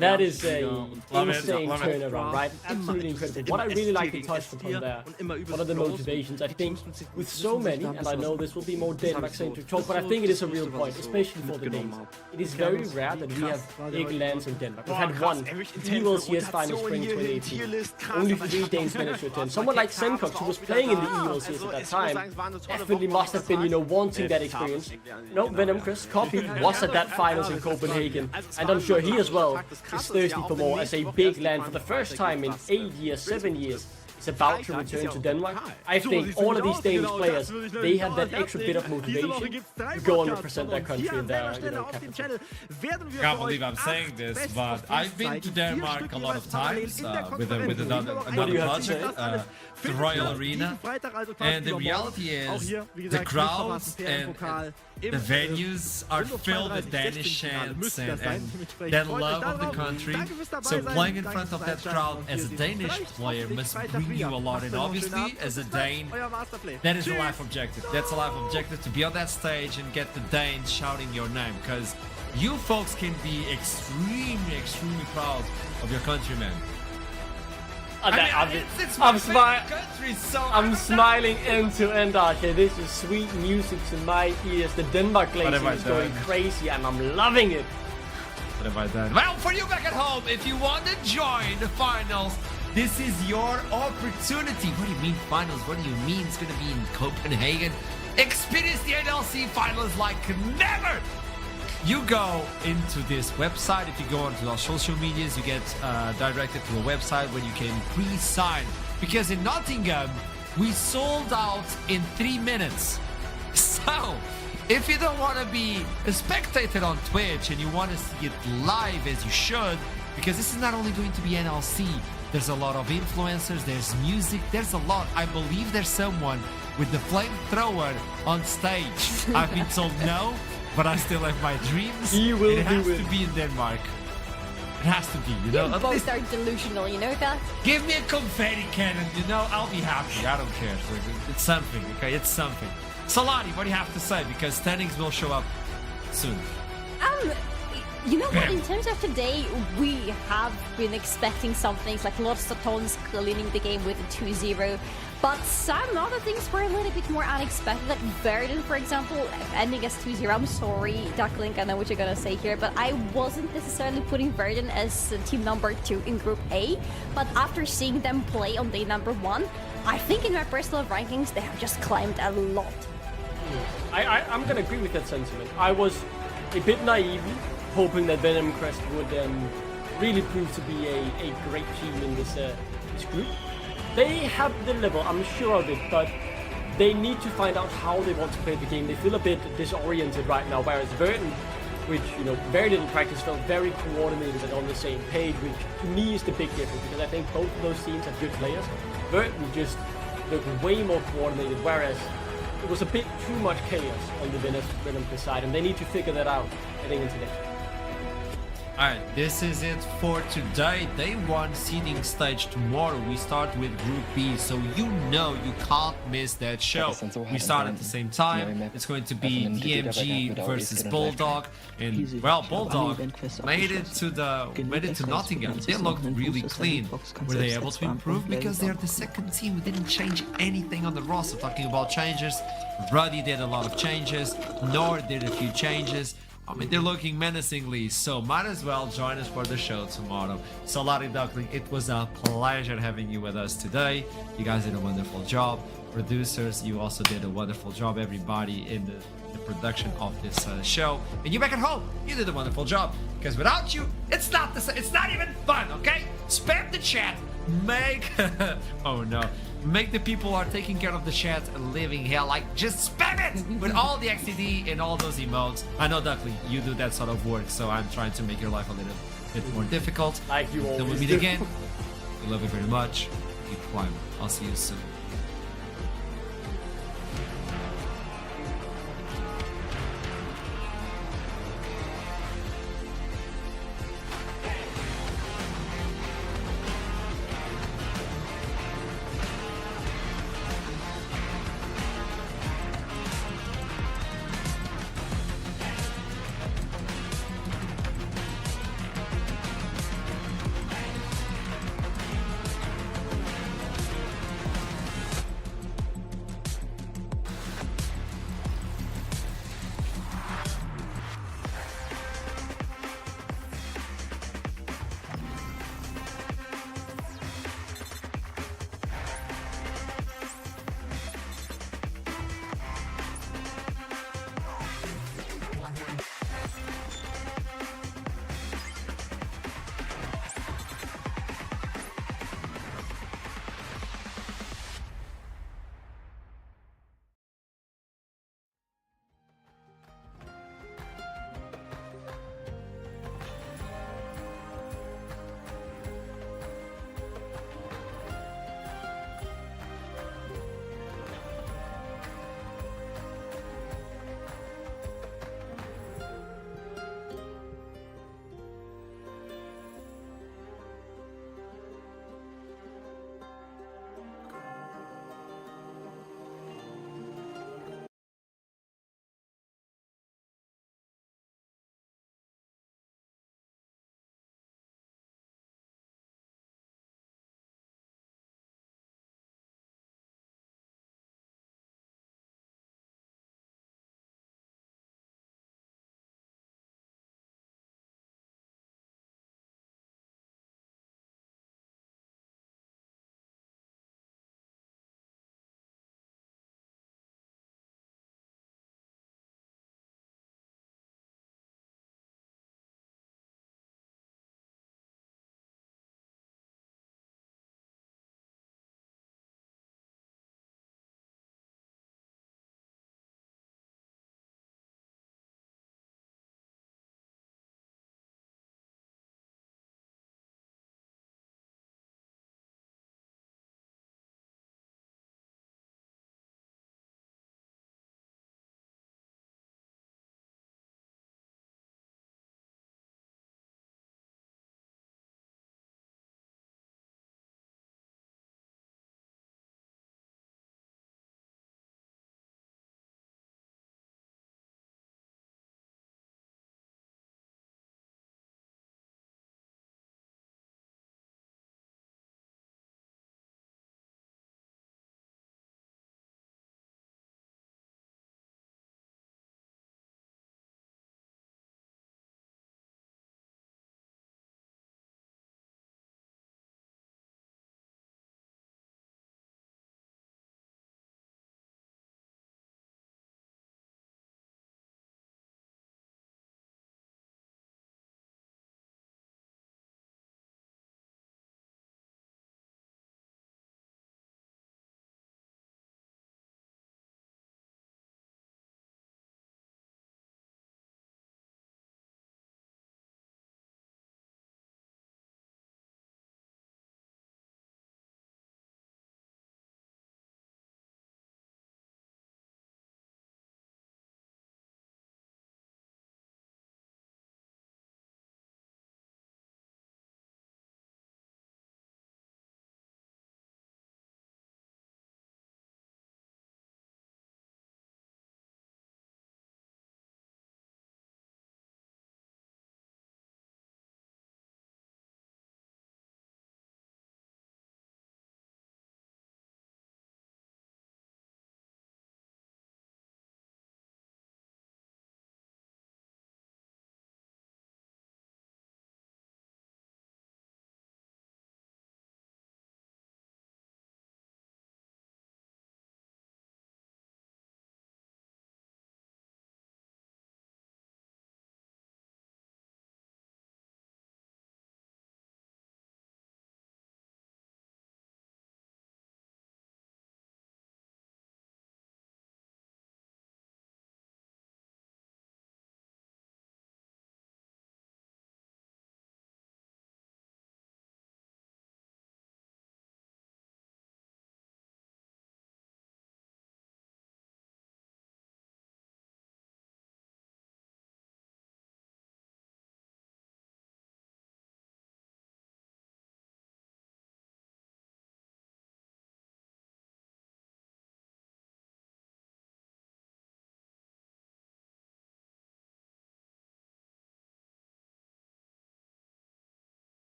That is a insane turnaround, right? Absolutely incredible. What I really like to touch upon there, one of the motivations, I think with so many, and I know this will be more Denmark-centric talk, but I think it is a real point, especially for the Danes. It is very rare that we have big lands in Denmark. We've had one, ELCS Final Spring 2018. Only 3 Danes managed to attend. Someone like Senkers, who was playing in the ELCS at that time, definitely must have been, you know, wanting that experience. No, Venom Chris, Copy was at that finals in Copenhagen. Copenhagen, and I'm sure he as well is thirsty for more as a big land for the first time in 8 years, 7 years. Is about to return to Denmark. I think all of these Danish players, they have that extra bit of motivation to go and represent their country in their capital. Can't believe I'm saying this, but I've been to Denmark a lot of times with another project, the Royal Arena, and the reality is the crowds and the venues are filled with Danish chants and their love of the country. So playing in front of that crowd as a Danish player must bring you a lot, and obviously as a Dane, that is a life objective. That's a life objective, to be on that stage and get the Danes shouting your name, because you folks can be extremely proud of your countrymen. I'm smiling end to end, Archer. This is sweet music to my ears. The Denmark glazing is going crazy and I'm loving it. What have I done? Well, for you back at home, if you want to join the finals, this is your opportunity. What do you mean finals? What do you mean it's going to be in Copenhagen? Experience the NLC finals like never. You go into this website. If you go onto our social medias, you get directed to a website where you can pre-sign. Because in Nottingham, we sold out in 3 minutes. So, if you don't want to be a spectator on Twitch and you want to see it live as you should, because this is not only going to be NLC, there's a lot of influencers, there's music, there's a lot. I believe there's someone with the flamethrower on stage. I've been told no, but I still have my dreams. It has to be in Denmark. It has to be, you know. You both are delusional, you know that? Give me a confetti cannon, you know, I'll be happy. I don't care. It's something, okay? It's something. Salani, what do you have to say? Because standings will show up soon. You know what, in terms of today, we have been expecting some things, like a lot of Satons cleaning the game with a 2-0, but some other things were a little bit more unexpected, like Verdun, for example, ending as 2-0. I'm sorry, Ducklink, I know what you're gonna say here, but I wasn't necessarily putting Verdun as team number 2 in Group A, but after seeing them play on day number 1, I think in my personal rankings, they have just climbed a lot. I'm gonna agree with that sentiment. I was a bit naive, hoping that Venom Crest would really prove to be a great team in this group. They have the level, I'm sure of it, but they need to find out how they want to play the game. They feel a bit disoriented right now, whereas Verdun, which, you know, very little practice, felt very coordinated and on the same page, which to me is the big difference, because I think both of those teams have good players. Verdun just looked way more coordinated, whereas it was a bit too much chaos on the Venom Crest side, and they need to figure that out heading into next year. Alright, this is it for today. Day 1 seeding stage tomorrow. We start with Group B, so you know you can't miss that show. We start at the same time. It's going to be DMG versus Bulldog, and well, Bulldog made it to Nottingham. They looked really clean. Were they able to improve? Because they are the second team who didn't change anything on the roster. Talking about changes, Ruddy did a lot of changes, Nord did a few changes. I mean, they're looking menacingly, so might as well join us for the show tomorrow. So, Larry Duckling, it was a pleasure having you with us today. You guys did a wonderful job. Producers, you also did a wonderful job. Everybody in the production of this show. And you back at home, you did a wonderful job. Because without you, it's not even fun, okay? Spam the chat. Oh no. Make the people who are taking care of the chat a living hell. Like, just spam it with all the XTD and all those emotes. I know, Duckley, you do that sort of work, so I'm trying to make your life a little bit more difficult. Like you always Until we meet do. again, we love you very much. Keep climbing. I'll see you soon.